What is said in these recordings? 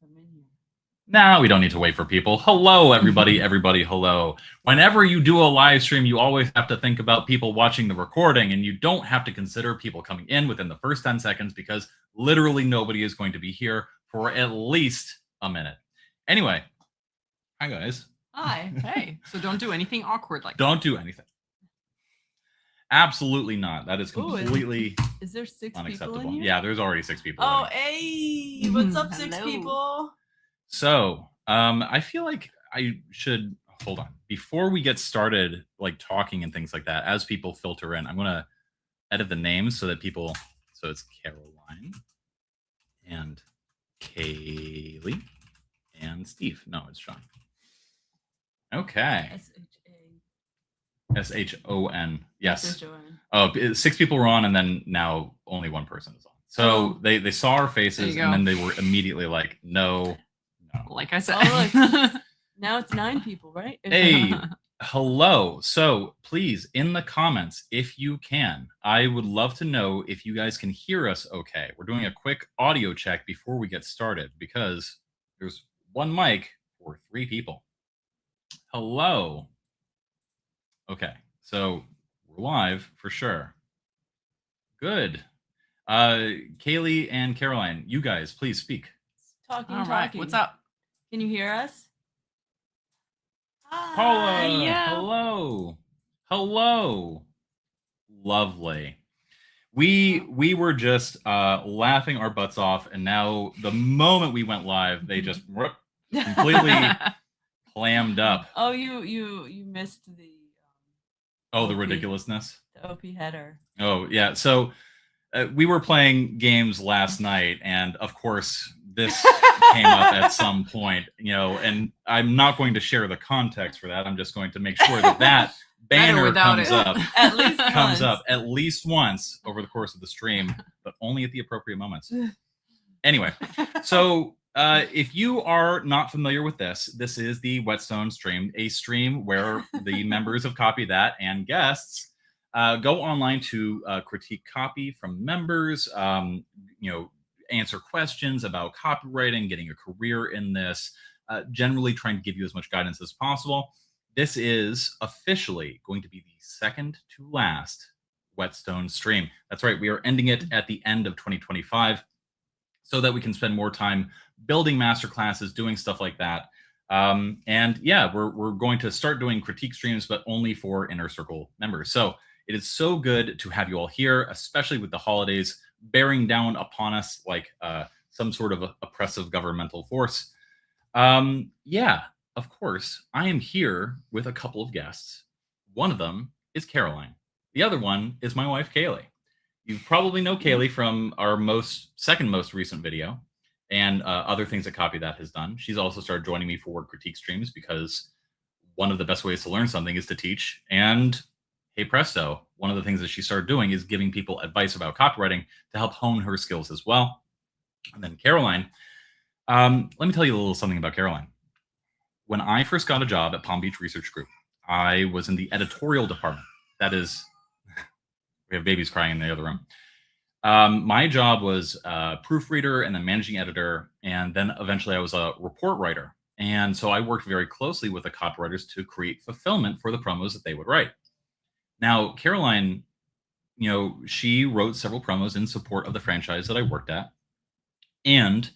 I'm in here. Now we don't need to wait for people. Hello, everybody. Everybody, hello. Whenever you do a live stream, you always have to think about people watching the recording, and you don't have to consider people coming in within the first 10 seconds because literally nobody is going to be here for at least a minute. Anyway, hi, guys. Hi. Hey. So don't do anything awkward like Don't do anything. Absolutely not. That is completely is there 6 unacceptable. people in here? Yeah, there's already 6 people. Oh, already. hey. What's up, 6 Hello. people? So, I feel like I should hold on before we get started, like talking and things like that. As people filter in, I'm gonna edit the names so that people. So it's Caroline and Kaylee and Steve. No, it's Sean. Okay. S-H-O-N. Yes. S-H-O-N. Oh, 6 people were on, and then now only 1 person is on. So they saw our faces, and then they were immediately like, no. Like I said. Oh, look. Now it's 9 people, right? Hey, hello. So please, in the comments, if you can, I would love to know if you guys can hear us okay. We're doing a quick audio check before we get started because there's 1 mic for 3 people. Hello. Okay, so we're live for sure. Good. Kaylee and Caroline, you guys, please speak. Talking. What's up? Can you hear us? Paula, yeah. hello. Lovely. We were just laughing our butts off, and now the moment we went live, they just completely clammed up. Oh, you missed the. The ridiculousness. The OP header. Oh yeah. So we were playing games last night, and of course this came up at some point, and I'm not going to share the context for that. I'm just going to make sure that banner comes up at least once over the course of the stream, but only at the appropriate moments. Anyway, so if you are not familiar with this is the Whetstone stream, a stream where the members of Copy That and guests go online to critique copy from members, answer questions about copywriting, getting a career in this, generally trying to give you as much guidance as possible. This is officially going to be the second to last Whetstone stream. That's right. We are ending it at the end of 2025 so that we can spend more time building masterclasses, doing stuff like that. And yeah, we're going to start doing critique streams, but only for Inner Circle members. So it is so good to have you all here, especially with the holidays bearing down upon us like some sort of oppressive governmental force. Yeah, of course, I am here with a couple of guests. One of them is Caroline. The other one is my wife, Kaylee. You probably know Kaylee from our second most recent video and other things that Copy That has done. She's also started joining me for critique streams because one of the best ways to learn something is to teach. And hey presto, one of the things that she started doing is giving people advice about copywriting to help hone her skills as well. And then Caroline, let me tell you a little something about Caroline. When I first got a job at Palm Beach Research Group, I was in the editorial department. That is, we have babies crying in the other room. My job was proofreader and then managing editor. And then eventually I was a report writer. And so I worked very closely with the copywriters to create fulfillment for the promos that they would write. Now, Caroline, she wrote several promos in support of the franchise that I worked at. And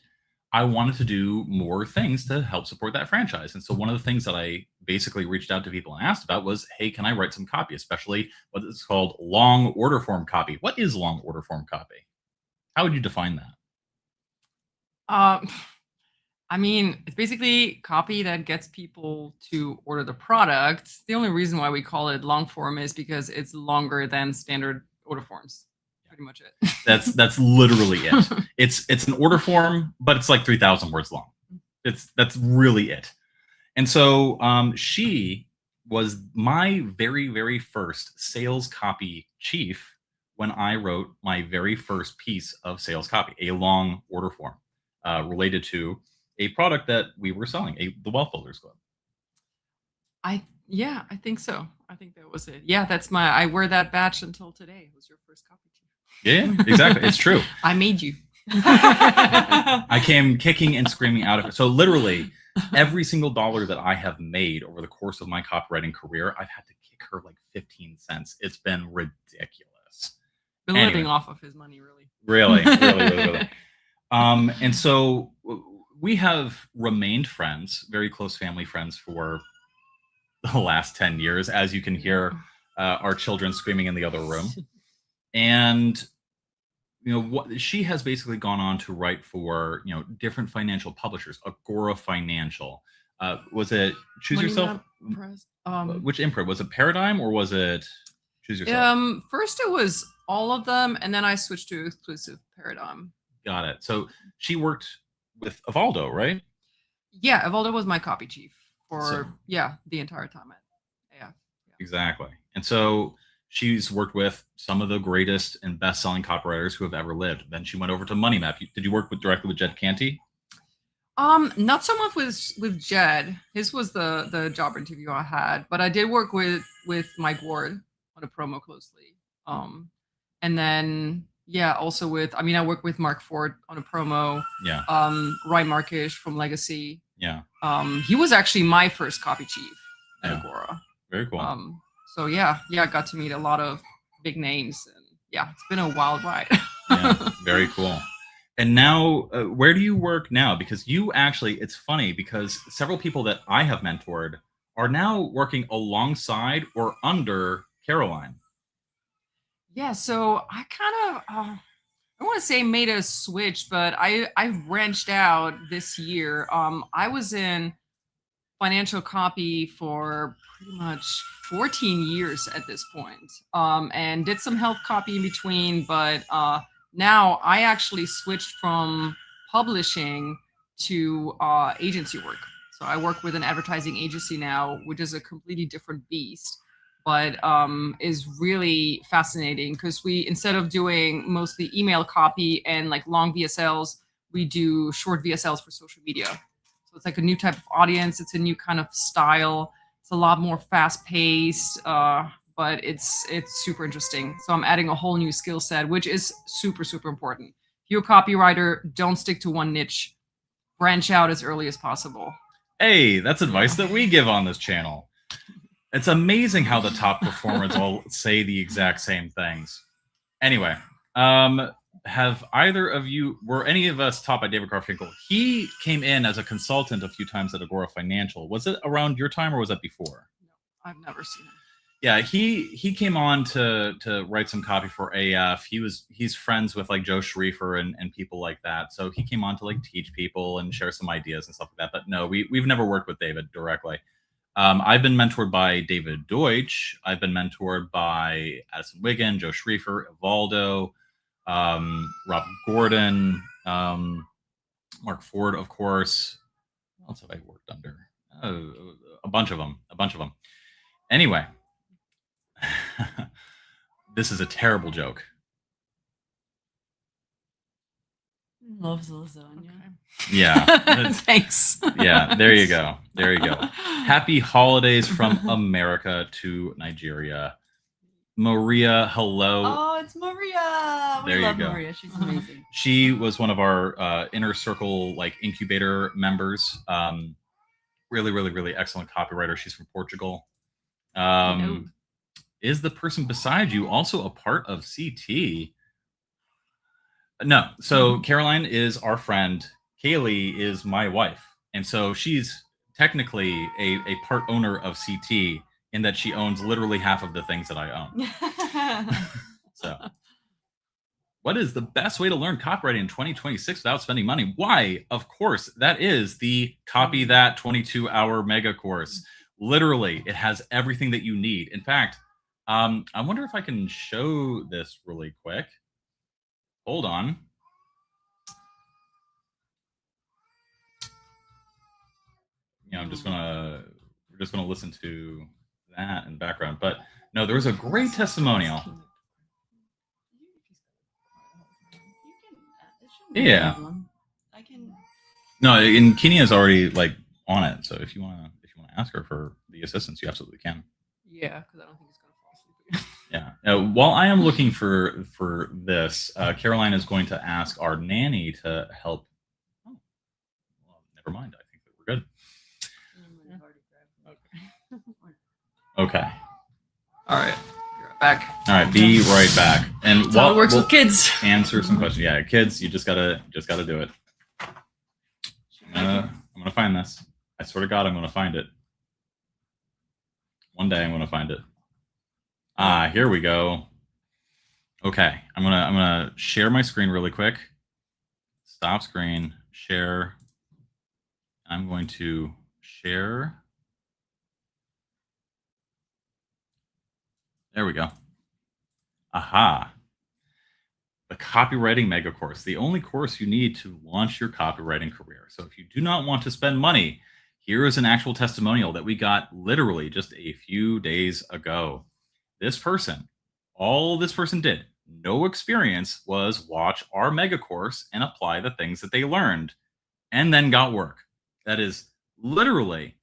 I wanted to do more things to help support that franchise. And so one of the things that I basically reached out to people and asked about was, hey, can I write some copy, especially what is called long order form copy? What is long order form copy? How would you define that? I mean, it's basically copy that gets people to order the product. The only reason why we call it long form is because it's longer than standard order forms. Pretty much it. That's literally it. It's an order form, but it's like 3,000 words long. That's really it. And so she was my very, very first sales copy chief when I wrote my very first piece of sales copy, a long order form related to a product that we were selling, the Wealth Builders Club. I think so. I think that was it. Yeah, I wear that badge until today. It was your first copy chief. Yeah, exactly. It's true. I made you. I came kicking and screaming out of it. So literally, every single dollar that I have made over the course of my copywriting career, I've had to kick her like 15 cents. It's been ridiculous. Been Anyway. living off of his money, really. Really. And so we have remained friends, very close family friends for the last 10 years, as you can hear our children screaming in the other room. And she has basically gone on to write for different financial publishers. Agora Financial. Was it Choose Yourself? Which imprint was it? Paradigm or was it Choose Yourself? First it was all of them, and then I switched to exclusive Paradigm. Got it. So she worked with Evaldo, right? Yeah, Evaldo was my copy chief for the entire time. Exactly. And so she's worked with some of the greatest and best-selling copywriters who have ever lived. Then she went over to Money Map. Did you work directly with Jed Canty? Not so much with Jed. His was the job interview I had, but I did work with Mike Ward on a promo closely. And then also I worked with Mark Ford on a promo. Yeah. Ryan Markish from Legacy. Yeah. He was actually my first copy chief at Agora. Very cool. So I got to meet a lot of big names, and it's been a wild ride. Very cool. And now, where do you work now? Because you actually, it's funny because several people that I have mentored are now working alongside or under Caroline. Yeah. So I kind of, I want to say made a switch, but I've branched out this year. I was in financial copy for pretty much 14 years at this point, and did some health copy in between, but now I actually switched from publishing to agency work. So I work with an advertising agency now, which is a completely different beast, but is really fascinating because we, instead of doing mostly email copy and like long VSLs, we do short VSLs for social media. So it's like a new type of audience. It's a new kind of style. It's a lot more fast paced, but it's super interesting. So I'm adding a whole new skill set, which is super, super important. If you're a copywriter, don't stick to one niche. Branch out as early as possible. Hey, that's advice that we give on this channel. It's amazing how the top performers all say the exact same things. Anyway, have either of you, were any of us taught by David Garfinkel? He came in as a consultant a few times at Agora Financial. Was it around your time or was that before? No, I've never seen him. Yeah, he came on to write some copy for AF. He's friends with like Joe Schriefer and people like that. So he came on to like teach people and share some ideas and stuff like that. But no, we've never worked with David directly. I've been mentored by David Deutsch. I've been mentored by Addison Wiggin, Joe Schriefer, Evaldo, Rob Gordon, Mark Ford, of course. What else have I worked under? A bunch of them. Anyway, this is a terrible joke. Loves lasagna. Yeah. Thanks. Yeah, there you go. Happy holidays from America to Nigeria. Maria, hello. Oh, it's Maria. There We you love go. Maria. She's amazing. She was one of our inner circle like incubator members. Really excellent copywriter. She's from Portugal. Is the person beside you also a part of CT? No. So Caroline is our friend. Kaylee is my wife. And so she's technically a part owner of CT in that she owns literally half of the things that I own. So what is the best way to learn copywriting in 2026 without spending money? Why? Of course, that is the Copy That 22-hour mega course. Literally, it has everything that you need. In fact, I wonder if I can show this really quick. Hold on. I'm just gonna listen to that in background. But no, there was a great testimonial. Yeah. I can. No, and Kenia is already like on it. So if you wanna ask her for the assistance, you absolutely can. Yeah, because I don't think he's gonna fall asleep. Yeah. While I am looking for this, Caroline is going to ask our nanny to help. Oh, well, never mind. I think that we're good. Okay. All right. Be right back. All right. Be right back. And That's how it works with kids. Answer some questions. Yeah, kids, you just gotta do it. I'm gonna find this. I swear to God, I'm gonna find it. One day, I'm gonna find it. Ah, here we go. Okay, I'm gonna share my screen really quick. Stop screen, share. I'm going to share. There we go. Aha. The copywriting mega course, the only course you need to launch your copywriting career. So if you do not want to spend money, here is an actual testimonial that we got literally just a few days ago. This person, all this person did, no experience, was watch our mega course and apply the things that they learned and then got work. That is literally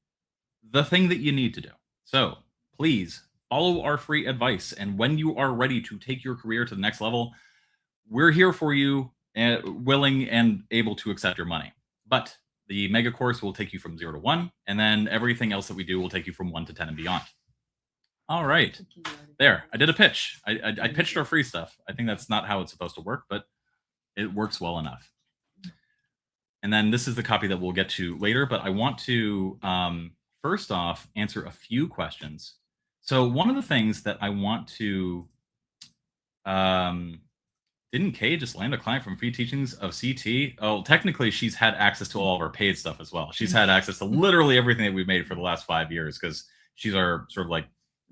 the thing that you need to do. So please follow our free advice. And when you are ready to take your career to the next level, we're here for you, willing and able to accept your money. But the mega course will take you from 0 to 1, and then everything else that we do will take you from 1 to 10 and beyond. All right, there. I did a pitch. I pitched our free stuff. I think that's not how it's supposed to work, but it works well enough. And then this is the copy that we'll get to later, but I want to first off answer a few questions. So one of the things that I want to didn't Kay just land a client from free teachings of CT? Oh, technically she's had access to all of our paid stuff as well. She's had access to literally everything that we've made for the last 5 years, because she's our sort of like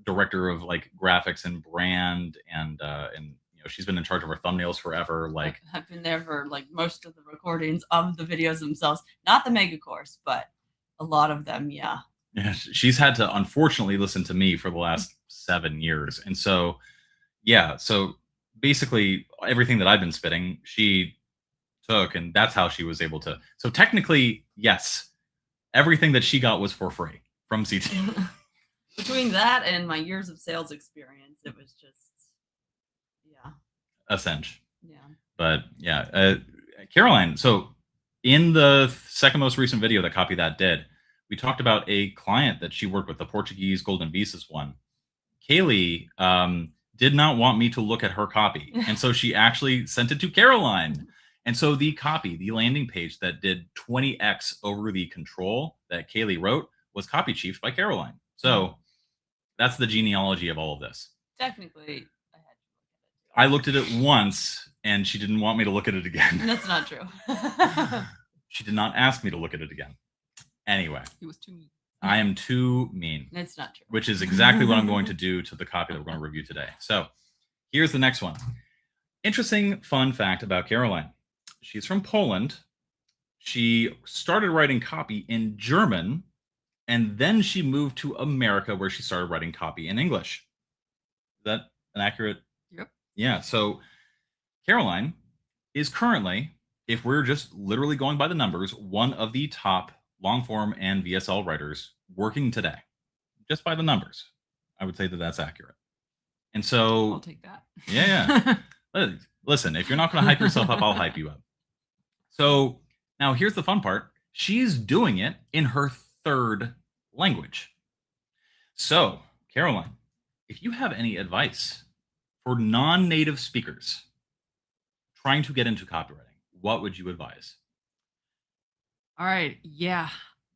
director of like graphics and brand, and you know, she's been in charge of our thumbnails forever. Like I've been there for like most of the recordings of the videos themselves, not the mega course, but a lot of them. Yeah. Yeah, she's had to unfortunately listen to me for the last 7 years. And so, yeah, so basically everything that I've been spitting, she took, and that's how she was able to. So technically, yes, everything that she got was for free from CT. Between that and my years of sales experience, it was just, yeah. A cinch. Yeah. But yeah, Caroline, so in the second most recent video that Copy That did, we talked about a client that she worked with, the Portuguese Golden Visas one. Kaylee did not want me to look at her copy. And so she actually sent it to Caroline. And so the copy, the landing page that did 20x over the control that Kaylee wrote, was copy chiefed by Caroline. So that's the genealogy of all of this. Technically, I looked at it once and she didn't want me to look at it again. That's not true. She did not ask me to look at it again. Anyway. He was too mean. I am too mean. That's not true. Which is exactly what I'm going to do to the copy that we're going to review today. So here's the next one. Interesting fun fact about Caroline. She's from Poland. She started writing copy in German, and then she moved to America, where she started writing copy in English. Is that an accurate? Yep. Yeah. So Caroline is currently, if we're just literally going by the numbers, one of the top long form and VSL writers working today. Just by the numbers, I would say that that's accurate. And so I'll take that. Yeah. Listen, if you're not going to hype yourself up, I'll hype you up. So now here's the fun part. She's doing it in her third language. So Caroline, if you have any advice for non-native speakers trying to get into copywriting, what would you advise? All right. Yeah.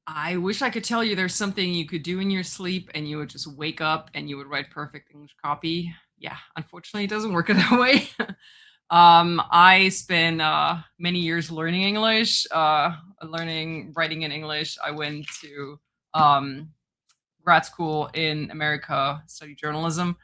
I wish I could tell you there's something you could do in your sleep and you would just wake up and you would write perfect English copy. Yeah. Unfortunately, it doesn't work that way. I spent many years learning English, learning writing in English. I went to grad school in America, studied journalism.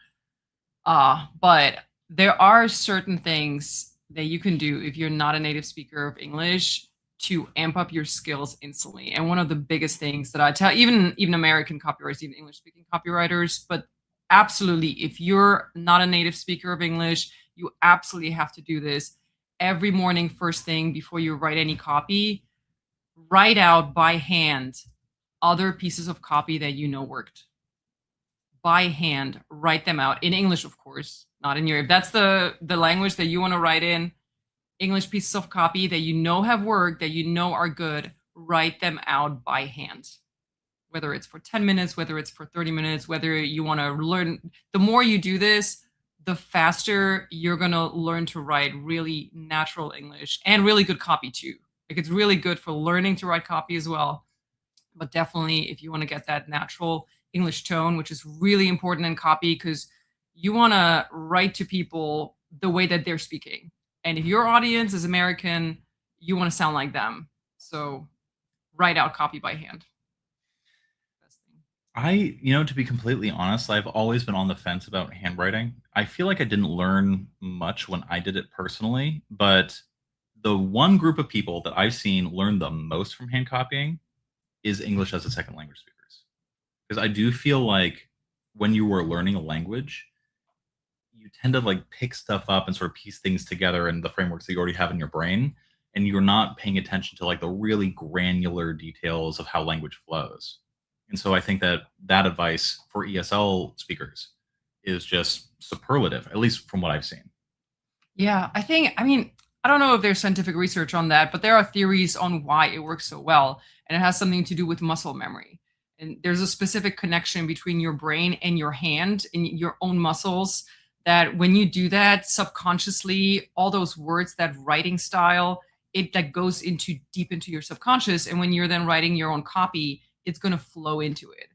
But there are certain things that you can do if you're not a native speaker of English to amp up your skills instantly. And one of the biggest things that I tell even American copywriters, even English speaking copywriters, but absolutely, if you're not a native speaker of English, you absolutely have to do this every morning, first thing before you write any copy. Write out by hand other pieces of copy that you know worked. by hand, write them out in English, of course, not in your, if that's the language that you want to write in, English pieces of copy that you know have worked, that you know are good, write them out by hand. Whether it's for 10 minutes, whether it's for 30 minutes, whether you want to learn, the more you do this, the faster you're going to learn to write really natural English and really good copy too. Like it's really good for learning to write copy as well. But definitely if you want to get that natural English tone, which is really important in copy because you want to write to people the way that they're speaking. And if your audience is American, you want to sound like them. So write out copy by hand. To be completely honest, I've always been on the fence about handwriting. I feel like I didn't learn much when I did it personally, but the one group of people that I've seen learn the most from hand copying is English as a second language speakers. Because I do feel like when you were learning a language, you tend to like pick stuff up and sort of piece things together in the frameworks that you already have in your brain, and you're not paying attention to like the really granular details of how language flows. And so I think that advice for ESL speakers is just superlative, at least from what I've seen. Yeah, I don't know if there's scientific research on that, but there are theories on why it works so well. And it has something to do with muscle memory. And there's a specific connection between your brain and your hand and your own muscles that when you do that subconsciously, all those words, that writing style, it that goes deep into your subconscious. And when you're then writing your own copy, it's going to flow into it.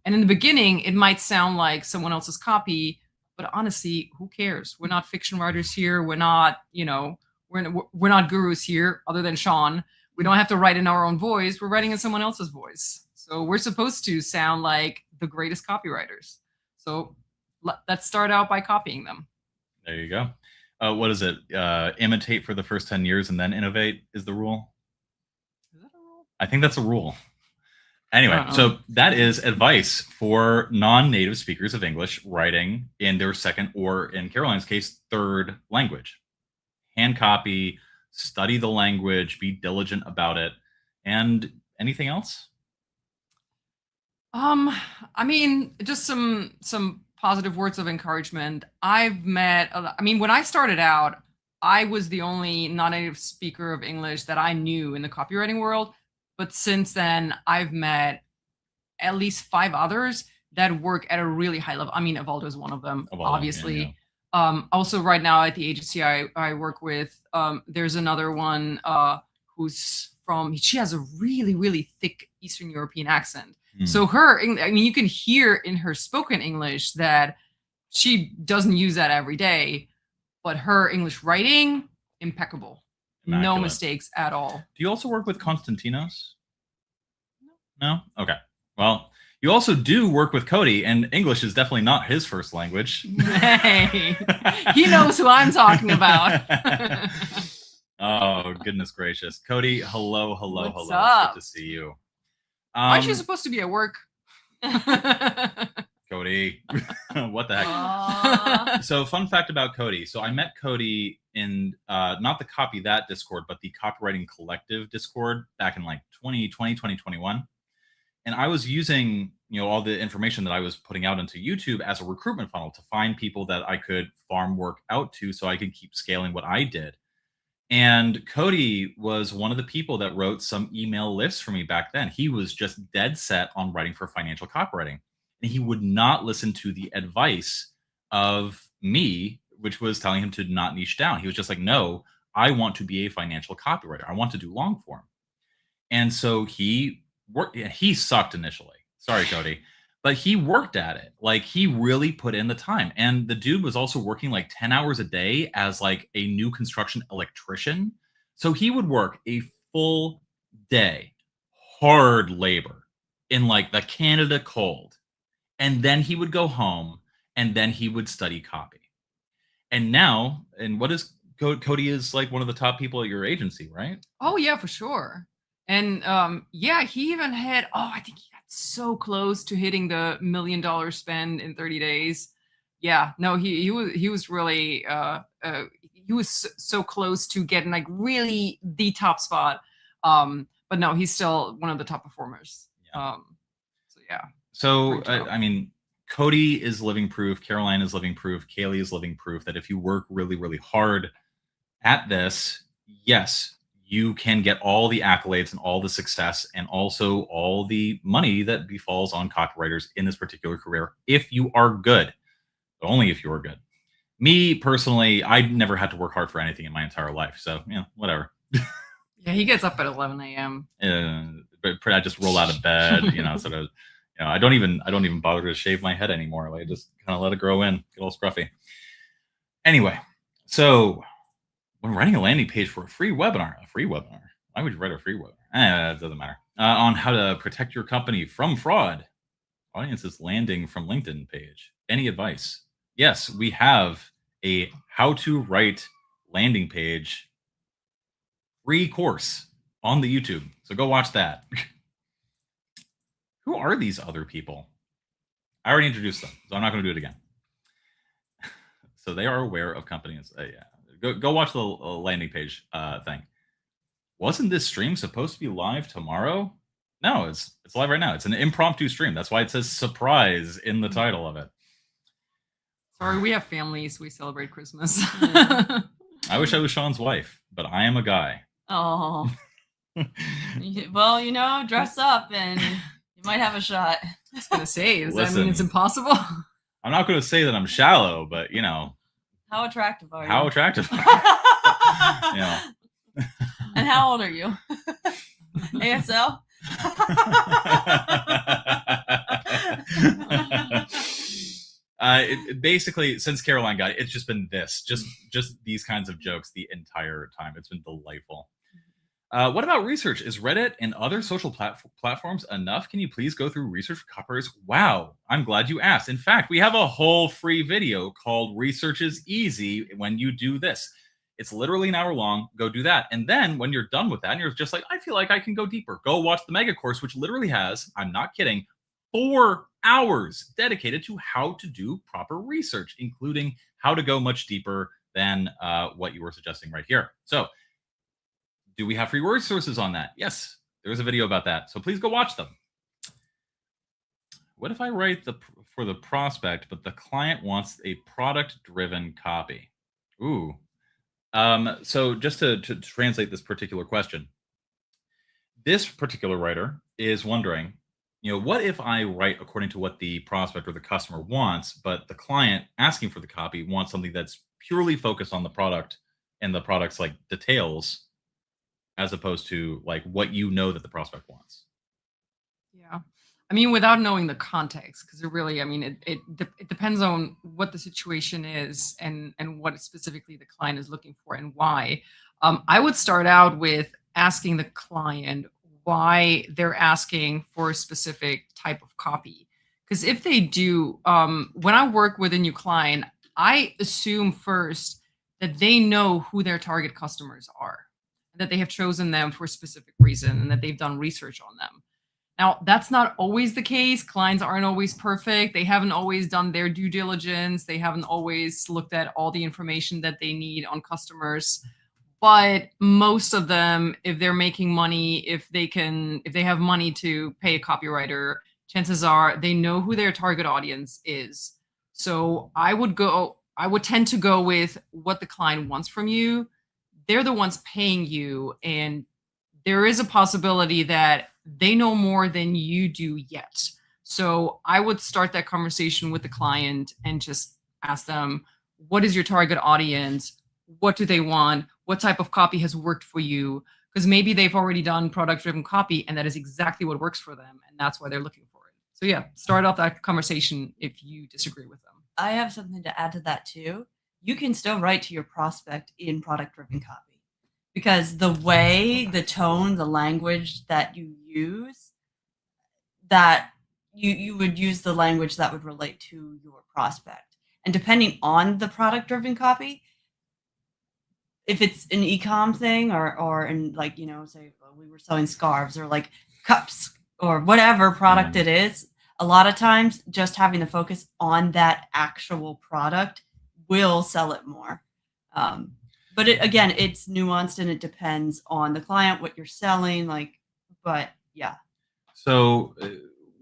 And in the beginning, it might sound like someone else's copy, but honestly, who cares? We're not fiction writers here. We're not, we're not gurus here other than Sean. We don't have to write in our own voice. We're writing in someone else's voice. So we're supposed to sound like the greatest copywriters. So let's start out by copying them. There you go. What is it? Imitate for the first 10 years and then innovate is the rule. Is that a rule? I think that's a rule. Anyway, so that is advice for non-native speakers of English writing in their second, or in Caroline's case, third language. Hand copy, study the language, be diligent about it. And anything else? Just some positive words of encouragement. I've met, when I started out, I was the only non-native speaker of English that I knew in the copywriting world. But since then, I've met at least 5 others that work at a really high level. Evaldo is one of them, obviously. Yeah. Also, right now at the agency I work with, there's another one she has a really, really thick Eastern European accent. So you can hear in her spoken English that she doesn't use that every day, but her English writing, impeccable. Immaculate. No mistakes at all. Do you also work with Konstantinos? No? Okay. Well, you also do work with Cody, and English is definitely not his first language. Hey, he knows who I'm talking about. Oh, goodness gracious. Cody, hello. What's up? Good to see you. Aren't you supposed to be at work? Cody, what the heck? So fun fact about Cody. So I met Cody in not the Copy That Discord, but the Copywriting Collective Discord back in like 2020, 2021. And I was using, all the information that I was putting out into YouTube as a recruitment funnel to find people that I could farm work out to so I could keep scaling what I did. And Cody was one of the people that wrote some email lists for me back then. He was just dead set on writing for financial copywriting. And he would not listen to the advice of me, which was telling him to not niche down. He was just like, no, I want to be a financial copywriter. I want to do long form. And so he worked. He sucked initially. Sorry, Cody. But he worked at it. Like, he really put in the time. And the dude was also working like 10 hours a day as like a new construction electrician. So he would work a full day, hard labor in like the Canada cold. And then he would go home and then he would study copy. And now, and what is Cody is like one of the top people at your agency, right? Oh, yeah, for sure. And he even had, I think he got so close to hitting the $1 million spend in 30 days. Yeah, no, he was really, he was so close to getting like really the top spot. But no, he's still one of the top performers. Yeah. Yeah. So, Cody is living proof. Caroline is living proof. Kaylee is living proof that if you work really, really hard at this, yes, you can get all the accolades and all the success and also all the money that befalls on copywriters in this particular career if you are good, but only if you are good. Me personally, I never had to work hard for anything in my entire life, so whatever. Yeah, he gets up at 11 a.m. But I just roll out of bed, sort of. I don't even bother to shave my head anymore. Like, I just kind of let it grow in, get all scruffy. Anyway, so when writing a landing page for a free webinar, why would you write a free webinar? It doesn't matter. On how to protect your company from fraud, audiences landing from LinkedIn page. Any advice? Yes, we have a how to write landing page free course on the YouTube. So go watch that. Who are these other people? I already introduced them, so I'm not going to do it again. So they are aware of companies. Go watch the landing page thing. Wasn't this stream supposed to be live tomorrow? No, it's live right now. It's an impromptu stream. That's why it says surprise in the title of it. Sorry, we have families. We celebrate Christmas. I wish I was Sean's wife, but I am a guy. Oh. Well, dress up and you might have a shot. I was going to say, does that Listen, mean it's impossible? I'm not going to say that I'm shallow, but How attractive are you? how attractive are you? And how old are you? ASL? Basically, since Caroline got it, it's just been just these kinds of jokes the entire time. It's been delightful. What about research? Is Reddit and other social platforms enough? Can you please go through research for copywriters? Wow, I'm glad you asked. In fact, we have a whole free video called Research is Easy When You Do This. It's literally an hour long. Go do that. And then when you're done with that and you're just like, I feel like I can go deeper, go watch the mega course, which literally has, I'm not kidding, 4 hours dedicated to how to do proper research, including how to go much deeper than what you were suggesting right here. So do we have free resources on that? Yes, there is a video about that. So please go watch them. What if I write for the prospect, but the client wants a product-driven copy? Ooh. So just to translate this particular question, this particular writer is wondering, what if I write according to what the prospect or the customer wants, but the client asking for the copy wants something that's purely focused on the product and the product's like details, as opposed to like what that the prospect wants? Yeah. I mean, without knowing the context, because it depends on what the situation is and what specifically the client is looking for and why. I would start out with asking the client why they're asking for a specific type of copy. Because if they do, when I work with a new client, I assume first that they know who their target customers are, that they have chosen them for a specific reason and that they've done research on them. Now, that's not always the case. Clients aren't always perfect. They haven't always done their due diligence. They haven't always looked at all the information that they need on customers. But most of them, if they're making money, if they have money to pay a copywriter, chances are they know who their target audience is. So I would tend to go with what the client wants from you. They're the ones paying you, and there is a possibility that they know more than you do yet. So I would start that conversation with the client and just ask them, what is your target audience? What do they want? What type of copy has worked for you? Because maybe they've already done product-driven copy and that is exactly what works for them. And that's why they're looking for it. So yeah, start off that conversation if you disagree with them. I have something to add to that too. You can still write to your prospect in product-driven copy, because the way, the tone, the language that you use, that you would use the language that would relate to your prospect. And depending on the product-driven copy, if it's an ecom thing or in say we were selling scarves or like cups or whatever product it is, a lot of times just having the focus on that actual product will sell it more. But it's nuanced and it depends on the client, what you're selling, but yeah. So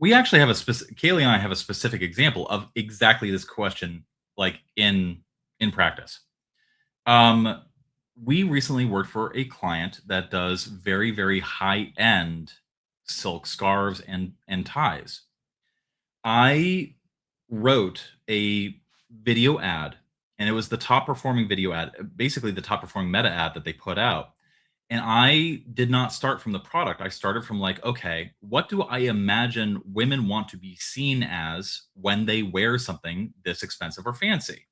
We actually have Kaylee and I have a specific example of exactly this question, like in practice. We recently worked for a client that does very, very high end silk scarves and ties. I wrote a video ad, and it was the top performing video ad, basically the top performing meta ad that they put out. And I did not start from the product. I started from like, okay, what do I imagine women want to be seen as when they wear something this expensive or fancy?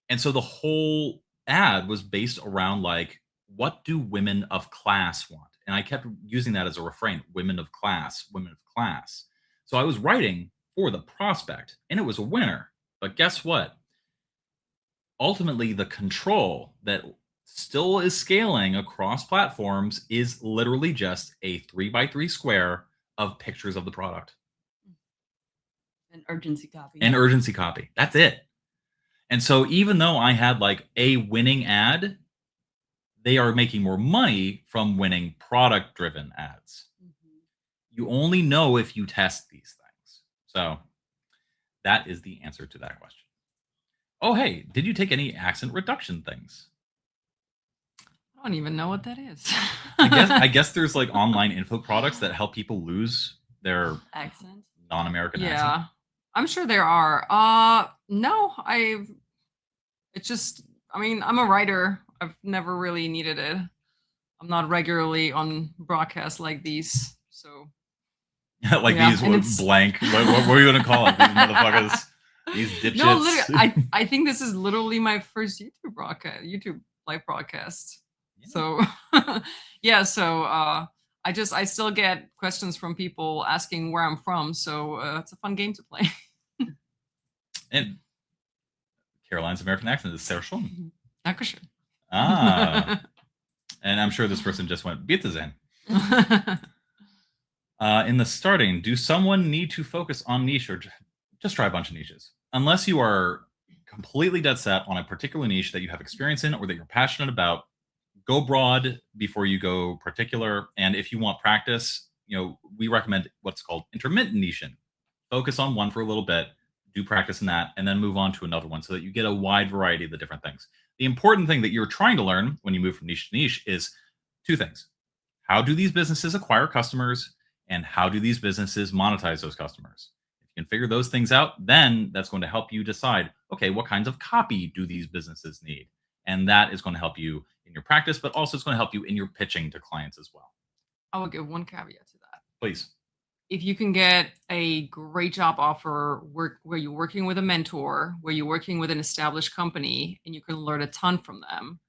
And so the whole ad was based around like, what do women of class want? And I kept using that as a refrain, women of class, women of class. So I was writing for the prospect, and it was a winner. But guess what? Ultimately, the control that still is scaling across platforms is literally just a 3x3 square of pictures of the product. An urgency copy. And urgency copy. That's it. And so even though I had like a winning ad, they are making more money from winning product-driven ads. Mm-hmm. You only know if you test these things. So that is the answer to that question. Oh, hey, did you take any accent reduction things? I don't even know what that is. I guess there's like online info products that help people lose their accent, non-American accent. Yeah, I'm sure there are. No, it's just, I mean, I'm a writer. I've never really needed it. I'm not regularly on broadcasts like these, so. Like yeah, these blank. What were you gonna call it? These motherfuckers. These dipshits. No, literally, I think this is literally my first YouTube live broadcast. Yeah. So, yeah. So I still get questions from people asking where I'm from. So it's a fun game to play. And Caroline's American accent is sehr schön. Dankeschön. Ah. And I'm sure this person just went, Bitte sein. In the starting, do someone need to focus on niche or just try a bunch of niches? Unless you are completely dead set on a particular niche that you have experience in or that you're passionate about, go broad before you go particular. And if you want practice, we recommend what's called intermittent niching. Focus on one for a little bit, do practice in that, and then move on to another one so that you get a wide variety of the different things. The important thing that you're trying to learn when you move from niche to niche is two things. How do these businesses acquire customers, and how do these businesses monetize those customers? If you can figure those things out, then that's going to help you decide, okay, what kinds of copy do these businesses need? And that is going to help you in your practice, but also it's going to help you in your pitching to clients as well. I will give one caveat to that. Please. If you can get a great job offer where you're working with a mentor, where you're working with an established company, and you can learn a ton from them,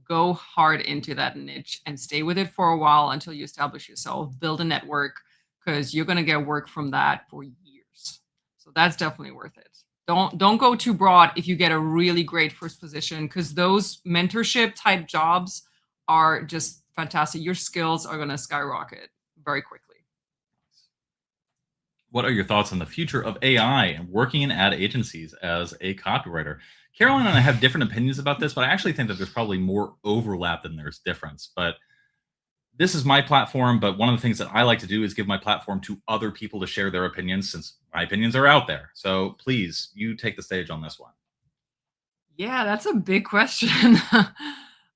go hard into that niche and stay with it for a while until you establish yourself, build a network, because you're going to get work from that for years. So that's definitely worth it. Don't go too broad if you get a really great first position, because those mentorship type jobs are just fantastic. Your skills are going to skyrocket very quickly. What are your thoughts on the future of AI and working in ad agencies as a copywriter? Caroline and I have different opinions about this, but I actually think that there's probably more overlap than there's difference. But this is my platform, but one of the things that I like to do is give my platform to other people to share their opinions, since my opinions are out there. So please, you take the stage on this one. Yeah, that's a big question.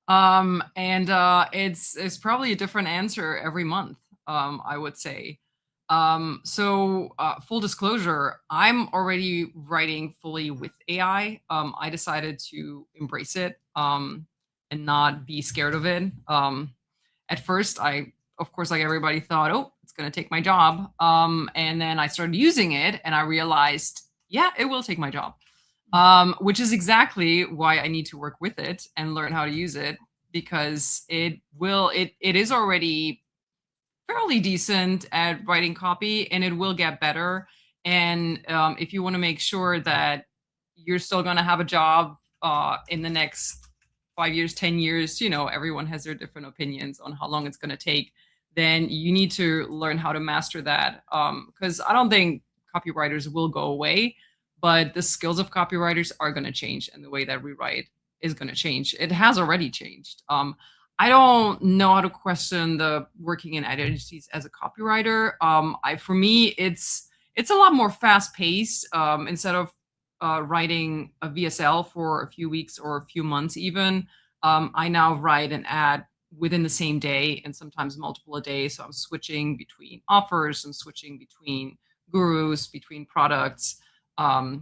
It's probably a different answer every month, I would say. Full disclosure, I'm already writing fully with AI. I decided to embrace it and not be scared of it. At first, I, of course, like everybody, thought, oh, it's going to take my job. And then I started using it and I realized, yeah, it will take my job, which is exactly why I need to work with it and learn how to use it, because it is already fairly decent at writing copy, and it will get better. And if you want to make sure that you're still going to have a job in the next 5 years, 10 years, everyone has their different opinions on how long it's going to take, then you need to learn how to master that. Because I don't think copywriters will go away, but the skills of copywriters are going to change, and the way that we write is going to change. It has already changed. I don't know how to question the working in ad agencies as a copywriter. For me, it's it's a lot more fast paced. Instead of writing a VSL for a few weeks or a few months, even, I now write an ad within the same day and sometimes multiple a day. So I'm switching between offers, I'm switching between gurus, between products.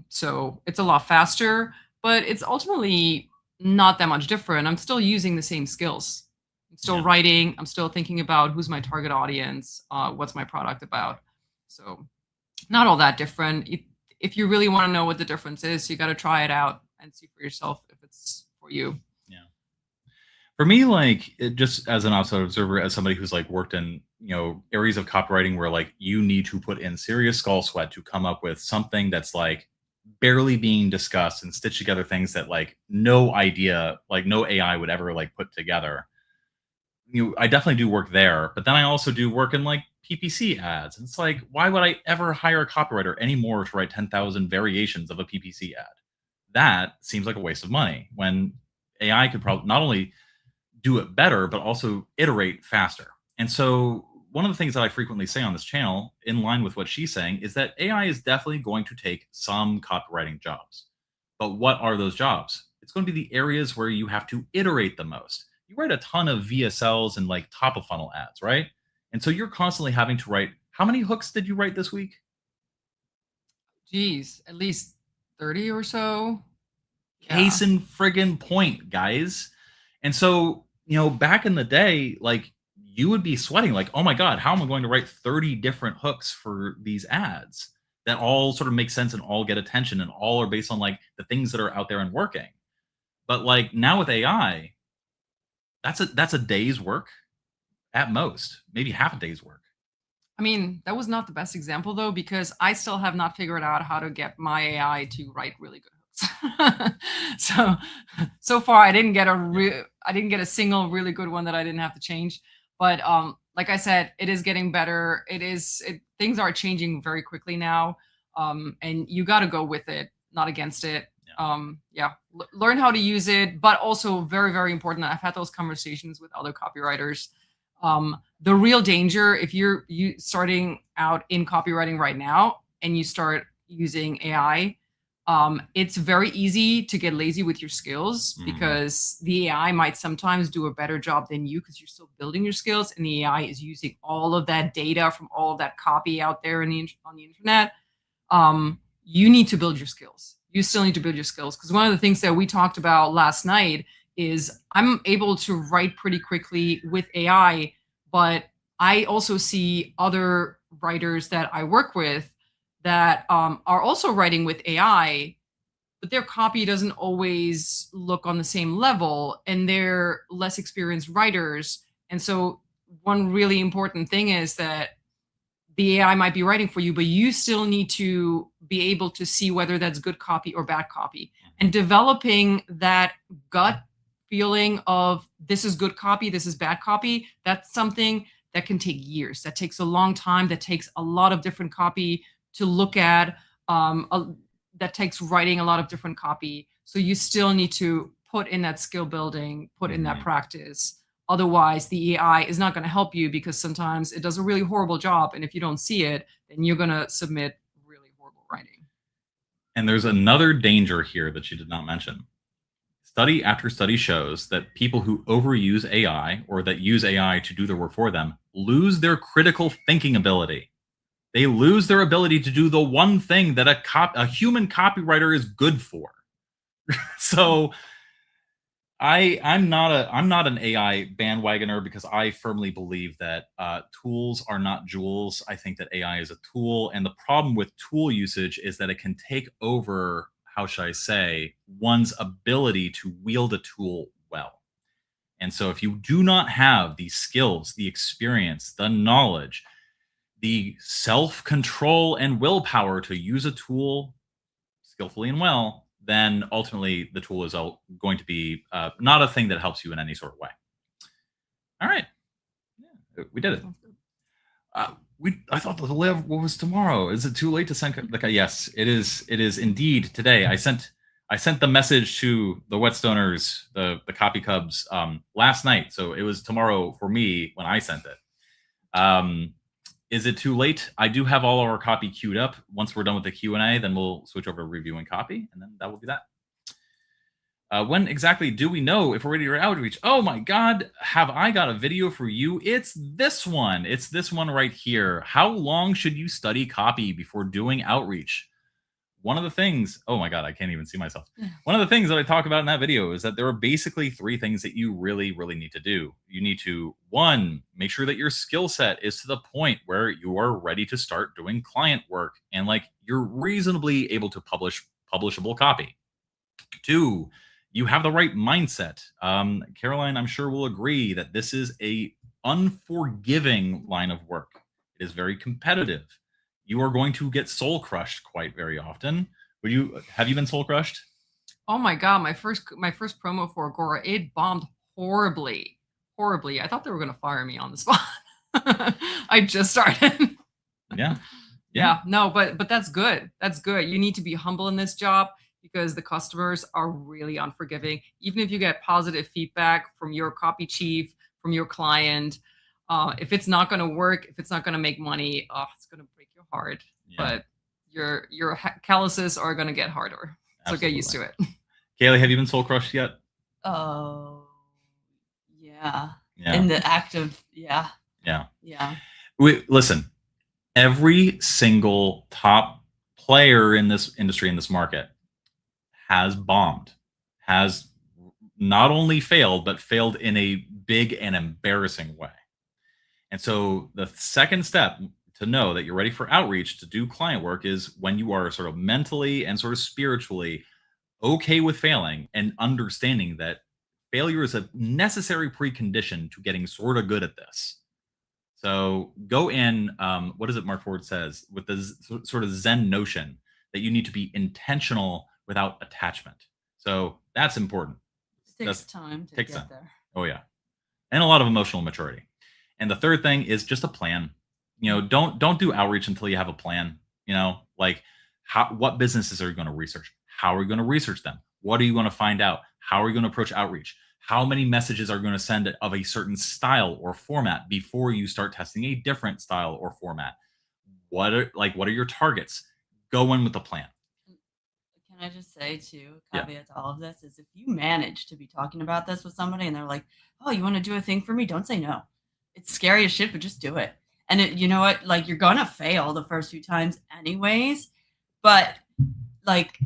So it's a lot faster, but it's ultimately not that much different. I'm still using the same skills. I'm still writing. I'm still thinking about who's my target audience, what's my product about. So not all that different. If you really want to know what the difference is, you got to try it out and see for yourself if it's for you. Yeah. For me, like, just as an outside observer, as somebody who's like worked in, areas of copywriting where like you need to put in serious skull sweat to come up with something that's like barely being discussed and stitch together things that like no AI would ever like put together. I definitely do work there, but then I also do work in like PPC ads. And it's like, why would I ever hire a copywriter anymore to write 10,000 variations of a PPC ad? That seems like a waste of money when AI could probably not only do it better, but also iterate faster. And so one of the things that I frequently say on this channel, in line with what she's saying, is that AI is definitely going to take some copywriting jobs. But what are those jobs? It's going to be the areas where you have to iterate the most. You write a ton of VSLs and like top of funnel ads, right? And so you're constantly having to write. How many hooks did you write this week? Geez, at least 30 or so. Case in friggin' point, guys. And so, back in the day, like, you would be sweating like, oh my God, how am I going to write 30 different hooks for these ads that all sort of make sense and all get attention and all are based on like the things that are out there and working. But like now with AI, that's a day's work at most, maybe half a day's work. I mean, that was not the best example though, because I still have not figured out how to get my AI to write really good hooks. so far I didn't get a single really good one that I didn't have to change. But like I said, it is getting better. Things are changing very quickly now. And you got to go with it, not against it. Learn how to use it, but also very, very important. I've had those conversations with other copywriters. The real danger, if you're starting out in copywriting right now and you start using AI, it's very easy to get lazy with your skills because the AI might sometimes do a better job than you because you're still building your skills, and the AI is using all of that data from all of that copy out there on the internet. You need to build your skills. You still need to build your skills, because one of the things that we talked about last night is I'm able to write pretty quickly with AI, but I also see other writers that I work with that are also writing with AI, but their copy doesn't always look on the same level, and they're less experienced writers. And so one really important thing is that the AI might be writing for you, but you still need to be able to see whether that's good copy or bad copy. And developing that gut feeling of this is good copy, this is bad copy, that's something that can take years. That takes a long time. That takes a lot of different copy to look at. That takes writing a lot of different copy. So you still need to put in that skill building, put in that practice. Otherwise, the AI is not going to help you, because sometimes it does a really horrible job. And if you don't see it, then you're going to submit really horrible writing. And there's another danger here that you did not mention. Study after study shows that people who overuse AI, or that use AI to do their work for them, lose their critical thinking ability. They lose their ability to do the one thing that a human copywriter is good for. So I'm not an AI bandwagoner, because I firmly believe that tools are not jewels. I think that AI is a tool, and the problem with tool usage is that it can take over, how should I say, one's ability to wield a tool well. And so if you do not have the skills, the experience, the knowledge, the self-control and willpower to use a tool skillfully and well, then ultimately the tool is going to be not a thing that helps you in any sort of way. All right. Yeah, we did it. I thought the live was tomorrow. Is it too late to send? Yes, it is. It is indeed today. I sent the message to the Whetstoners, the Copy Cubs, last night. So it was tomorrow for me when I sent it. Is it too late? I do have all our copy queued up. Once we're done with the Q&A, then we'll switch over to reviewing copy, and then that will be that. When exactly do we know if we're ready for outreach? Oh my God, have I got a video for you? It's this one. It's this one right here. How long should you study copy before doing outreach? One of the things, oh my God, I can't even see myself. One of the things that I talk about in that video is that there are basically 3 things that you really, really need to do. You need to, 1, make sure that your skill set is to the point where you are ready to start doing client work and like you're reasonably able to publish publishable copy. 2, you have the right mindset. Caroline, I'm sure will agree that this is a unforgiving line of work. It is very competitive. You are going to get soul crushed quite very often. Have you been soul crushed? Oh my God, my first promo for Agora, it bombed horribly. I thought they were gonna fire me on the spot. I just started. Yeah. No, but that's good. That's good. You need to be humble in this job because the customers are really unforgiving. Even if you get positive feedback from your copy chief, from your client, if it's not going to work, if it's not going to make money, it's going to break your heart. Yeah. But your calluses are going to get harder. So get used to it. Kaylee, have you been soul crushed yet? Oh, yeah. In the act of, yeah. Listen, every single top player in this industry, in this market, has bombed, has not only failed, but failed in a big and embarrassing way. And so the second step to know that you're ready for outreach to do client work is when you are sort of mentally and sort of spiritually okay with failing and understanding that failure is a necessary precondition to getting sort of good at this. So go in, what is it Mark Ford says, with the sort of Zen notion that you need to be intentional without attachment. So that's important. It takes time to get there. Oh yeah. And a lot of emotional maturity. And the third thing is just a plan. Don't do outreach until you have a plan. Like what businesses are you going to research? How are you going to research them? What are you going to find out? How are you going to approach outreach? How many messages are you going to send of a certain style or format before you start testing a different style or format? What are your targets? Go in with a plan. Can I just say too, caveat to all of this is if you manage to be talking about this with somebody and they're like, oh, you want to do a thing for me? Don't say no. It's scary as shit, but just do it. And you know what? Like, you're going to fail the first few times anyways, but like,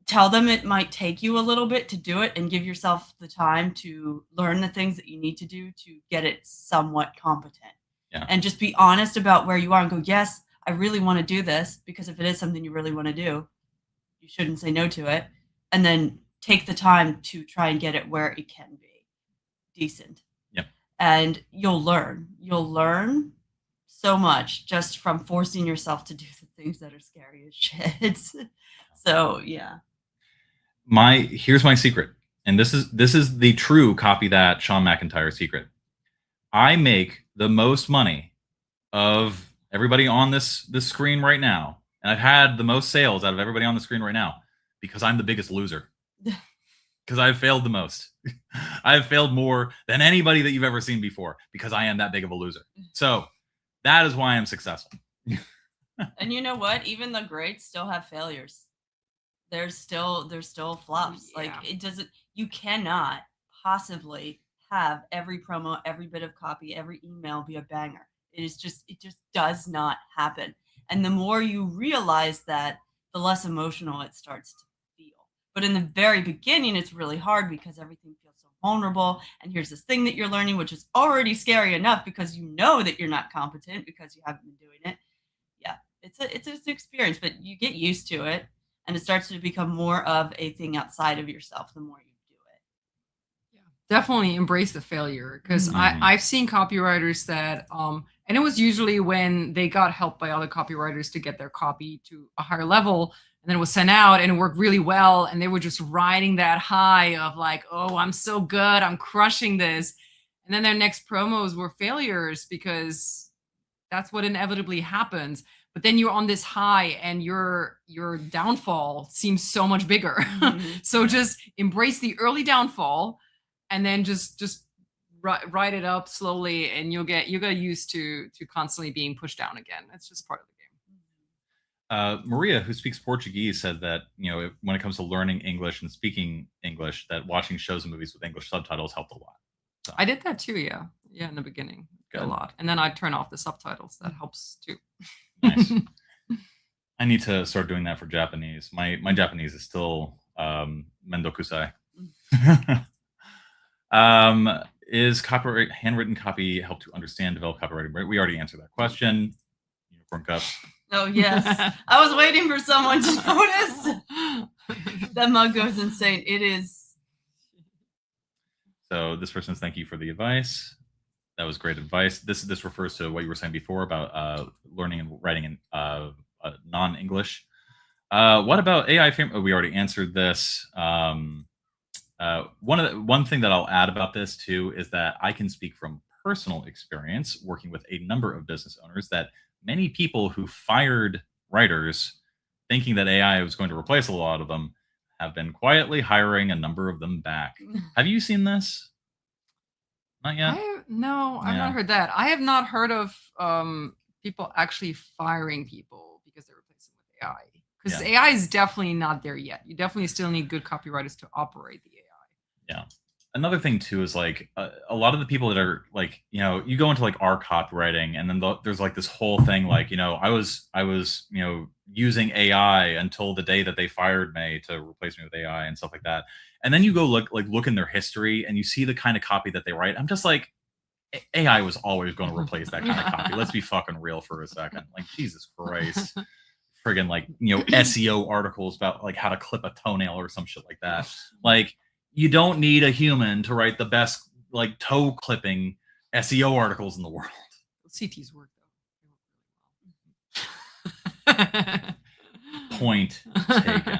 tell them it might take you a little bit to do it and give yourself the time to learn the things that you need to do to get it somewhat competent. Yeah. And just be honest about where you are and go, yes, I really want to do this, because if it is something you really want to do, you shouldn't say no to it. And then take the time to try and get it where it can be decent. Yep. And you'll learn. You'll learn so much just from forcing yourself to do the things that are scary as shit. So yeah. Here's my secret. And this is the true Copy That Sean MacIntyre secret. I make the most money of everybody on this screen right now. And I've had the most sales out of everybody on the screen right now because I'm the biggest loser. Because I've failed the most. I've failed more than anybody that you've ever seen before because I am that big of a loser. So that is why I'm successful. And you know what? Even the greats still have failures. There's still flops. Yeah. Like you cannot possibly have every promo, every bit of copy, every email be a banger. It just does not happen. And the more you realize that, the less emotional it starts to feel. But in the very beginning, it's really hard because everything feels so vulnerable. And here's this thing that you're learning, which is already scary enough because you know that you're not competent because you haven't been doing it. Yeah, it's an experience, but you get used to it. And it starts to become more of a thing outside of yourself the more you do it. Yeah, definitely embrace the failure, because I've seen copywriters that and it was usually when they got help by other copywriters to get their copy to a higher level, and then it was sent out and it worked really well, and they were just riding that high of like, oh, I'm so good, I'm crushing this, and then their next promos were failures because that's what inevitably happens. But then you're on this high and your downfall seems so much bigger. So just embrace the early downfall and then just write it up slowly, and you'll get used to constantly being pushed down again. It's just part of the game. Maria, who speaks Portuguese, said that when it comes to learning English and speaking English, that watching shows and movies with English subtitles helped a lot. So. I did that too. Yeah, in the beginning, a lot, and then I turn off the subtitles. That helps too. Nice. I need to start doing that for Japanese. My Japanese is still mendokusai. Is copyright handwritten copy help to understand, develop copywriting? We already answered that question. Unicorn Cup. Oh yes, I was waiting for someone to notice. That mug goes insane. It is. So this person says, thank you for the advice. That was great advice. This refers to what you were saying before about learning and writing in non-English. What about AI framework? We already answered this. One thing that I'll add about this too is that I can speak from personal experience working with a number of business owners that many people who fired writers thinking that AI was going to replace a lot of them have been quietly hiring a number of them back. Have you seen this? Not yet? No, I've not heard that. I have not heard of people actually firing people because they replace them with AI. Because AI is definitely not there yet. You definitely still need good copywriters to operate the AI. Yeah. Another thing too is like a lot of the people that are like, you go into like our copywriting, and then there's like this whole thing like, I was using AI until the day that they fired me to replace me with AI and stuff like that. And then you go look in their history and you see the kind of copy that they write. I'm just like, AI was always going to replace that kind of copy. Let's be fucking real for a second. Like, Jesus Christ. Friggin' like, SEO articles about like how to clip a toenail or some shit like that. Like, you don't need a human to write the best like toe clipping SEO articles in the world. CTs work though. Point taken.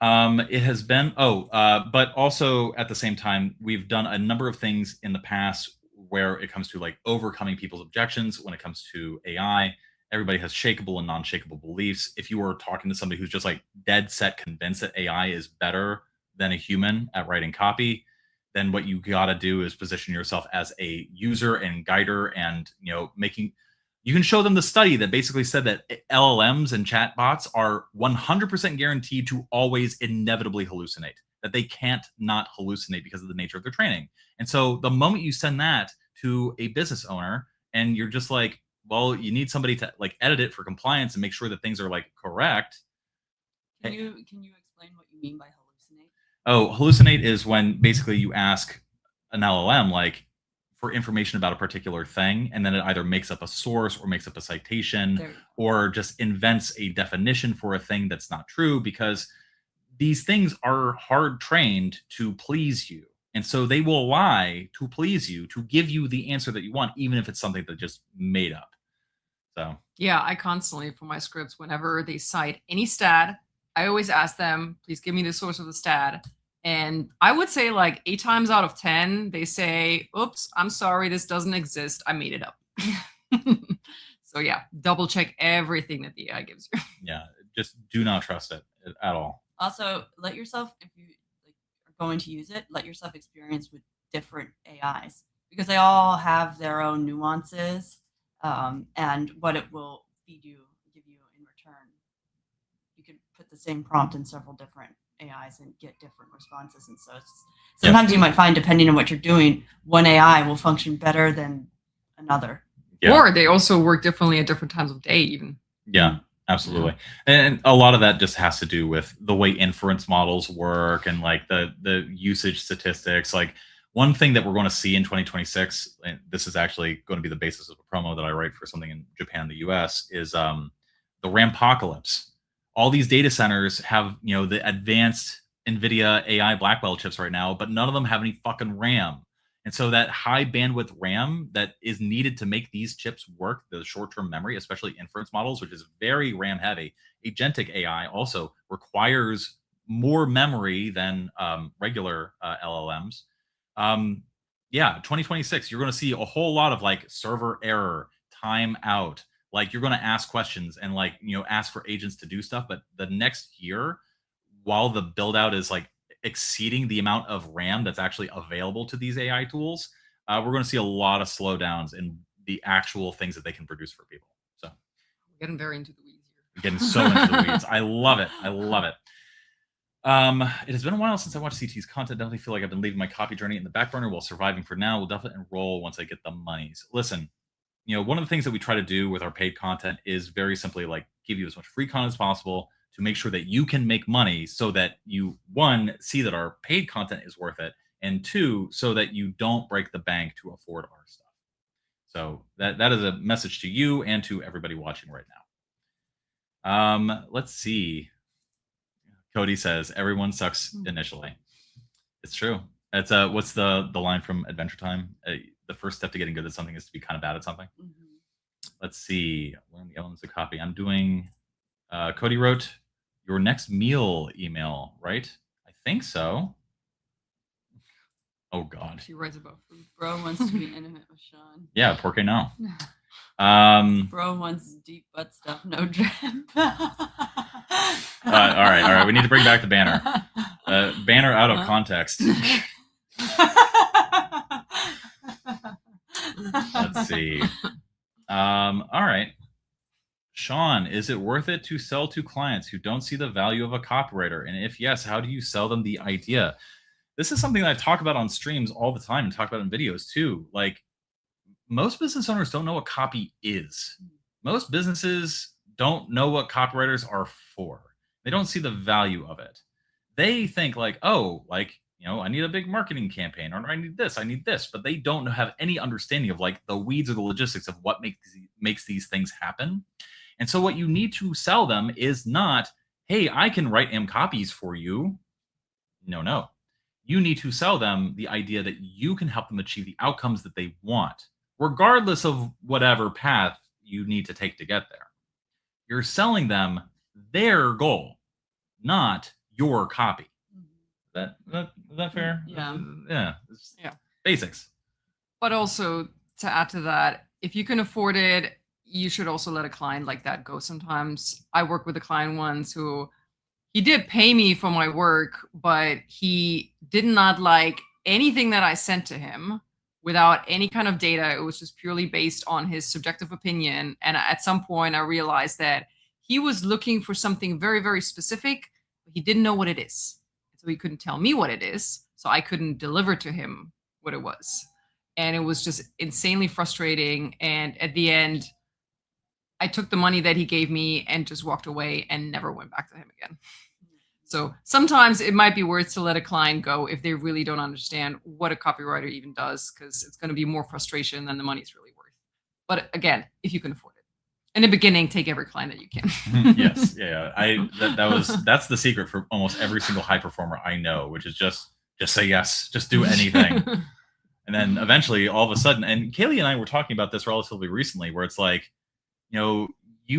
It has been, but also at the same time, we've done a number of things in the past where it comes to like overcoming people's objections when it comes to AI. Everybody has shakeable and non-shakeable beliefs. If you are talking to somebody who's just like dead set convinced that AI is better than a human at writing copy, then what you got to do is position yourself as a user and guider, and you can show them the study that basically said that LLMs and chatbots are 100% guaranteed to always inevitably hallucinate, that they can't not hallucinate because of the nature of their training. And so the moment you send that to a business owner and you're just like, well, you need somebody to like edit it for compliance and make sure that things are like correct. Can you explain what you mean by hallucinate? Oh, hallucinate is when basically you ask an LLM like for information about a particular thing, and then it either makes up a source or makes up a citation or just invents a definition for a thing that's not true, because these things are hard trained to please you. And so they will lie to please you, to give you the answer that you want, even if it's something that just made up. So yeah, I constantly, for my scripts, whenever they cite any stat, I always ask them, please give me the source of the stat. And I would say like 8 times out of 10, they say, oops, I'm sorry, this doesn't exist. I made it up. So yeah, double check everything that the AI gives you. Yeah, just do not trust it at all. Also, let yourself, if you are going to use it, let yourself experience with different AIs, because they all have their own nuances and what it will give you in return. You could put the same prompt in several different AIs and get different responses. And so sometimes you might find, depending on what you're doing, one AI will function better than another. Yeah. Or they also work differently at different times of day even. Yeah, absolutely. And a lot of that just has to do with the way inference models work and like the usage statistics. Like one thing that we're going to see in 2026, and this is actually going to be the basis of a promo that I write for something in Japan, the US, is the Rampocalypse. All these data centers have, the advanced NVIDIA AI Blackwell chips right now, but none of them have any fucking RAM. And so that high bandwidth RAM that is needed to make these chips work, the short-term memory, especially inference models, which is very RAM heavy. Agentic AI also requires more memory than regular LLMs. 2026, you're going to see a whole lot of like server error, time out. Like you're going to ask questions and like, ask for agents to do stuff. But the next year, while the build out is like exceeding the amount of RAM that's actually available to these AI tools, we're going to see a lot of slowdowns in the actual things that they can produce for people. So We're getting very into the weeds here. we're getting so into the weeds. I love it. I love it. It has been a while since I watched CT's content. Definitely feel like I've been leaving my copy journey in the back burner while surviving for now. Will definitely enroll once I get the monies. Listen, one of the things that we try to do with our paid content is very simply like give you as much free content as possible to make sure that you can make money, so that you, one, see that our paid content is worth it, and two, so that you don't break the bank to afford our stuff. So that is a message to you and to everybody watching right now. Let's see. Cody says everyone sucks initially. It's true. It's what's the line from Adventure Time? The first step to getting good at something is to be kind of bad at something. Let's see. Learn the elements of copy. I'm doing. Cody wrote your next meal email, right? I think so. Oh God. She writes about food. Bro wants to be intimate with Sean. Yeah, por qué no? Bro wants deep butt stuff, no drip. All right. We need to bring back the banner. Banner out of context. Let's see. All right. Sean, is it worth it to sell to clients who don't see the value of a copywriter? And if yes, how do you sell them the idea? This is something that I talk about on streams all the time and talk about in videos too. Like, most business owners don't know what copy is. Most businesses don't know what copywriters are for. They don't see the value of it. They think like, oh, like, I need a big marketing campaign, or I need this, but they don't have any understanding of like the weeds or the logistics of what makes these things happen. And so what you need to sell them is not, hey, I can write copies for you. No. You need to sell them the idea that you can help them achieve the outcomes that they want, regardless of whatever path you need to take to get there. You're selling them their goal, not your copy. Is that fair? Yeah. Yeah. Basics. But also, to add to that, if you can afford it, you should also let a client like that go sometimes. I worked with a client once who, he did pay me for my work, but he did not like anything that I sent to him without any kind of data. It was just purely based on his subjective opinion. And at some point I realized that he was looking for something very, very specific, but he didn't know what it is. So he couldn't tell me what it is. So I couldn't deliver to him what it was. And it was just insanely frustrating. And at the end, I took the money that he gave me and just walked away and never went back to him again. So sometimes it might be worth to let a client go if they really don't understand what a copywriter even does, because it's going to be more frustration than the money's really worth. But again, if you can afford it. In the beginning, take every client that you can. Yes. Yeah. That's the secret for almost every single high performer I know, which is just say yes, just do anything. And then eventually all of a sudden, and Kaylee and I were talking about this relatively recently, where it's like, you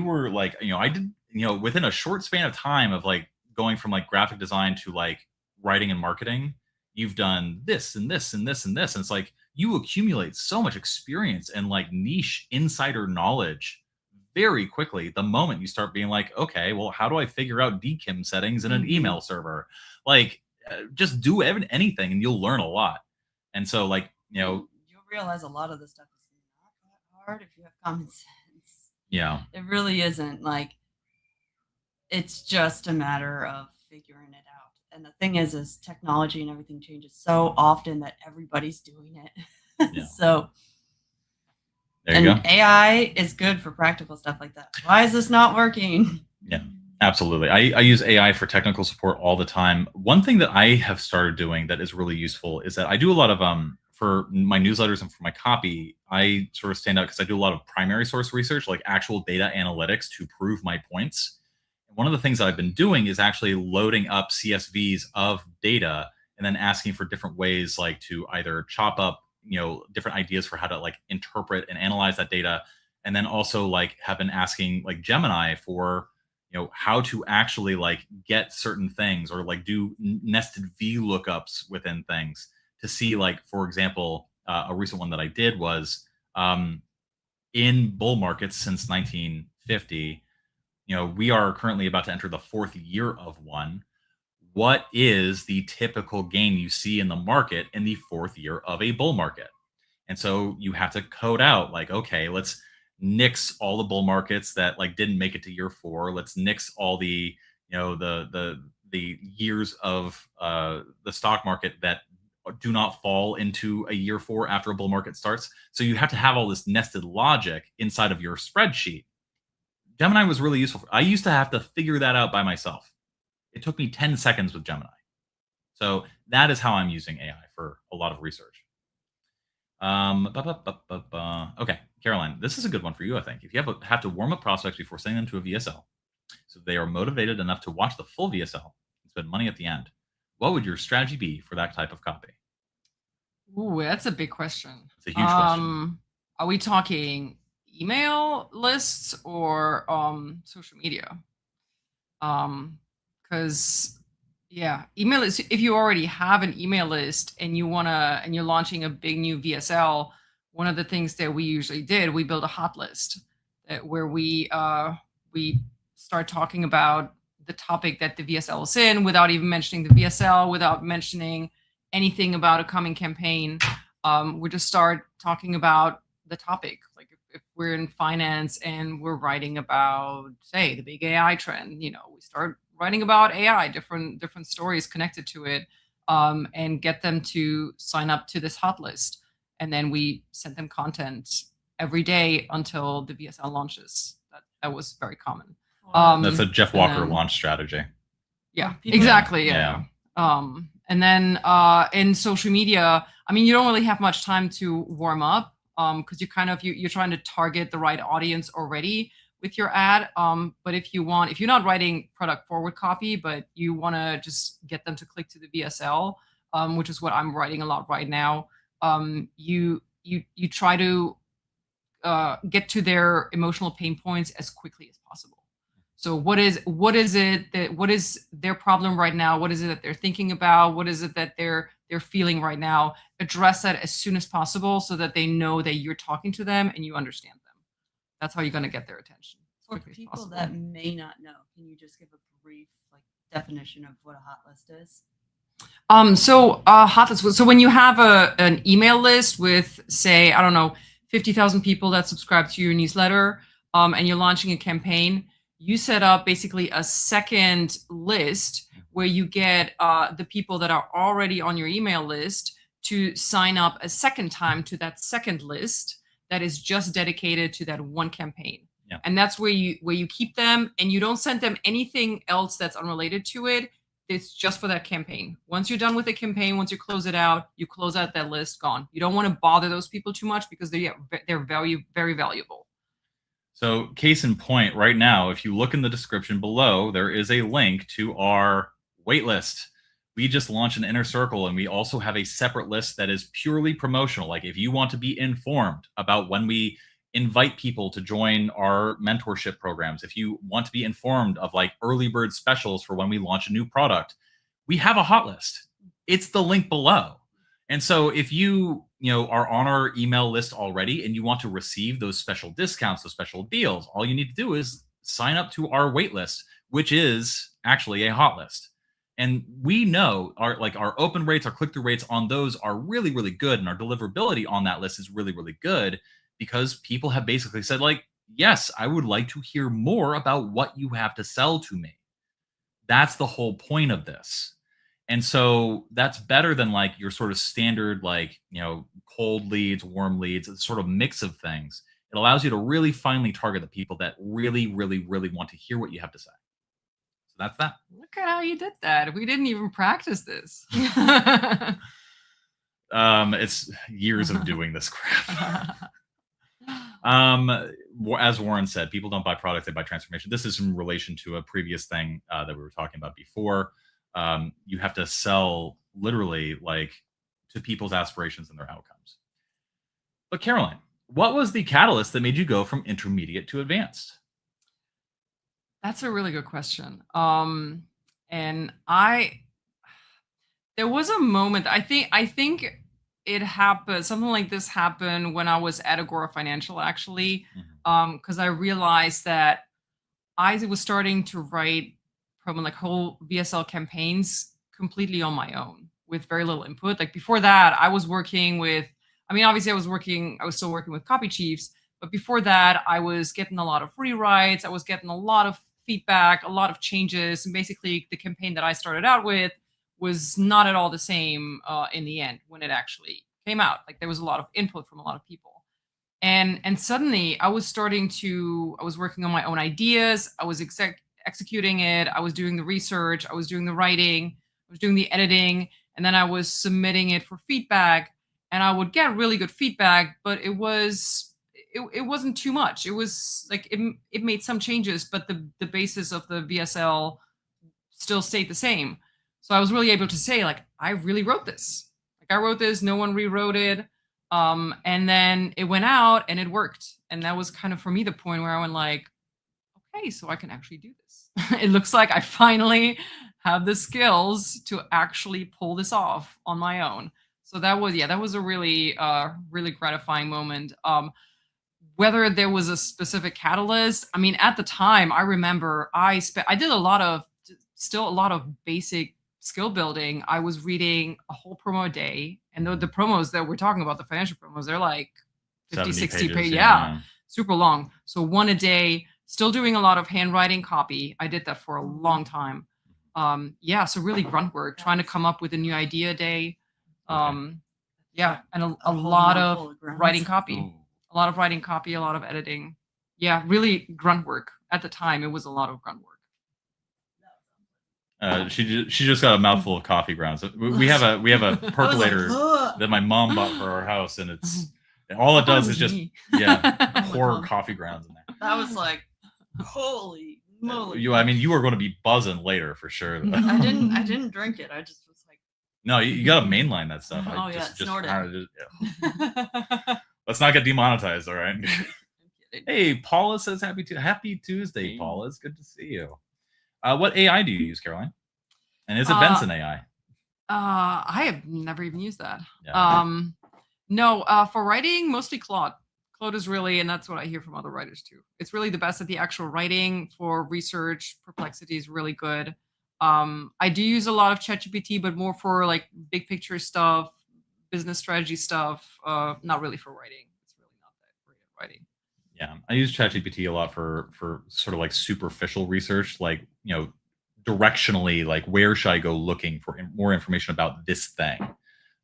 were like, I did, within a short span of time of like going from like graphic design to like writing and marketing, you've done this and this and this and this. And it's like, you accumulate so much experience and like niche insider knowledge very quickly the moment you start being like, okay, well, how do I figure out DKIM settings in an email server? Like, just do anything and you'll learn a lot. And so like, you'll realize a lot of the stuff is not that hard if you have common sense. Yeah. It really isn't. Like, it's just a matter of figuring it out. And the thing is technology and everything changes so often that everybody's doing it. Yeah. So there you go. AI is good for practical stuff like that. Why is this not working? Yeah, absolutely. I use AI for technical support all the time. One thing that I have started doing that is really useful is that I do a lot of for my newsletters and for my copy, I sort of stand out because I do a lot of primary source research, like actual data analytics to prove my points. And one of the things that I've been doing is actually loading up CSVs of data and then asking for different ways, like to either chop up, different ideas for how to like interpret and analyze that data. And then also like have been asking like Gemini for, how to actually like get certain things or like do nested V lookups within things to see, like, for example, a recent one that I did was in bull markets since 1950, we are currently about to enter the fourth year of one. what is the typical gain you see in the market in the 4th year of a bull market. And so you have to code out like, okay, let's nix all the bull markets that like didn't make it to year 4. Let's nix all the, the years of the stock market that do not fall into a year 4 after a bull market starts. So you have to have all this nested logic inside of your spreadsheet. Gemini was really useful. I used to have to figure that out by myself. It took me 10 seconds with Gemini. So that is how I'm using AI for a lot of research. Okay, Caroline, this is a good one for you, I think. If you have to warm up prospects before sending them to a VSL, so they are motivated enough to watch the full VSL and spend money at the end, what would your strategy be for that type of copy? Ooh, that's a big question. It's a huge question. Are we talking email lists or social media? Because email list, if you already have an email list and you're launching a big new VSL, one of the things that we usually did, we built a hot list where we start talking about the topic that the VSL is in without even mentioning the VSL, without mentioning anything about a coming campaign. We just start talking about the topic. Like if we're in finance and we're writing about, say, the big AI trend, we start writing about AI, different stories connected to it, and get them to sign up to this hot list. And then we send them content every day until the VSL launches. That was very common. That's a Jeff Walker launch strategy. Yeah, exactly. Yeah. And then in social media, I mean, you don't really have much time to warm up because you're trying to target the right audience already with your ad. But if you're not writing product forward copy, but you want to just get them to click to the VSL, which is what I'm writing a lot right now, you try to get to their emotional pain points as quickly as possible. So what is their problem right now? What is it that they're thinking about? What is it that they're feeling right now? Address that as soon as possible so that they know that you're talking to them and you understand them. That's how you're going to get their attention. For people that may not know, can you just give a brief definition of what a hot list is? Hot list. So when you have an email list with, say, 50,000 people that subscribe to your newsletter, and you're launching a campaign, you set up basically a second list where you get the people that are already on your email list to sign up a second time to that second list that is just dedicated to that one campaign. Yeah. And that's where you keep them, and you don't send them anything else that's unrelated to it. It's just for that campaign. Once you're done with the campaign, once you close it out, you close out that list, gone. You don't want to bother those people too much because they're very, very valuable. So case in point, right now, if you look in the description below, there is a link to our waitlist. We just launched an inner circle, and we also have a separate list that is purely promotional. Like if you want to be informed about when we invite people to join our mentorship programs, if you want to be informed of early bird specials for when we launch a new product, we have a hot list. It's the link below. And so if you are on our email list already and you want to receive those special discounts, those special deals, all you need to do is sign up to our wait list, which is actually a hot list. And we know our open rates, our click-through rates on those are really, really good. And our deliverability on that list is really, really good because people have basically said yes, I would like to hear more about what you have to sell to me. That's the whole point of this. And so that's better than your sort of standard, cold leads, warm leads, it's sort of mix of things. It allows you to really finely target the people that really, really, really want to hear what you have to say. So that's that. Look at how you did that. We didn't even practice this. It's years of doing this crap. As Warren said, people don't buy product, they buy transformation. This is in relation to a previous thing that we were talking about before. You have to sell literally to people's aspirations and their outcomes. But Caroline, what was the catalyst that made you go from intermediate to advanced? That's a really good question. And there was a moment, I think it happened, something like this happened when I was at Agora Financial, actually, because I realized that I was starting to write promo, like whole VSL campaigns completely on my own with very little input. Like before that, I was working with, I mean, obviously I was still working with Copy Chiefs, but before that, I was getting a lot of rewrites. I was getting a lot of feedback, a lot of changes. And basically the campaign that I started out with was not at all the same in the end when it actually came out. Like there was a lot of input from a lot of people. And suddenly I was working on my own ideas. I was executing it. I was doing the research. I was doing the writing. I was doing the editing. And then I was submitting it for feedback. And I would get really good feedback, but it wasn't too much. It was like it made some changes, but the basis of the VSL still stayed the same. So I was really able to say, like, I really wrote this. Like I wrote this, no one rewrote it. And then it went out and it worked. And that was kind of for me the point where I went like, okay, so I can actually do this. It looks like I finally have the skills to actually pull this off on my own. So that was a really, really gratifying moment. Whether there was a specific catalyst, I mean, at the time, I remember I did a lot of basic skill building. I was reading a whole promo a day, and the promos that we're talking about, the financial promos, they're like 50, 60 pages. Yeah, super long. So one a day, still doing a lot of handwriting copy. I did that for a long time. So really grunt work, trying to come up with a new idea a day. And a lot of writing copy. Ooh. A lot of writing copy, a lot of editing. Yeah, really grunt work. At the time, it was a lot of grunt work. She just got a mouthful of coffee grounds. We have a percolator that my mom bought for our house, and all it does is just pour coffee grounds in there. That was like, holy moly! You were going to be buzzing later for sure. I didn't drink it. I just was like, no, you got to mainline that stuff. Snort it. Let's not get demonetized, all right? Hey, Paula says happy Tuesday, Paula. It's good to see you. What AI do you use, Caroline? And is it Benson AI? I have never even used that. Yeah. No, for writing, mostly Claude. Claude is really, and that's what I hear from other writers too. It's really the best at the actual writing. For research, Perplexity is really good. I do use a lot of ChatGPT, but more for like big picture stuff, business strategy stuff, not really for writing. It's really not that great at writing. Yeah, I use ChatGPT a lot for sort of like superficial research, like, directionally, like where should I go looking for more information about this thing.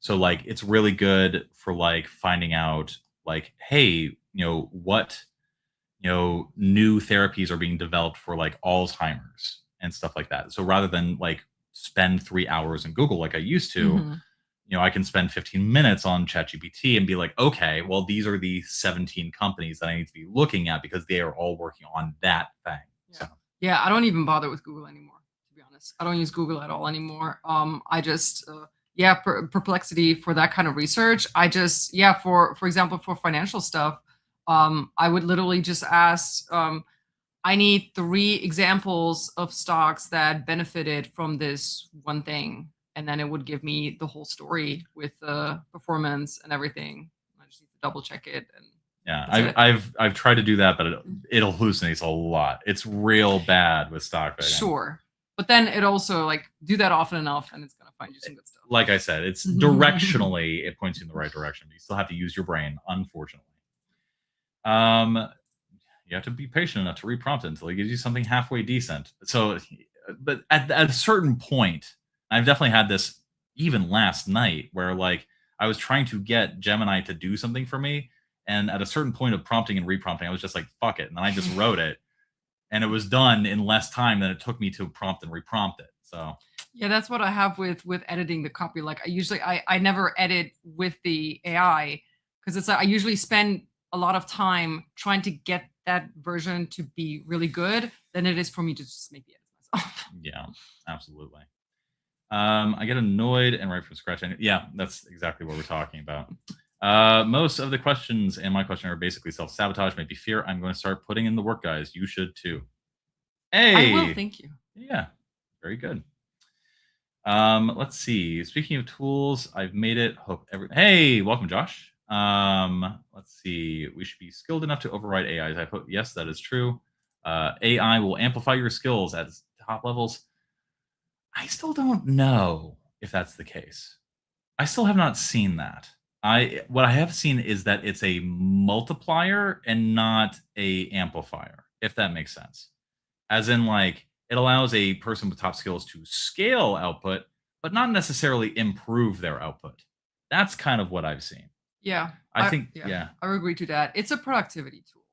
So like it's really good for like finding out like, hey, what new therapies are being developed for like Alzheimer's and stuff like that. So rather than like spend 3 hours in Google like I used to, I can spend 15 minutes on ChatGPT and be like, okay, well, these are the 17 companies that I need to be looking at because they are all working on that thing. Yeah. Yeah, I don't even bother with Google anymore, to be honest. I don't use Google at all anymore. I just, Perplexity for that kind of research. I just, for example, for financial stuff, I would literally just ask, I need 3 examples of stocks that benefited from this one thing. And then it would give me the whole story with the performance and everything. I just need to double check it. And yeah, I've tried to do that, but it hallucinates a lot. It's real bad with stock writing. Sure, but then it also like do that often enough, and it's gonna find you some good stuff. Like I said, it's directionally it points you in the right direction, but you still have to use your brain, unfortunately. You have to be patient enough to reprompt it until it gives you something halfway decent. So, but at a certain point. I've definitely had this even last night where like I was trying to get Gemini to do something for me. And at a certain point of prompting and reprompting, I was just like, fuck it. And then I just wrote it and it was done in less time than it took me to prompt and reprompt it. So yeah, that's what I have with editing the copy. Like I never edit with the AI because it's like I usually spend a lot of time trying to get that version to be really good than it is for me to just make the edits myself. Yeah, absolutely. I get annoyed and write from scratch. Yeah, that's exactly what we're talking about. Most of the questions and my question are basically self-sabotage, maybe fear. I'm going to start putting in the work, guys. You should too. Hey, I will. Thank you. Yeah, very good. Let's see. Speaking of tools, I've made it. Hey, welcome, Josh. Let's see. We should be skilled enough to override AIs. I hope yes, that is true. AI will amplify your skills as top levels. I still don't know if that's the case. I still have not seen that. What I have seen is that it's a multiplier and not a amplifier, if that makes sense. As in, like, it allows a person with top skills to scale output, but not necessarily improve their output. That's kind of what I've seen. Yeah. I think, yeah. I would agree to that. It's a productivity tool.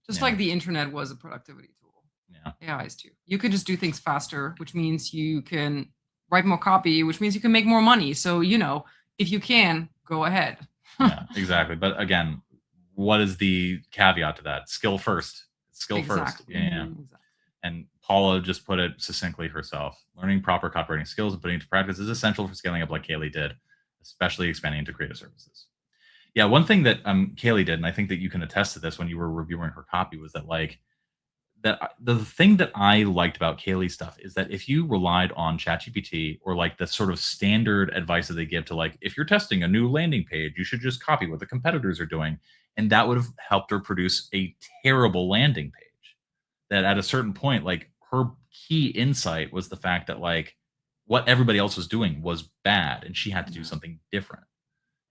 Just like the internet was a productivity tool. Yeah. AI is too. You can just do things faster, which means you can write more copy, which means you can make more money. So, you know, if you can, go ahead. Yeah, exactly. But again, what is the caveat to that? Skill first. Skill first. Yeah. Exactly. And Paula just put it succinctly herself. Learning proper copywriting skills and putting into practice is essential for scaling up like Kaylee did, especially expanding into creative services. Yeah, one thing that Kaylee did, and I think that you can attest to this when you were reviewing her copy, was that the thing that I liked about Kaylee's stuff is that if you relied on ChatGPT or like the sort of standard advice that they give to, like, if you're testing a new landing page, you should just copy what the competitors are doing. And that would have helped her produce a terrible landing page. That at a certain point, like, her key insight was the fact that, like, what everybody else was doing was bad and she had to do something different.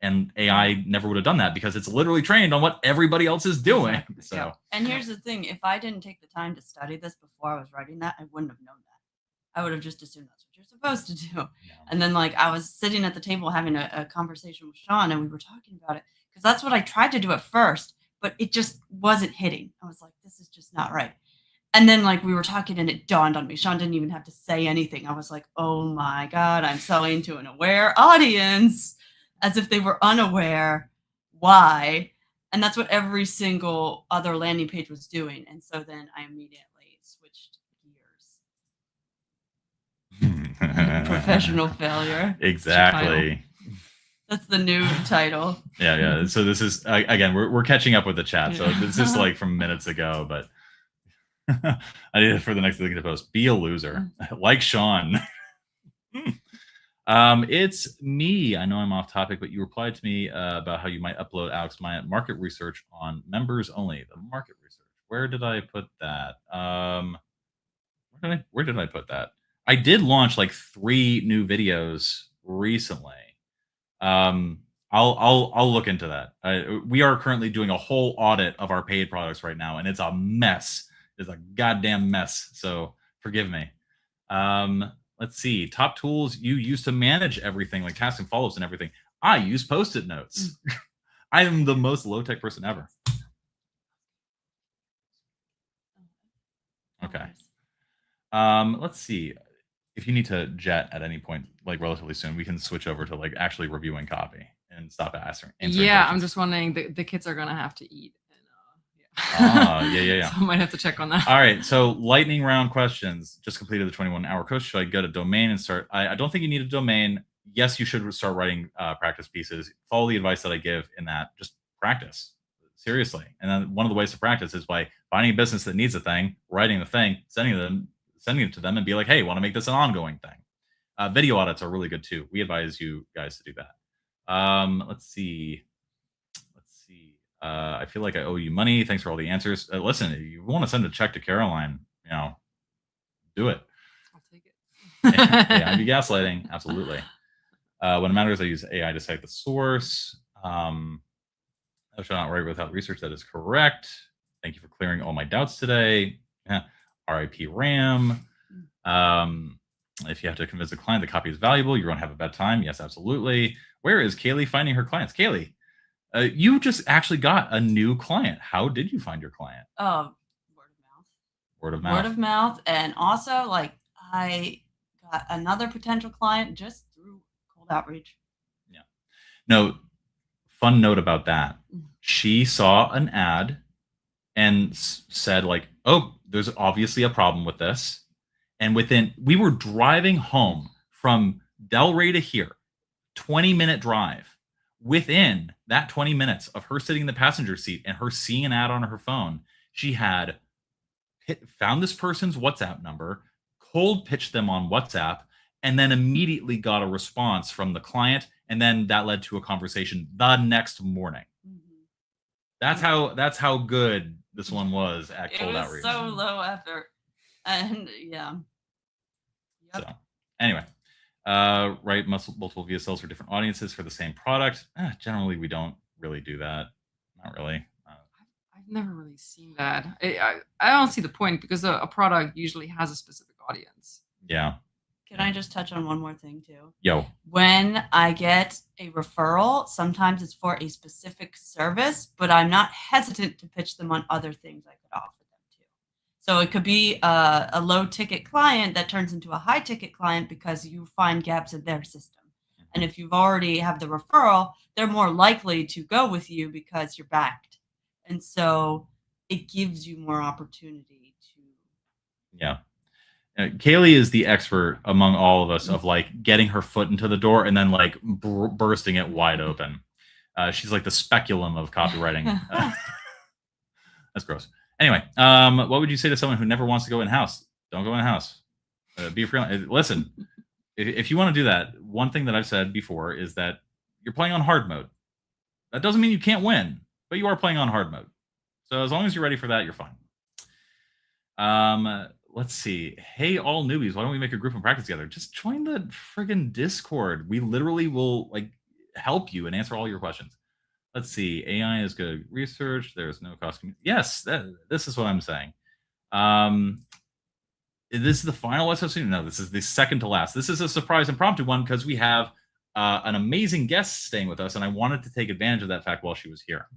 And AI never would have done that because it's literally trained on what everybody else is doing. Exactly. So, Yeah. And here's the thing: if I didn't take the time to study this before I was writing that, I wouldn't have known that. I would have just assumed that's what you're supposed to do. And then, like, I was sitting at the table having a conversation with Sean, and we were talking about it because that's what I tried to do at first, but it just wasn't hitting. I was like, this is just not right. And then, like, we were talking, and it dawned on me. Sean didn't even have to say anything. I was like, oh my God, I'm selling to an aware audience, as if they were unaware. Why? And that's what every single other landing page was doing. And so then I immediately switched gears. Professional failure. exactly. That's the new title. Yeah. So this is, again, we're catching up with the chat. So this is like from minutes ago, but I did it for the next thing to post. Be a loser, like Sean. It's me. I know I'm off topic, but you replied to me about how you might upload Alex Myatt market research on members only. The market research. Where did I put that? Where did I put that? I did launch like 3 new videos recently. I'll look into that. We are currently doing a whole audit of our paid products right now, and it's a mess. It's a goddamn mess. So forgive me. Let's see. Top tools you use to manage everything, like tasks and follow-ups and everything. I use Post-it notes. I am the most low-tech person ever. Okay. Let's see. If you need to jet at any point, like relatively soon, we can switch over to like actually reviewing copy and stop answering. Yeah, I'm just wondering, the kids are gonna have to eat. Yeah. So I might have to check on that. All right. So lightning round questions. Just completed the 21-hour course. Should I go to domain and start? I don't think you need a domain. Yes, you should start writing practice pieces. Follow the advice that I give in that. Just practice. Seriously. And then one of the ways to practice is by finding a business that needs a thing, writing the thing, sending it to them, and be like, hey, want to make this an ongoing thing. Video audits are really good too. We advise you guys to do that. Let's see. I feel like I owe you money. Thanks for all the answers. Listen, if you want to send a check to Caroline, do it. I'll take it. Yeah, I'd be gaslighting. Absolutely. When it matters, I use AI to cite the source. I shall not write without research. That is correct. Thank you for clearing all my doubts today. RIP RAM. If you have to convince a client the copy is valuable, you're going to have a bad time. Yes, absolutely. Where is Kaylee finding her clients? Kaylee, you just actually got a new client. How did you find your client? Word of mouth. Word of mouth. Word of mouth. And also, like, I got another potential client just through cold outreach. Yeah. No, fun note about that. She saw an ad and said, like, oh, there's obviously a problem with this. And we were driving home from Delray to here, 20-minute drive. Within that 20 minutes of her sitting in the passenger seat and her seeing an ad on her phone, she had found this person's WhatsApp number, cold pitched them on WhatsApp, and then immediately got a response from the client. And then that led to a conversation the next morning. Mm-hmm. That's how good this one was at cold outreach. It was so low effort. And yeah. Yep. So anyway, write multiple VSLs for different audiences for the same product. Generally, we don't really do that. Not really. I've never really seen that. I don't see the point because a product usually has a specific audience. Yeah. Can I just touch on one more thing too? Yo. When I get a referral, sometimes it's for a specific service, but I'm not hesitant to pitch them on other things I could offer them too. So it could be a low ticket client that turns into a high ticket client because you find gaps in their system. And if you've already have the referral, they're more likely to go with you because you're backed. And so it gives you more opportunity to. Yeah. Kaylee is the expert among all of us of like getting her foot into the door and then like bursting it wide open. She's like the speculum of copywriting. That's gross. Anyway, what would you say to someone who never wants to go in-house? Don't go in-house. Be a freelance. Listen, if you want to do that, one thing that I've said before is that you're playing on hard mode. That doesn't mean you can't win, but you are playing on hard mode. So as long as you're ready for that, you're fine. Let's see. Hey, all newbies, why don't we make a group and practice together? Just join the friggin' Discord. We literally will like help you and answer all your questions. Let's see. AI is good research. There's no cost. Yes, this is what I'm saying. This is the final Whetstone student. No, this is the second to last. This is a surprise impromptu one because we have an amazing guest staying with us, and I wanted to take advantage of that fact while she was here.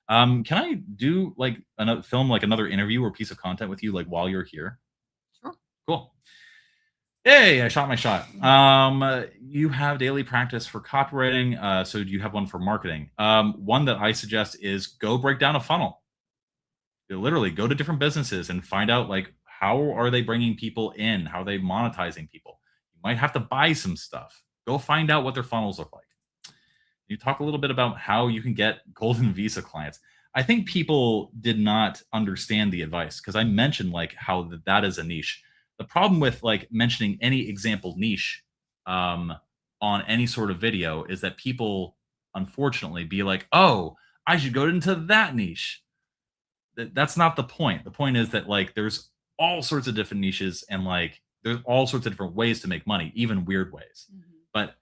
Can I do like film like another interview or piece of content with you like while you're here? Sure. Cool. Hey, I shot my shot. You have daily practice for copywriting. So do you have one for marketing? One that I suggest is go break down a funnel. You literally go to different businesses and find out like how are they bringing people in? How are they monetizing people? You might have to buy some stuff. Go find out what their funnels look like. You talk a little bit about how you can get golden visa clients. I think people did not understand the advice because I mentioned like how that is a niche. The problem with like mentioning any example niche on any sort of video is that people unfortunately be like, oh, I should go into that niche. That's not the point. The point is that like there's all sorts of different niches and like there's all sorts of different ways to make money, even weird ways. Mm-hmm. But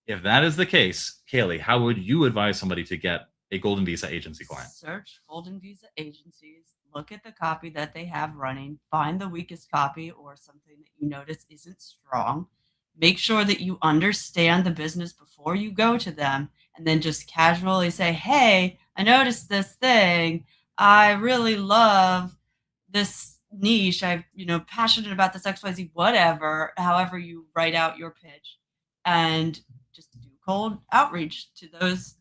if that is the case, Kaylee, how would you advise somebody to get a golden visa agency client? Search golden visa agencies, look at the copy that they have running, find the weakest copy or something that you notice isn't strong. Make sure that you understand the business before you go to them, and then just casually say, hey, I noticed this thing. I really love this niche. I'm, passionate about this XYZ, whatever, however you write out your pitch, and just do cold outreach to those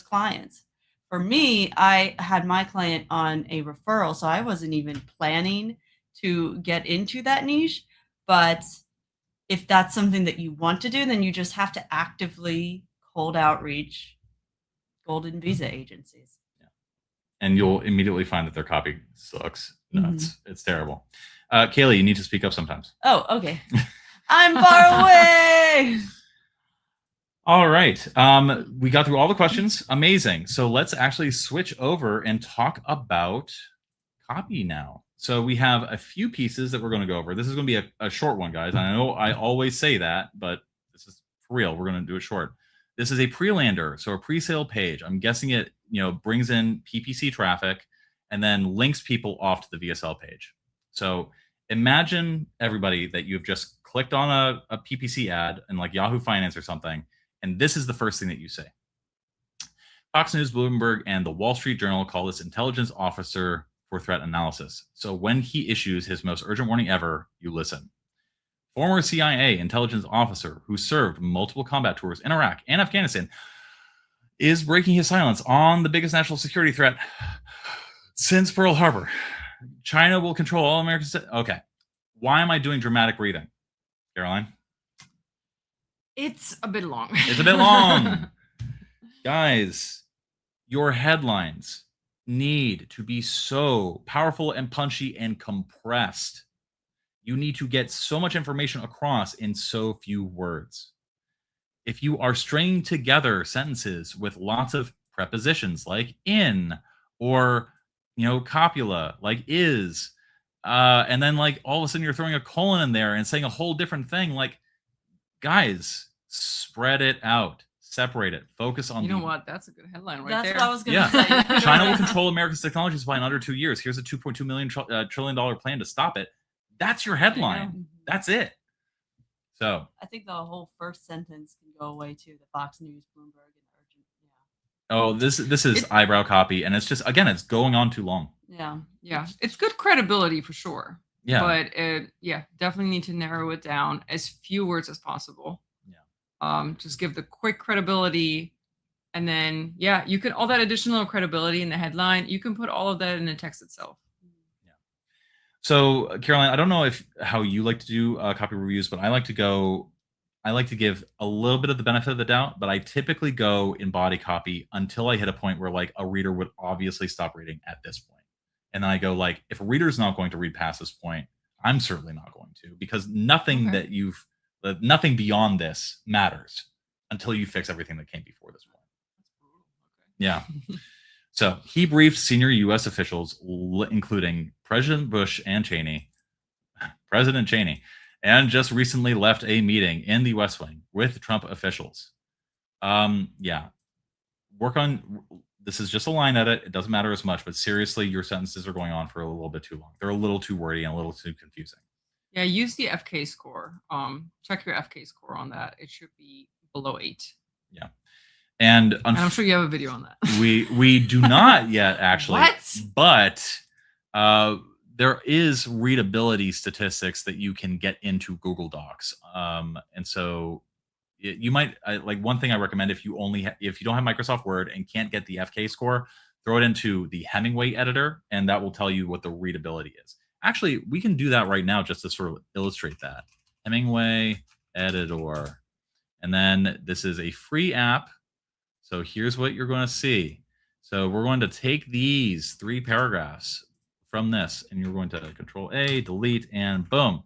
clients. For me, I had my client on a referral, so I wasn't even planning to get into that niche. But if that's something that you want to do, then you just have to actively cold outreach golden visa agencies. Yeah. And you'll immediately find that their copy sucks. Nuts. Mm-hmm. It's terrible. Kaylee, you need to speak up sometimes. Oh, okay. I'm far away. All right. We got through all the questions. Amazing. So let's actually switch over and talk about copy now. So we have a few pieces that we're going to go over. This is going to be a short one, guys. I know I always say that, but this is for real. We're going to do it short. This is a pre-lander, so a pre-sale page. I'm guessing it, brings in PPC traffic and then links people off to the VSL page. So imagine everybody that you've just clicked on a PPC ad in like Yahoo Finance or something. And this is the first thing that you say. Fox News, Bloomberg, and the Wall Street Journal call this intelligence officer for threat analysis. So when he issues his most urgent warning ever, you listen. Former CIA intelligence officer who served multiple combat tours in Iraq and Afghanistan is breaking his silence on the biggest national security threat since Pearl Harbor. China will control all Americans. Okay. Why am I doing dramatic breathing? Caroline? It's a bit long. It's a bit long. Guys, your headlines need to be so powerful and punchy and compressed. You need to get so much information across in so few words. If you are stringing together sentences with lots of prepositions like in or, copula like is, And then like all of a sudden you're throwing a colon in there and saying a whole different thing. Like, guys, spread it out, separate it, focus on. You know what? That's a good headline right That's there. what I was going to say. China will control America's technology supply in under 2 years. Here's a $2.2 million trillion plan to stop it. That's your headline. That's it. So I think the whole first sentence can go away too. The Fox News, Bloomberg, and Urgent. Oh, this is eyebrow copy, and it's just, again, it's going on too long. Yeah, it's good credibility for sure. Yeah, but definitely need to narrow it down as few words as possible. Just give the quick credibility, and then you can, all that additional credibility in the headline, you can put all of that in the text itself. So Caroline, I don't know how you like to do copy reviews, but I like to give a little bit of the benefit of the doubt, but I typically go in body copy until I hit a point where like a reader would obviously stop reading at this point. And then I go like, if a reader's not going to read past this point, I'm certainly not going to, because nothing nothing beyond this matters until you fix everything that came before this point. Yeah. So he briefed senior U.S. officials, including President Bush and President Cheney, and just recently left a meeting in the West Wing with Trump officials. Work on, this is just a line edit. It doesn't matter as much, but seriously, your sentences are going on for a little bit too long. They're a little too wordy and a little too confusing. Yeah, use the FK score. Check your FK score on that. It should be below 8. Yeah. And I'm sure you have a video on that. we do not yet, actually. What? But there is readability statistics that you can get into Google Docs. And so you might, like, one thing I recommend, if you don't have Microsoft Word and can't get the FK score, throw it into the Hemingway editor, and that will tell you what the readability is. Actually, we can do that right now just to sort of illustrate that. Hemingway editor. And then this is a free app. So here's what you're going to see. So we're going to take these 3 paragraphs from this, and you're going to Control A, delete, and boom.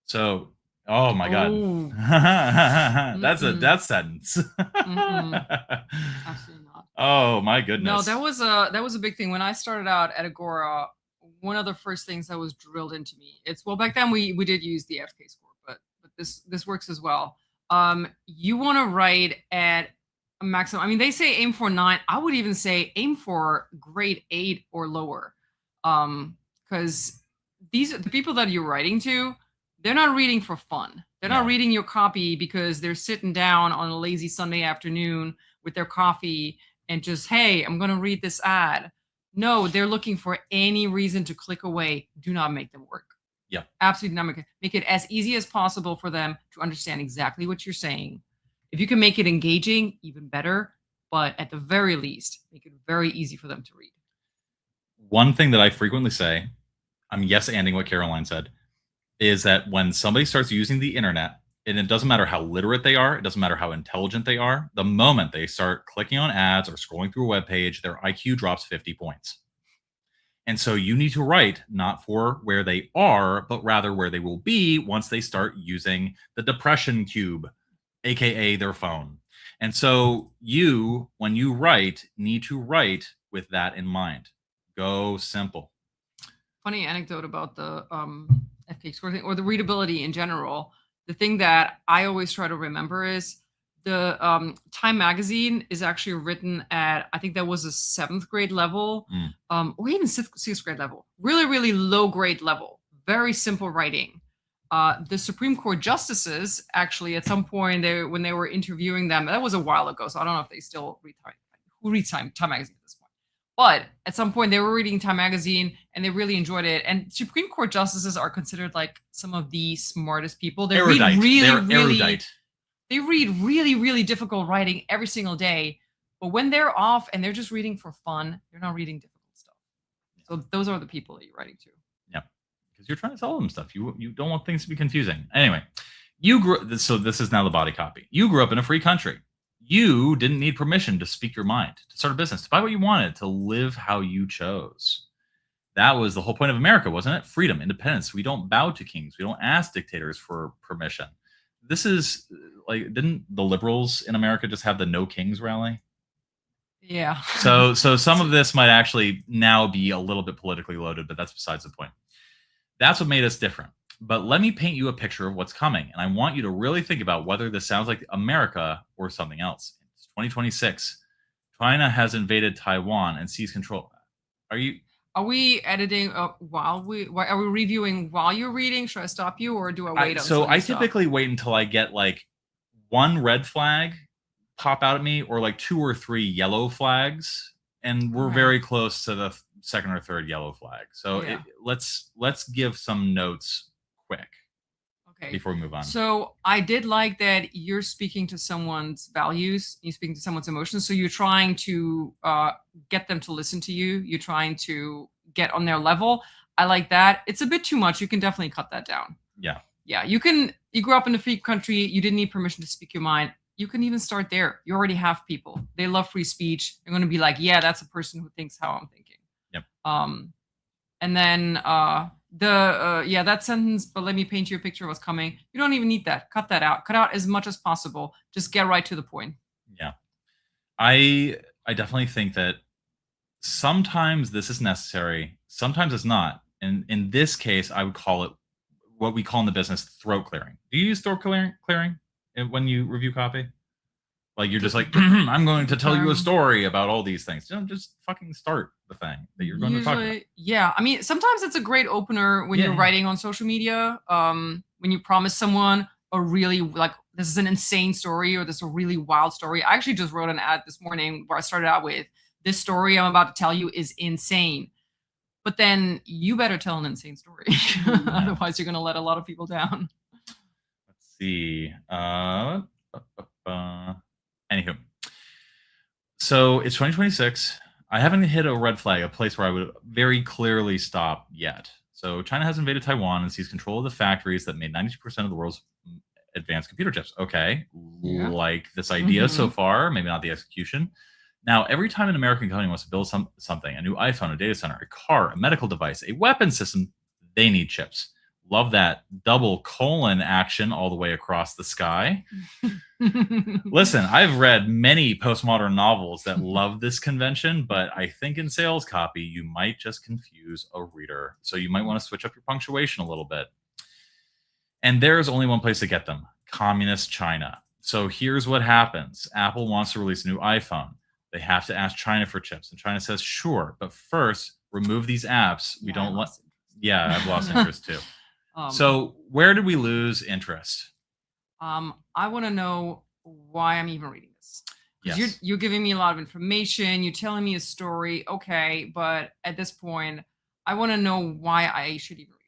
So, oh my God, that's a death sentence. Absolutely not. Oh my goodness. No, that was a big thing when I started out at Agora. One of the first things that was drilled into me, back then we did use the FK score, but this works as well. You want to write at a maximum. I mean, they say aim for 9. I would even say aim for grade 8 or lower. Because the people that you're writing to, they're not reading for fun. They're not reading your copy because they're sitting down on a lazy Sunday afternoon with their coffee and just, hey, I'm going to read this ad. No, they're looking for any reason to click away. Do not make them work. Yeah. Absolutely not. Make it as easy as possible for them to understand exactly what you're saying. If you can make it engaging, even better. But at the very least, make it very easy for them to read. One thing that I frequently say, I'm yes-anding what Caroline said, is that when somebody starts using the internet, and it doesn't matter how literate they are, it doesn't matter how intelligent they are, the moment they start clicking on ads or scrolling through a web page, their IQ drops 50 points. And so you need to write not for where they are, but rather where they will be once they start using the depression cube, aka their phone. And so you, when you write, need to write with that in mind. Go simple. Funny anecdote about the FK score thing, or the readability in general. The thing that I always try to remember is the Time magazine is actually written at, I think that was a 7th grade level, or even 6th grade level. Really, really low grade level. Very simple writing. The Supreme Court justices, actually, at some point, when they were interviewing them, that was a while ago, so I don't know if they still read who reads Time magazine at this point. But at some point, they were reading Time magazine, and they really enjoyed it. And Supreme Court justices are considered like some of the smartest people. They read erudite. They read really, really difficult writing every single day. But when they're off and they're just reading for fun, they're not reading difficult stuff. So those are the people that you're writing to. Yeah, because you're trying to tell them stuff. You don't want things to be confusing. Anyway, so this is now the body copy. You grew up in a free country. You didn't need permission to speak your mind, to start a business, to buy what you wanted, to live how you chose. That was the whole point of America, wasn't it? Freedom, independence. We don't bow to kings. We don't ask dictators for permission. This is like, didn't the liberals in America just have the No Kings rally? Yeah. So some of this might actually now be a little bit politically loaded, but that's besides the point. That's what made us different. But let me paint you a picture of what's coming. And I want you to really think about whether this sounds like America or something else. It's 2026. China has invaded Taiwan and seized control. Are we editing are we reviewing while you're reading? Should I stop you, or do I wait? So I typically wait until I get like one red flag pop out at me, or like 2 or 3 yellow flags, and we're very close to the second or third yellow flag. So let's give some notes quick. Okay. Before we move on. So I did like that you're speaking to someone's values, you're speaking to someone's emotions. So you're trying to get them to listen to you. You're trying to get on their level. I like that. It's a bit too much. You can definitely cut that down. Yeah. Yeah. You grew up in a free country. You didn't need permission to speak your mind. You can even start there. You already have people. They love free speech. They're going to be like, yeah, that's a person who thinks how I'm thinking. Yep. And then that sentence, but let me paint you a picture of what's coming. You don't even need that. Cut that out. Cut out as much as possible. Just get right to the point. Yeah. I definitely think that sometimes this is necessary. Sometimes it's not. And in this case, I would call it what we call in the business throat clearing. Do you use throat clearing when you review copy? Like you're just like, I'm going to tell you a story about all these things. Just fucking start the thing that you're going to talk about. Yeah. I mean, sometimes it's a great opener when you're writing on social media. When you promise someone a really, like, this is an insane story or this is a really wild story. I actually just wrote an ad this morning where I started out with, this story I'm about to tell you is insane. But then you better tell an insane story. Otherwise, you're going to let a lot of people down. Let's see. Anywho, so it's 2026. I haven't hit a red flag, a place where I would very clearly stop yet. So China has invaded Taiwan and seized control of the factories that made 92% of the world's advanced computer chips. Okay, like this idea so far, maybe not the execution. Now, every time an American company wants to build something, a new iPhone, a data center, a car, a medical device, a weapon system, they need chips. Love that double colon action all the way across the sky. Listen, I've read many postmodern novels that love this convention, but I think in sales copy, you might just confuse a reader. So you might want to switch up your punctuation a little bit. And there's only one place to get them, communist China. So here's what happens. Apple wants to release a new iPhone. They have to ask China for chips. And China says, sure, but first, remove these apps. I've lost interest too. So where did we lose interest? I want to know why I'm even reading this. Yes. You're giving me a lot of information. You're telling me a story. Okay. But at this point, I want to know why I should even read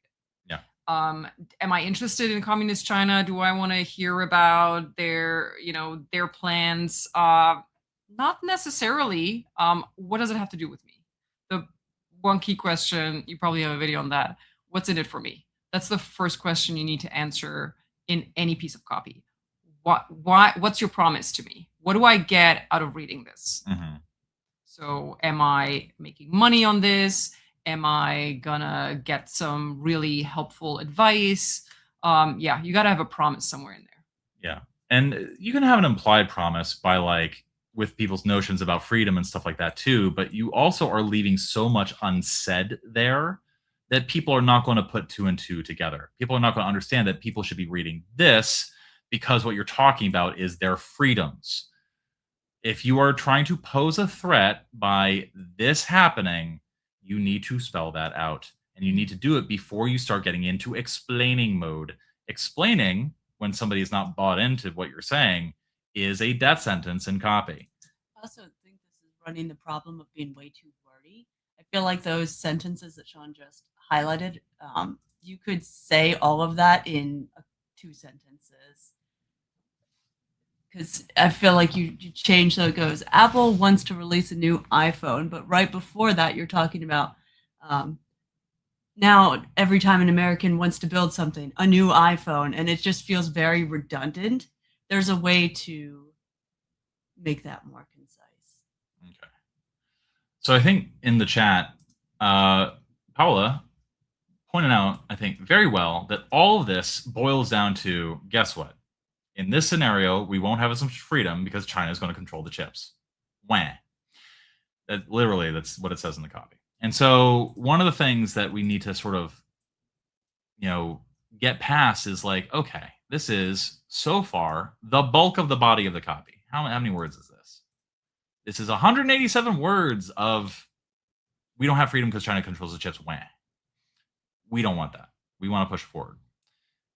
it. Yeah. Am I interested in communist China? Do I want to hear about their plans? Not necessarily. What does it have to do with me? The one key question, you probably have a video on that. What's in it for me? That's the first question you need to answer in any piece of copy. What's your promise to me? What do I get out of reading this? Mm-hmm. So am I making money on this? Am I gonna get some really helpful advice? You got to have a promise somewhere in there. Yeah. And you can have an implied promise by like with people's notions about freedom and stuff like that too. But you also are leaving so much unsaid there that people are not going to put 2 and 2 together. People are not going to understand that people should be reading this because what you're talking about is their freedoms. If you are trying to pose a threat by this happening, you need to spell that out. And you need to do it before you start getting into explaining mode. Explaining, when somebody is not bought into what you're saying, is a death sentence in copy. I also think this is running the problem of being way too wordy. I feel like those sentences that Sean just highlighted, you could say all of that in 2 sentences. Because I feel like you change so it goes, Apple wants to release a new iPhone, but right before that, you're talking about now every time an American wants to build something, a new iPhone, and it just feels very redundant. There's a way to make that more concise. Okay. So I think in the chat, Paula pointed out, I think very well, that all of this boils down to, guess what? In this scenario, we won't have as much freedom because China is going to control the chips. Wah. That's what it says in the copy. And so one of the things that we need to sort of get past is like, okay, this is so far the bulk of the body of the copy. How many words is this? This is 187 words of we don't have freedom because China controls the chips. Wah. We don't want that. We want to push forward.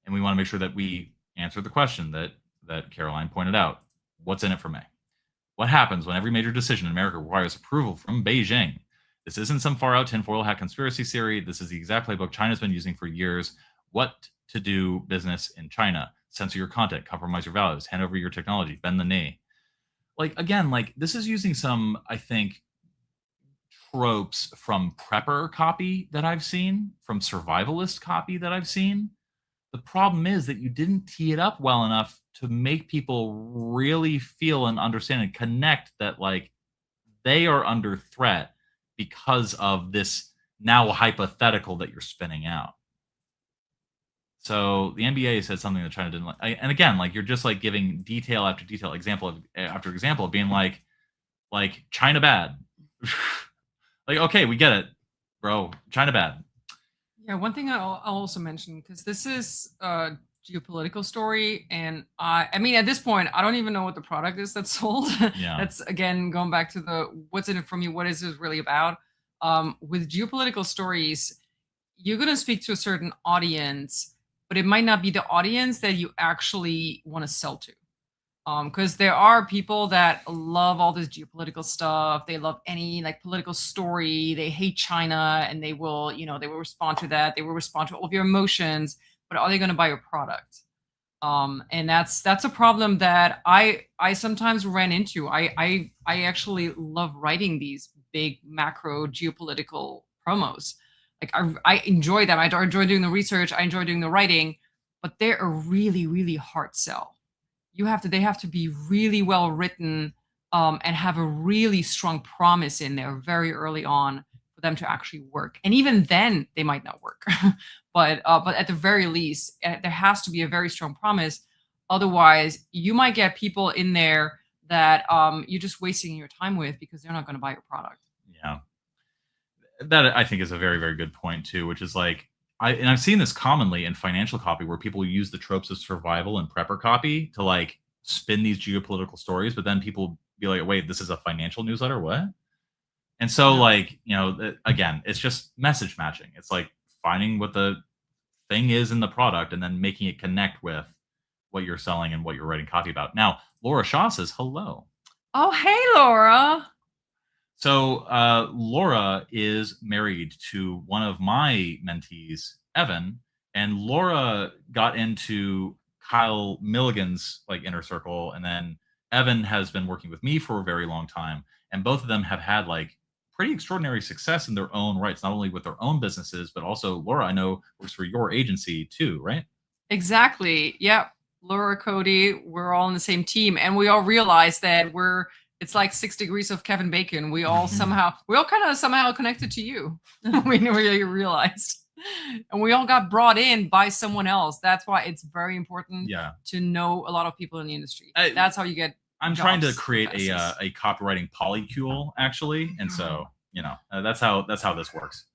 And we want to make sure that we answer the question that Caroline pointed out. What's in it for me? What happens when every major decision in America requires approval from Beijing? This isn't some far-out tinfoil hat conspiracy theory. This is the exact playbook China's been using for years. What to do business in China. Censor your content, compromise your values, hand over your technology, bend the knee. Like, again, like this is using some, I think, tropes from prepper copy that I've seen, from survivalist copy that I've seen. The problem is that you didn't tee it up well enough to make people really feel and understand and connect that like they are under threat because of this now hypothetical that you're spinning out. So the NBA said something that China didn't like. And again, like you're just like giving detail after detail, example after example of being like China bad. Like, okay, we get it, bro. China bad. Yeah, one thing I'll also mention, because this is a geopolitical story, and I mean, at this point, I don't even know what the product is that's sold. Yeah. That's, again, going back to the what's in it for me, what is this really about? With geopolitical stories, you're going to speak to a certain audience, but it might not be the audience that you actually want to sell to. Because there are people that love all this geopolitical stuff. They love any like political story. They hate China, and they will respond to that. They will respond to all of your emotions, but are they going to buy your product? And that's a problem that I sometimes ran into. I actually love writing these big macro geopolitical promos. Like I enjoy them. I enjoy doing the research. I enjoy doing the writing, but they're a really, really hard sell. They have to be really well written and have a really strong promise in there very early on for them to actually work. And even then, they might not work. but at the very least, there has to be a very strong promise. Otherwise, you might get people in there that you're just wasting your time with because they're not going to buy your product. Yeah, that I think is a very, very good point too, which is like, I've seen this commonly in financial copy where people use the tropes of survival and prepper copy to like spin these geopolitical stories, but then people be like, wait, this is a financial newsletter? What? And so like, again, it's just message matching. It's like finding what the thing is in the product and then making it connect with what you're selling and what you're writing copy about. Now, Laura Shaw says, hello. Oh, hey, Laura. So Laura is married to one of my mentees, Evan, and Laura got into Kyle Milligan's like inner circle, and then Evan has been working with me for a very long time, and both of them have had like pretty extraordinary success in their own rights, not only with their own businesses, but also Laura, I know, works for your agency too, right? Exactly. Yep. Laura, Cody, we're all on the same team, and we all realize that it's like 6 degrees of Kevin Bacon. We all kind of somehow connected to you. We never really realized. And we all got brought in by someone else. That's why it's very important to know a lot of people in the industry. That's how you get I'm trying to create a copywriting polycule, actually. And so, that's how this works.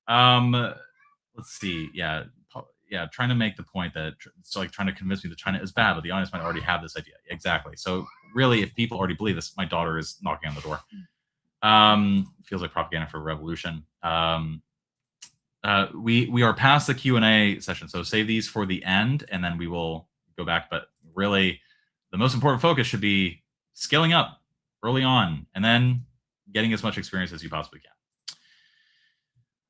Let's see. Yeah, trying to make the point that it's like trying to convince me that China is bad, but the audience might already have this idea. Exactly. So really, if people already believe this, my daughter is knocking on the door. Feels like propaganda for a revolution. We are past the Q&A session, so save these for the end, and then we will go back. But really, the most important focus should be scaling up early on, and then getting as much experience as you possibly can.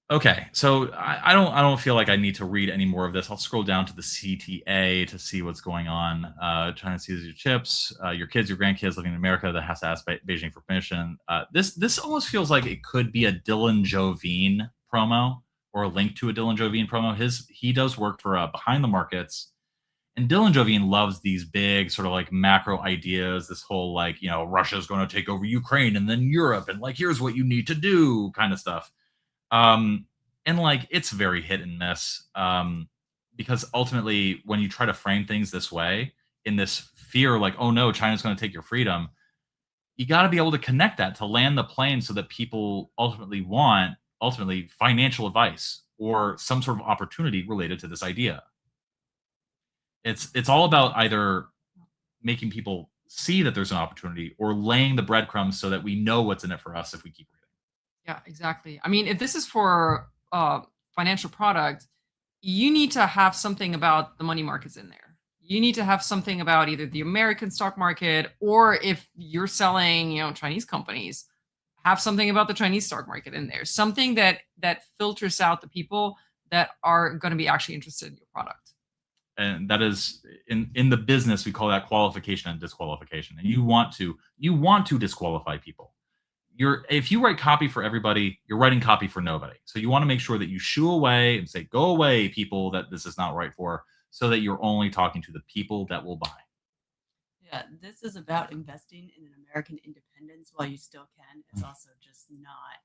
Okay, so I don't feel like I need to read any more of this. I'll scroll down to the CTA to see what's going on. China seizes your chips, your kids, your grandkids living in America that has to ask Beijing for permission. This almost feels like it could be a Dylan Jovine promo or a link to a Dylan Jovine promo. He does work for Behind the Markets, and Dylan Jovine loves these big sort of like macro ideas. This whole like Russia's going to take over Ukraine and then Europe, and like here's what you need to do kind of stuff. And like it's very hit and miss because ultimately when you try to frame things this way in this fear like, oh no, China's going to take your freedom, you got to be able to connect that to land the plane so that people ultimately want financial advice or some sort of opportunity related to this idea. It's all about either making people see that there's an opportunity or laying the breadcrumbs so that we know what's in it for us if we keep reading. Yeah, exactly. I mean, if this is for financial product, you need to have something about the money markets in there. You need to have something about either the American stock market, or if you're selling, Chinese companies, have something about the Chinese stock market in there. Something that filters out the people that are going to be actually interested in your product. And that is in the business, we call that qualification and disqualification. And you want to disqualify people. If you write copy for everybody, you're writing copy for nobody. So you want to make sure that you shoo away and say, go away, people that this is not right for, so that you're only talking to the people that will buy. Yeah, this is about investing in an American independence while you still can. It's also just not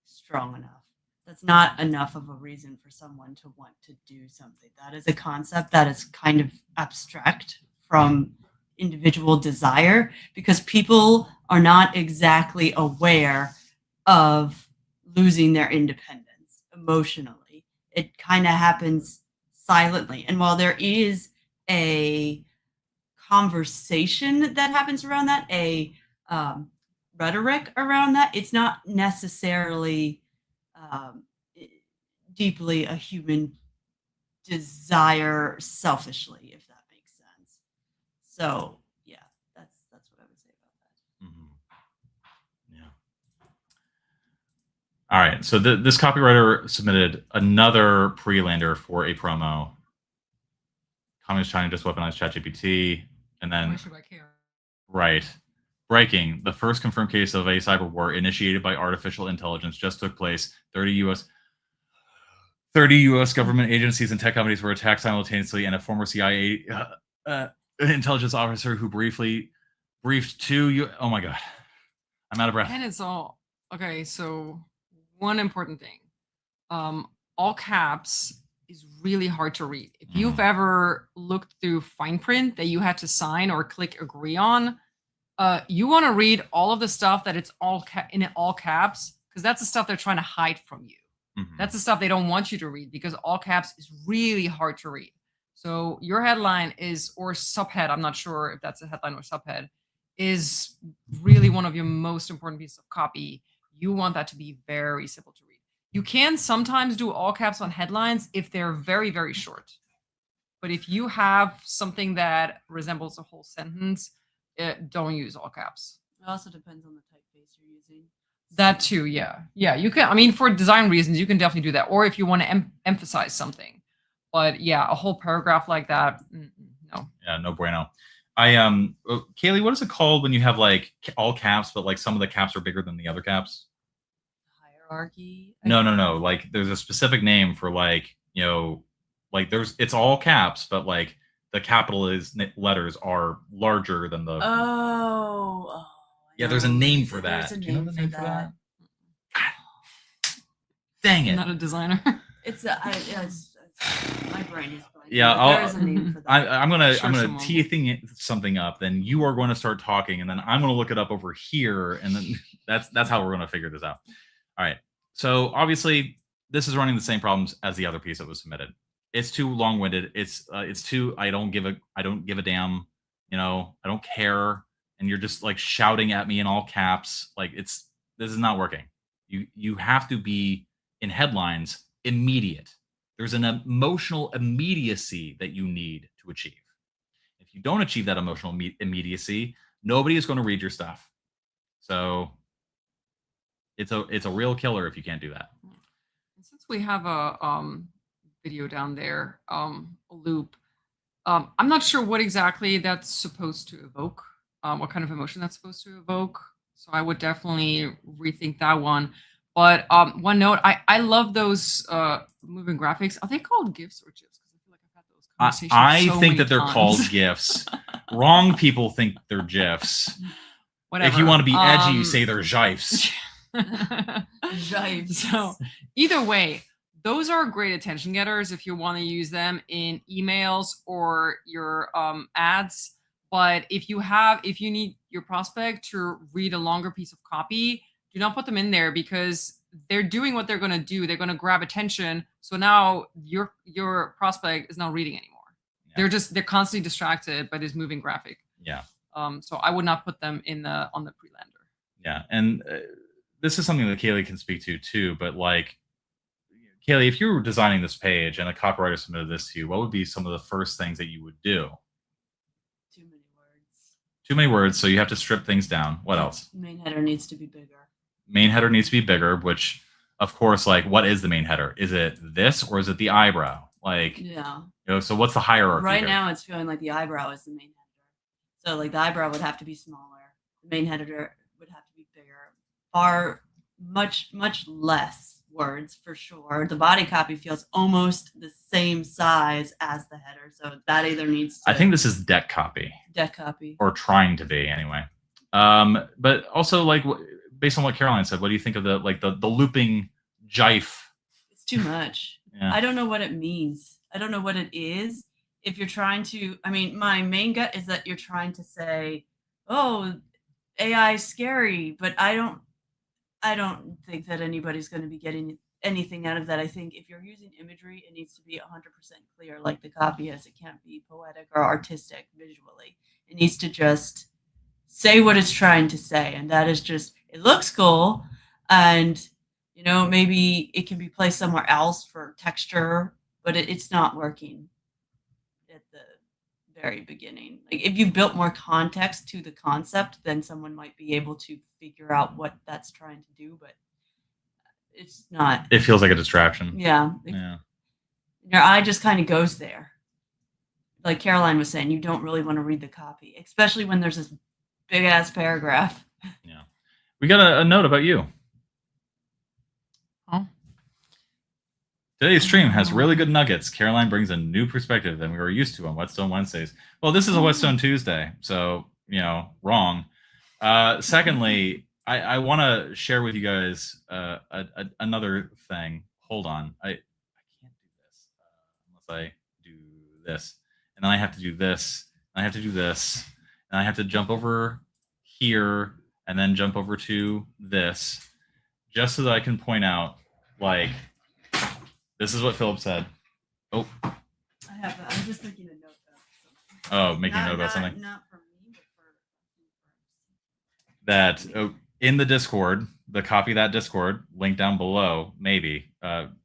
strong enough. That's not enough of a reason for someone to want to do something. That is a concept that is kind of abstract from individual desire, because people are not exactly aware of losing their independence emotionally. It kind of happens silently. And while there is a conversation that happens around that, a rhetoric around that, it's not necessarily deeply a human desire selfishly, if that makes sense. So yeah, that's what I would say about that. Mm-hmm. Yeah. All right. So this copywriter submitted another pre-lander for a promo. Communist China just weaponized ChatGPT, and then Why should I care? Right. Breaking. The first confirmed case of a cyber war initiated by artificial intelligence just took place. 30 U.S. government agencies and tech companies were attacked simultaneously, and a former CIA intelligence officer who briefed two. Oh my God, I'm out of breath. And it's all okay. So one important thing, all caps is really hard to read. If you've ever looked through fine print that you had to sign or click agree on, you want to read all of the stuff that it's in all caps, because that's the stuff they're trying to hide from you. Mm-hmm. That's the stuff they don't want you to read, because all caps is really hard to read. So your headline is, or subhead, I'm not sure if that's a headline or subhead, is really one of your most important pieces of copy. You want that to be very simple to read. You can sometimes do all caps on headlines if they're very, very short. But if you have something that resembles a whole sentence, don't use all caps. It also depends on the typeface you're using. That too, yeah. Yeah, you can, I mean, for design reasons, you can definitely do that. Or if you want to emphasize something. But yeah, a whole paragraph like that, no. Yeah, no bueno. Kaylee, what is it called when you have like all caps, but like some of the caps are bigger than the other caps? Hierarchy? No. Like there's a specific name for like, like it's all caps, but like the capital letters are larger than the. Oh. Yeah, there's a name for that. There's a Do you know name the name for that. Dang it. I'm not a designer. It's my brain is blank. Yeah, There is a name for that. I'm gonna Sure, tee something up. Then you are going to start talking, and then I'm going to look it up over here, and then that's how we're going to figure this out. All right. So obviously, this is running the same problems as the other piece that was submitted. It's too long-winded. It's too. I don't give a damn. I don't care. And you're just like shouting at me in all caps. Like this is not working. You have to be in headlines immediate. There's an emotional immediacy that you need to achieve. If you don't achieve that emotional immediacy, nobody is going to read your stuff. So it's a real killer if you can't do that. And since we have a video down there, a loop, I'm not sure what exactly that's supposed to evoke, what kind of emotion that's supposed to evoke. So I would definitely rethink that one. But one note, I love those moving graphics. Are they called GIFs or GIFs? Because I feel like I've had those conversations. I think that they're called GIFs. Wrong people think they're GIFs. Whatever. If you want to be edgy, you say they're GIFs. So either way, those are great attention getters if you want to use them in emails or your ads. But if you need your prospect to read a longer piece of copy, do not put them in there, because they're doing what they're going to do. They're going to grab attention. So now your prospect is not reading anymore. Yeah. They're constantly distracted by this moving graphic. Yeah. So I would not put them on the pre-lander. Yeah. And this is something that Kaylee can speak to too, but like, Kaylee, if you were designing this page and a copywriter submitted this to you, what would be some of the first things that you would do? Too many words. Too many words, so you have to strip things down. What else? Main header needs to be bigger. Main header needs to be bigger, which, of course, like, what is the main header? Is it this or is it the eyebrow? Like, Yeah. So what's the hierarchy? Right here? now, it's feeling like the eyebrow is the main header. So, like, the eyebrow would have to be smaller. The main header would have to be bigger. Much less words for sure. The body copy feels almost the same size as the header, so that either needs to. I think this is deck copy. Deck copy. Or trying to be anyway. But also, like, based on what Caroline said, what do you think of the looping jive? It's too much. Yeah. I don't know what it means. I don't know what it is. If you're trying to, I mean, my main gut is that you're trying to say, oh, AI is scary, but I don't think that anybody's going to be getting anything out of that. I think if you're using imagery, it needs to be 100% clear, like the copy is. It can't be poetic or artistic visually. It needs to just say what it's trying to say. And that is just, it looks cool. And, you know, maybe it can be placed somewhere else for texture, but it's not working at the very beginning. Like, if you built more context to the concept, then someone might be able to figure out what that's trying to do, but it's not. It feels like a distraction. Yeah. Yeah. Your eye just kind of goes there. Like Caroline was saying, you don't really want to read the copy, especially when there's this big ass paragraph. Yeah. We got a note about you. Oh. Today's stream has really good nuggets. Caroline brings a new perspective than we were used to on Whetstone Wednesdays. Well, this is a Whetstone Tuesday, so, you know, wrong. Secondly, I want to share with you guys another thing. Hold on. I can't do this unless I do this. And then I have to do this. And I have to do this. And I have to jump over here and then jump over to this just so that I can point out, like, this is what Philip said. Oh. I'm just making a note of something. Oh, making a note about something. Not for me, but for that in the Discord, the copy that Discord link down below, maybe,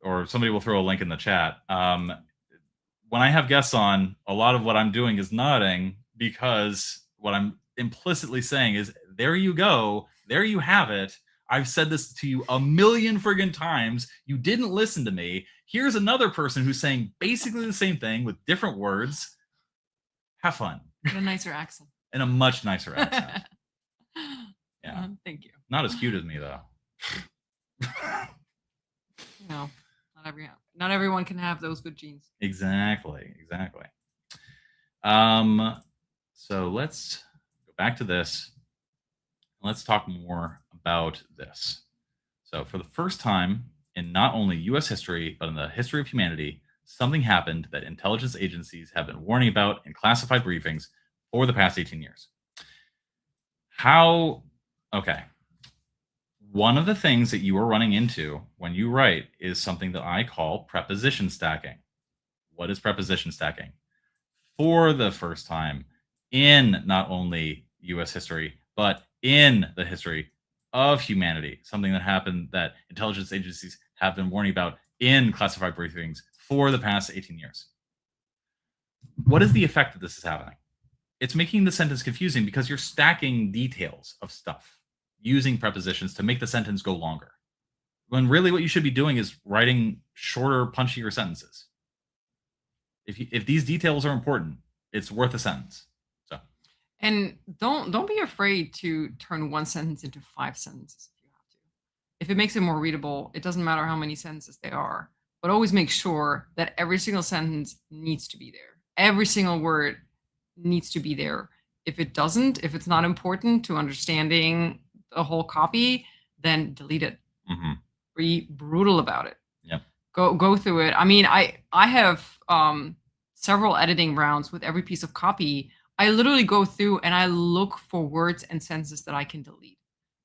or somebody will throw a link in the chat. When I have guests on, a lot of what I'm doing is nodding because what I'm implicitly saying is, there you go, there you have it. I've said this to you a million friggin' times. You didn't listen to me. Here's another person who's saying basically the same thing with different words. Have fun. In a nicer accent. In a much nicer accent. Yeah. Thank you. Not as cute as me, though. No, not everyone can have those good genes. Exactly. So let's go back to this. Let's talk more about this. So for the first time in not only U.S. history, but in the history of humanity, something happened that intelligence agencies have been warning about in classified briefings for the past 18 years. Okay. One of the things that you are running into when you write is something that I call preposition stacking. What is preposition stacking? For the first time in not only U.S. history, but in the history of humanity, something that happened that intelligence agencies have been warning about in classified briefings for the past 18 years. What is the effect that this is having? It's making the sentence confusing because you're stacking details of stuff using prepositions to make the sentence go longer. When really what you should be doing is writing shorter, punchier sentences. If these details are important, it's worth a sentence. And don't be afraid to turn one sentence into 5 sentences if you have to. If it makes it more readable, it doesn't matter how many sentences they are, but always make sure that every single sentence needs to be there. Every single word needs to be there. If it doesn't, if it's not important to understanding the whole copy, then delete it. Mm-hmm. Be brutal about it. Yep. Go through it. I mean, I have several editing rounds with every piece of copy. I literally go through and I look for words and sentences that I can delete.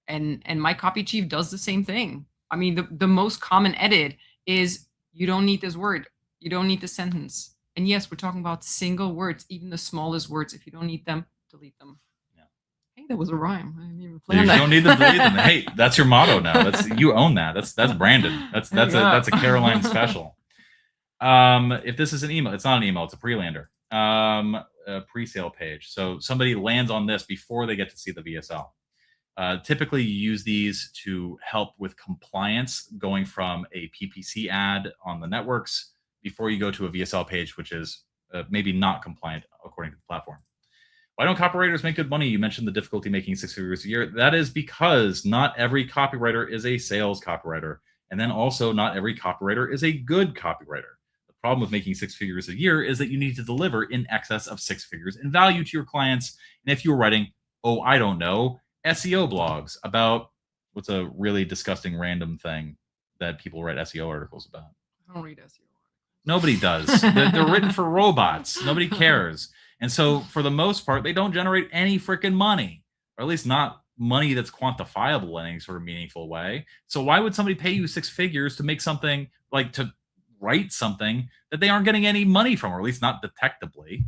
And my copy chief does the same thing. I mean, the most common edit is you don't need this word. You don't need the sentence. And yes, we're talking about single words, even the smallest words. If you don't need them, delete them. Yeah. Hey, that was a rhyme. I didn't even You plan that. don't need to delete them. Hey, that's your motto now. You own that. That's branded. That's a Caroline special. If this is an email, it's not an email, it's a pre-lander. A pre-sale page. So somebody lands on this before they get to see the VSL. Typically, you use these to help with compliance going from a PPC ad on the networks before you go to a VSL page, which is maybe not compliant according to the platform. Why don't copywriters make good money? You mentioned the difficulty making 6 figures a year. That is because not every copywriter is a sales copywriter. And then also not every copywriter is a good copywriter. The problem with making 6 figures a year is that you need to deliver in excess of 6 figures in value to your clients. And if you're writing, oh, I don't know, SEO blogs about what's a really disgusting random thing that people write SEO articles about. I don't read SEO. Nobody does. They're written for robots. Nobody cares. And so for the most part, they don't generate any freaking money, or at least not money that's quantifiable in any sort of meaningful way. So why would somebody pay you 6 figures to make something, like to write something that they aren't getting any money from, or at least not detectably?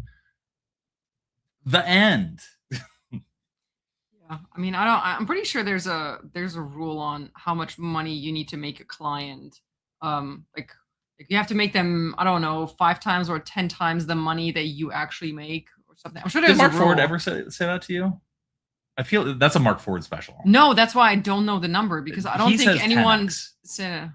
The end. Yeah, I mean, I'm pretty sure there's a rule on how much money you need to make a client. Like you have to make them, I don't know, 5 times or 10 times the money that you actually make or something. I'm sure there's Did Mark a rule. Ford ever say that to you? I feel that's a Mark Ford special. No, that's why I don't know the number, because I don't think anyone said.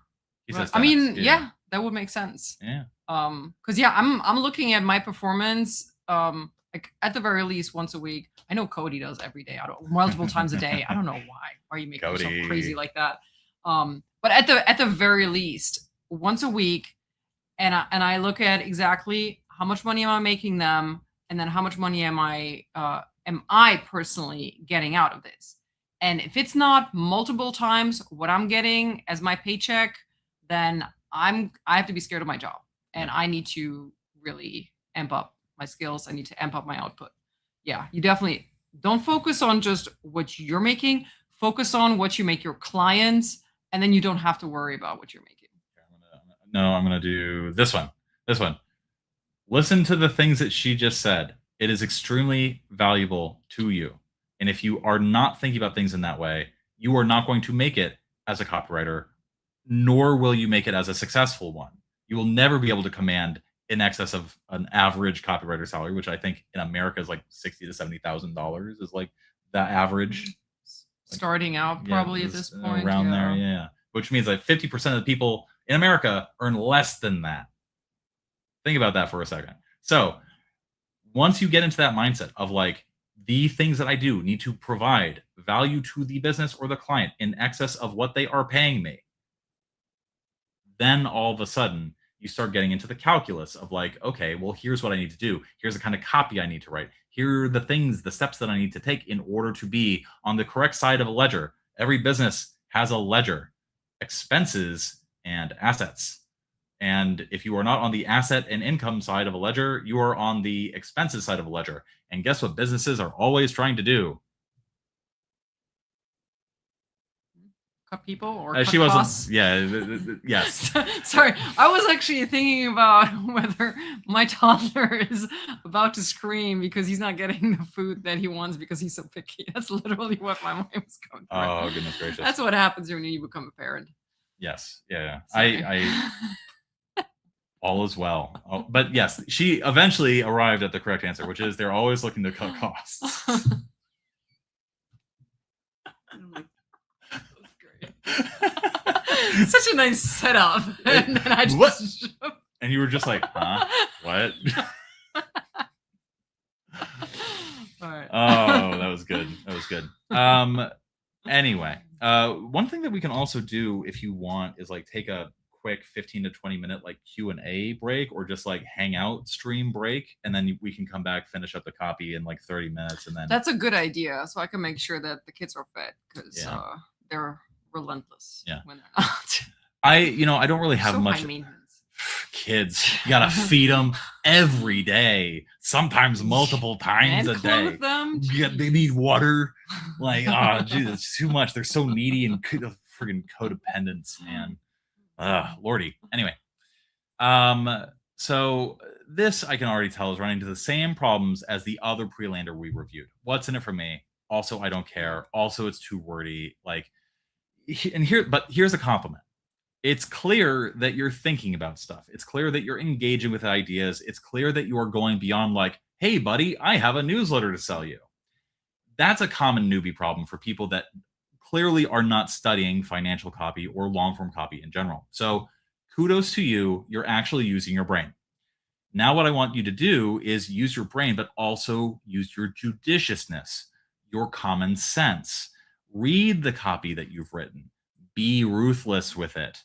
He says 10x. I mean, yeah, that would make sense. Yeah. Because yeah, I'm looking at my performance like at the very least once a week. I know Cody does every day, multiple times a day. I don't know why. Why are you making yourself crazy like that? But at the very least, once a week, and I look at exactly how much money am I making them, and then how much money am I personally getting out of this. And if it's not multiple times what I'm getting as my paycheck, then I have to be scared of my job, and I need to really amp up my skills. I need to amp up my output. Yeah, you definitely don't focus on just what you're making. Focus on what you make your clients, and then you don't have to worry about what you're making. I'm going to do this one. Listen to the things that she just said. It is extremely valuable to you. And if you are not thinking about things in that way, you are not going to make it as a copywriter, nor will you make it as a successful one. You will never be able to command in excess of an average copywriter salary, which I think in America is like $60,000 to $70,000 is like the average. Starting out probably at this point. Around there, yeah. Which means like 50% of the people in America earn less than that. Think about that for a second. So once you get into that mindset of like, the things that I do need to provide value to the business or the client in excess of what they are paying me, then all of a sudden you start getting into the calculus of like, okay, well, here's what I need to do. Here's the kind of copy I need to write. Here are the steps that I need to take in order to be on the correct side of a ledger. Every business has a ledger, expenses and assets. And if you are not on the asset and income side of a ledger, you are on the expenses side of a ledger. And guess what businesses are always trying to do? Cut people or cut she costs? wasn't. Yeah. Yes. Sorry, I was actually thinking about whether my toddler is about to scream because he's not getting the food that he wants because he's so picky. That's literally what my mind was going through. Oh, goodness gracious. That's what happens when you become a parent. Yes. Yeah. Sorry. I all is well. Oh, but yes, she eventually arrived at the correct answer, which is they're always looking to cut costs. Such a nice setup. And then I just and you were just like, huh? What? All right. Oh, that was good. Anyway, one thing that we can also do if you want is like take a quick 15 to 20 minute like Q&A break, or just like hangout stream break, and then we can come back, finish up the copy in like 30 minutes, and then that's a good idea, so I can make sure that the kids are fed, because they're relentless when they're not. I don't really have so much high maintenance. Kids, you gotta feed them every day, sometimes multiple times a day. Them? They need water. Like, oh, geez, it's too much. They're so needy and friggin' codependence, man. Lordy. Anyway, so this I can already tell is running into the same problems as the other pre-lander we reviewed. What's in it for me? Also, I don't care. Also, it's too wordy. Like, but here's a compliment. It's clear that you're thinking about stuff. It's clear that you're engaging with ideas. It's clear that you are going beyond like, hey, buddy, I have a newsletter to sell you. That's a common newbie problem for people that clearly are not studying financial copy or long-form copy in general. So kudos to you. You're actually using your brain. Now what I want you to do is use your brain, but also use your judiciousness, your common sense. Read the copy that you've written. Be ruthless with it.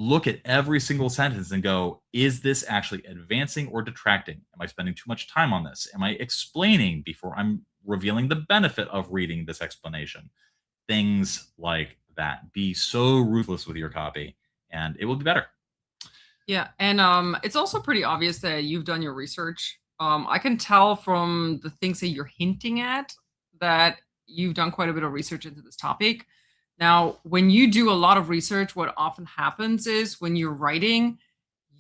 Look at every single sentence and go, is this actually advancing or detracting? Am I spending too much time on this? Am I explaining before I'm revealing the benefit of reading this explanation? Things like that. Be so ruthless with your copy and it will be better. Yeah, and it's also pretty obvious that you've done your research. I can tell from the things that you're hinting at that you've done quite a bit of research into this topic. Now, when you do a lot of research, what often happens is when you're writing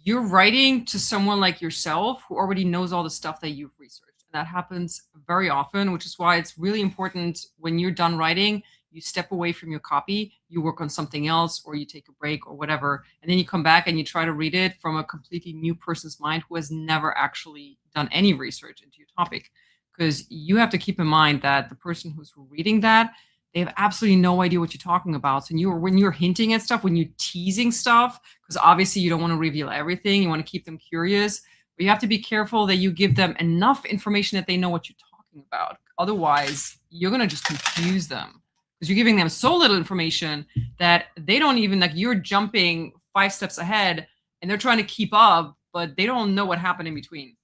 to someone like yourself who already knows all the stuff that you've researched. And that happens very often, which is why it's really important when you're done writing, you step away from your copy, you work on something else, or you take a break or whatever. And then you come back and you try to read it from a completely new person's mind who has never actually done any research into your topic. Because you have to keep in mind that the person who's reading that, they have absolutely no idea what you're talking about. So when you're hinting at stuff, when you're teasing stuff, because obviously you don't want to reveal everything, you want to keep them curious, but you have to be careful that you give them enough information that they know what you're talking about. Otherwise, you're going to just confuse them because you're giving them so little information that they don't even, like, you're jumping 5 steps ahead and they're trying to keep up, but they don't know what happened in between.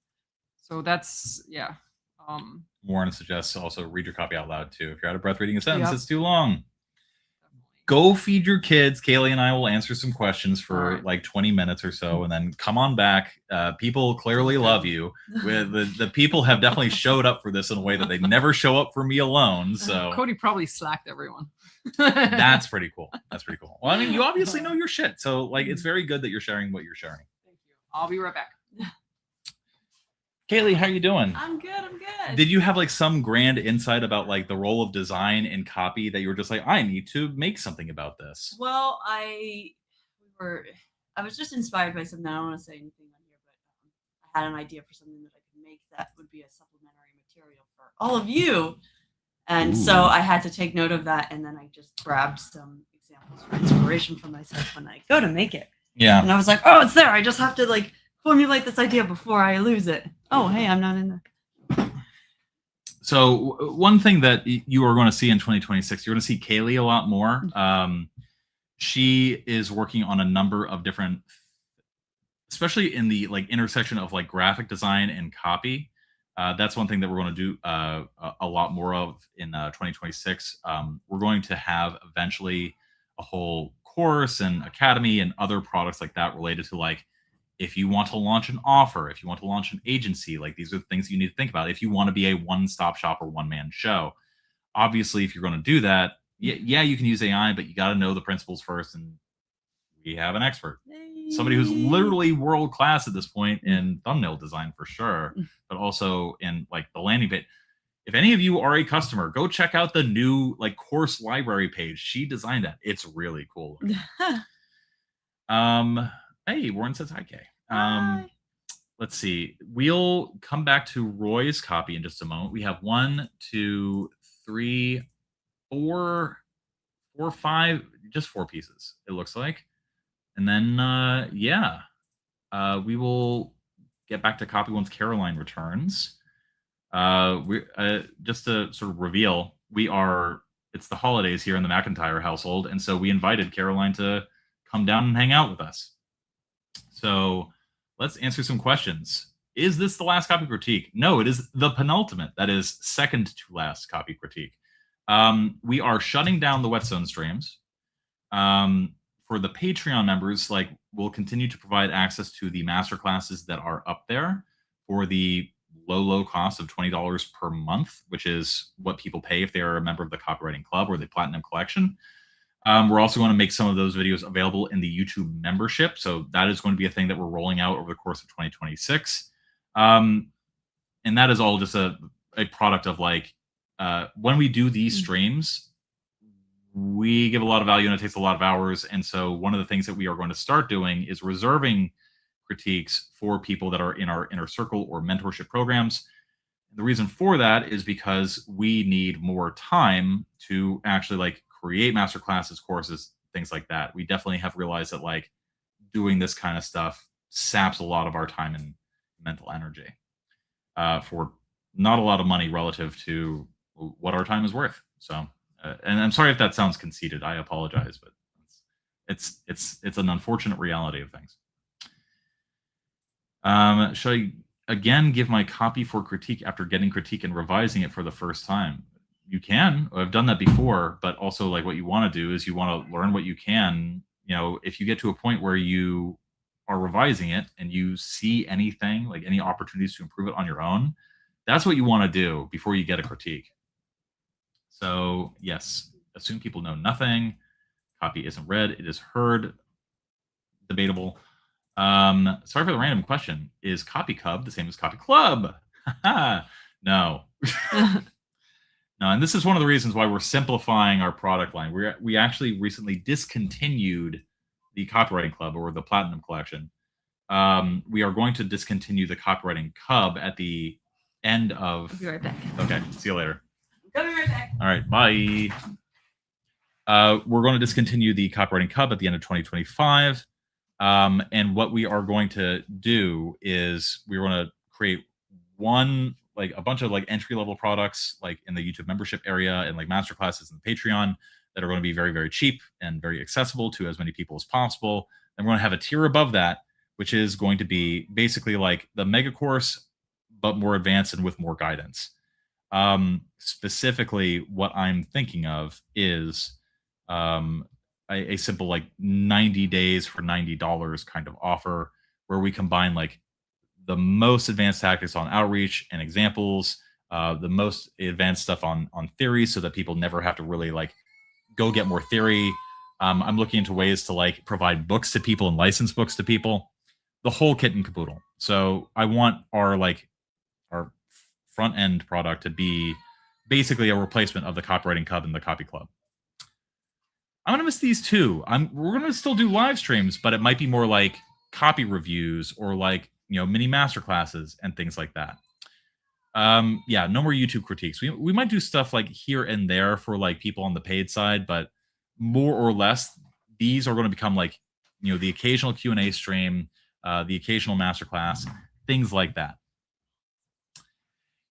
So that's, yeah. Warren suggests also read your copy out loud too. If you're out of breath reading a sentence, Yep. it's too long. Go feed your kids. Kaylee and I will answer some questions for like 20 minutes or so, and then come on back. People clearly love you. The people have definitely showed up for this in a way that they never show up for me alone. So Cody probably slacked everyone. that's pretty cool. That's pretty cool. Well, I mean, you obviously know your shit, so like it's very good that you're sharing what you're sharing. Thank you. I'll be right back. Kaylee, how you doing? I'm good. Did you have like some grand insight about like the role of design in copy that you were just like, I need to make something about this? Well, I was just inspired by something. I don't want to say anything on here, but I had an idea for something that I could make that would be a supplementary material for all of you. And so I had to take note of that, and then I just grabbed some examples for inspiration for myself when I go to make it. Yeah. And I was like, oh, it's there. I just have to like formulate this idea before I lose it. Oh, hey, I'm not in there. So one thing that you are going to see in 2026, you're going to see Kaylee a lot more. She is working on a number of different, especially in the like intersection of like graphic design and copy. That's one thing that we're going to do a lot more of in 2026. We're going to have eventually a whole course and academy and other products like that related to like, if you want to launch an offer, if you want to launch an agency, like these are the things you need to think about. If you want to be a one-stop shop or one-man show, obviously, if you're going to do that, yeah, you can use AI, but you got to know the principles first. And we have an expert, somebody who's literally world-class at this point in thumbnail design for sure, but also in like the landing page. If any of you are a customer, go check out the new like course library page. She designed that. It's really cool. Hey, Warren says hi, Kay. Hi. Let's see. We'll come back to Roy's copy in just a moment. We have 1, 2, 3, 4, 5, just 4 pieces, it looks like. And then, we will get back to copy once Caroline returns. Just to sort of reveal, it's the holidays here in the MacIntyre household. And so we invited Caroline to come down and hang out with us. So let's answer some questions. Is this the last copy critique? No, it is the penultimate. That is second to last copy critique. We are shutting down the Whetstone streams. For the Patreon members, like we'll continue to provide access to the masterclasses that are up there for the low cost of $20 per month, which is what people pay if they are a member of the Copywriting Club or the Platinum Collection. We're also going to make some of those videos available in the YouTube membership. So that is going to be a thing that we're rolling out over the course of 2026. And that is all just a product of like, when we do these streams, we give a lot of value and it takes a lot of hours. And so one of the things that we are going to start doing is reserving critiques for people that are in our inner circle or mentorship programs. The reason for that is because we need more time to actually like create masterclasses, courses, things like that. We definitely have realized that like doing this kind of stuff saps a lot of our time and mental energy for not a lot of money relative to what our time is worth. So, and I'm sorry if that sounds conceited. I apologize, but it's an unfortunate reality of things. Should I again give my copy for critique after getting critique and revising it for the first time? You can. I've done that before, but also like what you want to do is you want to learn what you can. You know, if you get to a point where you are revising it and you see anything, like any opportunities to improve it on your own, that's what you want to do before you get a critique. So yes, assume people know nothing. Copy isn't read, it is heard. Debatable. Sorry for the random question. Is Copy Cub the same as Copy Club? No. No, and this is one of the reasons why we're simplifying our product line. We actually recently discontinued the Copywriting Club or the Platinum Collection. We are going to discontinue the Copywriting Cub at the end of. I'll be right back. Okay, see you later. I'll be right back. All right, bye. We're going to discontinue the Copywriting Cub at the end of 2025. And what we are going to do is we're going to create a bunch of like entry-level products like in the YouTube membership area and like masterclasses and Patreon that are going to be very, very cheap and very accessible to as many people as possible. And we're going to have a tier above that, which is going to be basically like the mega course, but more advanced and with more guidance. Specifically, what I'm thinking of is a simple like 90 days for $90 kind of offer where we combine like the most advanced tactics on outreach and examples, the most advanced stuff on theory so that people never have to really like go get more theory. I'm looking into ways to like provide books to people and license books to people, the whole kit and caboodle. So I want our front end product to be basically a replacement of the Copywriting Cub and the Copy Club. I'm going to miss these too. We're going to still do live streams, but it might be more like copy reviews or like, mini masterclasses and things like that. Yeah, no more YouTube critiques. We might do stuff like here and there for like people on the paid side, but more or less, these are going to become like, the occasional Q&A stream, the occasional masterclass, things like that.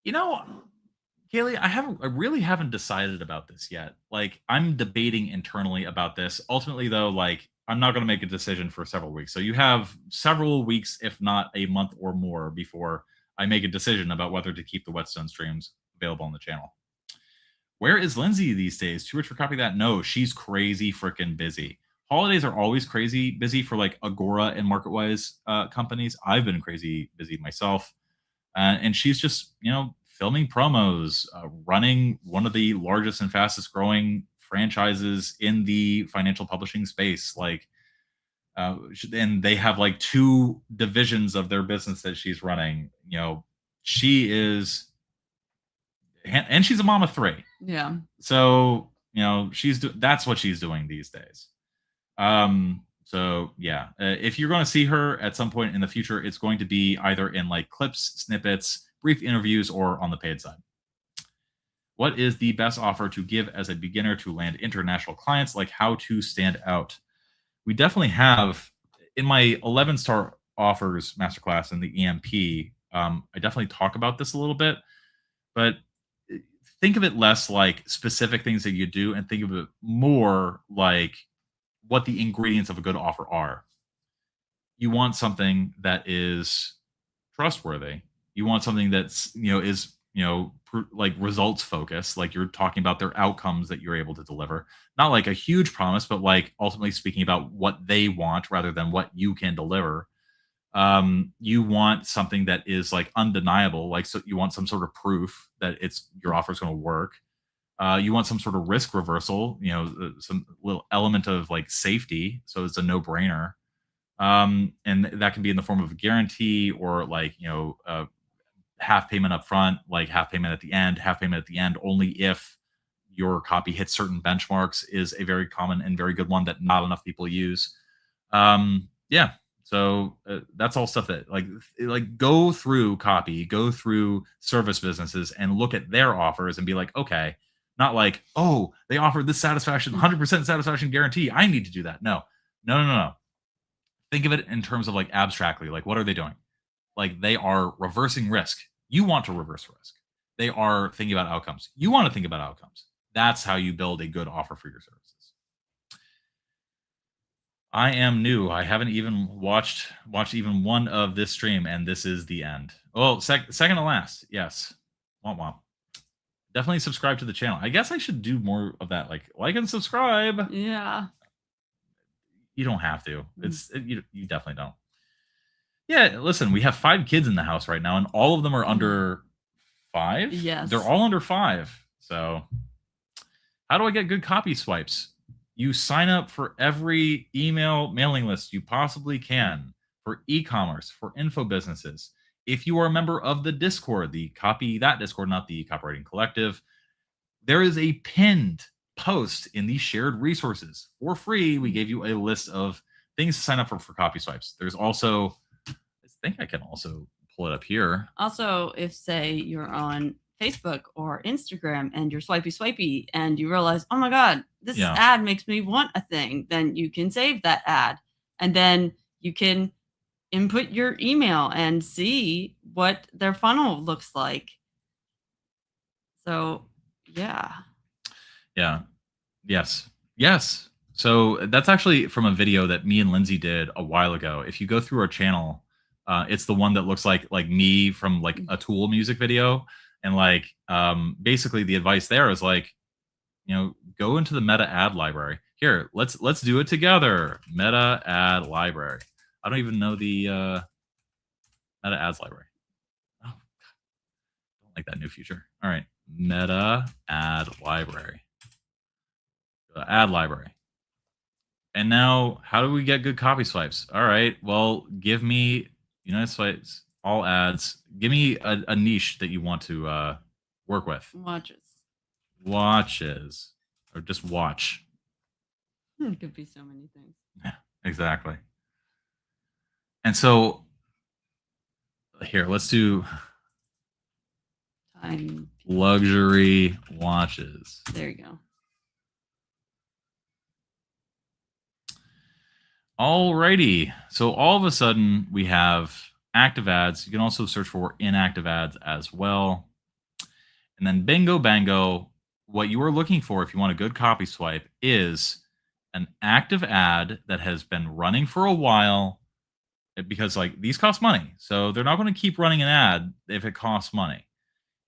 Kaylee, I really haven't decided about this yet. Like, I'm debating internally about this. Ultimately, though, like, I'm not going to make a decision for several weeks. So you have several weeks, if not a month or more, before I make a decision about whether to keep the Whetstone streams available on the channel. Where is Lindsey these days? Too rich for Copy That? No, she's crazy freaking busy. Holidays are always crazy busy for like Agora and MarketWise companies. I've been crazy busy myself. And she's just, filming promos, running one of the largest and fastest growing franchises in the financial publishing space. Like, and they have like 2 divisions of their business that she's running. She is, and she's a mom of 3. Yeah. So, that's what she's doing these days. So yeah, if you're going to see her at some point in the future, it's going to be either in like clips, snippets, brief interviews, or on the paid side. What is the best offer to give as a beginner to land international clients? Like how to stand out? We definitely have in my 11-star offers masterclass in the EMP. I definitely talk about this a little bit, but think of it less like specific things that you do and think of it more like what the ingredients of a good offer are. You want something that is trustworthy. You want something that's, is, like results focused, like you're talking about their outcomes that you're able to deliver, not like a huge promise, but like ultimately speaking about what they want rather than what you can deliver. You want something that is like undeniable, like so you want some sort of proof that your offer is going to work. You want some sort of risk reversal, some little element of like safety. So it's a no-brainer. And that can be in the form of a guarantee or like, half payment up front, like half payment at the end only if your copy hits certain benchmarks is a very common and very good one that not enough people use. Yeah. So that's all stuff that like go through copy, go through service businesses and look at their offers and be like, okay, not like, oh, they offered this satisfaction, 100% satisfaction guarantee, I need to do that. No. Think of it in terms of like abstractly, like what are they doing? Like they are reversing risk. You want to reverse risk. They are thinking about outcomes. You want to think about outcomes. That's how you build a good offer for your services. I am new. I haven't even watched even one of this stream, and this is the end. Oh, second to last. Yes. Womp womp. Definitely subscribe to the channel. I guess I should do more of that, like and subscribe. Yeah. You don't have to. You definitely don't. Yeah, listen, we have 5 kids in the house right now, and all of them are under 5. Yes. They're all under 5. So how do I get good copy swipes? You sign up for every email mailing list you possibly can for e-commerce, for info businesses. If you are a member of the Discord, that Discord, not the Copywriting Collective, there is a pinned post in the shared resources for free. We gave you a list of things to sign up for copy swipes. There's also, I think I can also pull it up here. Also, if say you're on Facebook or Instagram and you're swipey and you realize, oh my God, this ad makes me want a thing, then you can save that ad and then you can input your email and see what their funnel looks like. So yes. So that's actually from a video that me and Lindsey did a while ago. If you go through our channel, it's the one that looks like me from like a Tool music video. And like, basically the advice there is like, go into the meta ad library. Here, let's do it together. Meta ad library. I don't even know the meta ads library. Oh, don't like that new feature. All right, meta ad library. Ad library. And now, how do we get good copy swipes? All right, well, give me United Swipes, all ads. Give me a niche that you want to work with. Watches. Or just watch. It could be so many things. Yeah, exactly. And so, here, let's do luxury watches. There you go. Alrighty. So all of a sudden we have active ads. You can also search for inactive ads as well. And then bingo bango, what you are looking for if you want a good copy swipe is an active ad that has been running for a while, because like these cost money. So they're not going to keep running an ad if it costs money.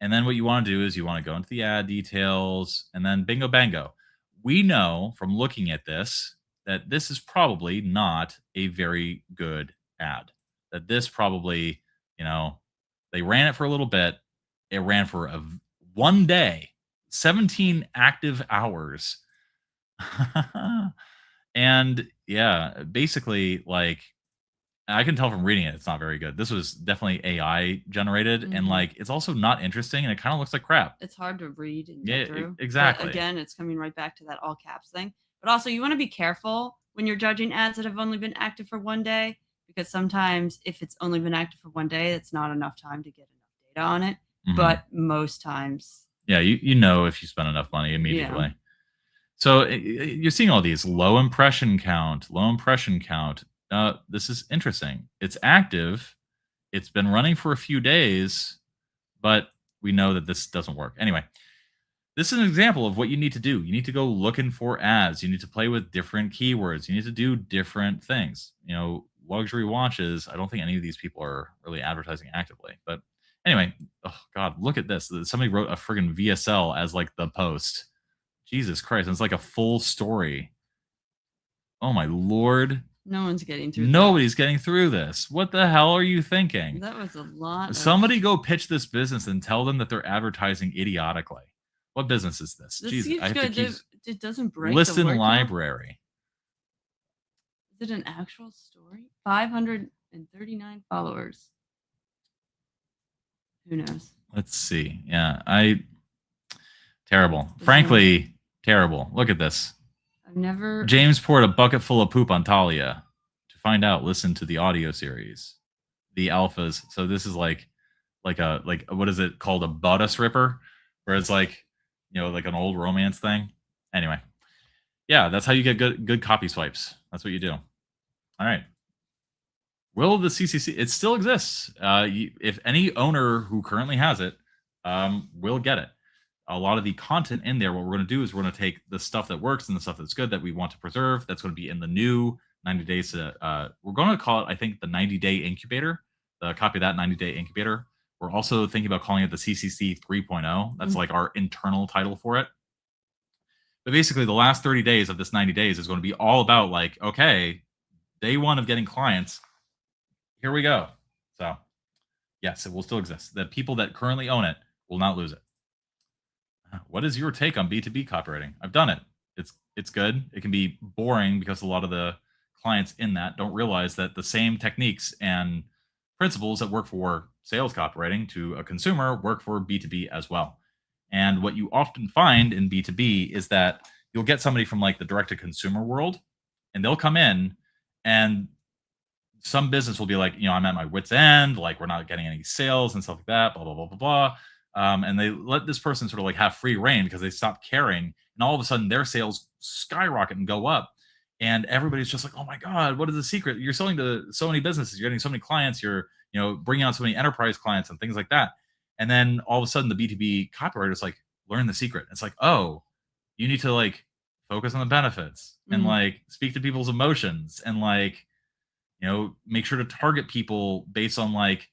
And then what you want to do is you want to go into the ad details and then bingo bango. We know from looking at this that this is probably not a very good ad. That this probably, they ran it for a little bit. It ran for one day, 17 active hours. And yeah, basically, like, I can tell from reading it, it's not very good. This was definitely AI generated, and like, it's also not interesting, and it kind of looks like crap. It's hard to read and get through. Exactly. But again, it's coming right back to that all caps thing. But also, you want to be careful when you're judging ads that have only been active for one day, because sometimes if it's only been active for one day, it's not enough time to get enough data on it. Mm-hmm. But most times, yeah, you know if you spend enough money immediately. Yeah. So you're seeing all these low impression count. This is interesting. It's active. It's been running for a few days, but we know that this doesn't work. Anyway, this is an example of what you need to do. You need to go looking for ads. You need to play with different keywords. You need to do different things. Luxury watches. I don't think any of these people are really advertising actively. But anyway, oh God, look at this. Somebody wrote a friggin' VSL as like the post. Jesus Christ. It's like a full story. Oh my Lord. No one's getting through. Nobody's getting through this. What the hell are you thinking? That was a lot. Somebody go pitch this business and tell them that they're advertising idiotically. What business is this? This Jesus, keeps I have to good. keep It doesn't break list the in word count. library. Is it an actual story? 539 followers. Who knows? Let's see. Yeah, terrible. Bizarre. Frankly, terrible. Look at this. I've never. James poured a bucket full of poop on Talia. To find out, listen to the audio series, the alphas. So this is like what is it called, a bodice ripper, where it's like, like an old romance thing. Anyway, yeah, that's how you get good copy swipes. That's what you do. All right. Will the CCC? It still exists. If any owner who currently has it will get it. A lot of the content in there, what we're going to do is we're going to take the stuff that works and the stuff that's good that we want to preserve. That's going to be in the new 90 days. We're going to call it, I think, the 90-day incubator. Copy that 90-day incubator. We're also thinking about calling it the CCC 3.0. That's like our internal title for it. But basically, the last 30 days of this 90 days is going to be all about like, okay, day one of getting clients. Here we go. So, yes, it will still exist. The people that currently own it will not lose it. What is your take on B2B copywriting? I've done it. It's good. It can be boring because a lot of the clients in that don't realize that the same techniques and principles that work for sales copywriting to a consumer work for B2B as well. And what you often find in B2B is that you'll get somebody from like the direct-to-consumer world, and they'll come in, and some business will be like, I'm at my wit's end, like we're not getting any sales and stuff like that, blah, blah, blah, blah, blah. And they let this person sort of like have free reign because they stop caring. And all of a sudden their sales skyrocket and go up. And everybody's just like, oh my God, what is the secret? You're selling to so many businesses. You're getting so many clients. You're, bringing on so many enterprise clients and things like that. And then all of a sudden the B2B copywriter is like, learn the secret. It's like, oh, you need to like focus on the benefits and like speak to people's emotions and like, make sure to target people based on like,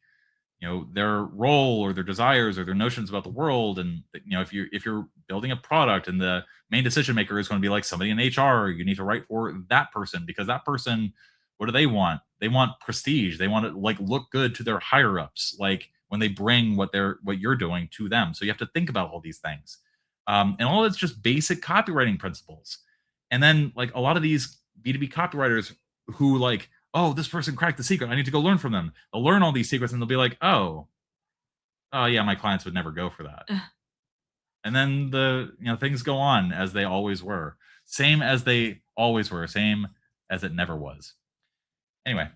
their role or their desires or their notions about the world. And if you're building a product and the main decision maker is going to be like somebody in HR, you need to write for that person, because that person, what do they want? They want prestige. They want to like look good to their higher ups, like when they bring what you're doing to them. So you have to think about all these things. And all that's just basic copywriting principles. And then like a lot of these B2B copywriters who like, oh, this person cracked the secret, I need to go learn from them. They'll learn all these secrets and they'll be like, oh yeah, my clients would never go for that. And then things go on as they always were. Same as they always were, same as it never was. Anyway,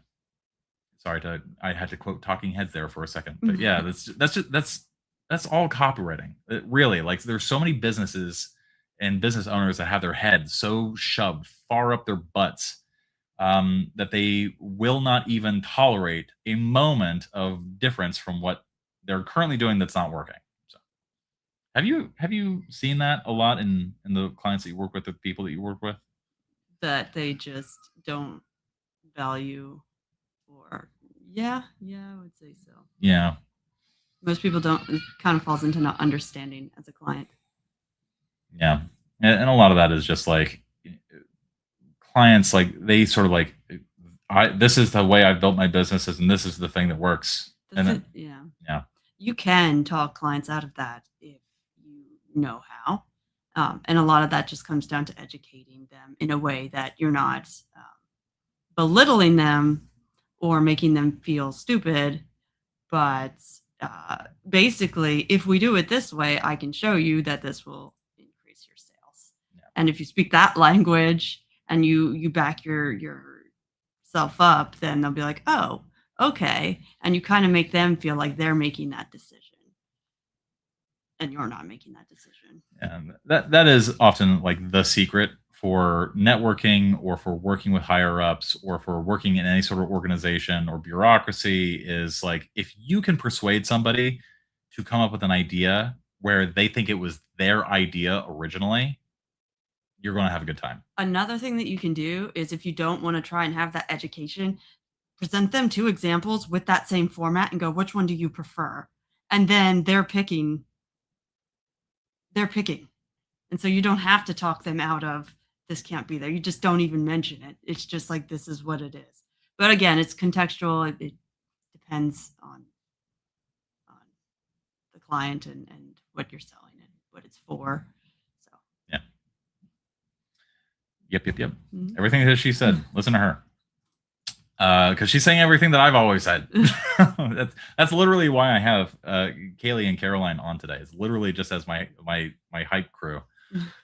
I had to quote Talking Heads there for a second. But yeah, that's all copywriting. It really, like there's so many businesses and business owners that have their heads so shoved far up their butts that they will not even tolerate a moment of difference from what they're currently doing that's not working. So, have you seen that a lot in the clients that you work with, the people that you work with? That they just don't value, or yeah, I would say so. Yeah. Most people don't. It kind of falls into not understanding as a client. Yeah, and a lot of that is just like clients, like they sort of like, this is the way I've built my businesses, and this is the thing that works. Yeah, you can talk clients out of that if you know how, and a lot of that just comes down to educating them in a way that you're not belittling them or making them feel stupid, but basically, if we do it this way, I can show you that this will increase your sales. Yeah. And if you speak that language and you back yourself up, then they'll be like, oh, okay. And you kind of make them feel like they're making that decision and you're not making that decision. And that is often like the secret for networking or for working with higher ups or for working in any sort of organization or bureaucracy, is like, if you can persuade somebody to come up with an idea where they think it was their idea originally, you're going to have a good time. Another thing that you can do is, if you don't want to try and have that education, present them 2 examples with that same format and go, which one do you prefer? And then they're picking. And so you don't have to talk them out of, this can't be there. You just don't even mention it. It's just like, this is what it is. But again, it's contextual. It depends on the client and what you're selling what it's for. So yeah. Yep. Mhm. Everything that she said, listen to her. Because she's saying everything that I've always said. That's literally why I have Kaylee and Caroline on today. It's literally just as my hype crew.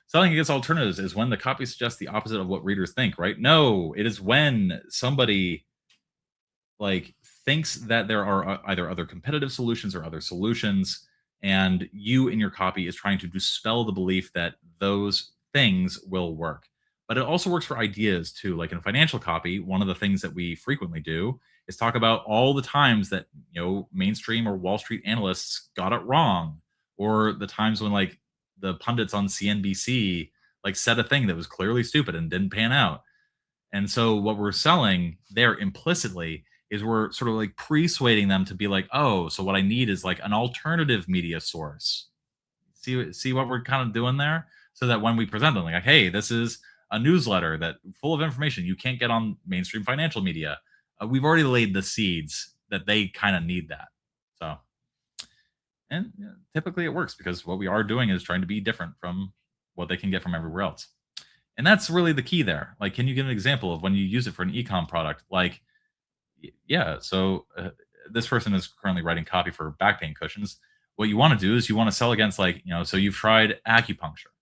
Selling against alternatives is when the copy suggests the opposite of what readers think, right? No, it is when somebody like thinks that there are either other competitive solutions or other solutions, and you in your copy is trying to dispel the belief that those things will work. But it also works for ideas too. Like in financial copy, one of the things that we frequently do is talk about all the times that, you know, mainstream or Wall Street analysts got it wrong, or the times when like the pundits on CNBC like said a thing that was clearly stupid and didn't pan out. And so what we're selling there implicitly is we're sort of like persuading them to be like, oh, so what I need is like an alternative media source. See what we're kind of doing there? So that when we present them, like, hey, this is a newsletter that full of information you can't get on mainstream financial media. We've already laid the seeds that they kind of need that. So, and typically it works because what we are doing is trying to be different from what they can get from everywhere else. And that's really the key there. Like, can you give an example of when you use it for an ecom product? Like, yeah, so this person is currently writing copy for back pain cushions. What you want to do is you want to sell against, like, you know, so you've tried acupuncture,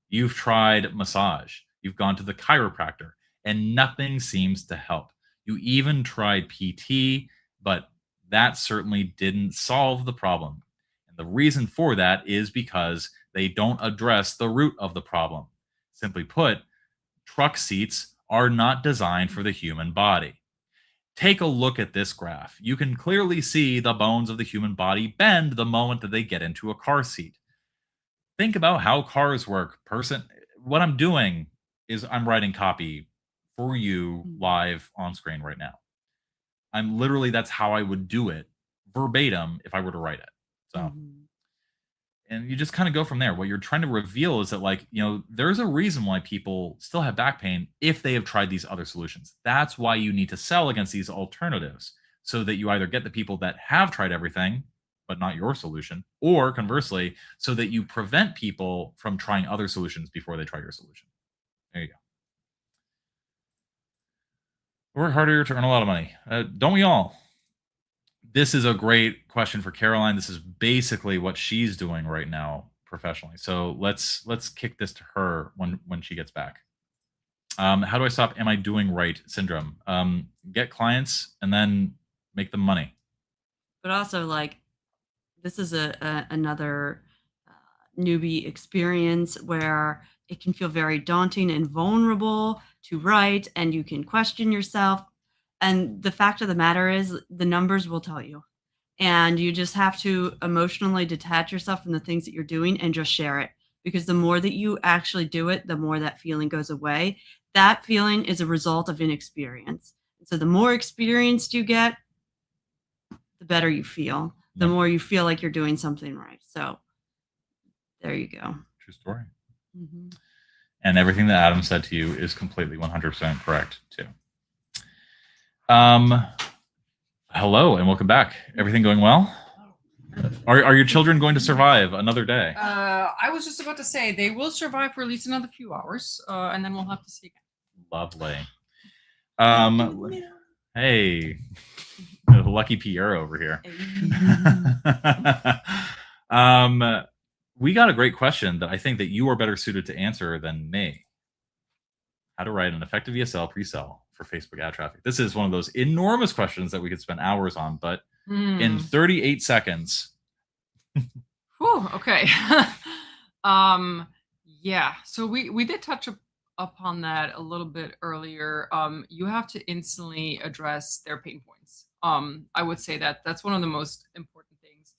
you've tried massage, you've gone to the chiropractor, and nothing seems to help. You even tried PT, but that certainly didn't solve the problem. And the reason for that is because they don't address the root of the problem. Simply put, truck seats are not designed for the human body. Take a look at this graph. You can clearly see the bones of the human body bend the moment that they get into a car seat. Think about how cars work. What I'm doing is I'm writing copy for you live on screen right now. That's how I would do it verbatim if I were to write it. So, and you just kind of go from there. What you're trying to reveal is that, like, you know, there's a reason why people still have back pain if they have tried these other solutions. That's why you need to sell against these alternatives, so that you either get the people that have tried everything, but not your solution, or conversely, so that you prevent people from trying other solutions before they try your solution. There you go. Work harder to earn a lot of money. Don't we all? This is a great question for Caroline. This is basically what she's doing right now professionally. So let's kick this to her when she gets back. How do I stop am I doing right syndrome? Get clients and then make them money. But also, like, this is another newbie experience where it can feel very daunting and vulnerable to write, and you can question yourself. And the fact of the matter is, the numbers will tell you. And you just have to emotionally detach yourself from the things that you're doing and just share it. Because the more that you actually do it, the more that feeling goes away. That feeling is a result of inexperience. So the more experienced you get, the better you feel. The more you feel like you're doing something right. So there you go. True story. And everything that Adam said to you is completely 100% correct too. Hello and welcome back. Everything going well? Are your children going to survive another day? I was just about to say they will survive for at least another few hours, and then we'll have to see again. Lovely. Hey, lucky Pierre over here. We got a great question that I think that you are better suited to answer than me. How to write an effective VSL pre-sell for Facebook ad traffic. This is one of those enormous questions that we could spend hours on, but in 38 seconds. Whew, okay. Yeah, so we did touch upon that a little bit earlier. You have to instantly address their pain points. I would say that that's one of the most important things.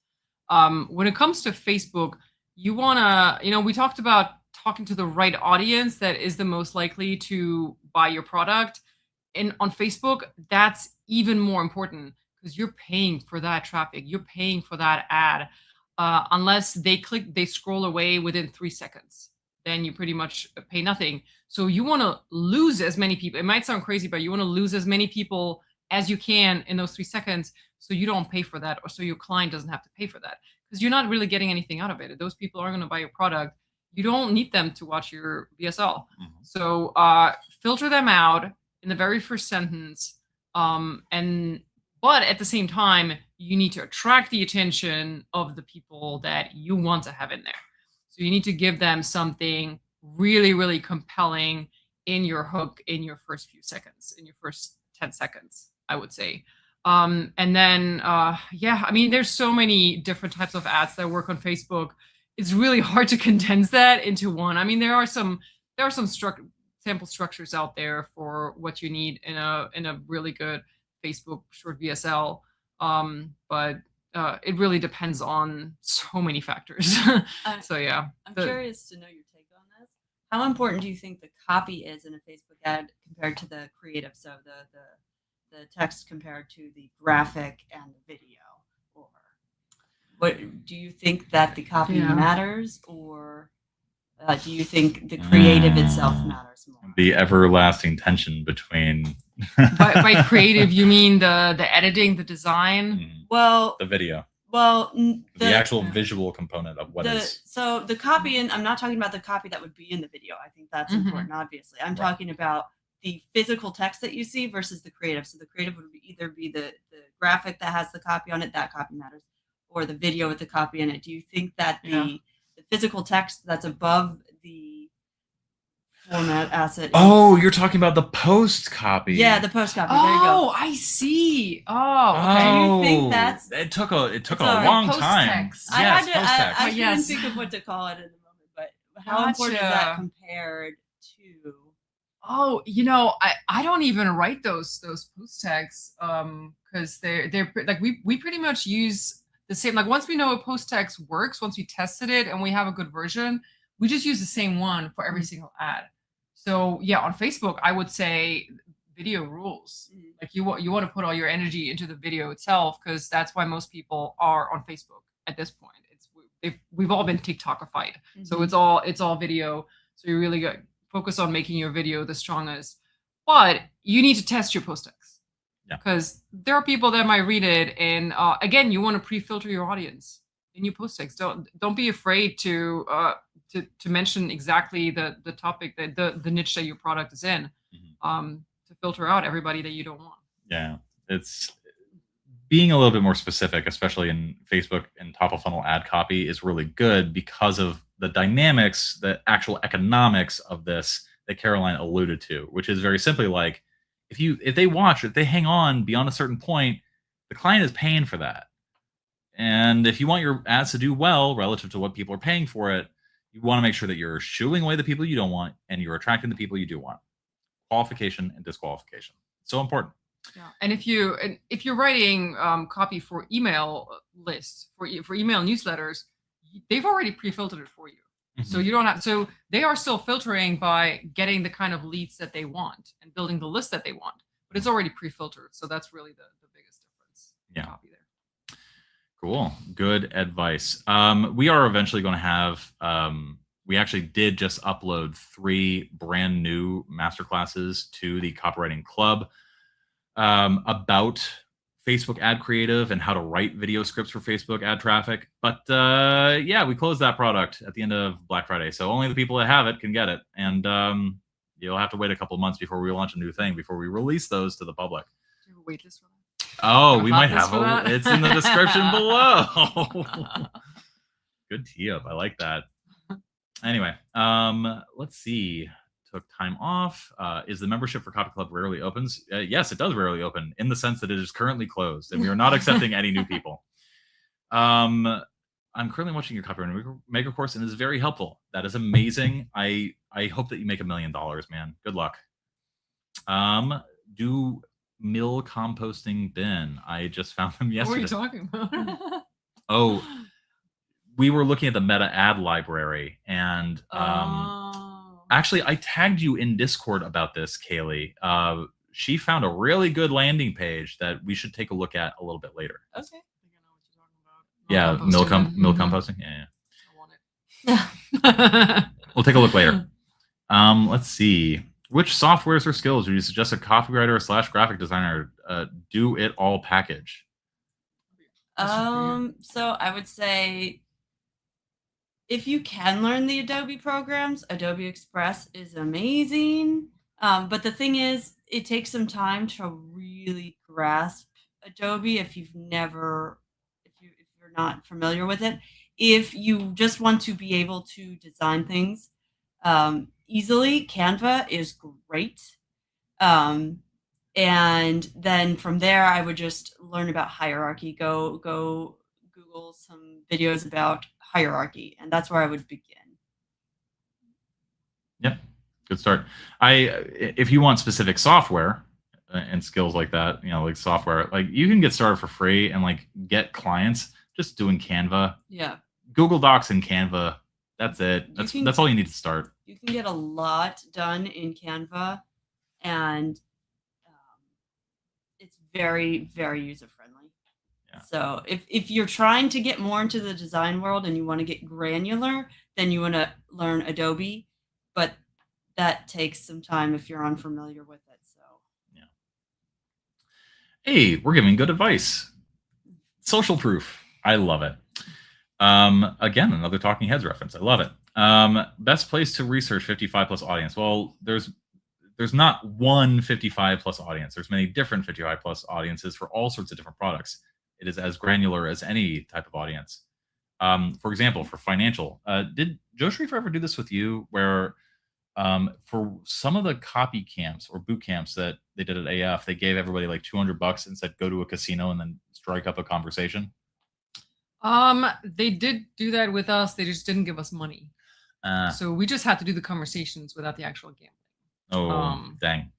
When it comes to Facebook, you want to, we talked about talking to the right audience that is the most likely to buy your product. And on Facebook, that's even more important because you're paying for that traffic. You're paying for that ad. Unless they scroll away within 3 seconds, then you pretty much pay nothing. So you want to lose as many people. It might sound crazy, but you want to lose as many people as you can in those 3 seconds so you don't pay for that, or so your client doesn't have to pay for that. because you're not really getting anything out of it. Those people are going to buy your product. You don't need them to watch your VSL. So filter them out in the very first sentence. But at the same time, you need to attract the attention of the people that you want to have in there. So you need to give them something really, really compelling in your hook in your first few seconds, in your first 10 seconds, I would say. And then, yeah, I mean, there's so many different types of ads that work on Facebook. It's really hard to condense that into one. I mean, there are some sample structures out there for what you need in a really good Facebook short VSL. But it really depends on so many factors. So yeah. I'm curious to know your take on this. How important do you think the copy is in a Facebook ad compared to the creative? So the text compared to the graphic and the video? Or what do you think that the copy matters, or do you think the creative itself matters more? The everlasting tension between by creative, you mean the editing, the design? Well, the video. Well, the actual visual component of what is. So the copy, and I'm not talking about the copy that would be in the video. I think that's important, obviously. I'm talking about the physical text that you see versus the creative. So the creative would either be the graphic that has the copy on it, that copy matters, or the video with the copy in it. Do you think that the physical text that's above the format asset? You're talking about the post copy. Yeah, the post copy. There you go. Oh, I see. Oh, okay. Do you think that's? It took a long time. Post-text. I couldn't think of what to call it in the moment, but how important is that compared to? Oh, I don't even write those post tags because they're like we pretty much use the same. Like once we know a post text works, once we tested it and we have a good version, we just use the same one for every single ad. So yeah, on Facebook, I would say video rules. Like you want to put all your energy into the video itself, because that's why most people are on Facebook at this point. We've all been TikTokified, so it's all video. So you really got focus on making your video the strongest, but you need to test your post text because there are people that might read it, and again, you want to pre-filter your audience in your post text. Don't be afraid to mention exactly the topic that the niche that your product is in, to filter out everybody that you don't want. Yeah, it's being a little bit more specific, especially in Facebook and top of funnel ad copy, is really good because of the dynamics, the actual economics of this that Caroline alluded to, which is very simply like if they hang on beyond a certain point, the client is paying for that. And if you want your ads to do well relative to what people are paying for it, you want to make sure that you're shooing away the people you don't want and you're attracting the people you do want. Qualification and disqualification. So important. Yeah. And if you're writing copy for email lists, for email newsletters, they've already pre-filtered it for you. So you don't have, so they are still filtering by getting the kind of leads that they want and building the list that they want, but it's already pre-filtered. So that's really the biggest difference in copy there. Cool. Good advice. We are eventually going to have, we actually did just upload 3 brand new masterclasses to the Copywriting Club about Facebook ad creative and how to write video scripts for Facebook ad traffic. But yeah, we closed that product at the end of Black Friday. So only the people that have it can get it. And you'll have to wait a couple of months before we launch a new thing, before we release those to the public. Do you have a wait list for that? Oh, we might have it's in the description below. Good tee up. I like that. Anyway, let's see. Took time off. Is the membership for Copy Club rarely opens? Yes, it does rarely open, in the sense that it is currently closed and we are not accepting any new people. I'm currently watching your Copywriting Maker course and it is very helpful. That is amazing. I hope that you make $1 million, man. Good luck. Do mill composting bin. I just found them yesterday. What are you talking about? Oh, we were looking at the meta ad library, and actually I tagged you in Discord about this, Kaylee. She found a really good landing page that we should take a look at a little bit later. Okay. Yeah, mill composting. Yeah. I want it. We'll take a look later. Let's see. Which softwares or skills would you suggest a copywriter / graphic designer do it all package? question for you? So I would say if you can learn the Adobe programs, Adobe Express is amazing. But the thing is, it takes some time to really grasp Adobe if you're not familiar with it. If you just want to be able to design things easily, Canva is great. Um, and then from there, I would just learn about hierarchy. Go Google some videos about hierarchy, and that's where I would begin. Yep, good start. If you want specific software and skills like that, like software, like you can get started for free and like get clients just doing Canva, Yeah, Google Docs, and Canva. That's it. That's all you need to start. you can get a lot done in Canva, and it's very, very user friendly. Yeah. So if you're trying to get more into the design world and you want to get granular, then you want to learn Adobe, but that takes some time if you're unfamiliar with it. So Yeah. Hey, we're giving good advice. Social proof. I love it. Again, another Talking Heads reference. I love it. Best place to research 55 plus audience. Well, there's not one 55 plus audience. There's many different 55 plus audiences for all sorts of different products. It is as granular as any type of audience. For example, for financial, did Joe Sharif ever do this with you where for some of the copy camps or boot camps that they did at AF, they gave everybody like $200 and said, go to a casino and then strike up a conversation? They did do that with us. They just didn't give us money. So we just had to do the conversations without the actual gambling. Oh, dang.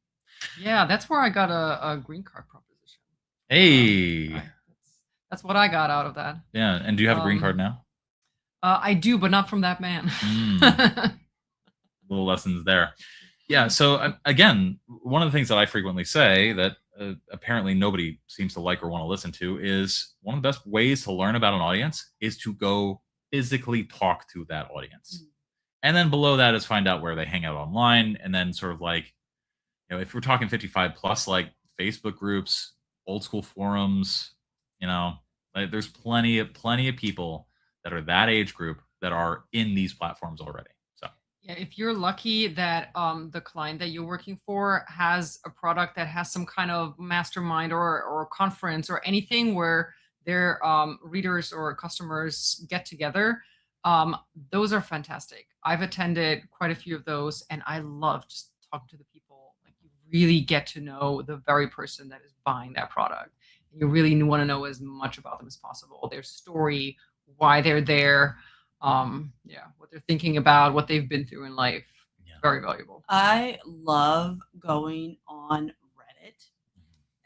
Yeah, that's where I got a green card proposition. Hey. That's what I got out of that. Yeah, and do you have a green card now? I do, but not from that man. Little lessons there. Yeah, so again, one of the things that I frequently say that apparently nobody seems to like or want to listen to is one of the best ways to learn about an audience is to go physically talk to that audience. And then below that is find out where they hang out online. And then sort of like, if we're talking 55 plus, like Facebook groups, old school forums, like there's plenty of people that are that age group that are in these platforms already. So yeah, if you're lucky that the client that you're working for has a product that has some kind of mastermind or conference or anything where their readers or customers get together, those are fantastic. I've attended quite a few of those, and I love just talking to the people. Like you really get to know the very person that is buying that product. You really want to know as much about them as possible, their story, why they're there, what they're thinking about, what they've been through in life. Yeah. Very valuable. I love going on Reddit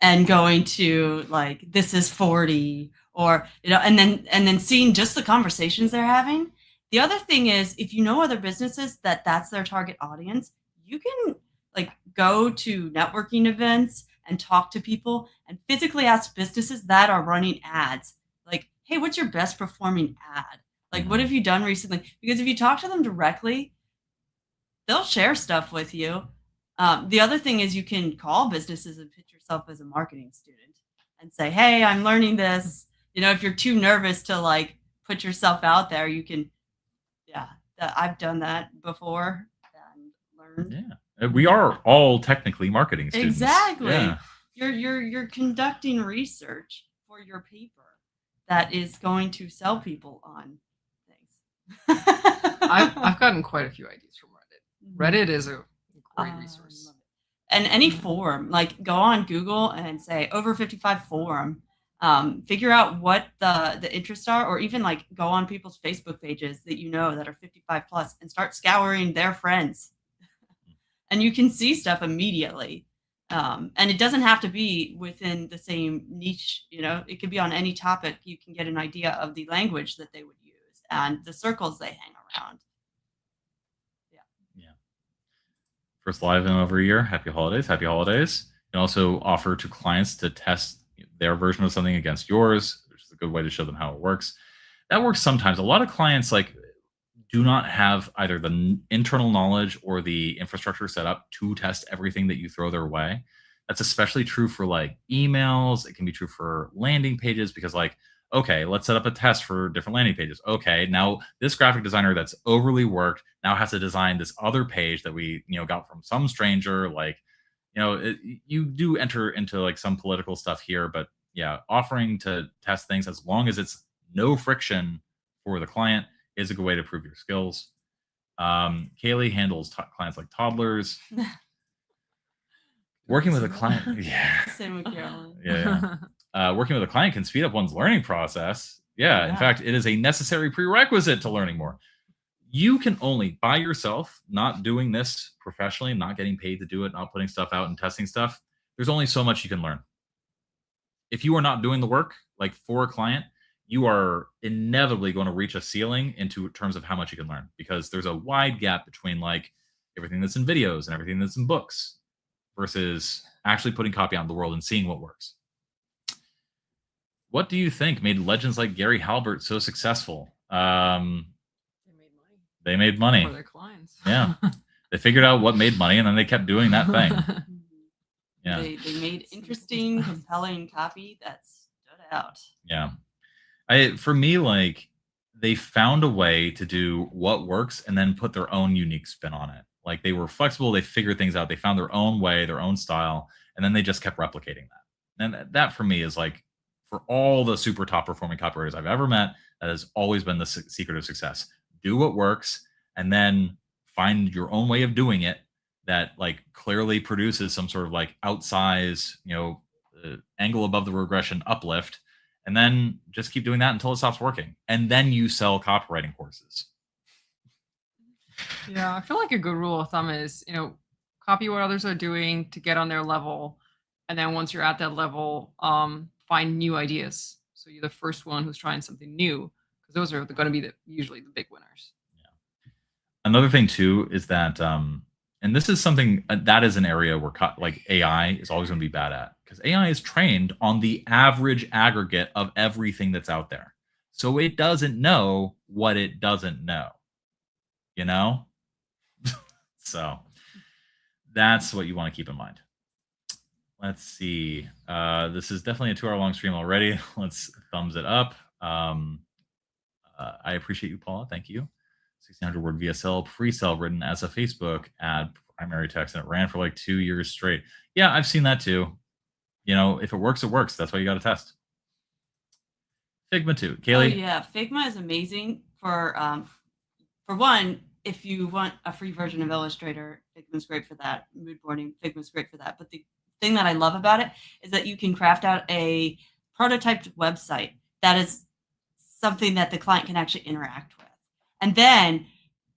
and going to like this is 40 or and then seeing just the conversations they're having. The other thing is if you know other businesses that's their target audience, you can like go to networking events and talk to people and physically ask businesses that are running ads. Like, hey, what's your best performing ad? Like, what have you done recently? Because if you talk to them directly, they'll share stuff with you. The other thing is you can call businesses and pitch yourself as a marketing student and say, hey, I'm learning this. If you're too nervous to like put yourself out there, you can, I've done that before and learned. Yeah. We are all technically marketing students. Exactly. Yeah. You're conducting research for your paper that is going to sell people on things. I've gotten quite a few ideas from Reddit. Reddit is a great resource. And any forum, like go on Google and say over 55 forum. Figure out what the interests are, or even like go on people's Facebook pages that that are 55 plus and start scouring their friends. And you can see stuff immediately. And it doesn't have to be within the same niche, it could be on any topic. You can get an idea of the language that they would use and the circles they hang around. Yeah. First live in over a year. Happy holidays. Happy holidays. You can also offer to clients to test their version of something against yours, which is a good way to show them how it works. That works sometimes. A lot of clients do not have either the internal knowledge or the infrastructure set up to test everything that you throw their way. That's especially true for like emails. It can be true for landing pages because Okay, let's set up a test for different landing pages. Okay, now this graphic designer that's overly worked now has to design this other page that we, got from some stranger. Like, you do enter into like some political stuff here, but yeah, offering to test things as long as it's no friction for the client is a good way to prove your skills. Kaylee handles clients like toddlers. Working with a client, yeah. Same with Carolyn. Yeah. Working with a client can speed up one's learning process. Yeah, in fact, it is a necessary prerequisite to learning more. You can only, by yourself, not doing this professionally, not getting paid to do it, not putting stuff out and testing stuff, there's only so much you can learn. If you are not doing the work, like for a client, you are inevitably going to reach a ceiling in terms of how much you can learn, because there's a wide gap between like everything that's in videos and everything that's in books versus actually putting copy out in the world and seeing what works. What do you think made legends like Gary Halbert so successful? They made money for their clients. Yeah. They figured out what made money, and then they kept doing that thing. Yeah. They made interesting, compelling copy that stood out. Yeah. For me, like, they found a way to do what works and then put their own unique spin on it. Like, they were flexible, they figured things out, they found their own way, their own style, and then they just kept replicating that. And that for me is like, for all the super top performing copywriters I've ever met, that has always been the secret of success. Do what works, and then find your own way of doing it that like clearly produces some sort of like outsize, angle above the regression uplift, and then just keep doing that until it stops working. And then you sell copywriting courses. Yeah, I feel like a good rule of thumb is, copy what others are doing to get on their level. And then once you're at that level, find new ideas. So you're the first one who's trying something new, because those are going to be usually the big winners. Yeah. Another thing too is that, and this is something that is an area where like AI is always going to be bad at, because AI is trained on the average aggregate of everything that's out there. So it doesn't know what it doesn't know, So that's what you want to keep in mind. Let's see. This is definitely a 2-hour long stream already. Let's thumbs it up. I appreciate you, Paula. Thank you. 1,600 word VSL pre-sale written as a Facebook ad, primary text, and it ran for like 2 years straight. Yeah, I've seen that too. If it works, it works. That's why you got to test. Figma too. Kaylee? Oh yeah, Figma is amazing for one, if you want a free version of Illustrator, Figma's great for that. Mood boarding, Figma's great for that. But the thing that I love about it is that you can craft out a prototyped website that is something that the client can actually interact with. And then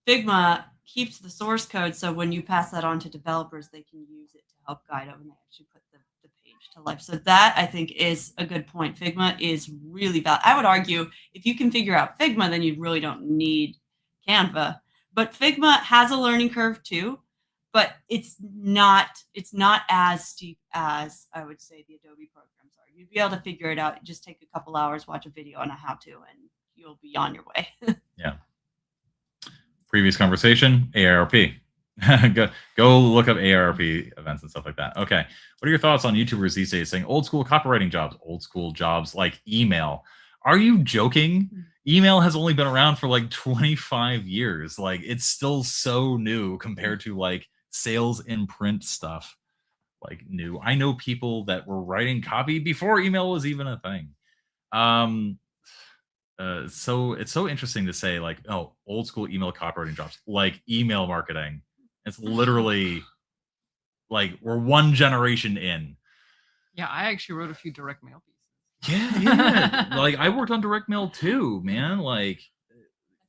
Figma keeps the source code, so when you pass that on to developers, they can use it to help guide them and they actually put the page to life. So that, I think, is a good point. Figma is really valuable. I would argue if you can figure out Figma, then you really don't need Canva. But Figma has a learning curve too, but it's not as steep as I would say the Adobe programs are. You'd be able to figure it out. Just take a couple hours, watch a video on a how-to, and you'll be on your way. Yeah. Previous conversation, AARP. go look up AARP events and stuff like that. Okay. What are your thoughts on YouTubers these days saying old school copywriting jobs, old school jobs like email? Are you joking? Email has only been around for like 25 years. Like, it's still so new compared to like sales in print stuff. Like, new. I know people that were writing copy before email was even a thing. So it's so interesting to say like, oh, old school email copywriting jobs, like email marketing. It's literally like we're one generation in. Yeah, I actually wrote a few direct mail pieces. Yeah. Like, I worked on direct mail too, man. Like,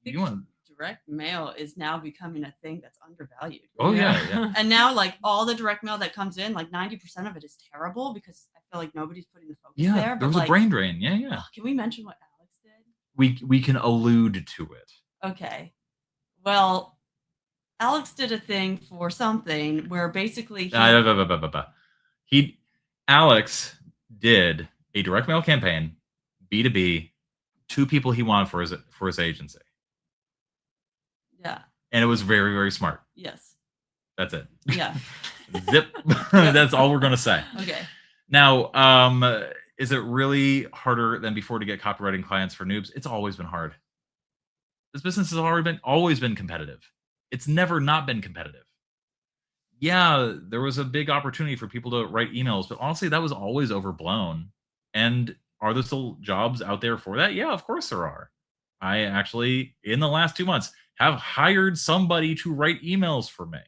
you want direct mail is now becoming a thing that's undervalued. Oh yeah. And now, like, all the direct mail that comes in, like 90% of it is terrible because I feel like nobody's putting the focus there. There was a brain drain. Yeah. Can we mention what Alex did? We can allude to it. Okay. Well, Alex did a thing for something where basically Alex did a direct mail campaign, B2B, 2 people he wanted for his agency. Yeah. And it was very, very smart. Yes. That's it. Yeah. Zip. That's all we're gonna say. Okay. Now, Is it really harder than before to get copywriting clients for noobs? It's always been hard. This business has always been competitive. It's never not been competitive. Yeah, there was a big opportunity for people to write emails, but honestly, that was always overblown. And are there still jobs out there for that? Yeah, of course there are. I actually, in the last 2 months, have hired somebody to write emails for me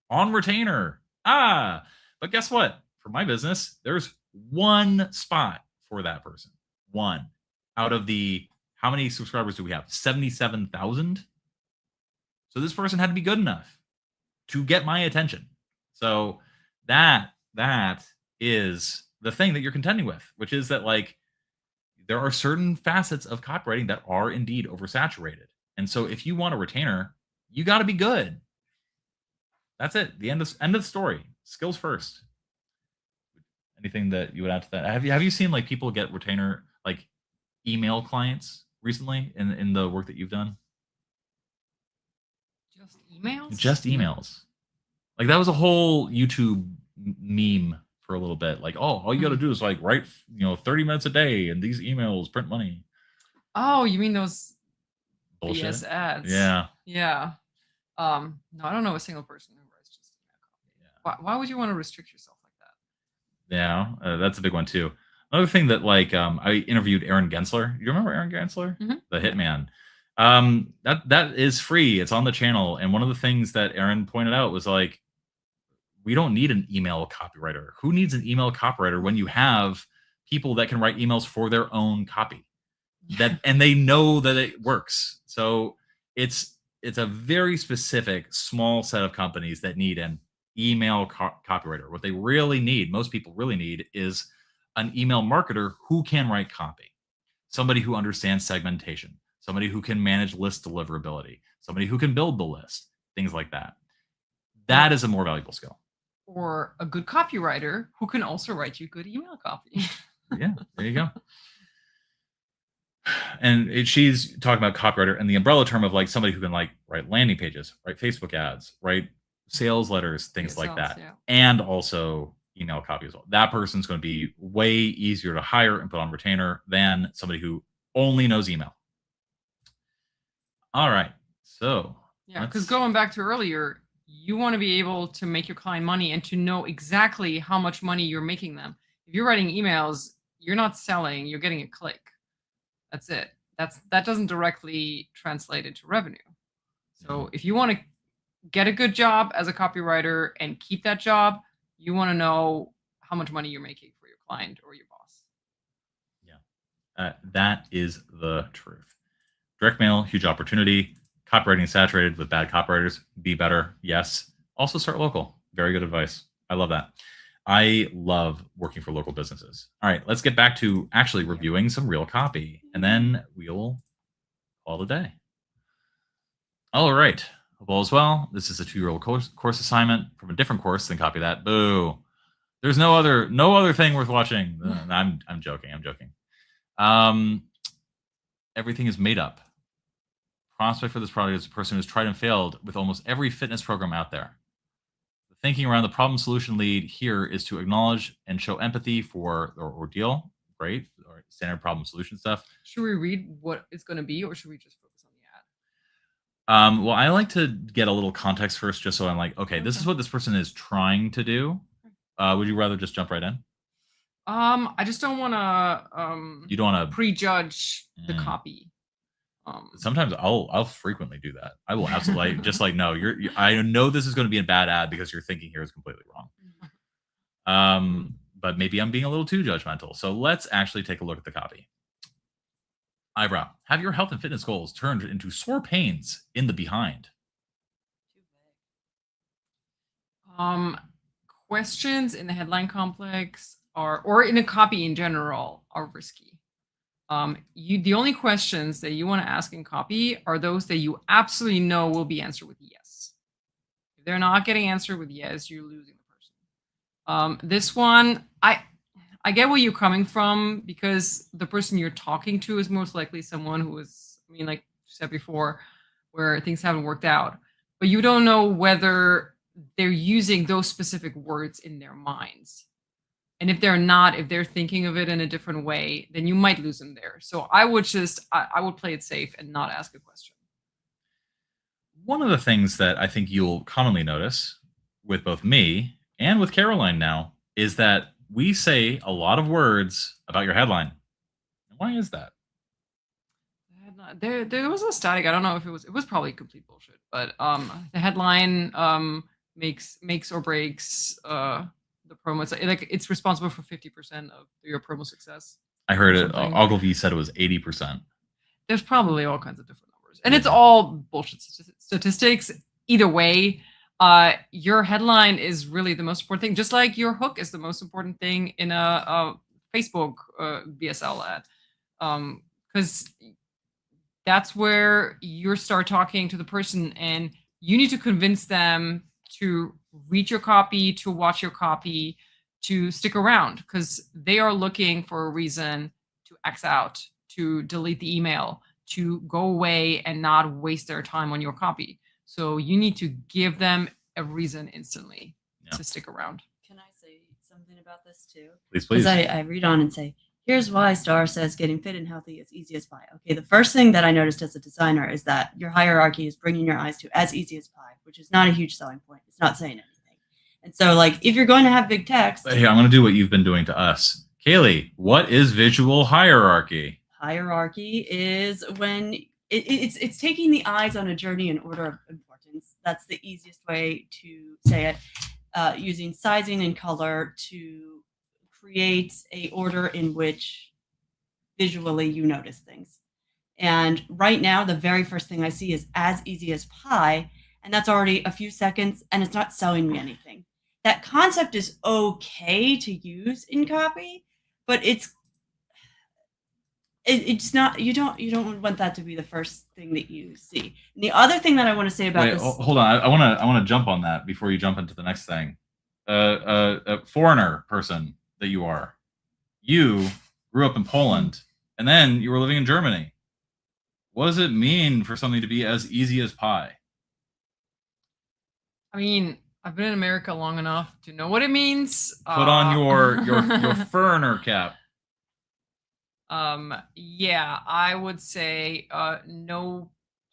on retainer. But guess what? For my business, there's one spot for that person. One out of the, how many subscribers do we have? 77,000. So this person had to be good enough to get my attention. So that is the thing that you're contending with, which is that, like, there are certain facets of copywriting that are indeed oversaturated. And so if you want a retainer, you got to be good. That's it. The end of the story. Skills first. Anything that you would add to that? Have you seen, like, people get retainer, like, email clients recently in the work that you've done? Just emails? Just emails. Like, that was a whole YouTube meme for a little bit. Like, oh, all you got to do is, like, write, 30 minutes a day, and these emails print money. Oh, you mean those Bullshit BS ads? Yeah. Yeah. No, I don't know a single person who writes just email copy. Why would you want to restrict yourself like that? Yeah, that's a big one too. Another thing that, like, I interviewed Aaron Gensler. You remember Aaron Gensler? Mm-hmm. The hitman. That is free. It's on the channel. And one of the things that Aaron pointed out was, like, we don't need an email copywriter. Who needs an email copywriter when you have people that can write emails for their own copy? And they know that it works. So it's a very specific small set of companies that need an email copywriter. What they really need, most people really need, is an email marketer who can write copy. Somebody who understands segmentation, somebody who can manage list deliverability, somebody who can build the list, things like that. That is a more valuable skill. Or a good copywriter who can also write you good email copy. Yeah, there you go. And she's talking about copywriter and the umbrella term of, like, somebody who can, like, write landing pages, write Facebook ads, write sales letters, things like that, and also email copy as well. That person's going to be way easier to hire and put on retainer than somebody who only knows email. All right. So yeah, because going back to earlier, you want to be able to make your client money and to know exactly how much money you're making them. If you're writing emails, you're not selling, you're getting a click. That's it. That doesn't directly translate into revenue. So if you want to get a good job as a copywriter and keep that job, you want to know how much money you're making for your client or your boss. Yeah, that is the truth. Direct mail, huge opportunity. Copywriting is saturated with bad copywriters. Be better. Yes. Also start local. Very good advice. I love that. I love working for local businesses. All right, let's get back to actually reviewing some real copy, and then we'll call it a day. All right. Hope all is well. This is a 2-year-old course assignment from a different course than Copy That. Boo. There's no other thing worth watching. I'm joking. Everything is made up. Prospect for this product is a person who's tried and failed with almost every fitness program out there. The thinking around the problem solution lead here is to acknowledge and show empathy for the ordeal. Great. Or standard problem solution stuff. Should we read what it's going to be, or should we just focus on the ad? Well, I like to get a little context first, just so I'm like, okay, this is what this person is trying to do. Would you rather just jump right in? I just don't want to. You don't want to prejudge the copy. Sometimes I'll frequently do that. I will absolutely just like, no, I know this is going to be a bad ad because your thinking here is completely wrong. But maybe I'm being a little too judgmental. So let's actually take a look at the copy. Eyebrow. Have your health and fitness goals turned into sore pains in the behind? Questions in the headline complex or in a copy in general are risky. The only questions that you want to ask in copy are those that you absolutely know will be answered with yes. If they're not getting answered with yes, you're losing the person. This one, I get where you're coming from, because the person you're talking to is most likely someone who is, like you said before, where things haven't worked out, but you don't know whether they're using those specific words in their minds. And if they're not, if they're thinking of it in a different way, then you might lose them there. So I would I would play it safe and not ask a question. One of the things that I think you'll commonly notice with both me and with Caroline now is that we say a lot of words about your headline. Why is that? There was a static. I don't know if it was probably complete bullshit, but the headline makes or breaks the promo. It's like it's responsible for 50% of your promo success. I heard it. Ogilvy said it was 80%. There's probably all kinds of different numbers, and it's all bullshit statistics. Either way, your headline is really the most important thing. Just like your hook is the most important thing in a Facebook VSL ad, because that's where you start talking to the person, and you need to convince them to read your copy, to watch your copy, to stick around, because they are looking for a reason to X out, to delete the email, to go away and not waste their time on your copy. So you need to give them a reason instantly to stick around. Can I say something about this too? Please, please. Because I read on and say, here's why Star says getting fit and healthy is easy as pie. Okay, the first thing that I noticed as a designer is that your hierarchy is bringing your eyes to as easy as pie, which is not a huge selling point. It's not saying anything. And so, like, if you're going to have big text. Hey, I'm going to do what you've been doing to us. Kaylee, what is visual hierarchy? Hierarchy is when it's taking the eyes on a journey in order of importance. That's the easiest way to say it, using sizing and color to create a order in which visually you notice things. And right now, the very first thing I see is as easy as pie, and that's already a few seconds, and it's not selling me anything. That concept is okay to use in copy, but it's not. You don't want that to be the first thing that you see. And the other thing that I want to say about this. Hold on. I want to jump on that before you jump into the next thing. A foreigner person that you are. You grew up in Poland, and then you were living in Germany. What does it mean for something to be as easy as pie? I mean, I've been in America long enough to know what it means. Put on your foreigner cap. Yeah, I would say no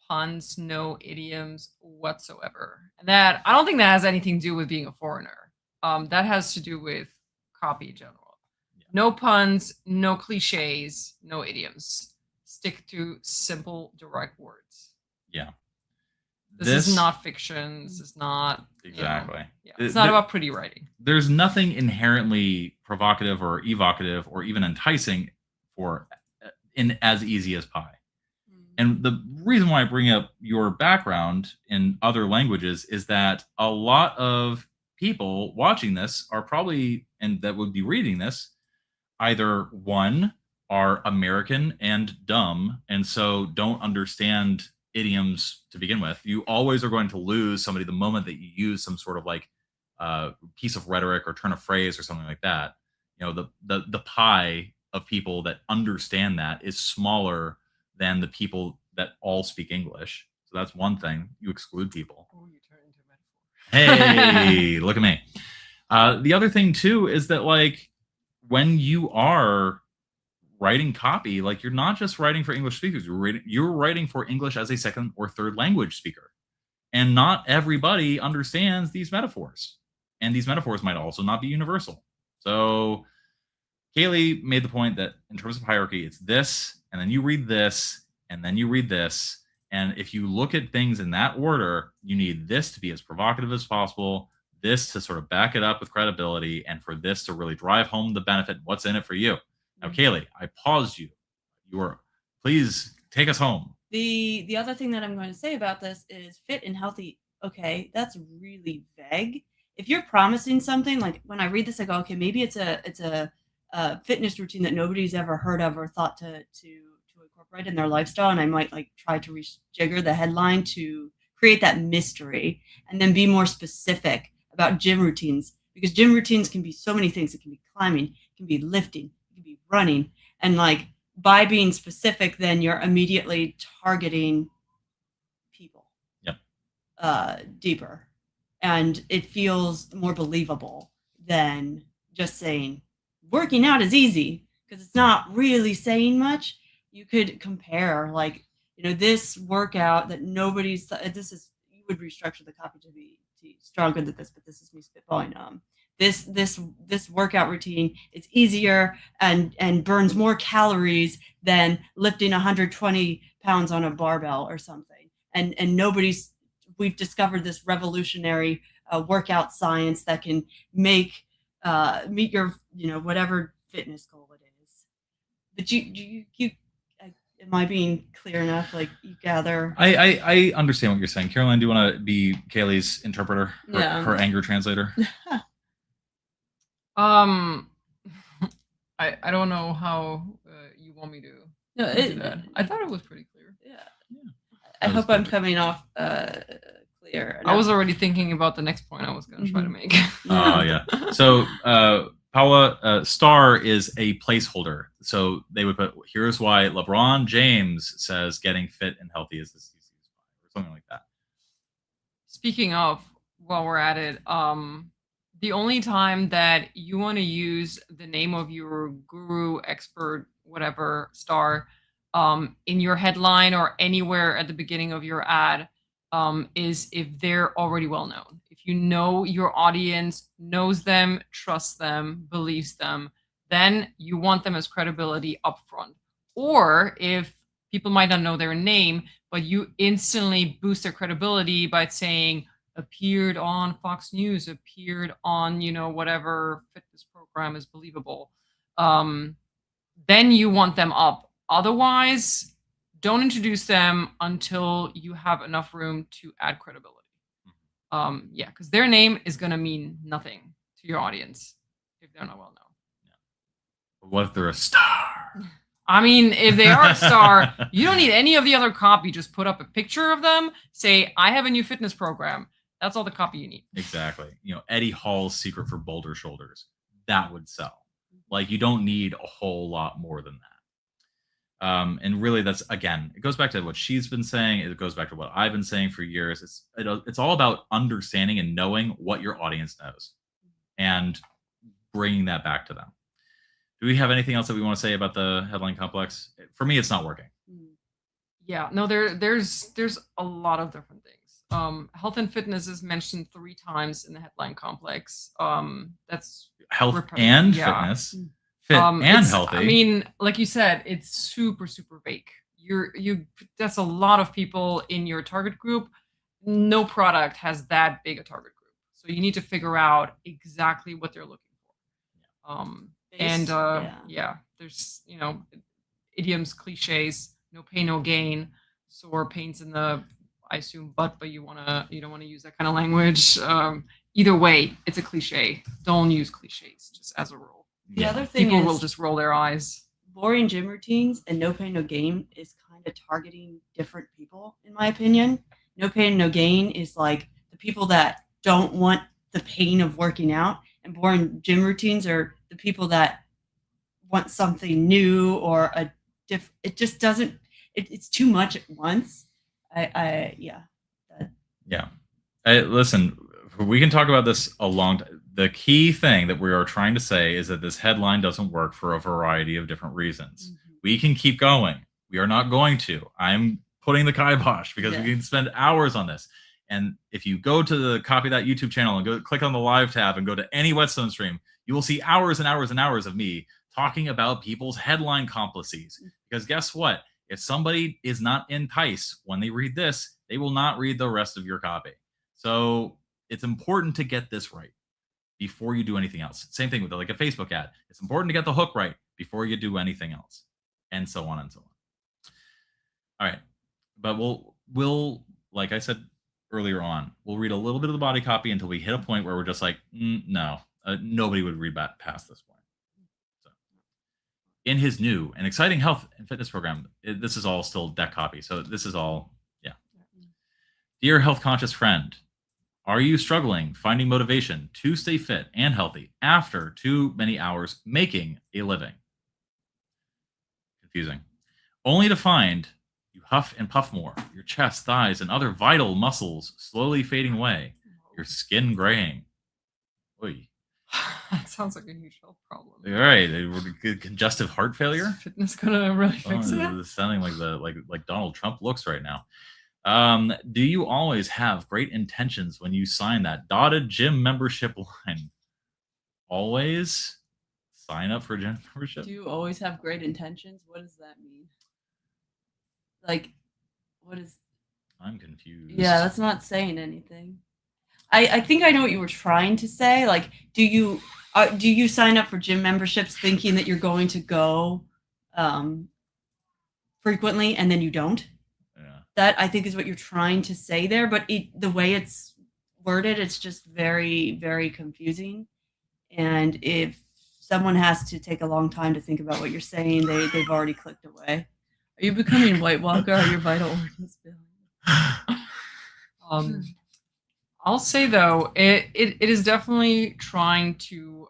puns, no idioms whatsoever. And that I don't think that has anything to do with being a foreigner. That has to do with copy in general. Yeah. No puns, no cliches, no idioms. Stick to simple, direct words. Yeah. This is not fiction. This is not exactly. It's not about pretty writing. There's nothing inherently provocative or evocative or even enticing for in as easy as pie. And the reason why I bring up your background in other languages is that a lot of people watching this are probably, and that would be reading this, either one, are American and dumb, and so don't understand idioms to begin with. You always are going to lose somebody the moment that you use some sort of like piece of rhetoric or turn of phrase or something like that. You know, the pie of people that understand that is smaller than the people that all speak English. So that's one thing. You exclude people. Oh, you turn into a metaphor. Hey, look at me. The other thing too is that like when you are writing copy, like you're not just writing for English speakers, you're writing for English as a second or third language speaker. And not everybody understands these metaphors. And these metaphors might also not be universal. So Kaylee made the point that in terms of hierarchy, it's this, and then you read this, and then you read this. And if you look at things in that order, you need this to be as provocative as possible, this to sort of back it up with credibility, and for this to really drive home the benefit, what's in it for you. Now, Kaylee, I paused you. Please take us home. The other thing that I'm going to say about this is fit and healthy. Okay, that's really vague. If you're promising something, like when I read this, I go, okay, maybe it's a fitness routine that nobody's ever heard of or thought to incorporate in their lifestyle, and I might like try to rejigger the headline to create that mystery and then be more specific about gym routines, because gym routines can be so many things. It can be climbing, it can be lifting, it can be running, and like by being specific, then you're immediately targeting people. Yep. Deeper, and it feels more believable than just saying working out is easy because it's not really saying much. You could compare, like, this workout that nobody's, you would restructure the copy to be stronger than this, but this is me spitballing. This workout routine is easier and burns more calories than lifting 120 pounds on a barbell or something. And we've discovered this revolutionary workout science that can meet your, whatever fitness goal it is. But you am I being clear enough? Like, you gather. I understand what you're saying. Caroline, do you want to be Kaylee's interpreter, her anger translator? I don't know how you want me to do that. I thought it was pretty clear. Yeah. I hope I'm coming off clear. I was already thinking about the next point I was going to try to make. Oh, yeah. So, Paula, star is a placeholder. So they would put, here's why LeBron James says getting fit and healthy is the CC or something like that. Speaking of, while we're at it, the only time that you want to use the name of your guru, expert, whatever, star in your headline or anywhere at the beginning of your ad is if they're already well known. If you know your audience knows them, trusts them, believes them, then you want them as credibility upfront. Or if people might not know their name, but you instantly boost their credibility by saying, appeared on Fox News, appeared on, whatever fitness program is believable, then you want them up. Otherwise, don't introduce them until you have enough room to add credibility. Because their name is going to mean nothing to your audience if they're not well known. But what if they're a star? I mean, if they are a star, you don't need any of the other copy. Just put up a picture of them, say, I have a new fitness program. That's all the copy you need. Exactly. Eddie Hall's secret for boulder shoulders. That would sell. Like, you don't need a whole lot more than that. And really, that's, again, it goes back to what she's been saying. It goes back to what I've been saying for years. It's all about understanding and knowing what your audience knows and bringing that back to them. Do we have anything else that we want to say about the headline complex? For me, it's not working. Yeah, no, there's a lot of different things. Health and fitness is mentioned 3 times in the headline complex. That's health and fitness, fit and healthy. I mean, like you said, it's super, super vague. That's a lot of people in your target group. No product has that big a target group, so you need to figure out exactly what they're looking for. There's idioms, cliches, no pain, no gain, sore pains in the, I assume, butt, but you don't want to use that kind of language. Either way, it's a cliche. Don't use cliches, just as a rule. The other thing people will just roll their eyes. Boring gym routines and no pain, no gain is kind of targeting different people, in my opinion. No pain, no gain is like the people that don't want the pain of working out, and boring gym routines are the people that want something new or it just doesn't. It's too much at once. Listen, we can talk about this a long time. The key thing that we are trying to say is that this headline doesn't work for a variety of different reasons. We can keep going. We are not going to. I'm putting the kibosh because we can spend hours on this. And if you go to the Copy That YouTube channel and go click on the live tab and go to any Whetstone stream, you will see hours and hours and hours of me talking about people's headline complices. Because guess what? If somebody is not enticed when they read this, they will not read the rest of your copy. So it's important to get this right before you do anything else. Same thing with like a Facebook ad. It's important to get the hook right before you do anything else, and so on and so on. All right. But we'll like I said earlier on, we'll read a little bit of the body copy until we hit a point where we're just like, no, nobody would read past this point. So, in his new and exciting health and fitness program, this is all still deck copy. So this is all, Dear health conscious friend, are you struggling finding motivation to stay fit and healthy after too many hours making a living? Confusing. Only to find you huff and puff more, your chest, thighs, and other vital muscles slowly fading away, your skin graying. Oy. That sounds like a huge health problem. All right, congestive heart failure. Is fitness gonna really fix it? It's sounding like like Donald Trump looks right now. Do you always have great intentions when you sign that dotted gym membership line? Always sign up for gym membership? Do you always have great intentions? What does that mean? Like, what is? I'm confused. Yeah, that's not saying anything. I think I know what you were trying to say. Like, do you sign up for gym memberships thinking that you're going to go frequently and then you don't? Yeah. That I think is what you're trying to say there, but the way it's worded, it's just very, very confusing. And if someone has to take a long time to think about what you're saying, they've already clicked away. Are you becoming White Walker? Are your vital organs failing? I'll say though, it is definitely trying to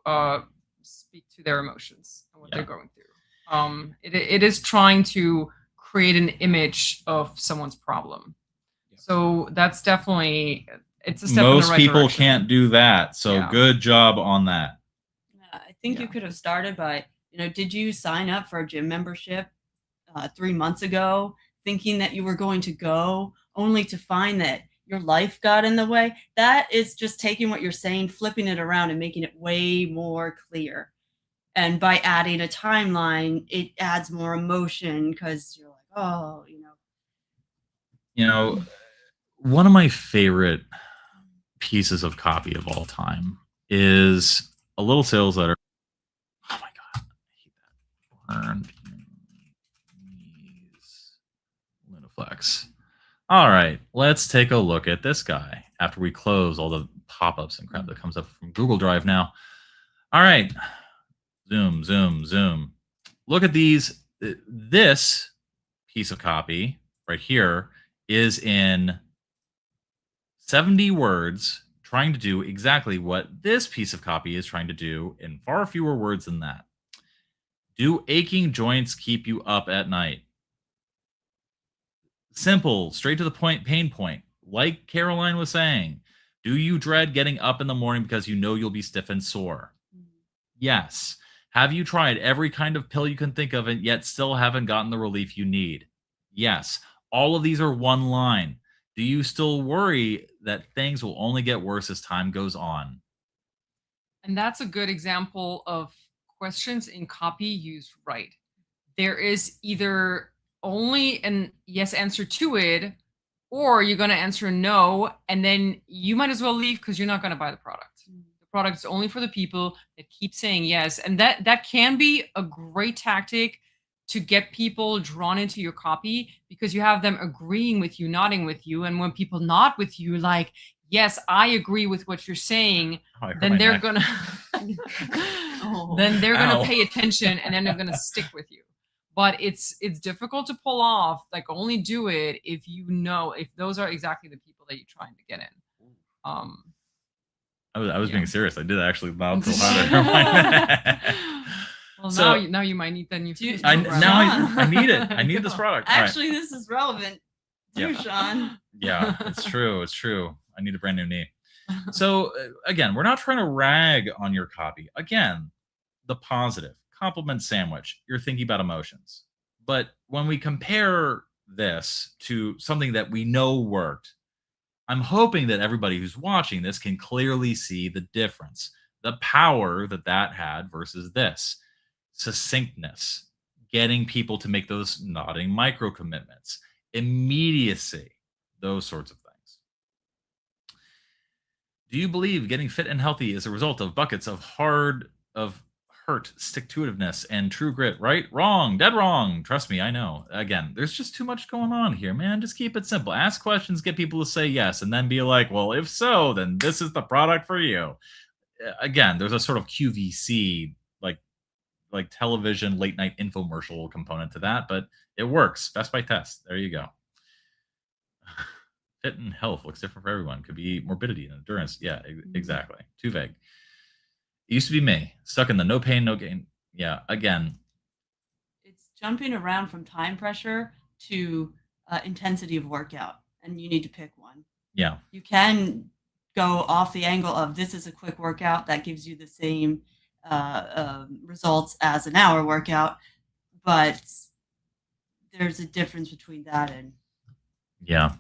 speak to their emotions and what they're going through. It is trying to create an image of someone's problem. So that's definitely, it's a step in the right people direction. can't do that. So good job on that. I think you could have started by, did you sign up for a gym membership 3 months ago thinking that you were going to go, only to find that your life got in the way? That is just taking what you're saying, flipping it around and making it way more clear. And by adding a timeline, it adds more emotion because you're like, oh, one of my favorite pieces of copy of all time is a little sales letter. Oh my God, I hate that. Linaflex. All right, let's take a look at this guy after we close all the pop-ups and crap that comes up from Google Drive now. All right, zoom, zoom, zoom. Look at these. This piece of copy right here is in 70 words, trying to do exactly what this piece of copy is trying to do in far fewer words than that. Do aching joints keep you up at night? Simple, straight to the point, pain point. Like Caroline was saying, do you dread getting up in the morning because you know you'll be stiff and sore? Yes. Have you tried every kind of pill you can think of and yet still haven't gotten the relief you need? Yes. All of these are one line. Do you still worry that things will only get worse as time goes on? And that's a good example of questions in copy used right. There is either only an yes answer to it, or you're going to answer no, and then you might as well leave because you're not going to buy the product. The product is only for the people that keep saying yes. And that can be a great tactic to get people drawn into your copy, because you have them agreeing with you, nodding with you. And when people nod with you, like, yes, I agree with what you're saying, then they're going to pay attention, and then they're going to stick with you. But it's difficult to pull off. Like, only do it if if those are exactly the people that you're trying to get in. I was being serious. I did actually mouth so hard. Well, now you might need the new. I need it. I need this product. Actually, this is relevant too, Sean. Yeah, it's true. It's true. I need a brand new knee. So again, we're not trying to rag on your copy. Again, the positive compliment sandwich. You're thinking about emotions. But when we compare this to something that we know worked, I'm hoping that everybody who's watching this can clearly see the difference, the power that had versus this. Succinctness, getting people to make those nodding micro commitments, immediacy, those sorts of things. Do you believe getting fit and healthy is a result of buckets of hurt, stick-to-itiveness, and true grit? Right? Wrong. Dead wrong. Trust me, I know. Again, there's just too much going on here, man. Just keep it simple. Ask questions, get people to say yes, and then be like, well, if so, then this is the product for you. Again, there's a sort of QVC, like television late night infomercial component to that, but it works. Best by test. There you go. Fit and health looks different for everyone. Could be morbidity and endurance. Yeah, exactly. Too vague. It used to be me, stuck in the no pain, no gain. Yeah, again. It's jumping around from time pressure to intensity of workout, and you need to pick one. Yeah. You can go off the angle of this is a quick workout that gives you the same results as an hour workout, but there's a difference between that and Yeah.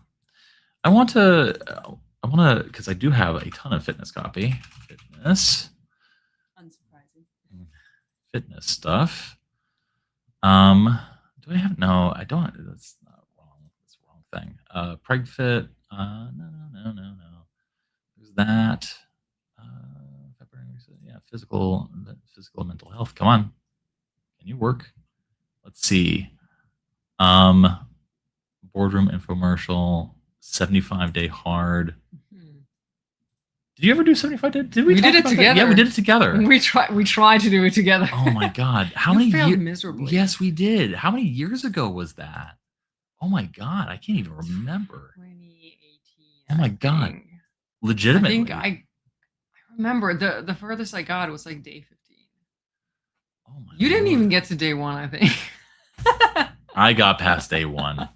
I want to, because I do have a ton of fitness copy. unsurprising. Fitness stuff. Do I have, no, I don't, that's not wrong. That's the wrong thing. Preg Fit, no. There's that. Yeah, physical and mental health. Come on. Can you work? Let's see. Boardroom infomercial, 75-day hard. Did you ever do 75 day? Did we did it together. That? Yeah, we did it together. We tried to do it together. Oh my God. How many years? Miserably. Yes, we did. How many years ago was that? Oh my God. I can't even remember. 2018. Oh my God. Legitimately. I remember the furthest I got was like day 15. Oh my You didn't Lord. even get to day 1, I think. I got past day 1.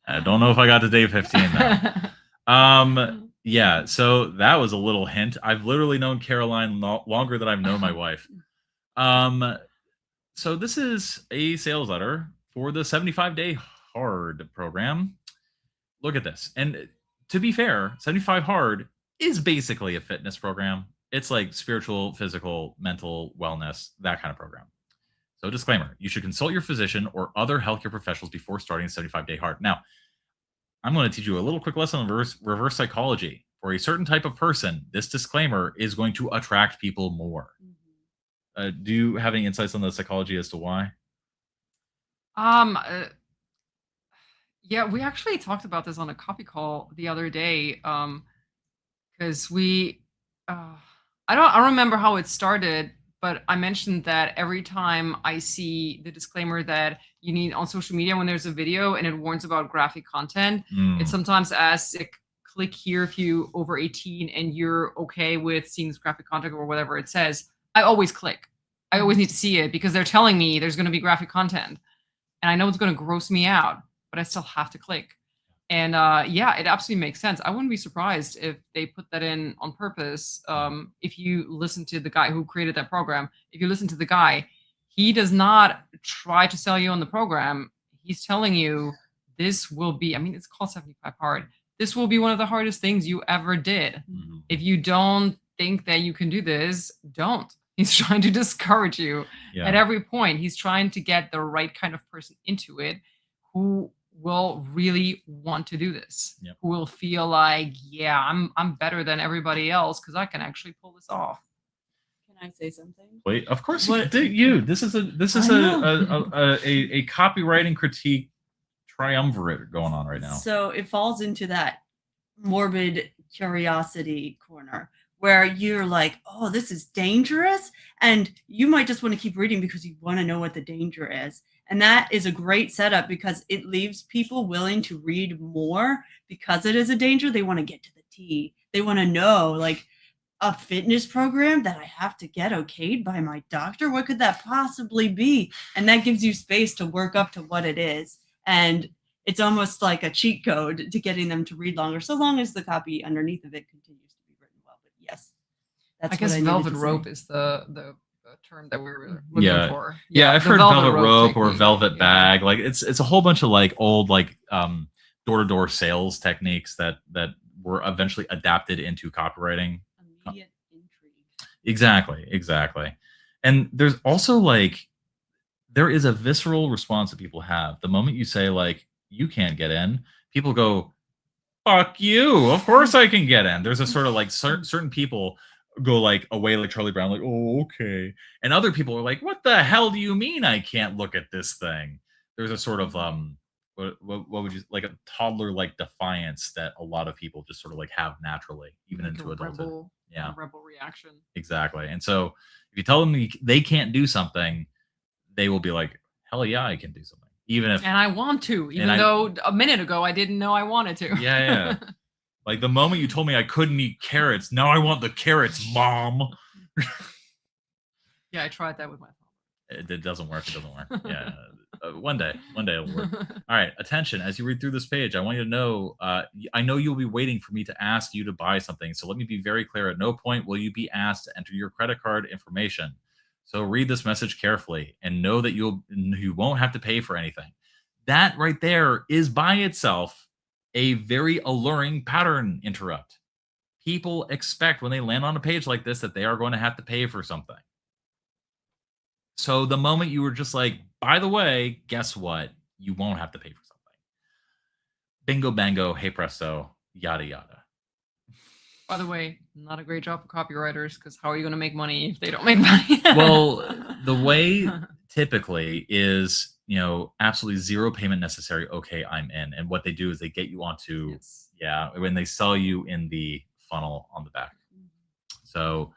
I don't know if I got to day 15 though. Yeah, so that was a little hint. I've literally known Caroline longer than I've known my wife. So this is a sales letter for the 75-day hard program. Look at this. And to be fair, 75 hard is basically a fitness program. It's like spiritual, physical, mental wellness, that kind of program. So disclaimer, you should consult your physician or other healthcare professionals before starting a 75-day hard. Now, I'm going to teach you a little quick lesson on reverse psychology. For a certain type of person, this disclaimer is going to attract people more. Do you have any insights on the psychology as to why? Yeah, we actually talked about this on a copy call the other day. Because I don't remember how it started, but I mentioned that every time I see the disclaimer that you need on social media when there's a video and it warns about graphic content, it sometimes asks, click here if you over 18 and you're okay with seeing this graphic content or whatever it says. I always click. I always need to see it because they're telling me there's going to be graphic content. And I know it's going to gross me out, but I still have to click. And yeah, it absolutely makes sense. I wouldn't be surprised if they put that in on purpose. If you listen to the guy who created that program, if you listen to the guy, he does not try to sell you on the program. He's telling you this will be, I mean, it's called 75 hard. This will be one of the hardest things you ever did. If you don't think that you can do this, don't. He's trying to discourage you at every point. He's trying to get the right kind of person into it who will really want to do this, who will feel like, yeah, I'm better than everybody else because I can actually pull this off. Can I say something? Wait, of course you. This is a copywriting critique triumvirate going on right now. So it falls into that morbid curiosity corner where you're like, oh, this is dangerous. And you might just want to keep reading because you want to know what the danger is. And that is a great setup because it leaves people willing to read more because it is a danger. They want to get to the T. They want to know, like, a fitness program that I have to get okayed by my doctor. What could that possibly be? And that gives you space to work up to what it is. And it's almost like a cheat code to getting them to read longer, so long as the copy underneath of it continues to be written well. But yes, that's I guess what velvet rope is the term that we were looking for. Yeah, I've heard velvet rope or velvet bag. Like it's a whole bunch of like old like door-to-door sales techniques that were eventually adapted into copywriting. Immediate intrigue. Exactly. And there's also like there is a visceral response that people have. The moment you say like you can't get in, people go, fuck you. Of course I can get in. There's a sort of like certain people go like away like Charlie Brown, like, oh, okay. And other people are like, what the hell do you mean I can't look at this thing? There's a sort of what would you like a toddler like defiance that a lot of people just sort of like have naturally, even like into adulthood. Rebel reaction. Exactly. And so if you tell them they can't do something, they will be like, hell yeah, I can do something. Even if and I want to, even though a minute ago I didn't know I wanted to. Yeah. Like the moment you told me I couldn't eat carrots, now I want the carrots, Mom. Yeah, I tried that with my phone. It doesn't work. Yeah. One day it'll work. All right, attention. As you read through this page, I want you to know, I know you'll be waiting for me to ask you to buy something. So let me be very clear. At no point will you be asked to enter your credit card information. So read this message carefully and know that you won't have to pay for anything. That right there is by itself a very alluring pattern interrupt. People expect when they land on a page like this that they are going to have to pay for something. So the moment you were just like, by the way, guess what? You won't have to pay for something. Bingo, bango, hey presto, yada, yada. By the way, not a great job for copywriters, because how are you going to make money if they don't make money? Well, the way typically is, absolutely zero payment necessary. Okay, I'm in. And what they do is they get you onto, when they sell you in the funnel on the back. So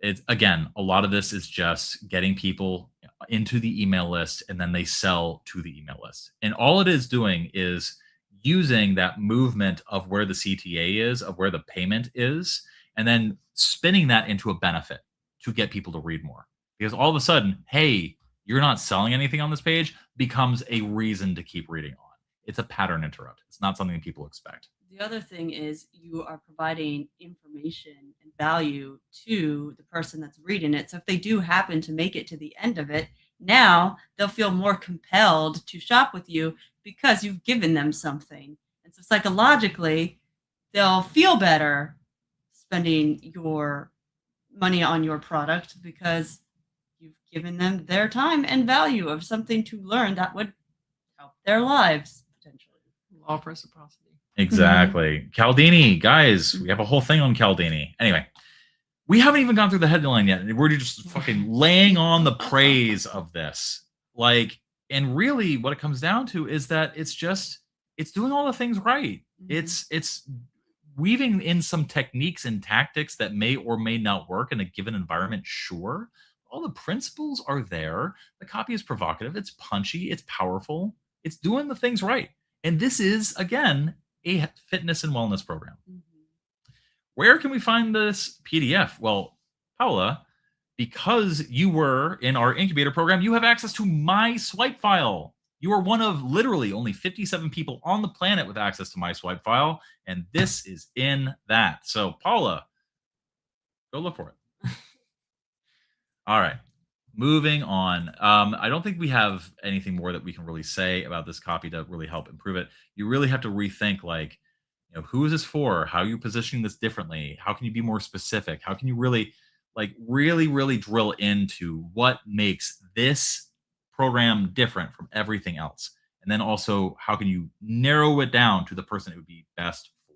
it's, again, a lot of this is just getting people into the email list, and then they sell to the email list. And all it is doing is using that movement of where the CTA is, of where the payment is, and then spinning that into a benefit to get people to read more. Because all of a sudden, hey, you're not selling anything on this page becomes a reason to keep reading on. It's a pattern interrupt. It's not something people expect. The other thing is you are providing information and value to the person that's reading it. So if they do happen to make it to the end of it, now they'll feel more compelled to shop with you because you've given them something. And so psychologically, they'll feel better spending your money on your product because you've given them their time and value of something to learn that would help their lives potentially. Law of reciprocity. Exactly. Cialdini, guys, we have a whole thing on Cialdini. Anyway, we haven't even gone through the headline yet. We're just fucking laying on the praise of this. And really what it comes down to is that it's doing all the things right. Mm-hmm. It's weaving in some techniques and tactics that may or may not work in a given environment. Sure. All the principles are there. The copy is provocative. It's punchy. It's powerful. It's doing the things right. And this is, again, a fitness and wellness program. Mm-hmm. Where can we find this PDF? Well, Paula, because you were in our incubator program, you have access to my swipe file. You are one of literally only 57 people on the planet with access to my swipe file, and this is in that. So, Paula, go look for it. All right. Moving on. I don't think we have anything more that we can really say about this copy to really help improve it. You really have to rethink, who is this for? How are you positioning this differently? How can you be more specific? How can you really, really drill into what makes this program different from everything else? And then also, how can you narrow it down to the person it would be best for?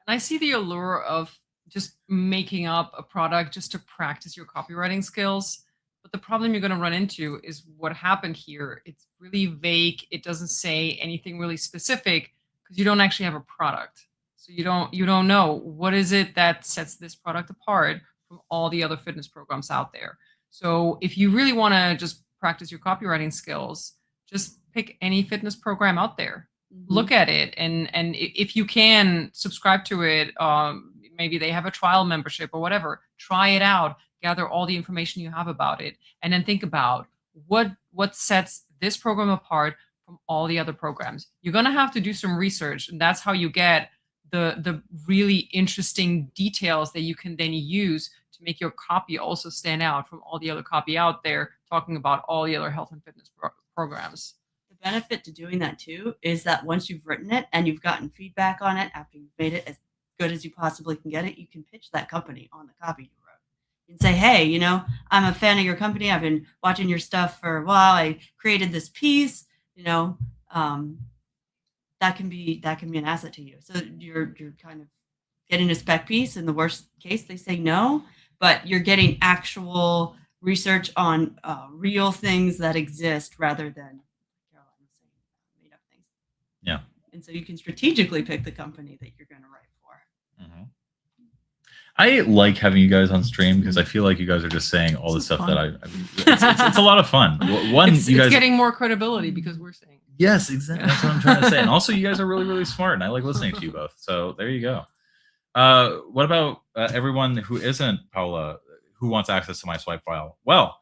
And I see the allure of just making up a product just to practice your copywriting skills. But the problem you're going to run into is what happened here. It's really vague. It doesn't say anything really specific because you don't actually have a product. So you don't know what is it that sets this product apart from all the other fitness programs out there. So if you really want to just practice your copywriting skills, just pick any fitness program out there. Mm-hmm. Look at it, and if you can subscribe to it, maybe they have a trial membership or whatever. Try it out, gather all the information you have about it, and then think about what sets this program apart from all the other programs. You're going to have to do some research, and that's how you get the really interesting details that you can then use to make your copy also stand out from all the other copy out there talking about all the other health and fitness programs. The benefit to doing that too is that once you've written it and you've gotten feedback on it after you've made it as good as you possibly can get it, you can pitch that company on the copy you wrote. You can say, hey, I'm a fan of your company. I've been watching your stuff for a while. I created this piece, that can be an asset to you. So you're kind of getting a spec piece. In the worst case, they say no, but you're getting actual research on real things that exist rather than Caroline was saying, made up things. Yeah. And so you can strategically pick the company that you're going to write for. Mm-hmm. I like having you guys on stream because I feel like you guys are just saying all the stuff fun. It's a lot of fun. It's getting more credibility because we're saying. Yes, exactly. That's what I'm trying to say. And also, you guys are really, really smart, and I like listening to you both. So there you go. What about everyone who isn't Paula, who wants access to my swipe file? Well,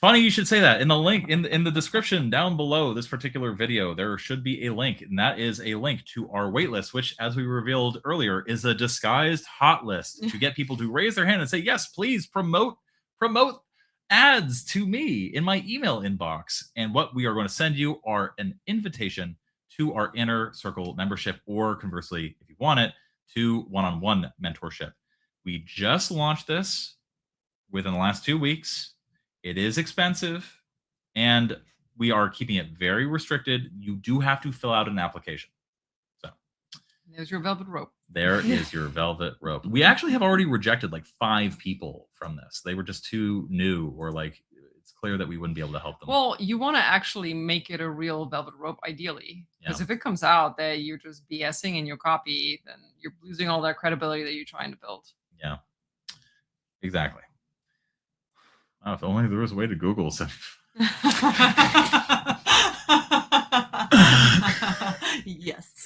Funny you should say that. In the link in the description down below this particular video, there should be a link, and that is a link to our waitlist, which, as we revealed earlier, is a disguised hot list to get people to raise their hand and say, yes, please promote ads to me in my email inbox. And what we are going to send you are an invitation to our inner circle membership, or conversely, if you want it, to one-on-one mentorship. We just launched this within the last 2 weeks. It is expensive, and we are keeping it very restricted. You do have to fill out an application. So there's your velvet rope. There is your velvet rope. We actually have already rejected like 5 people from this. They were just too new, or like it's clear that we wouldn't be able to help them. Well, you want to actually make it a real velvet rope, ideally, because if it comes out that you're just BSing in your copy, then you're losing all that credibility that you're trying to build. Yeah, exactly. Oh, if only there was a way to Google. So. Yes.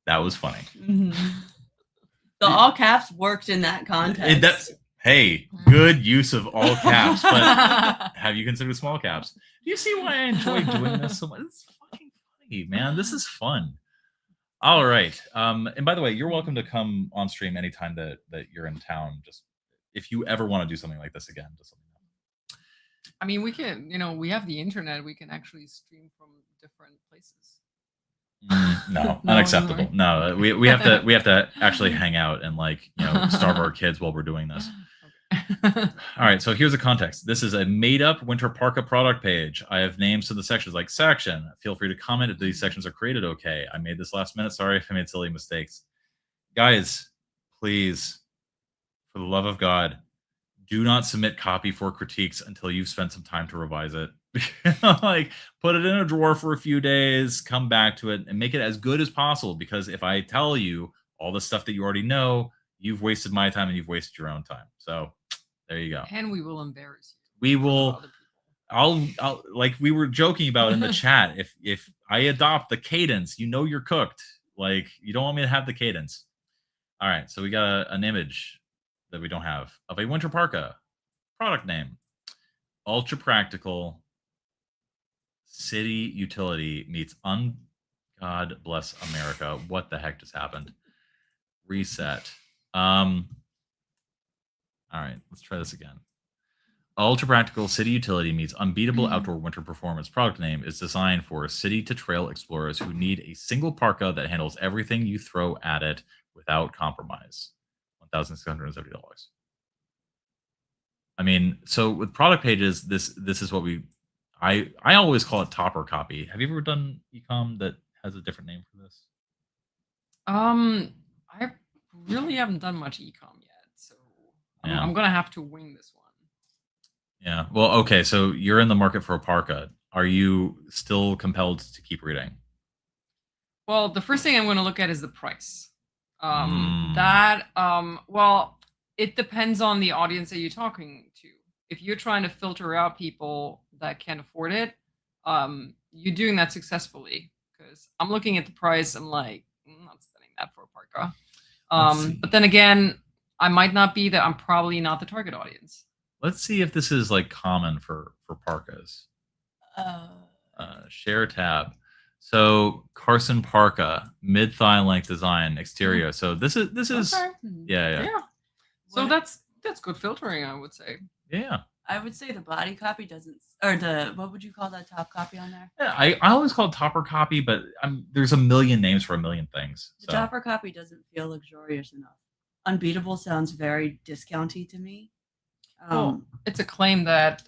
That was funny. Mm-hmm. The all caps worked in that context. Hey, good use of all caps, but have you considered small caps? Do you see why I enjoy doing this so much? It's fucking funny, man. This is fun. All right. And by the way, you're welcome to come on stream anytime that you're in town. Just if you ever want to do something like this again, just let me know. I mean, we can, we have the internet. We can actually stream from different places. No, unacceptable. No, we have to actually hang out and starve our kids while we're doing this. Okay. All right, so here's the context. This is a made-up winter parka product page. I have names to the sections, like section. Feel free to comment if these sections are created okay. I made this last minute. Sorry if I made silly mistakes. Guys, please, for the love of God, do not submit copy for critiques until you've spent some time to revise it. Put it in a drawer for a few days, come back to it, and make it as good as possible. Because if I tell you all the stuff that you already know, you've wasted my time and you've wasted your own time. So there you go. And we will embarrass you. We will. I'll like we were joking about in the chat. If I adopt the cadence, you're cooked. Like, you don't want me to have the cadence. All right, so we got an image that we don't have of a winter parka. Product name: ultra practical city utility meets God bless America. What the heck just happened? Reset. All right, let's try this again. Ultra practical city utility meets unbeatable outdoor winter performance. Product name is designed for city to trail explorers who need a single parka that handles everything you throw at it without compromise. $1,670. I mean, so with product pages, this is what I always call it topper copy. Have you ever done ecom that has a different name for this? I really haven't done much ecom yet, so yeah. I'm gonna have to wing this one. Yeah. Well, okay. So you're in the market for a parka. Are you still compelled to keep reading? Well, the first thing I'm going to look at is the price. Well, it depends on the audience that you're talking to. If you're trying to filter out people that can't afford it, you're doing that successfully. Because I'm looking at the price, I'm like, I'm not spending that for a parka. But then again, I might not be that. I'm probably not the target audience. Let's see if this is common for parkas. Share tab. So Carson parka, mid thigh length design, exterior. So this is okay. yeah. So that's good filtering, I would say. Yeah. I would say the body copy doesn't, or what would you call that top copy on there? Yeah, I always call it topper copy, but there's a million names for a million things. The topper copy doesn't feel luxurious enough. Unbeatable sounds very discounty to me. Well, it's a claim that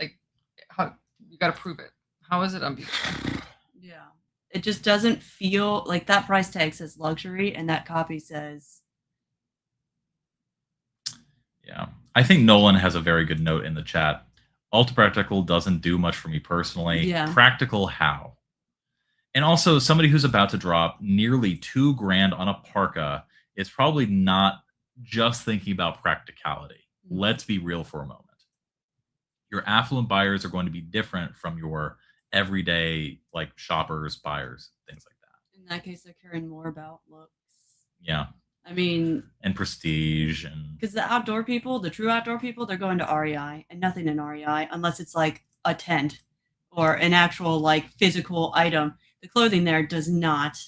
how you got to prove it. How is it unbeatable? Yeah, it just doesn't feel like that price tag says luxury, and that copy says. Yeah, I think Nolan has a very good note in the chat. Ultra practical doesn't do much for me personally. Yeah. Practical how? And also, somebody who's about to drop nearly $2,000 on a parka is probably not just thinking about practicality. Let's be real for a moment. Your affluent buyers are going to be different from your everyday shoppers, buyers, things like that. In that case, they're caring more about looks. Yeah. I mean, and prestige and because the outdoor people, the true outdoor people, they're going to REI and nothing in REI unless it's like a tent or an actual like physical item. The clothing there does not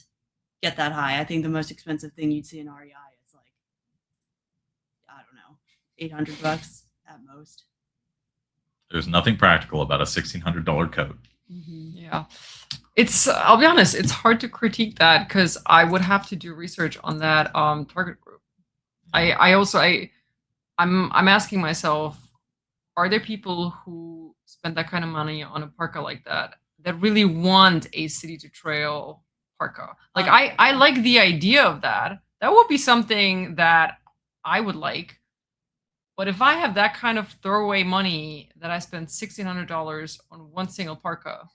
get that high. I think the most expensive thing you'd see in REI is like, I don't know, $800 at most. there's nothing practical about a $1,600 coat. Yeah. I'll be honest, it's hard to critique that because I would have to do research on that target group. I'm asking myself, are there people who spend that kind of money on a parka like that really want a city to trail parka? Like I like the idea of that. That would be something that I would like. But if I have that kind of throwaway money that I spend $1,600 on one single parka,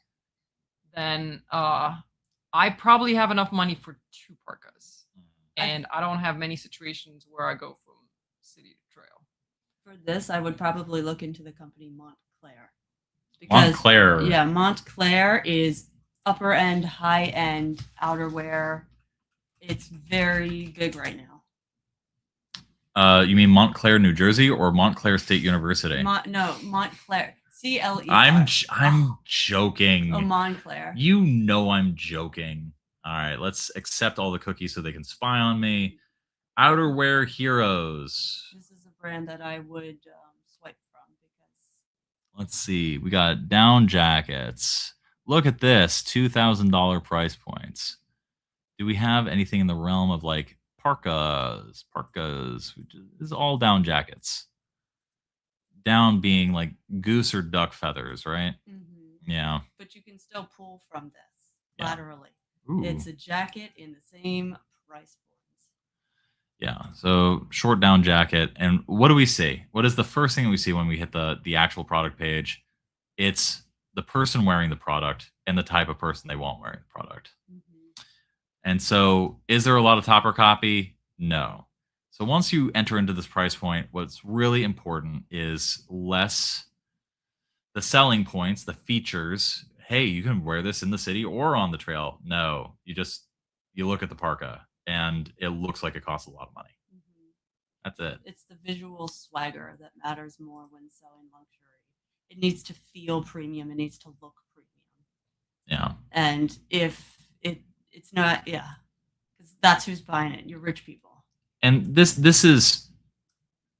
then I probably have enough money for 2 parkas. And I don't have many situations where I go from city to trail. For this, I would probably look into the company Montclair. Montclair. Yeah, Montclair is upper end, high end outerwear. It's very big right now. You mean Montclair, New Jersey, or Montclair State University? No, Montclair. CLE. I'm joking. Oh, Montclair. You know I'm joking. All right, let's accept all the cookies so they can spy on me. Outerwear heroes. This is a brand that I would swipe from because. Let's see. We got down jackets. Look at this, $2,000 price points. Do we have anything in the realm of like parkas? Parkas. This is all down jackets. Down being like goose or duck feathers, right? Mm-hmm. Yeah. But you can still pull from this Yeah. laterally. Ooh. It's a jacket in the same price points. Yeah. So short down jacket. And what do we see? What is the first thing we see when we hit the actual product page? It's the person wearing the product and the type of person they want wearing the product. Mm-hmm. And so is there a lot of topper copy? No. So once you enter into this price point, what's really important is less the selling points, the features. Hey, you can wear this in the city or on the trail. No, you look at the parka and it looks like it costs a lot of money. Mm-hmm. That's it. It's the visual swagger that matters more when selling luxury. It needs to feel premium. It needs to look premium. Yeah. And if it's not, yeah, because that's who's buying it. You're rich people. And this is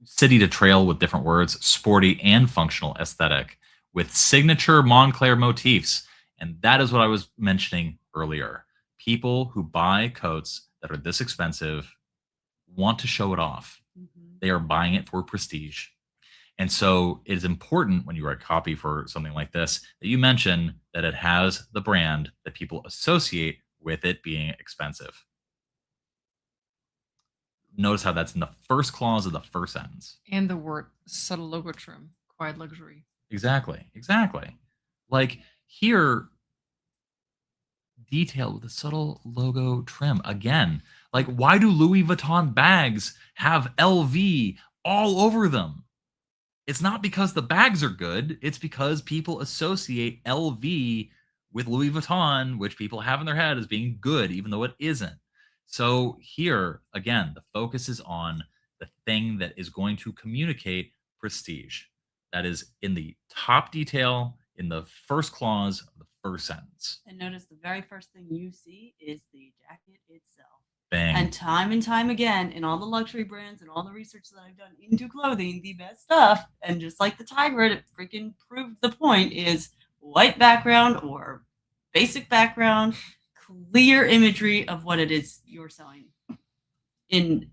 city to trail with different words, sporty and functional aesthetic with signature Montclair motifs. And that is what I was mentioning earlier. People who buy coats that are this expensive want to show it off. Mm-hmm. They are buying it for prestige. And so it is important when you write copy for something like this that you mention that it has the brand that people associate with it being expensive. Notice how that's in the first clause of the first sentence. And the word subtle logo trim, quiet luxury. Exactly. Like here, detailed with a subtle logo trim. Again, like why do Louis Vuitton bags have LV all over them? It's not because the bags are good. It's because people associate LV with Louis Vuitton, which people have in their head as being good, even though it isn't. So here, again, the focus is on the thing that is going to communicate prestige. That is in the top detail in the first clause of the first sentence. And notice the very first thing you see is the jacket itself. Bang. And time again, in all the luxury brands and all the research that I've done into clothing, the best stuff, and just like the Tiger, it freaking proved the point, is white background or basic background, clear imagery of what it is you're selling. This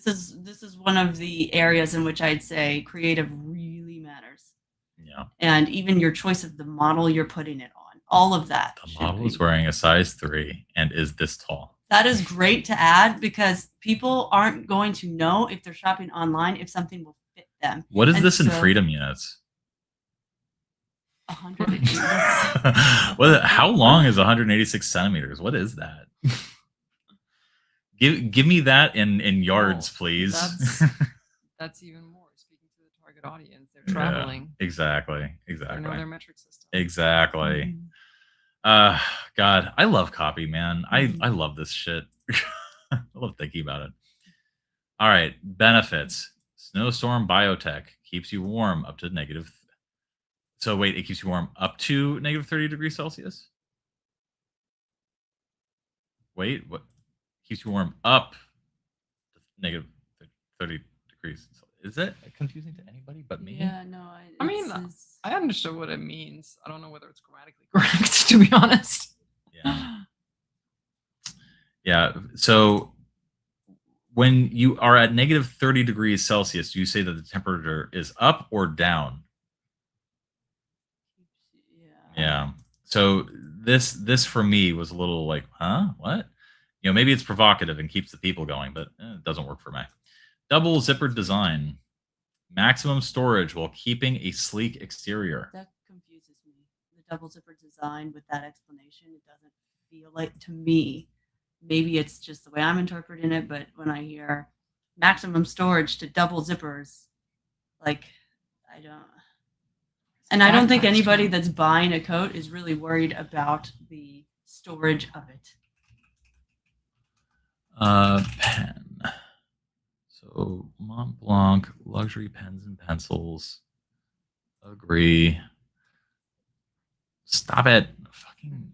is one of the areas in which I'd say creative really matters. Yeah. And even your choice of the model you're putting it on, all of that. The model is wearing a size 3 and is this tall. That is great to add because people aren't going to know if they're shopping online if something will fit them. What is this in freedom units? 100. How long is 186 centimeters? What is that? Give me that in yards, please. That's even more. Speaking to the target audience, they're traveling. Yeah, exactly. They know their metric system. Exactly. God, I love copy, man. I love this shit. I love thinking about it. All right, benefits. Snowstorm Biotech keeps you warm up to negative. So wait, it keeps you warm up to negative 30 degrees Celsius? Wait, what? Keeps you warm up to negative 30 degrees. Is it confusing to anybody but me? Yeah, no. I mean, I understood what it means. I don't know whether it's grammatically correct, to be honest. Yeah. Yeah. So when you are at negative 30 degrees Celsius, do you say that the temperature is up or down? Yeah. So this for me was a little like, huh? What? You know, maybe it's provocative and keeps the people going, but it doesn't work for me. Double zippered design. Maximum storage while keeping a sleek exterior. That confuses me. The double zipper design with that explanation, it doesn't feel like, to me, maybe it's just the way I'm interpreting it, but when I hear maximum storage to double zippers, like, I don't. And I don't think anybody that's buying a coat is really worried about the storage of it. Pen. So Mont Blanc, luxury pens and pencils. Agree. Stop it. Fucking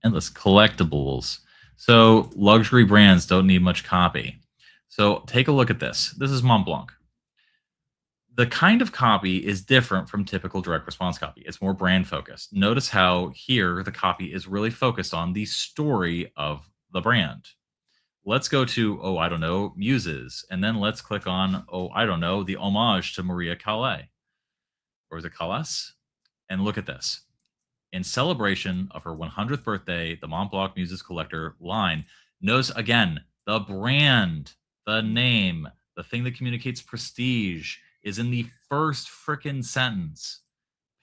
endless collectibles. So luxury brands don't need much copy. So take a look at this. This is Mont Blanc. The kind of copy is different from typical direct response copy. It's more brand focused. Notice how here the copy is really focused on the story of the brand. Let's go to, oh, I don't know, Muses. And then let's click on, oh, I don't know, the homage to Maria Calais. Or is it Callas? And look at this. In celebration of her 100th birthday, the Mont Blanc Muses Collector line knows, again, the brand, the name, the thing that communicates prestige is in the first frickin' sentence.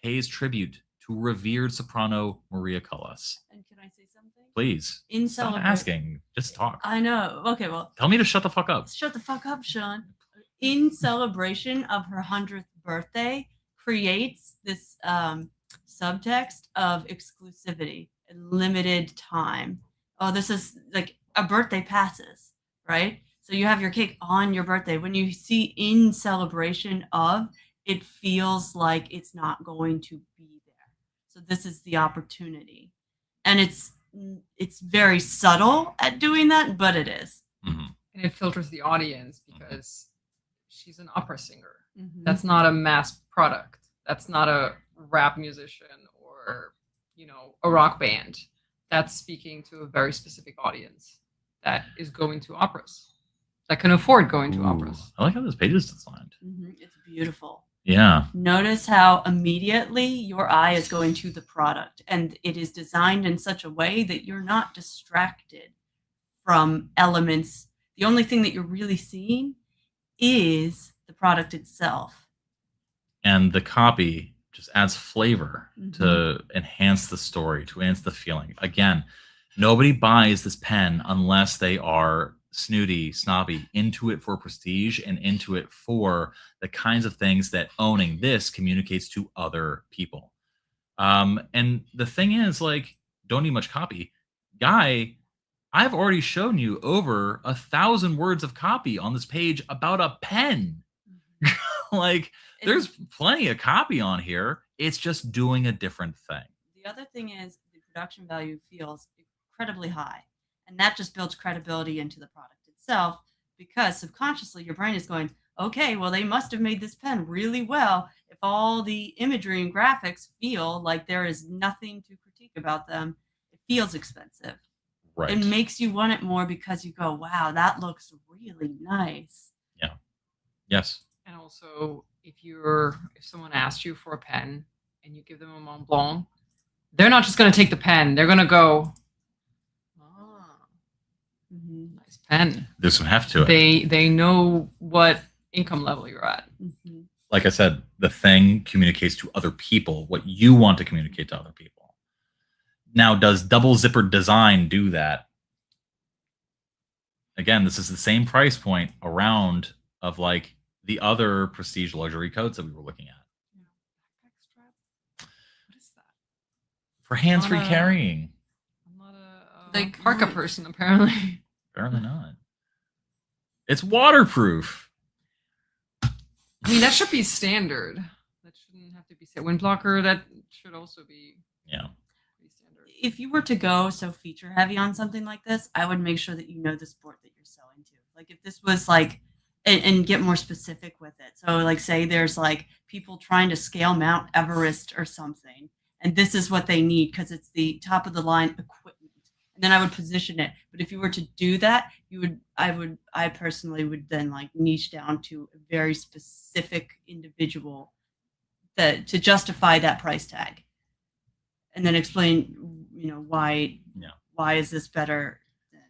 Pays tribute to revered soprano Maria Callas. And can I say something? Please. In Stop asking. Just talk. I know. Okay, well. Tell me to shut the fuck up. Shut the fuck up, Sean. In celebration of her 100th birthday, creates this subtext of exclusivity and limited time. Oh, this is like a birthday passes, right? So you have your cake on your birthday. When you see in celebration of, it feels like it's not going to be there. So this is the opportunity. And it's very subtle at doing that, but it is. Mm-hmm. And it filters the audience because she's an opera singer. Mm-hmm. That's not a mass product. That's not a rap musician or, you know, a rock band. That's speaking to a very specific audience that is going to operas, that can afford going to operas. I like how this page is designed. Mm-hmm. It's beautiful. Yeah. Notice how immediately your eye is going to the product, and it is designed in such a way that you're not distracted from elements. The only thing that you're really seeing is the product itself. And the copy just adds flavor to enhance the story, to enhance the feeling. Again, nobody buys this pen unless they are snooty, snobby, into it for prestige and into it for the kinds of things that owning this communicates to other people. And the thing is, like, don't need much copy. Guy, I've already shown you over 1,000 words of copy on this page about a pen. Like, there's plenty of copy on here. It's just doing a different thing. The other thing is the production value feels incredibly high. And that just builds credibility into the product itself, because subconsciously your brain is going, okay, well, they must have made this pen really well if all the imagery and graphics feel like there is nothing to critique about them. It feels expensive. Right. It makes you want it more because you go, wow, that looks really nice. Yeah. Yes. And also, if someone asks you for a pen and you give them a Mont Blanc, they're not just going to take the pen. They're going to go, nice pen. There's some heft to it. They know what income level you're at. Mm-hmm. Like I said, the thing communicates to other people what you want to communicate to other people. Now, does double zipper design do that? Again, this is the same price point around of like the other prestige luxury coats that we were looking at. What is that? For hands-free carrying. I'm not a parka person, apparently. Apparently not. It's waterproof. I mean, that should be standard. That shouldn't have to be wind blocker. That should also be Yeah. standard. If you were to go so feature heavy on something like this, I would make sure that you know the sport that you're selling to. Like if this was like, and get more specific with it. So like say there's like people trying to scale Mount Everest or something, and this is what they need because it's the top of the line equipment. And then I would position it. But if you were to do that, I personally would then like niche down to a very specific individual that to justify that price tag. And then explain, why is this better than,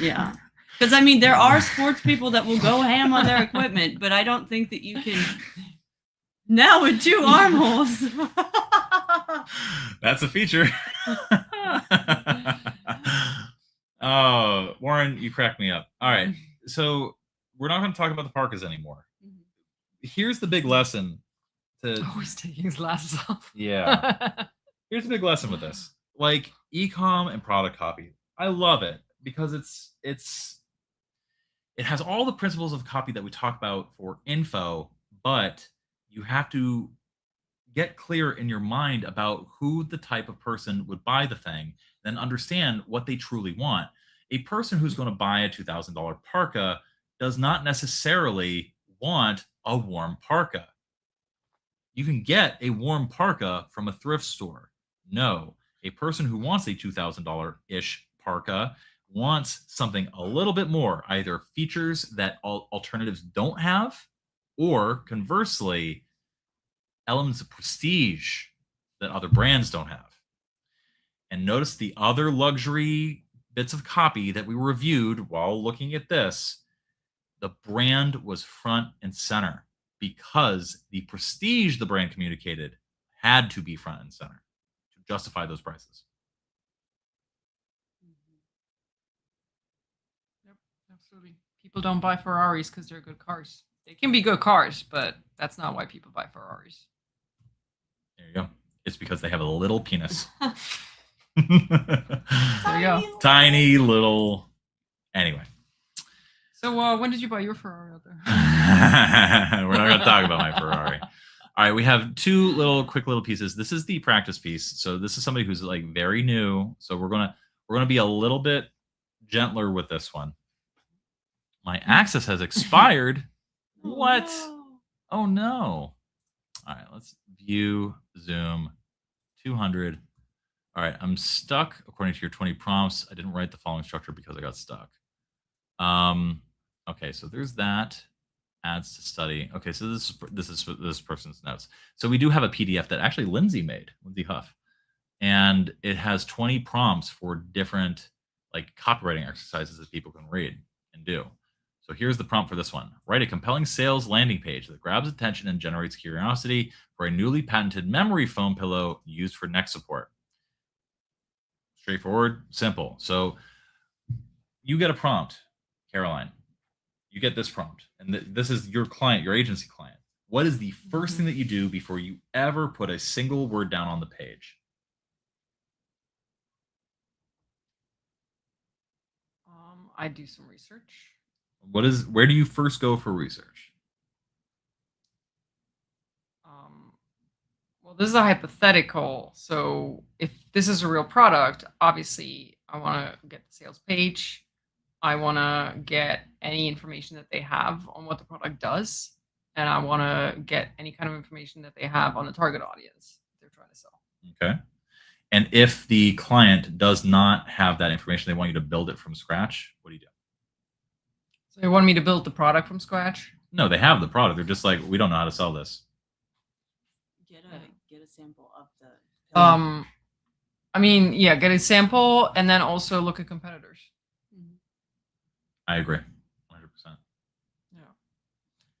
yeah. Because I mean, there are sports people that will go ham on their equipment, but I don't think that you can now with 2 armholes. That's a feature. Oh, Warren, you cracked me up. All right. So we're not going to talk about the parkas anymore. Here's the big lesson. Always taking his glasses off. Yeah. Here's the big lesson with this. Like ecom and product copy. I love it because it has all the principles of copy that we talk about for info, but you have to get clear in your mind about who the type of person would buy the thing, then understand what they truly want. A person who's going to buy a $2,000 parka does not necessarily want a warm parka. You can get a warm parka from a thrift store. No, a person who wants a $2,000-ish parka wants something a little bit more, either features that alternatives don't have, or conversely, elements of prestige that other brands don't have. And notice the other luxury bits of copy that we reviewed while looking at this. The brand was front and center because the prestige the brand communicated had to be front and center to justify those prices. Yep, absolutely. People don't buy Ferraris because they're good cars. They can be good cars, but that's not why people buy Ferraris. There you go. It's because they have a little penis. There you go. Tiny little. Anyway. So when did you buy your Ferrari out there? We're not going to talk about my Ferrari. All right, we have 2 quick little pieces. This is the practice piece. So this is somebody who's like very new. So we're gonna be a little bit gentler with this one. My access has expired. What? No. Oh no. All right, let's view Zoom 200. All right, I'm stuck according to your 20 prompts. I didn't write the following structure because I got stuck. Okay, so there's that. Adds to study. Okay, so this is this person's notes. So we do have a PDF that actually Lindsey made, Lindsey Hough, and it has 20 prompts for different like copywriting exercises that people can read and do. So here's the prompt for this one. Write a compelling sales landing page that grabs attention and generates curiosity for a newly patented memory foam pillow used for neck support. Straightforward, simple. So you get a prompt, Caroline. You get this prompt, and this is your client, your agency client. What is the first thing that you do before you ever put a single word down on the page? I do some research. Where do you first go for research? Well, this is a hypothetical. So if this is a real product, obviously I want to get the sales page. I want to get any information that they have on what the product does. And I want to get any kind of information that they have on the target audience they're trying to sell. Okay. And if the client does not have that information, they want you to build it from scratch, what do you do? So they want me to build the product from scratch? No, they have the product. They're just like, we don't know how to sell this. Get a sample of the. I mean, yeah, get a sample and then also look at competitors. I agree, 100%. Yeah,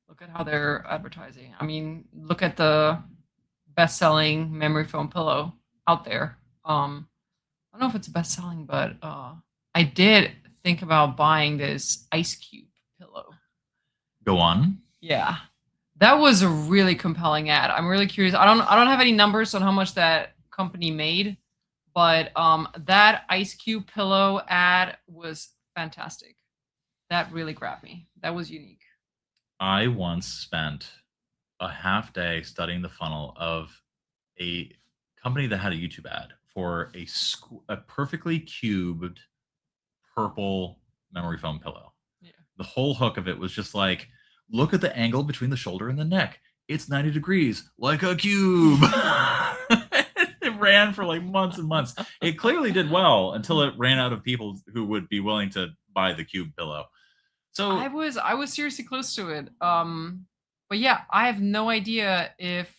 look at how they're advertising. I mean, look at the best-selling memory foam pillow out there. I don't know if it's best-selling, but I did think about buying this ice cube pillow. Go on. Yeah, that was a really compelling ad. I'm really curious. I don't have any numbers on how much that company made, but that ice cube pillow ad was fantastic. That really grabbed me. That was unique. I once spent a half day studying the funnel of a company that had a YouTube ad for a perfectly cubed purple memory foam pillow. Yeah. The whole hook of it was just like, look at the angle between the shoulder and the neck. It's 90 degrees, like a cube. It ran for like months and months. It clearly did well until it ran out of people who would be willing to buy the cube pillow. So I was seriously close to it. But yeah, I have no idea if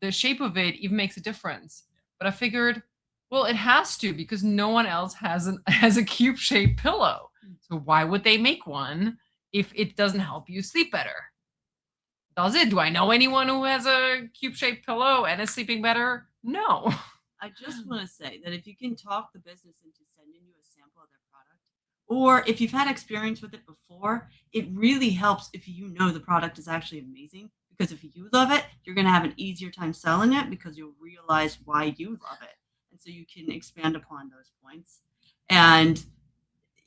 the shape of it even makes a difference. But I figured, well, it has to because no one else has a cube shaped pillow. So why would they make one if it doesn't help you sleep better? Does it? Do I know anyone who has a cube shaped pillow and is sleeping better? No. I just want to say that if you can talk the business into sending you a sample of their product, or if you've had experience with it before, it really helps if you know the product is actually amazing. Because if you love it, you're going to have an easier time selling it because you'll realize why you love it. And so you can expand upon those points. And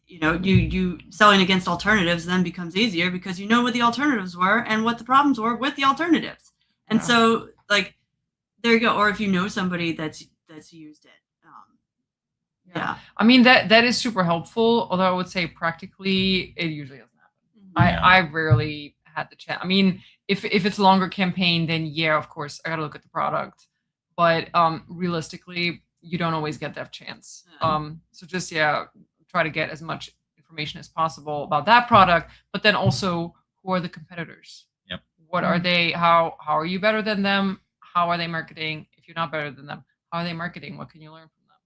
you selling against alternatives then becomes easier because you know what the alternatives were and what the problems were with the alternatives. And so like, there you go. Or if you know somebody that's used it. Yeah. I mean, that is super helpful. Although I would say practically it usually doesn't happen. Yeah. I rarely had the chance. I mean, if it's a longer campaign, then yeah, of course I got to look at the product. But realistically, you don't always get that chance. So just try to get as much information as possible about that product, but then also who are the competitors? Yep. What are they? How are you better than them? How are they marketing? If you're not better than them, how are they marketing? What can you learn from them?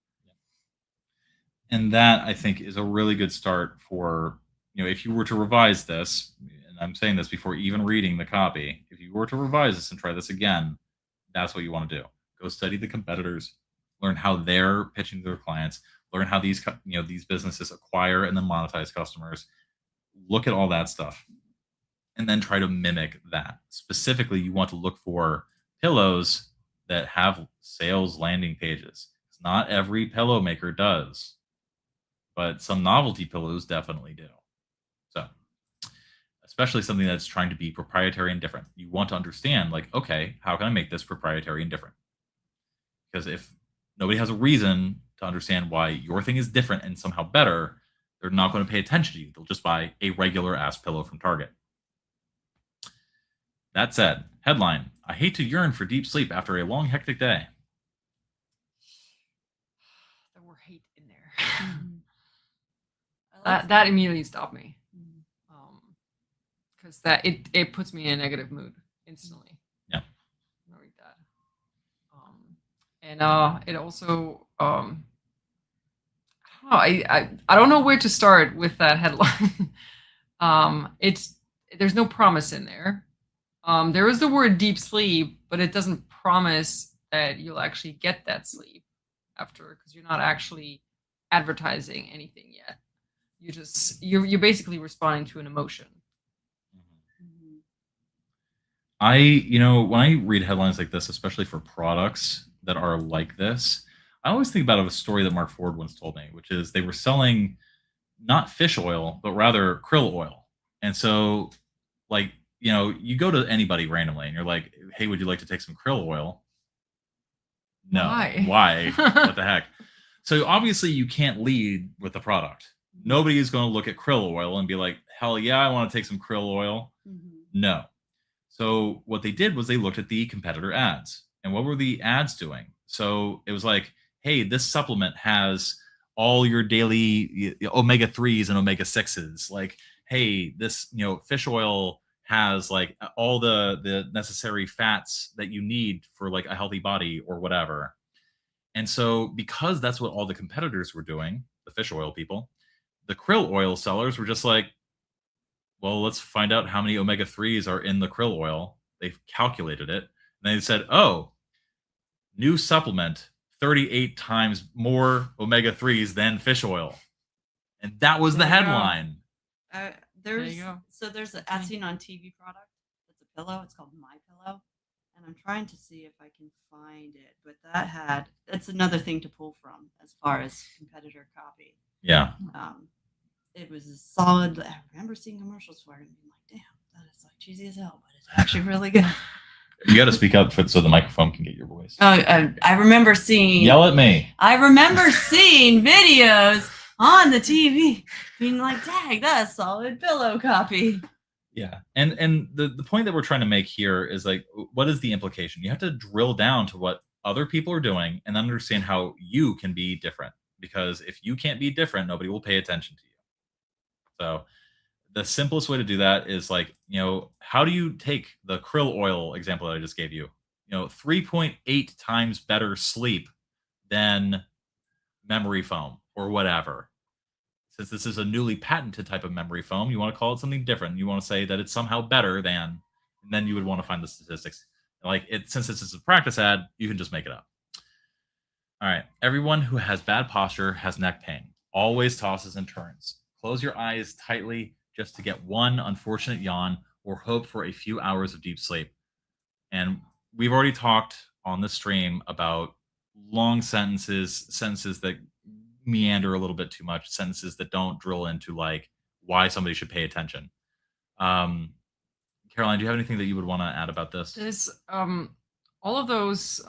And that, I think, is a really good start for, if you were to revise this, and I'm saying this before even reading the copy, if you were to revise this and try this again, that's what you want to do. Go study the competitors, learn how they're pitching to their clients, learn how these businesses acquire and then monetize customers. Look at all that stuff and then try to mimic that. Specifically, you want to look for pillows that have sales landing pages. Not every pillow maker does, but some novelty pillows definitely do. So, especially something that's trying to be proprietary and different. You want to understand, like, okay, how can I make this proprietary and different? Because if nobody has a reason to understand why your thing is different and somehow better, they're not going to pay attention to you. They'll just buy a regular ass pillow from Target. That said, headline, I hate to yearn for deep sleep after a long, hectic day. There were hate in there. That immediately stopped me. Because that it puts me in a negative mood instantly. Yeah. I read that. And it also I don't know where to start with that headline. There's no promise in there. There is the word deep sleep, but it doesn't promise that you'll actually get that sleep after, because you're not actually advertising anything yet. You're basically responding to an emotion. When I read headlines like this, especially for products that are like this, I always think about a story that Mark Ford once told me, which is they were selling not fish oil, but rather krill oil. And so, like, you go to anybody randomly and you're like, hey, would you like to take some krill oil? No. Why? What the heck? So obviously you can't lead with the product. Nobody is going to look at krill oil and be like, hell yeah, I want to take some krill oil. No. So what they did was they looked at the competitor ads. And what were the ads doing? So it was like, hey, this supplement has all your daily omega-3s and omega-6s. Like, hey, this, fish oil has like all the necessary fats that you need for like a healthy body or whatever. And so because that's what all the competitors were doing, the fish oil people, the krill oil sellers were just like, well, let's find out how many omega-3s are in the krill oil. They calculated it. And they said, oh, new supplement, 38 times more omega-3s than fish oil. And that was the headline. There's an as seen on TV product. It's a pillow. It's called My Pillow. And I'm trying to see if I can find it. But that's another thing to pull from as far as competitor copy. Yeah. it was a solid. I remember seeing commercials for it and being like, damn, that is like cheesy as hell, but it's actually really good. You got to speak up so the microphone can get your voice. I remember seeing. Yell at me. I remember seeing videos on the TV being like, dang, that's solid pillow copy. Yeah. And the point that we're trying to make here is like, what is the implication? You have to drill down to what other people are doing and understand how you can be different. Because if you can't be different, nobody will pay attention to you. So the simplest way to do that is like, how do you take the krill oil example that I just gave you? 3.8 times better sleep than memory foam or whatever. Since this is a newly patented type of memory foam, you want to call it something different. You want to say that it's somehow better than, and then you would want to find the statistics. Like since this is a practice ad, you can just make it up. All right. Everyone who has bad posture has neck pain. Always tosses and turns. Close your eyes tightly just to get one unfortunate yawn or hope for a few hours of deep sleep. And we've already talked on the stream about long sentences that meander a little bit too much, sentences that don't drill into like why somebody should pay attention. Caroline, do you have anything that you would want to add about this? There's all of those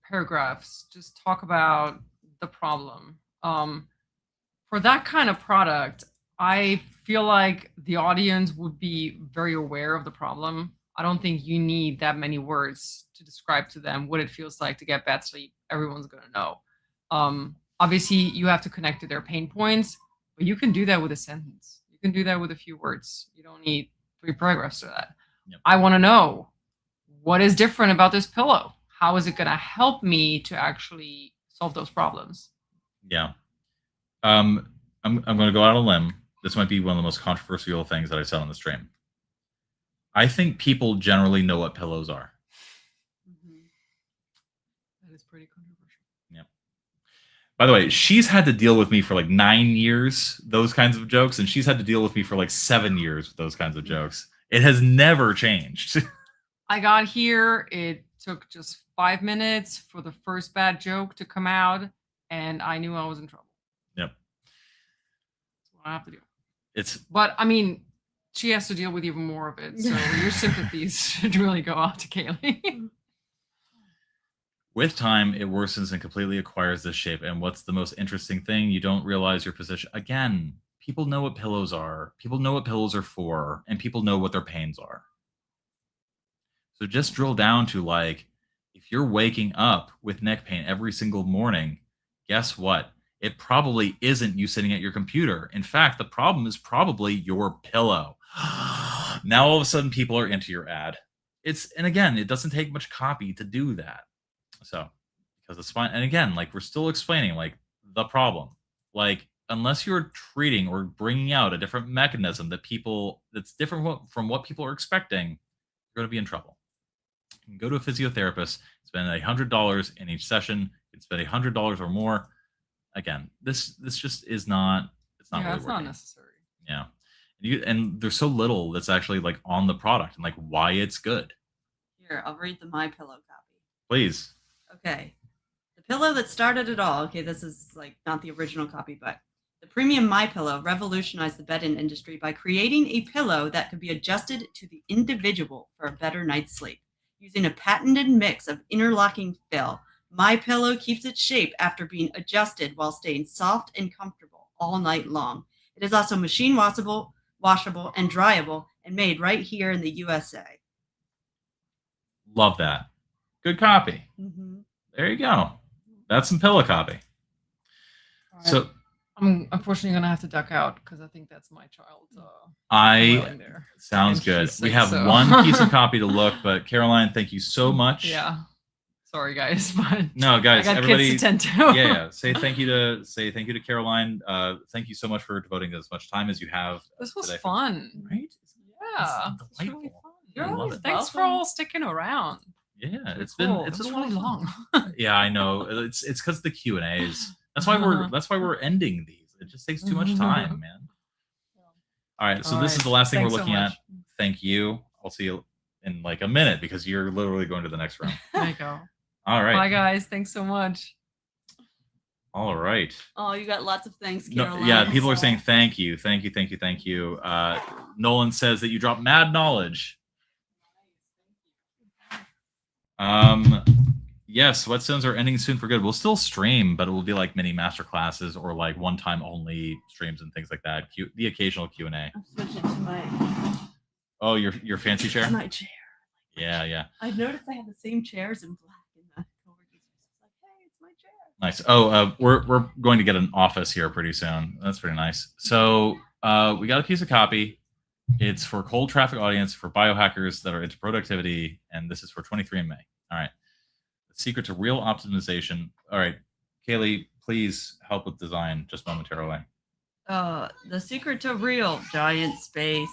paragraphs just talk about the problem. For that kind of product, I feel like the audience would be very aware of the problem. I don't think you need that many words to describe to them what it feels like to get bad sleep. Everyone's going to know. Obviously, you have to connect to their pain points, but you can do that with a sentence. You can do that with a few words. You don't need 3 paragraphs for that. Yep. I want to know what is different about this pillow. How is it going to help me to actually solve those problems? Yeah. I'm going to go out on a limb. This might be one of the most controversial things that I said on the stream. I think people generally know what pillows are. Mm-hmm. That is pretty controversial. Yeah. By the way, she's had to deal with me for like 9 years, those kinds of jokes, and she's had to deal with me for like 7 years with those kinds of jokes. It has never changed. I got here. It took just 5 minutes for the first bad joke to come out, and I knew I was in trouble. Yep. That's what I have to do. But I mean, she has to deal with even more of it. So your sympathies should really go out to Kaylee. With time, it worsens and completely acquires this shape. And what's the most interesting thing? You don't realize your position. Again, people know what pillows are. People know what pillows are for. And people know what their pains are. So just drill down to like, if you're waking up with neck pain every single morning, guess what? It probably isn't you sitting at your computer. In fact, the problem is probably your pillow. Now all of a sudden people are into your ad. And again, it doesn't take much copy to do that. So because it's fine. And again, like we're still explaining like the problem. Like unless you're treating or bringing out a different mechanism that's different from what people are expecting, you're going to be in trouble. You can go to a physiotherapist, spend $100 in each session. You can spend $100 or more. Again, this just is not. It's not really working. Not necessary. Yeah, and there's so little that's actually like on the product and like why it's good. Here, I'll read the My Pillow copy. Please. Okay, the pillow that started it all. Okay, this is like not the original copy, but the premium My Pillow revolutionized the bedding industry by creating a pillow that could be adjusted to the individual for a better night's sleep using a patented mix of interlocking fill. My Pillow keeps its shape after being adjusted while staying soft and comfortable all night long. It is also machine washable, and dryable, and made right here in the USA. Love that. Good copy. Mm-hmm. There you go. That's some pillow copy. Right. So I'm unfortunately going to have to duck out because I think that's my child. There. Sounds good. We have one piece of copy to look, but Caroline, thank you so much. Yeah. Sorry, guys, but no, guys, I got everybody, kids to tend to. yeah. Say thank you to Caroline. Thank you so much for devoting as much time as you have. This was today. fun, right? Yeah, it's delightful. really fun. I love it. Thanks for all sticking around. Yeah, it's cool. been really long. Yeah, I know. It's because the Q&As. That's why we're ending these. It just takes too much time, man. All right, so this is the last thing we're looking at. Thank you. I'll see you in like a minute because you're literally going to the next round. There you go. All right. Bye, guys. Thanks so much. All right. Oh, you got lots of things, No, Caroline. yeah, people are saying thank you. Nolan says that you drop mad knowledge. Yes, Whetstones are ending soon for good. We'll still stream, but it will be like mini master classes or like one-time only streams and things like that. The occasional Q&A. I'm switching to my. Oh, your fancy chair? My chair. Yeah. I noticed I have the same chairs in black in the coworking space. It's like, hey, it's my chair. Nice. Oh, we're going to get an office here pretty soon. That's pretty nice. So we got a piece of copy. It's for cold traffic audience for biohackers that are into productivity, and this is for 23andMe. All right. The secret to real optimization. All right, Kaylee, please help with design just momentarily. The secret to real giant space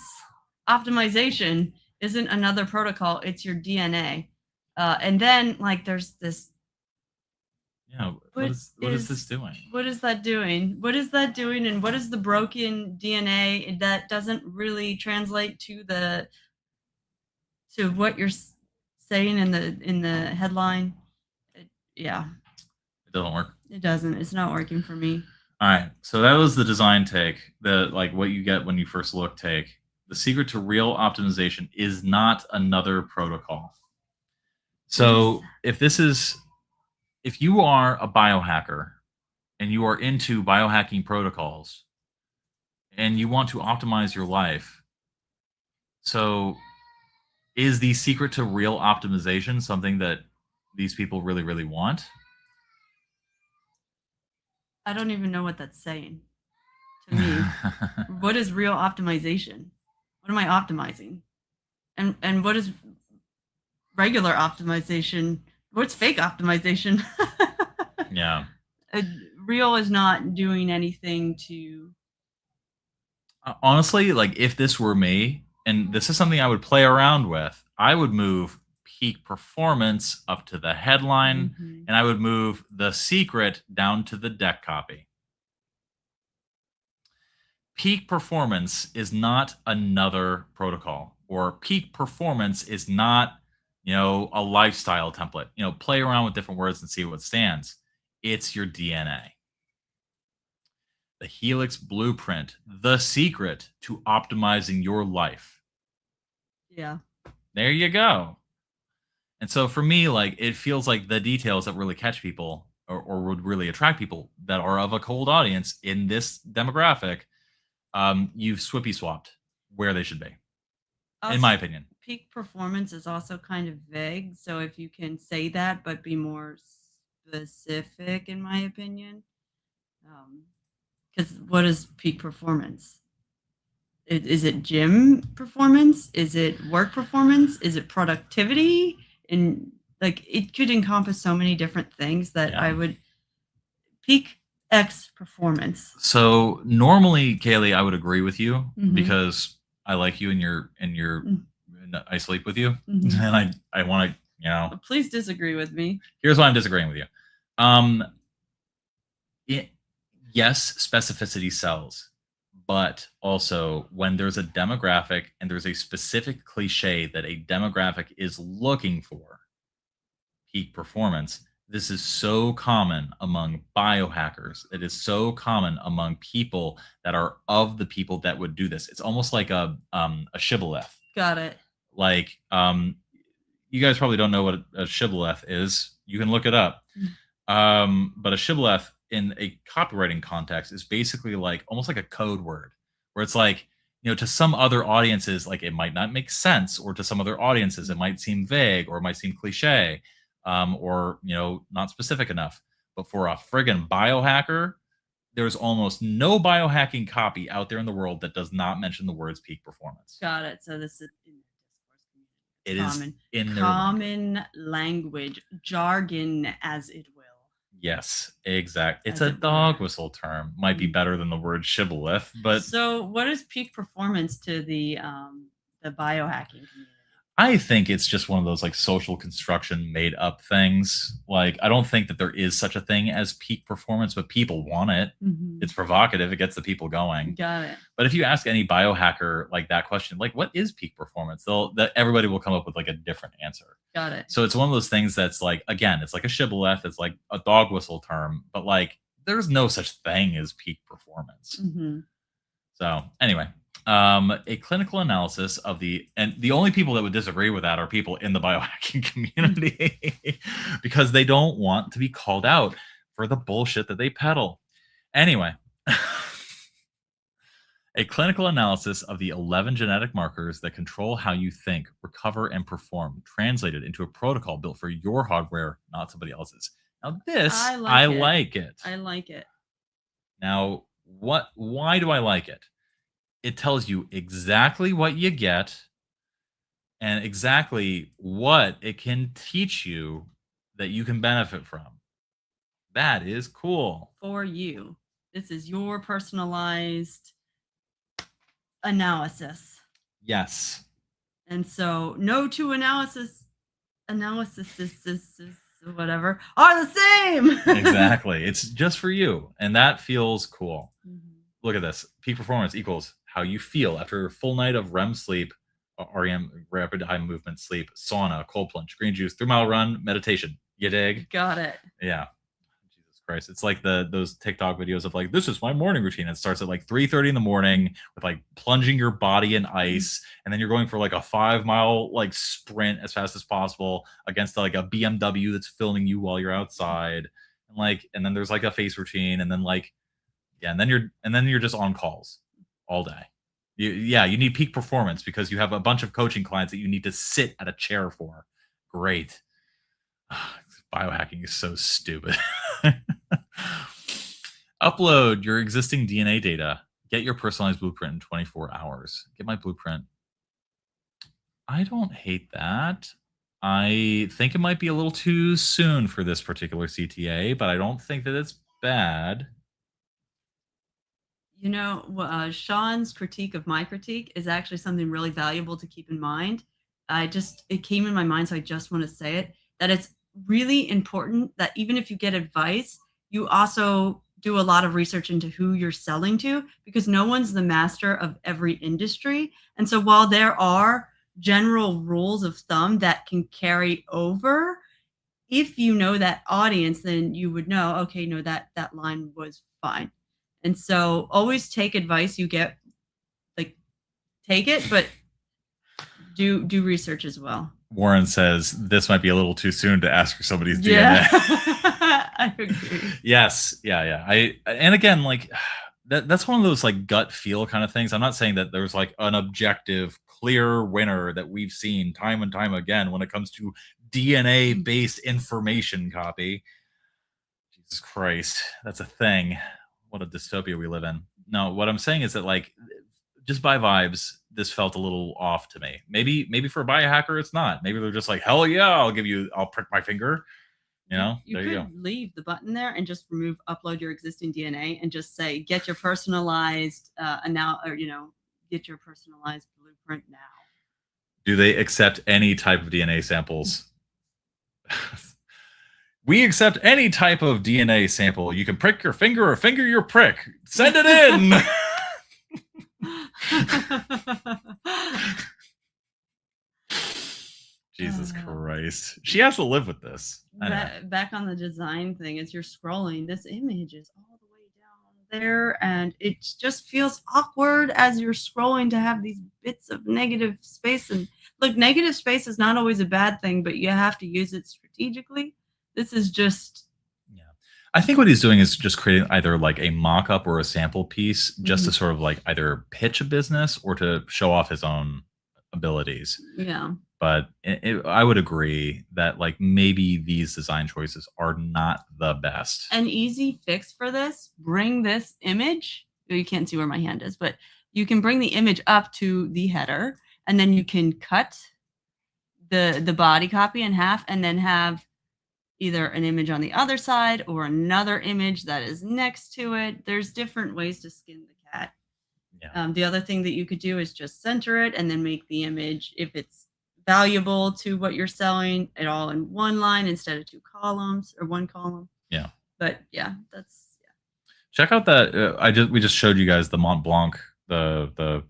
optimization isn't another protocol. It's your DNA. And then like there's this. Yeah. What is this doing? What is that doing? What is that doing? And what is the broken DNA that doesn't really translate to what you're saying in the headline? Yeah. It doesn't work. It doesn't. It's not working for me. All right. So that was the design take, the like what you get when you first look take. The secret to real optimization is not another protocol. So if you are a biohacker and you are into biohacking protocols and you want to optimize your life, so is the secret to real optimization something that these people really, really want? I don't even know what that's saying to me. What is real optimization? What am I optimizing? And what is regular optimization? What's fake optimization? Yeah. Real is not doing anything to. Honestly, like if this were me, and this is something I would play around with, I would move peak performance up to the headline, and I would move the secret down to the deck copy. Peak performance is not another protocol, or peak performance is not, a lifestyle template. Play around with different words and see what stands. It's your DNA. The Helix blueprint, the secret to optimizing your life. Yeah. There you go. And so for me, like, it feels like the details that really catch people or would really attract people that are of a cold audience in this demographic, you've swippy swapped where they should be, in my opinion. Peak performance is also kind of vague. So if you can say that, but be more specific, in my opinion. Because what is peak performance? Is it gym performance? Is it work performance? Is it productivity? And like it could encompass so many different things that I would peak X performance. So normally, Kaylee, I would agree with you because I like you and I sleep with you, and I want to, Please disagree with me. Here's why I'm disagreeing with you. Yes, specificity sells, but also when there's a demographic and there's a specific cliche that a demographic is looking for, peak performance, this is so common among biohackers. It is so common among people that are of the people that would do this. It's almost like a shibboleth. Got it. Like, you guys probably don't know what a shibboleth is. You can look it up. But a shibboleth in a copywriting context is basically like almost like a code word where it's like, to some other audiences, like it might not make sense, or to some other audiences, it might seem vague or it might seem cliche, or, not specific enough. But for a friggin' biohacker, there's almost no biohacking copy out there in the world that does not mention the words peak performance. Got it. So this is in the discourse community. It is in their common language, jargon, as it will. Yes, exactly. It's a dog whistle term. Might be better than the word shibboleth, but so what is peak performance to the biohacking community? I think it's just one of those like social construction made up things. Like, I don't think that there is such a thing as peak performance, but people want it. It's provocative. It gets the people going. Got it. But if you ask any biohacker like that question, like what is peak performance? Everybody will come up with like a different answer. Got it. So it's one of those things that's like, again, it's like a shibboleth. It's like a dog whistle term, but like there's no such thing as peak performance. Mm-hmm. So anyway, a clinical analysis of and the only people that would disagree with that are people in the biohacking community because they don't want to be called out for the bullshit that they peddle. Anyway, a clinical analysis of the 11 genetic markers that control how you think, recover, and perform, translated into a protocol built for your hardware, not somebody else's. Now this, I like it. I like it. Now, why do I like it? It tells you exactly what you get and exactly what it can teach you that you can benefit from. That is cool. For you. This is your personalized analysis. Yes. And so no two analysis whatever are the same. Exactly. It's just for you. And that feels cool. Mm-hmm. Look at this. Peak performance equals how you feel after a full night of REM sleep, REM, rapid eye movement sleep, sauna, cold plunge, green juice, 3-mile run, meditation. You dig? Got it. Yeah. Jesus Christ. It's like those TikTok videos of like, this is my morning routine. It starts at like 3:30 in the morning with like plunging your body in ice. And then you're going for like a 5-mile like sprint as fast as possible against like a BMW that's filming you while you're outside. And then there's like a face routine. And then like, yeah. And then you're just on calls all day. You need peak performance because you have a bunch of coaching clients that you need to sit at a chair for. Great. Biohacking is so stupid. Upload your existing DNA data. Get your personalized blueprint in 24 hours. Get my blueprint. I don't hate that. I think it might be a little too soon for this particular CTA, but I don't think that it's bad. You know, Sean's critique of my critique is actually something really valuable to keep in mind. It came in my mind, so I just want to say it, that it's really important that even if you get advice, you also do a lot of research into who you're selling to, because no one's the master of every industry. And so while there are general rules of thumb that can carry over, if you know that audience, then you would know, okay, no, that line was fine. And so always take advice you get, like take it, but do research as well. Warren says this might be a little too soon to ask for somebody's DNA. Yeah. I agree. Yes. Yeah. And again, like that's one of those like gut feel kind of things. I'm not saying that there's like an objective, clear winner that we've seen time and time again when it comes to DNA based information copy. Jesus Christ. That's a thing. What a dystopia we live in. No, what I'm saying is that like just by vibes, this felt a little off to me. Maybe for a biohacker, it's not. Maybe they're just like, hell yeah, I'll prick my finger. You know, you could leave the button there and just upload your existing DNA and just say, get your personalized get your personalized blueprint now. Do they accept any type of DNA samples? We accept any type of DNA sample. You can prick your finger or finger your prick. Send it in. Jesus Christ. She has to live with this. Back on the design thing, as you're scrolling, this image is all the way down there, and it just feels awkward as you're scrolling to have these bits of negative space. And look, negative space is not always a bad thing, but you have to use it strategically. This is just... Yeah. I think what he's doing is just creating either like a mock-up or a sample piece just to sort of like either pitch a business or to show off his own abilities. Yeah. But I would agree that like maybe these design choices are not the best. An easy fix for this, bring this image. You can't see where my hand is, but you can bring the image up to the header, and then you can cut the body copy in half and then have either an image on the other side or another image that is next to it. There's different ways to skin the cat. Yeah. The other thing that you could do is just center it and then make the image, if it's valuable to what you're selling, it all in one line instead of two columns or one column. Yeah. But yeah, check out that. We just showed you guys the Mont Blanc, the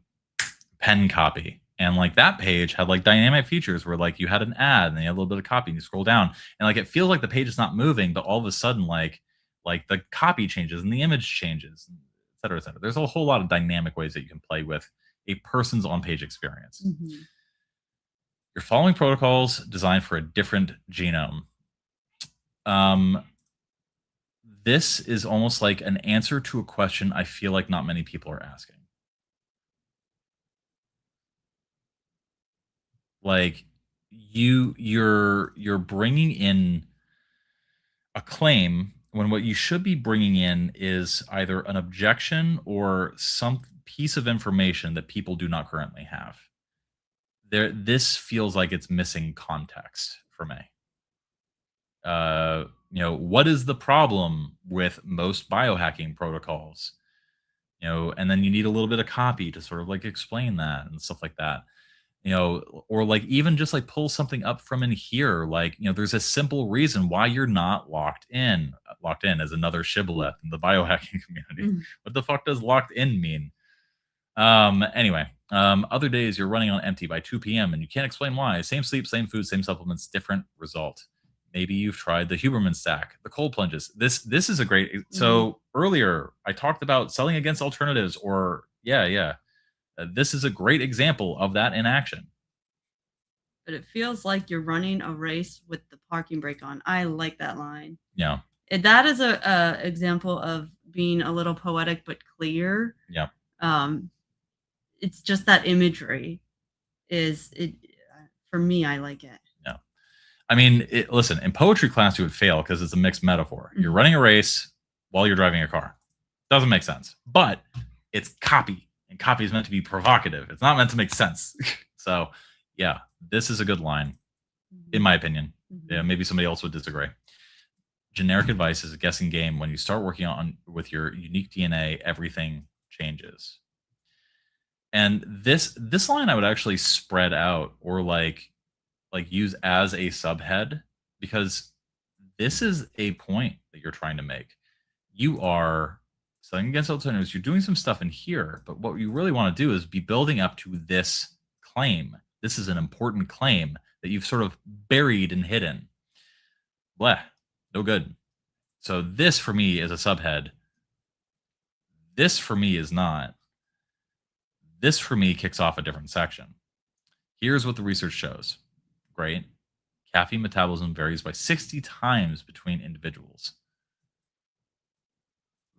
pen copy. And like that page had like dynamic features where like you had an ad and you had a little bit of copy and you scroll down and like it feels like the page is not moving, but all of a sudden like like the copy changes and the image changes, et cetera, et cetera. There's a whole lot of dynamic ways that you can play with a person's on-page experience. Mhm. You're following protocols designed for a different genome. This is almost like an answer to a question I feel like not many people are asking. Like you're bringing in a claim when what you should be bringing in is either an objection or some piece of information that people do not currently have. This feels like it's missing context for me. What is the problem with most biohacking protocols? And then you need a little bit of copy to sort of like explain that and stuff like that. Or like even just like pull something up from in here. Like, there's a simple reason why you're not locked in. Locked in as another shibboleth in the biohacking community. Mm. What the fuck does locked in mean? Anyway, other days you're running on empty by 2 p.m. and you can't explain why. Same sleep, same food, same supplements, different result. Maybe you've tried the Huberman stack, the cold plunges. This is a great. So earlier I talked about selling against alternatives, or this is a great example of that in action. But it feels like you're running a race with the parking brake on. I like that line. Yeah. That is a example of being a little poetic but clear. Yeah. It's just that imagery is it for me. I like it. Yeah. I mean, listen, in poetry class you would fail because it's a mixed metaphor. You're running a race while you're driving a car. Doesn't make sense. But it's copy, and copy is meant to be provocative. It's not meant to make sense. So, yeah, this is a good line, in my opinion. Yeah, maybe somebody else would disagree. Generic advice is a guessing game. When you start working on with your unique DNA, everything changes. And this line I would actually spread out or like use as a subhead, because this is a point that you're trying to make. You are selling against alternatives. You're doing some stuff in here, but what you really want to do is be building up to this claim. This is an important claim that you've sort of buried and hidden. Bleh, no good. So this for me is a subhead. This for me is not. This for me kicks off a different section. Here's what the research shows. Great. Caffeine metabolism varies by 60 times between individuals.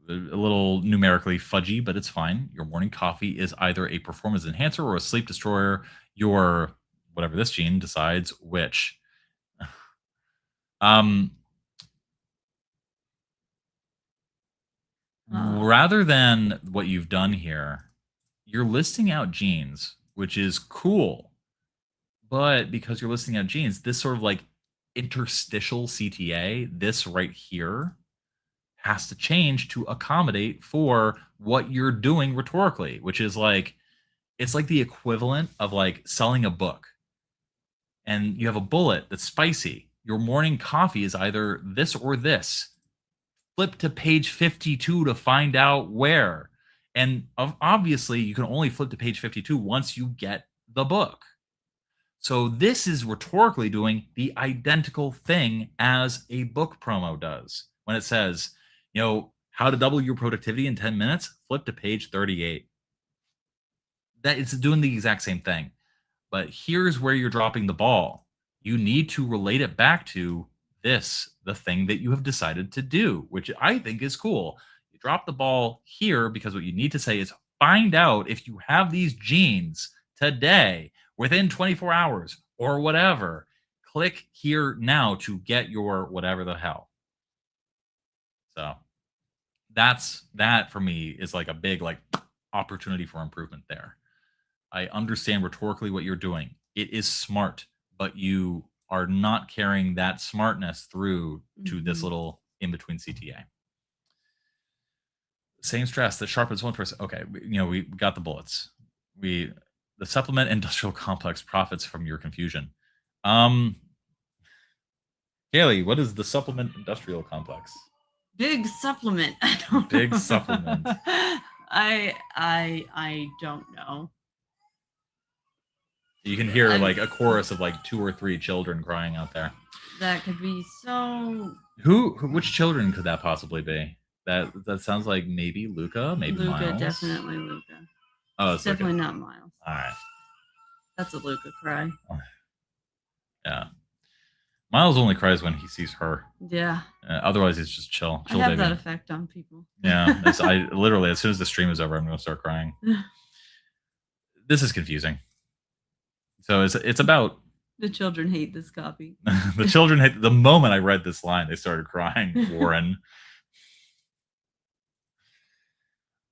A little numerically fudgy, but it's fine. Your morning coffee is either a performance enhancer or a sleep destroyer. Your whatever this gene decides which. Rather than what you've done here, you're listing out genes, which is cool. But because you're listing out genes, this sort of like interstitial CTA, this right here, has to change to accommodate for what you're doing rhetorically, which is like, it's like the equivalent of like selling a book. And you have a bullet that's spicy. Your morning coffee is either this or this. Flip to page 52 to find out where. And obviously, you can only flip to page 52 once you get the book. So this is rhetorically doing the identical thing as a book promo does. When it says, how to double your productivity in 10 minutes, flip to page 38. That it's doing the exact same thing. But here's where you're dropping the ball. You need to relate it back to this, the thing that you have decided to do, which I think is cool. You drop the ball here because what you need to say is find out if you have these genes today within 24 hours or whatever. Click here now to get your whatever the hell. So that for me is like a big like opportunity for improvement there. I understand rhetorically what you're doing. It is smart, but you are not carrying that smartness through to this little in-between CTA. Same stress that sharpens one person. Okay, we got the bullets. The supplement industrial complex profits from your confusion. Kaylee, what is the supplement industrial complex? Big supplement. I don't Big know. supplement. I don't know. You can hear like a chorus of like 2 or 3 children crying out there. that could be so. Which children could that possibly be? That sounds like maybe Luca, maybe Luca, Miles. definitely Luca. Oh, It's definitely not Miles. All right. That's a Luca cry. Yeah. Miles only cries when he sees her. Yeah. Otherwise, he's just chill. I have baby. that effect on people. Yeah. I literally, as soon as the stream is over, I'm going to start crying. This is confusing. So it's about the children hate this copy. The children hate. The moment I read this line, they started crying. Warren.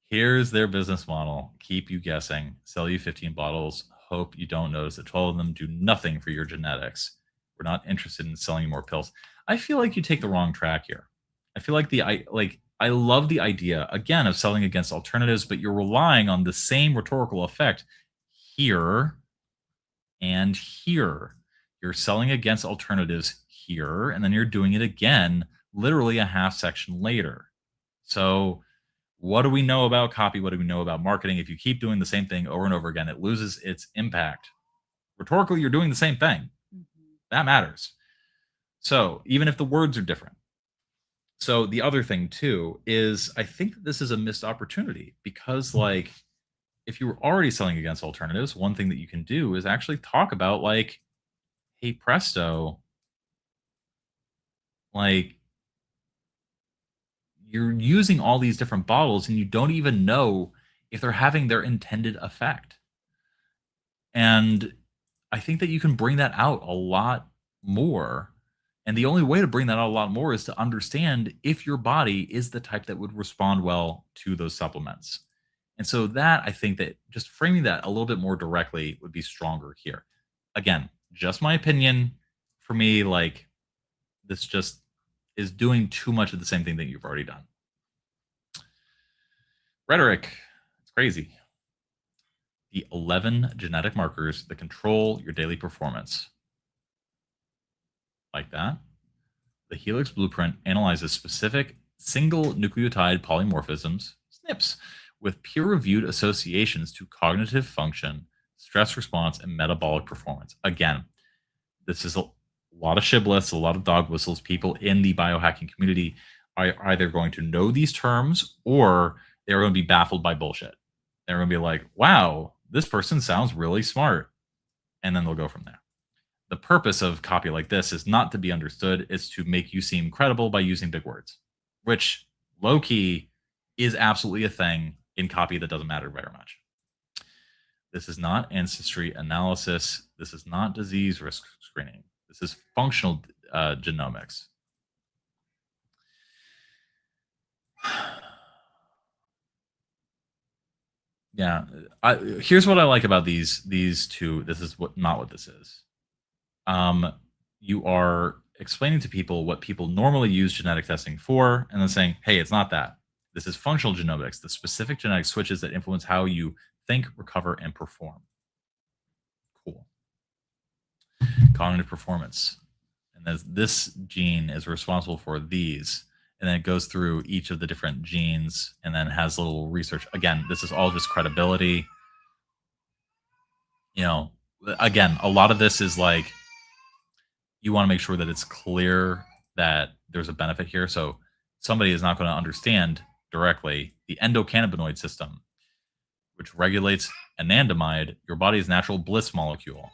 Here's their business model. Keep you guessing. Sell you 15 bottles. Hope you don't notice that 12 of them do nothing for your genetics. We're not interested in selling you more pills. I feel like you take the wrong track here. I feel like I love the idea, again, of selling against alternatives, but you're relying on the same rhetorical effect here and here. You're selling against alternatives here, and then you're doing it again, literally a half section later. So what do we know about copy? What do we know about marketing? If you keep doing the same thing over and over again, it loses its impact. Rhetorically, you're doing the same thing. That matters. So even if the words are different. So the other thing too is I think that this is a missed opportunity because like if you were already selling against alternatives, one thing that you can do is actually talk about like, hey, presto, like you're using all these different bottles and you don't even know if they're having their intended effect. And I think that you can bring that out a lot more. And the only way to bring that out a lot more is to understand if your body is the type that would respond well to those supplements. And so that, I think that just framing that a little bit more directly would be stronger here. Again, just my opinion. For me, like this just is doing too much of the same thing that you've already done. Rhetoric. It's crazy. The 11 genetic markers that control your daily performance. Like that. The Helix Blueprint analyzes specific single nucleotide polymorphisms, SNPs, with peer-reviewed associations to cognitive function, stress response, and metabolic performance. Again, this is a lot of shibboleths, a lot of dog whistles. People in the biohacking community are either going to know these terms or they're going to be baffled by bullshit. They're going to be like, wow, this person sounds really smart. And then they'll go from there. The purpose of copy like this is not to be understood. It's to make you seem credible by using big words, which low-key is absolutely a thing in copy that doesn't matter very much. This is not ancestry analysis. This is not disease risk screening. This is functional genomics. Yeah, here's what I like about these two. This is not what this is. You are explaining to people what people normally use genetic testing for, and then saying, hey, it's not that. This is functional genomics, the specific genetic switches that influence how you think, recover, and perform. Cool. Cognitive performance. And this gene is responsible for these. And then it goes through each of the different genes and then has a little research. Again, this is all just credibility. You know, again, a lot of this is like, you want to make sure that it's clear that there's a benefit here. So somebody is not going to understand directly the endocannabinoid system, which regulates anandamide, your body's natural bliss molecule.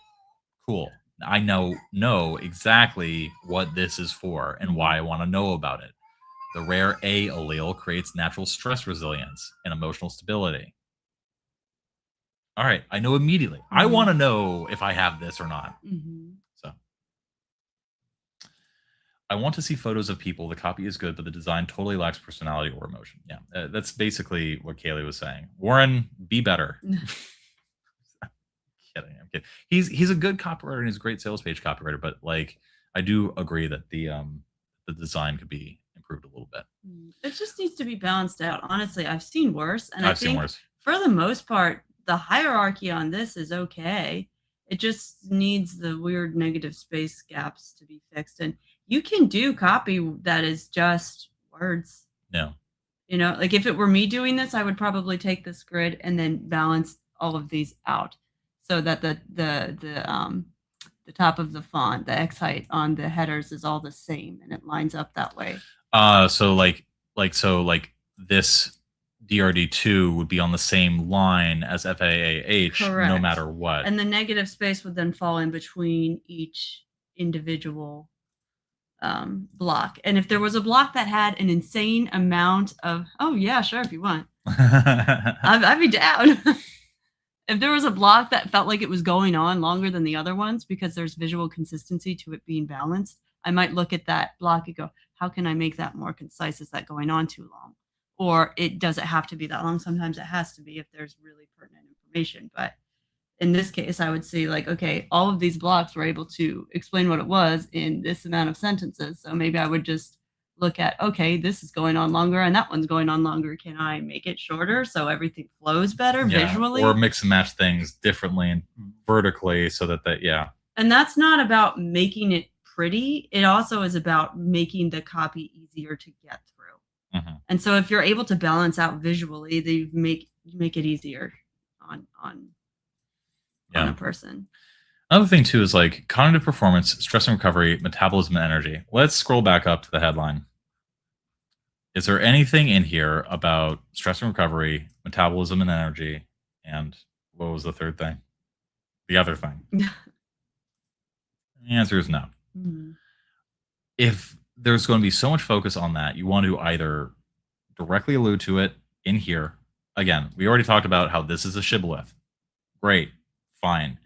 Cool. I know exactly what this is for and why I want to know about it. The rare A allele creates natural stress resilience and emotional stability. All right, I know immediately. Mm-hmm. I want to know if I have this or not. Mm-hmm. So I want to see photos of people. The copy is good, but the design totally lacks personality or emotion. Yeah, that's basically what Kaylee was saying. Warren, be better. I'm kidding. He's a good copywriter and he's a great sales page copywriter, but like I do agree that the design could be improved a little bit. It just needs to be balanced out. Honestly, I've seen worse, and I think for the most part, the hierarchy on this is okay. It just needs the weird negative space gaps to be fixed, and you can do copy that is just words. Yeah. You know, like if it were me doing this, I would probably take this grid and then balance all of these out so that the the top of the font, the X height on the headers is all the same, and it lines up that way. So this DRD2 would be on the same line as FAAH no Correct. matter what. And the negative space would then fall in between each individual block. And if there was a block that had an insane amount of, oh yeah, sure, if you want, I'd be down. If there was a block that felt like it was going on longer than the other ones because there's visual consistency to it being balanced, I might look at that block and go, how can I make that more concise? Is that going on too long? Or does it have to be that long? Sometimes it has to be if there's really pertinent information. But in this case, I would say like, okay, all of these blocks were able to explain what it was in this amount of sentences. So maybe I would just look at, okay, this is going on longer and that one's going on longer. Can I make it shorter so everything flows better visually? Or mix and match things differently and vertically so that And that's not about making it pretty. It also is about making the copy easier to get through. Mm-hmm. And so if you're able to balance out visually, you make it easier on a person. Another thing too is like cognitive performance, stress and recovery, metabolism and energy. Let's scroll back up to the headline. Is there anything in here about stress and recovery, metabolism and energy, and what was the third thing? The other thing. The answer is no. Mm-hmm. If there's going to be so much focus on that, you want to either directly allude to it in here. Again, we already talked about how this is a shibboleth. Great, fine.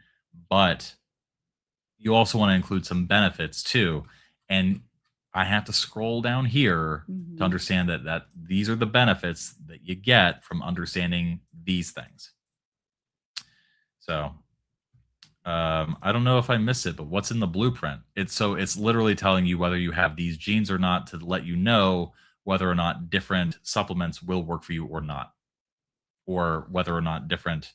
But you also want to include some benefits too. And I have to scroll down here to understand that these are the benefits that you get from understanding these things. So I don't know if I missed it, but what's in the blueprint? It's literally telling you whether you have these genes or not to let you know whether or not different supplements will work for you or not, or whether or not different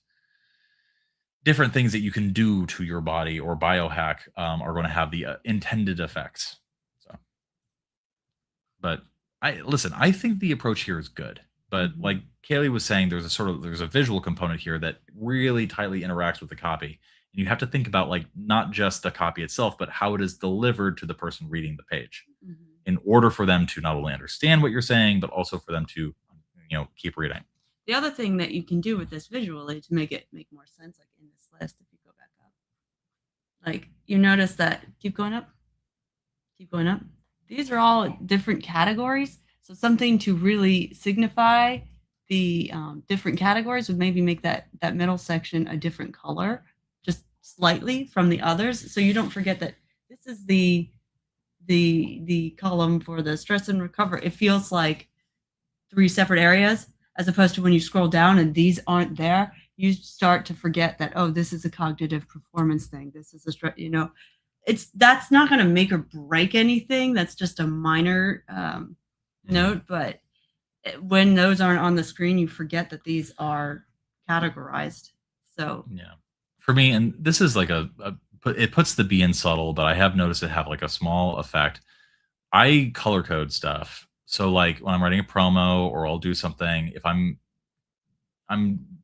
things that you can do to your body or biohack are going to have the intended effects. So, but I think the approach here is good. But like Kaylee was saying, there's a visual component here that really tightly interacts with the copy. And you have to think about like not just the copy itself, but how it is delivered to the person reading the page in order for them to not only understand what you're saying, but also for them to, keep reading. The other thing that you can do with this visually to make it make more sense, like in this list, if you go back up, like you notice that, keep going up. These are all different categories. So something to really signify the different categories would maybe make that middle section a different color, just slightly from the others. So you don't forget that this is the column for the stress and recovery. It feels like 3 separate areas, as opposed to when you scroll down and these aren't there, you start to forget that, oh, this is a cognitive performance thing. This is a stress, that's not going to make or break anything. That's just a minor note. But when those aren't on the screen, you forget that these are categorized. So yeah, for me, and this is like it puts the B in subtle, but I have noticed it have like a small effect. I color code stuff. So like when I'm writing a promo or I'll do something, if I'm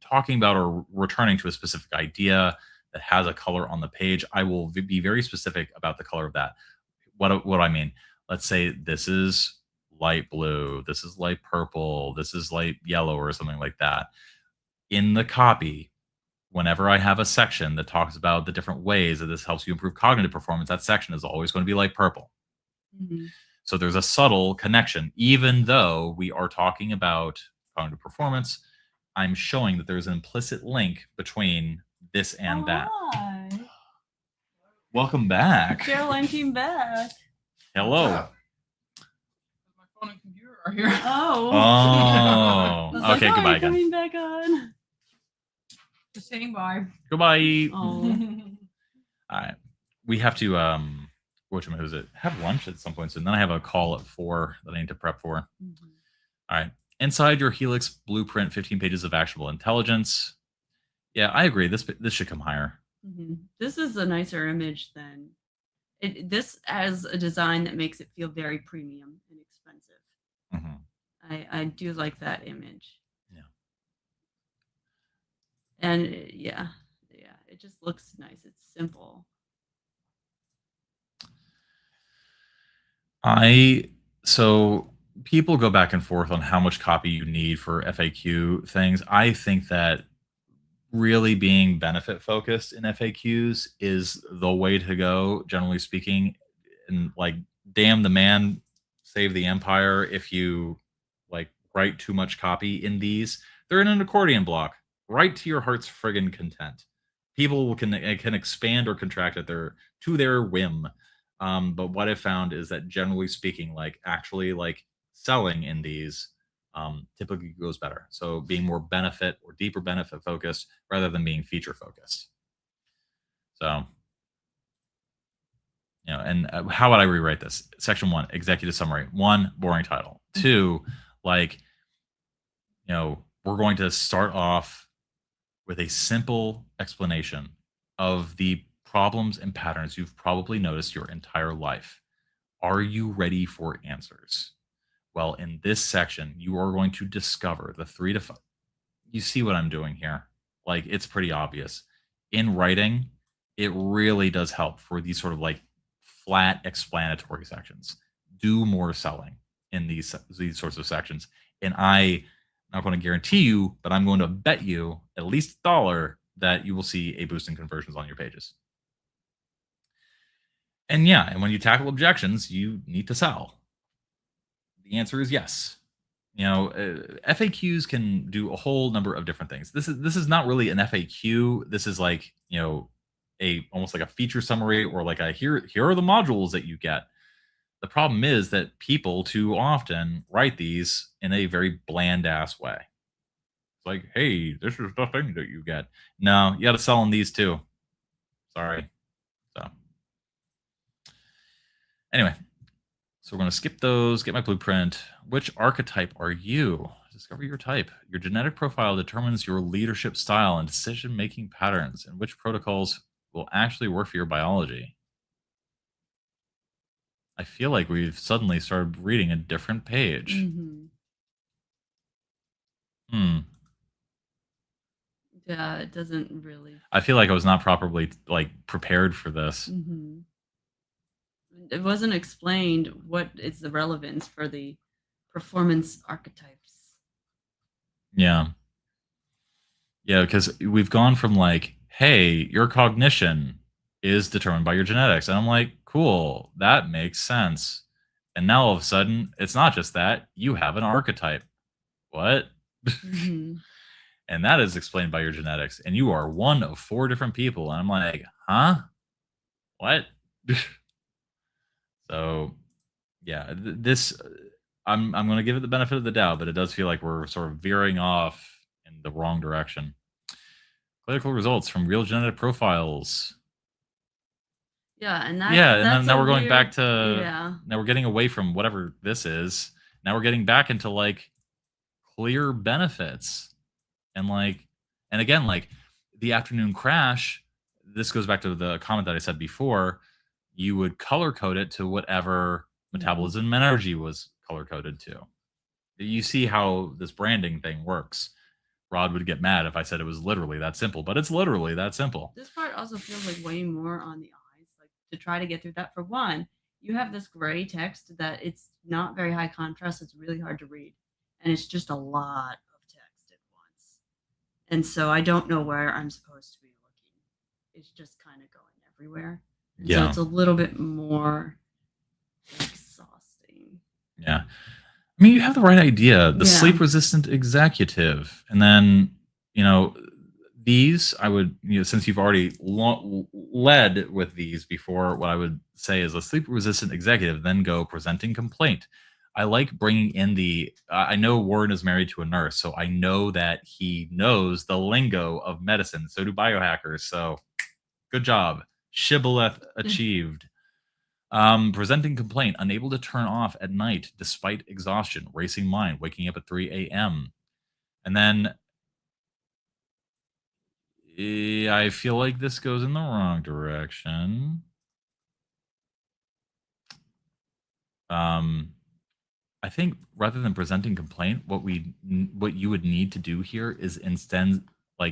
talking about or returning to a specific idea that has a color on the page, I will be very specific about the color of that. What do I mean? Let's say this is light blue, this is light purple, this is light yellow or something like that. In the copy, whenever I have a section that talks about the different ways that this helps you improve cognitive performance, that section is always going to be light purple. So there's a subtle connection. Even though we are talking about cognitive performance, I'm showing that there's an implicit link between this and that. Hi. Welcome back. Caroline came back. Hello. My phone and computer are here. Oh. Oh. I was Okay, like, goodbye you're again. coming back on. Just saying bye. Goodbye. Oh. All right. We have to have lunch at some point soon. Then I have a call at 4 that I need to prep for. All right. Inside your Helix blueprint, 15 pages of actionable intelligence. Yeah, I agree. This should come higher. This is a nicer image than this has a design that makes it feel very premium and expensive. I do like that image. Yeah. And it just looks nice. It's simple. So people go back and forth on how much copy you need for FAQ things. I think that really being benefit focused in FAQs is the way to go, generally speaking. And like, damn the man, save the empire if you like write too much copy in these. They're in an accordion block. Write to your heart's friggin' content. People can expand or contract at to their whim. But what I've found is that generally speaking, like actually like selling in these typically goes better. So being more benefit or deeper benefit focused rather than being feature focused. So, and how would I rewrite this? Section 1, executive summary. 1, boring title. 2, like, we're going to start off with a simple explanation of the problems and patterns you've probably noticed your entire life. Are you ready for answers? Well, in this section, you are going to discover the 3 to 5. You see what I'm doing here? Like, it's pretty obvious. In writing, it really does help for these sort of like flat explanatory sections. Do more selling in these sorts of sections. And I'm not going to guarantee you, but I'm going to bet you at least $1 that you will see a boost in conversions on your pages. And yeah, and when you tackle objections, you need to sell. The answer is yes. FAQs can do a whole number of different things. This is not really an FAQ. This is like, almost like a feature summary or like a here are the modules that you get. The problem is that people too often write these in a very bland ass way. It's like, hey, this is the thing that you get. No, you got to sell in these too. Sorry. So anyway, so we're going to skip those, get my blueprint. Which archetype are you? Discover your type. Your genetic profile determines your leadership style and decision-making patterns, and which protocols will actually work for your biology. I feel like we've suddenly started reading a different page. Yeah, it doesn't really. I feel like I was not properly like prepared for this. It wasn't explained what is the relevance for the performance archetypes. Yeah, because we've gone from like, hey, your cognition is determined by your genetics, and I'm like, cool, that makes sense. And now all of a sudden, it's not just that, you have an archetype. What? And that is explained by your genetics, and you are one of 4 different people. And I'm like, huh? What? So yeah, this I'm going to give it the benefit of the doubt, but it does feel like we're sort of veering off in the wrong direction. Clinical results from real genetic profiles. Yeah, and then now we're going weird, back to now we're getting away from whatever this is. Now we're getting back into like clear benefits. And again, like the afternoon crash, this goes back to the comment that I said before. You would color code it to whatever metabolism and energy was color coded to. You see how this branding thing works. Rod would get mad if I said it was literally that simple, but it's literally that simple. This part also feels like way more on the eyes, like to try to get through that. For one, you have this gray text that it's not very high contrast. It's really hard to read. And it's just a lot of text at once. And so I don't know where I'm supposed to be looking. It's just kind of going everywhere. Yeah. So it's a little bit more exhausting. Yeah. I mean, you have the right idea. The sleep resistant executive. And then, these I would, since you've already led with these before, what I would say is a sleep resistant executive, then go presenting complaint. I like bringing in I know Warren is married to a nurse, so I know that he knows the lingo of medicine. So do biohackers. So good job. Shibboleth achieved. Presenting complaint, unable to turn off at night despite exhaustion, racing mind, waking up at 3 a.m. And then I feel like this goes in the wrong direction. I think rather than presenting complaint, what you would need to do here is instead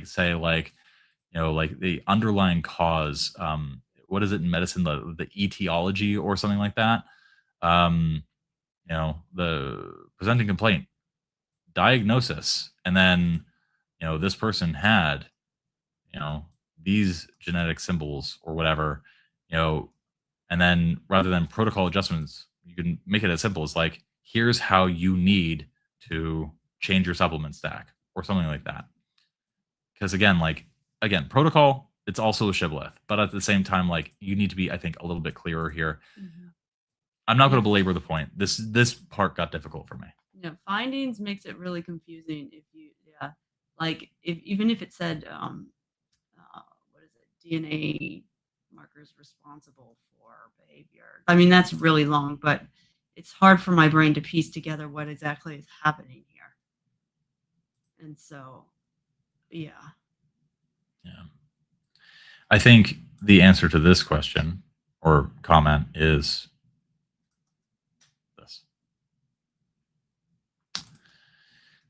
say the underlying cause. What is it in medicine? The etiology or something like that. The presenting complaint, diagnosis, and then this person had these genetic symbols or whatever, and then rather than protocol adjustments, you can make it as simple as like, here's how you need to change your supplement stack or something like that. Because again, protocol, it's also a shibboleth, but at the same time, like, you need to be, I think, a little bit clearer here. I'm not going to belabor the point. This part got difficult for me. Findings makes it really confusing if you, like even if it said, what is it, DNA markers responsible for behavior. I mean, that's really long, but it's hard for my brain to piece together what exactly is happening here. And so, yeah. I think the answer to this question or comment is this.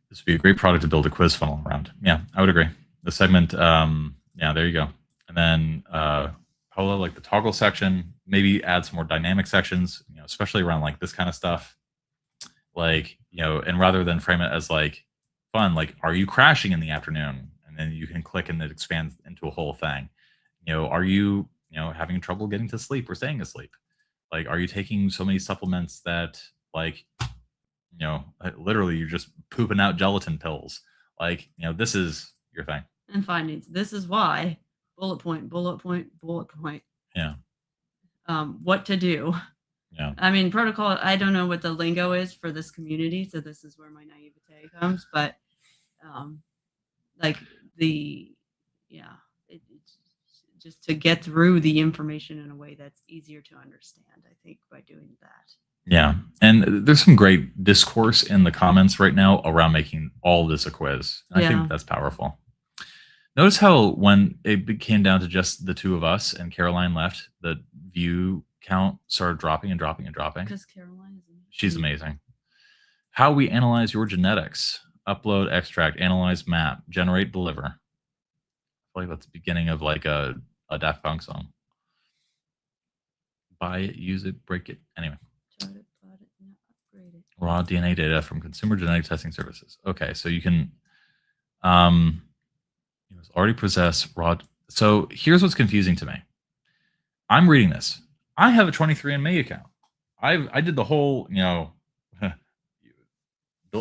This would be a great product to build a quiz funnel around. Yeah, I would agree. The segment, yeah, there you go. And then Paula, like the toggle section, maybe add some more dynamic sections, especially around like this kind of stuff. Like, and rather than frame it as like fun, like, are you crashing in the afternoon? And then you can click and it expands into a whole thing. Are you, having trouble getting to sleep or staying asleep? Like, are you taking so many supplements that like, literally you're just pooping out gelatin pills? Like, this is your thing. And findings. This is why. Bullet point, bullet point, bullet point. Yeah. What to do. Yeah. I mean, protocol, I don't know what the lingo is for this community, so this is where my naivete comes, but like it's just to get through the information in a way that's easier to understand, I think, by doing that. Yeah. And there's some great discourse in the comments right now around making all this a quiz. I think that's powerful. Notice how when it came down to just the two of us and Caroline left, the view count started dropping and dropping and dropping. Because Caroline is amazing. She's amazing. How we analyze your genetics. Upload, extract, analyze, map, generate, deliver. I feel like that's the beginning of like a Daft Punk song. Buy it, use it, break it. Anyway. Chart it, plot it, and upgrade it. Raw DNA data from consumer genetic testing services. Okay, so you can already possess raw. So here's what's confusing to me. I'm reading this. I have a 23andMe account. I did the whole,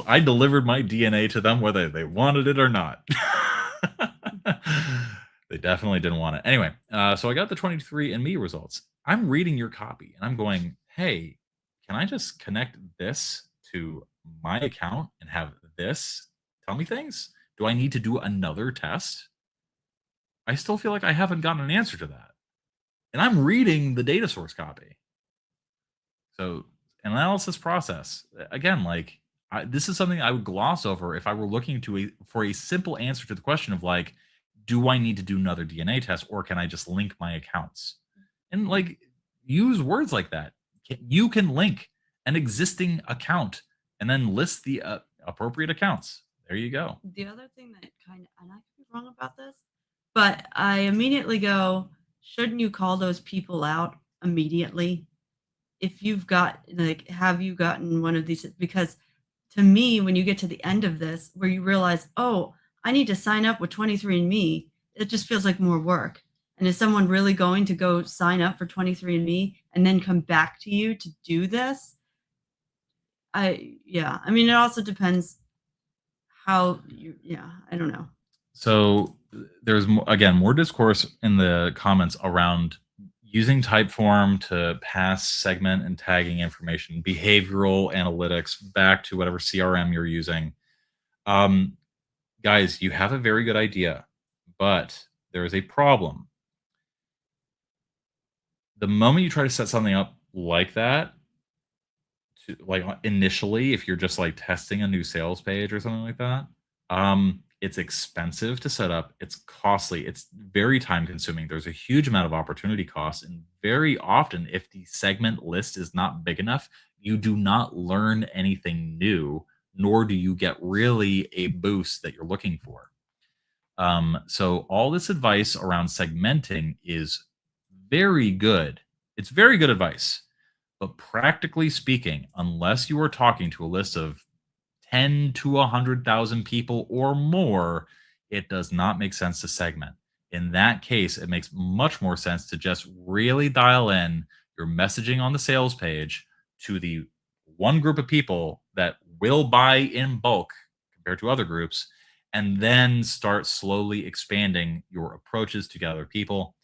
I delivered my DNA to them whether they wanted it or not. They definitely didn't want it. Anyway, so I got the 23andMe results. I'm reading your copy and I'm going, hey, can I just connect this to my account and have this tell me things? Do I need to do another test? I still feel like I haven't gotten an answer to that. And I'm reading the data source copy. So analysis process, again, like this is something I would gloss over if I were looking for a simple answer to the question of like, do I need to do another DNA test or can I just link my accounts? And like use words like that. You can link an existing account and then list the appropriate accounts. There you go. The other thing that and I could be wrong about this, but I immediately go, shouldn't you call those people out immediately? If you've got, like, have you gotten one of these? Because to me, when you get to the end of this, where you realize, oh, I need to sign up with 23andMe, it just feels like more work. And is someone really going to go sign up for 23andMe and then come back to you to do this? I mean, it also depends how I don't know. So there's again more discourse in the comments around using Typeform to pass segment and tagging information, behavioral analytics back to whatever CRM you're using. Guys, you have a very good idea, but there is a problem. The moment you try to set something up like that, like initially, if you're just like testing a new sales page or something like that, it's expensive to set up. It's costly. It's very time consuming. There's a huge amount of opportunity costs. And very often, if the segment list is not big enough, you do not learn anything new, nor do you get really a boost that you're looking for. So all this advice around segmenting is very good. It's very good advice. But practically speaking, unless you are talking to a list of 10 to 100,000 people or more, it does not make sense to segment. In that case, it makes much more sense to just really dial in your messaging on the sales page to the one group of people that will buy in bulk compared to other groups, and then start slowly expanding your approaches to other people.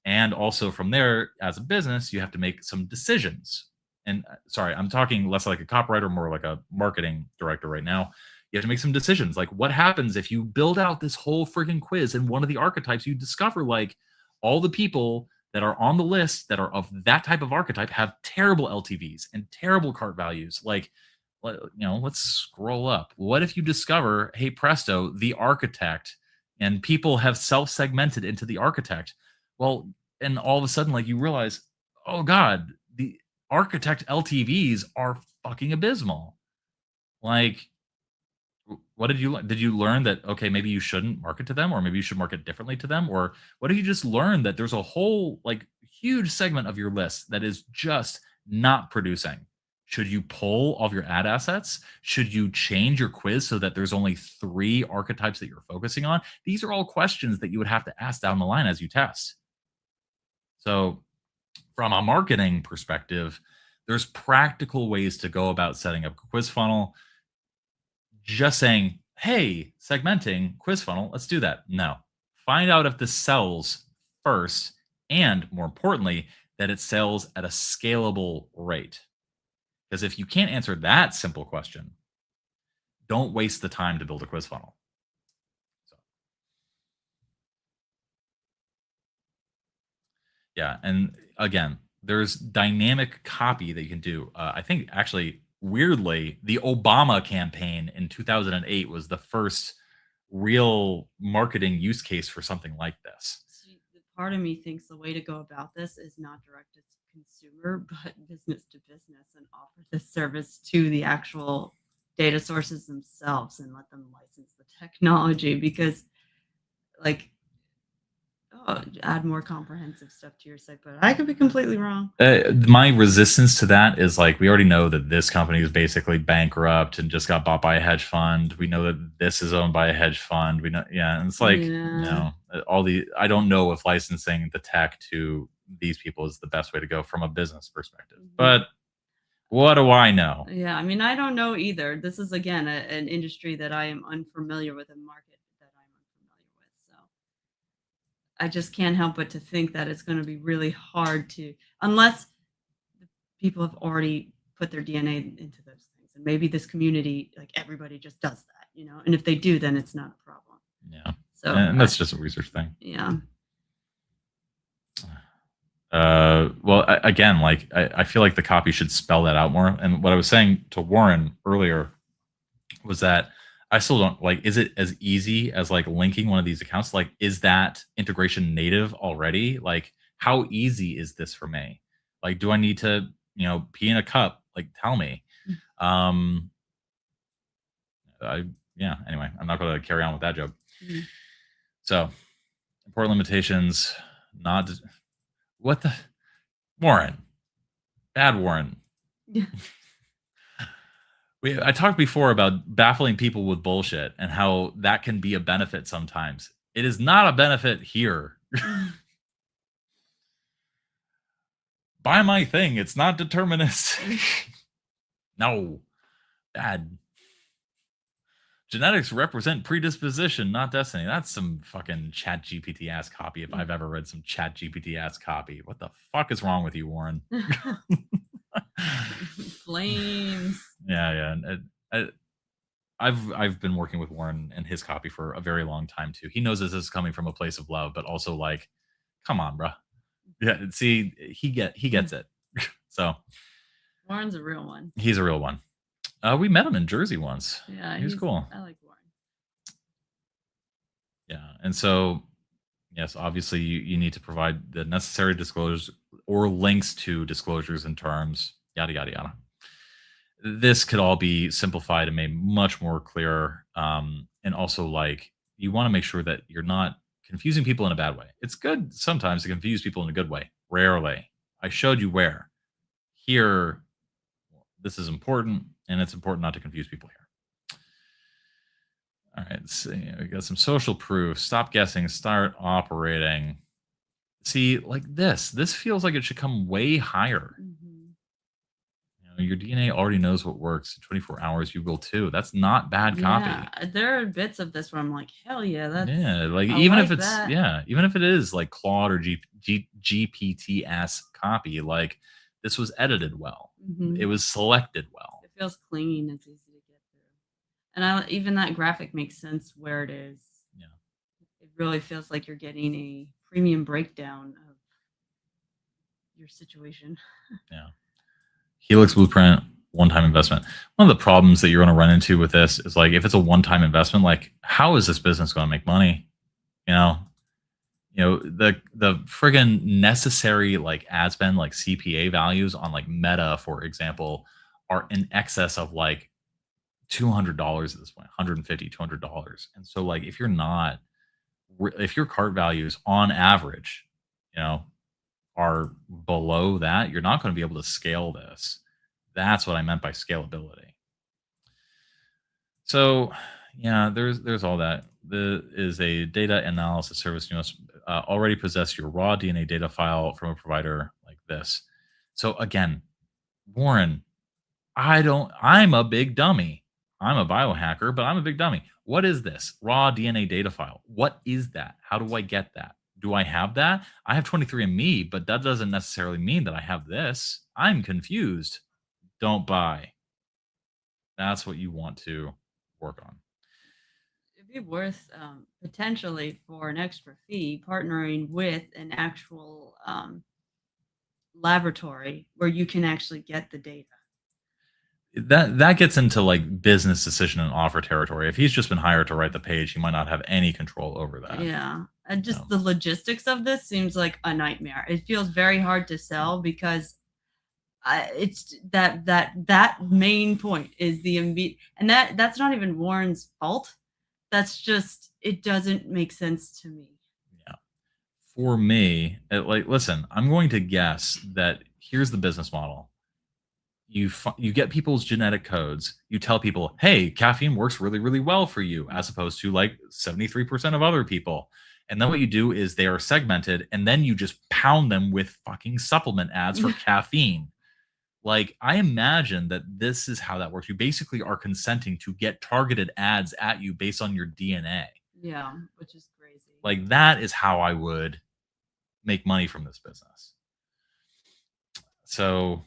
And also from there, as a business, you have to make some decisions. And sorry, I'm talking less like a copywriter, more like a marketing director right now. You have to make some decisions. Like, what happens if you build out this whole freaking quiz and one of the archetypes you discover, like, all the people that are on the list that are of that type of archetype have terrible LTVs and terrible cart values. Like, let's scroll up. What if you discover, hey, presto, the architect, and people have self-segmented into the architect? Well, and all of a sudden, like, you realize, oh God, the architect LTVs are fucking abysmal. Like, what did you learn that, okay, maybe you shouldn't market to them, or maybe you should market differently to them? Or what did you just learn, that there's a whole, like, huge segment of your list that is just not producing? Should you pull all of your ad assets? Should you change your quiz so that there's only 3 archetypes that you're focusing on? These are all questions that you would have to ask down the line as you test. So from a marketing perspective, there's practical ways to go about setting up a quiz funnel. Just saying, hey, segmenting, quiz funnel, let's do that. No. Find out if this sells first, and more importantly, that it sells at a scalable rate. Because if you can't answer that simple question, don't waste the time to build a quiz funnel. So, yeah, and again, there's dynamic copy that you can do. I think, actually, weirdly, the Obama campaign in 2008 was the first real marketing use case for something like this. See, part of me thinks the way to go about this is not directed to consumer, but business to business, and offer this service to the actual data sources themselves and let them license the technology, because, like, add more comprehensive stuff to your site, but I could be completely wrong. My resistance to that is, like, we already know that this company is basically bankrupt and just got bought by a hedge fund. We know that this is owned by a hedge fund. We know, yeah, and it's like, I don't know if licensing the tech to these people is the best way to go from a business perspective. But what do I know? Yeah, I mean, I don't know either. This is, again, an industry that I am unfamiliar with, a market that I'm unfamiliar with. So I just can't help but to think that it's going to be really hard to, unless people have already put their DNA into those things. And maybe this community, like, everybody just does that, and if they do, then it's not a problem. Yeah. So, and that's just a research thing. Yeah. Well, again, like, I feel like the copy should spell that out more. And what I was saying to Warren earlier was that I still don't, like, is it as easy as, like, linking one of these accounts? Like, is that integration native already? Like, how easy is this for me? Like, do I need to, pee in a cup? Like, tell me. Anyway, I'm not going to carry on with that joke. Mm-hmm. So, important limitations, not. What the? Warren. Bad Warren. Yeah. I talked before about baffling people with bullshit and how that can be a benefit sometimes. It is not a benefit here. Buy my thing. It's not deterministic. No. Bad. Genetics represent predisposition, not destiny. That's some fucking chat GPT ass copy if I've ever read some chat GPT ass copy. What the fuck is wrong with you, Warren? Flames. Yeah. And I've been working with Warren and his copy for a very long time too. He knows this is coming from a place of love, but also, like, come on, bro. Yeah, see, he gets it. So Warren's a real one. He's a real one. We met him in Jersey once. Yeah, he was cool. I like Warren. Yeah, and so, yes, obviously you need to provide the necessary disclosures or links to disclosures and terms, yada, yada, yada. This could all be simplified and made much more clear. And also, like, you want to make sure that you're not confusing people in a bad way. It's good sometimes to confuse people in a good way. Rarely. I showed you where. here, this is important, and it's important not to confuse people here. All right, let's see. We got some social proof. Stop guessing. Start operating. See, like this feels like it should come way higher. Your DNA already knows what works. In 24 hours, you will too. That's not bad copy. Yeah, there are bits of this where I'm like, hell yeah, that's Like I even like if it's that. even if it is like Claude or GPT-esque copy, like this was edited well. It was selected well. It feels clean. It's easy to get through, and even that graphic makes sense where it is. Yeah, it really feels like you're getting a premium breakdown of your situation. Yeah. Helix Blueprint, one-time investment. One of the problems that you're going to run into with this is like, if it's a one-time investment, like how is this business going to make money? The friggin' necessary like ad spend, like CPA values on like Meta, for example, are in excess of like $200 at this point, $150, $200. And so like, if your cart values on average, are below that, you're not going to be able to scale this. That's what I meant by scalability. So yeah, there's all that. There is a data analysis service. You must already possess your raw DNA data file from a provider like this. So again, Warren, I'm a big dummy. I'm a biohacker, but I'm a big dummy. What is this raw DNA data file? What is that? How do I get that? Do I have that? I have 23andMe, but that doesn't necessarily mean that I have this. I'm confused. Don't buy. That's what you want to work on. It'd be worth potentially for an extra fee partnering with an actual laboratory where you can actually get the data. That gets into like business decision and offer territory. If he's just been hired to write the page, he might not have any control over that. Yeah. And just the logistics of this seems like a nightmare. It feels very hard to sell because it's that main point is the and that's not even Warren's fault. That's just, it doesn't make sense to me. Yeah. For me, listen, I'm going to guess that here's the business model. You get people's genetic codes. You tell people, hey, caffeine works really, really well for you, as opposed to like 73% of other people. And then what you do is they are segmented, and then you just pound them with fucking supplement ads for caffeine. Like, I imagine that this is how that works. You basically are consenting to get targeted ads at you based on your DNA. Yeah, which is crazy. Like, that is how I would make money from this business. So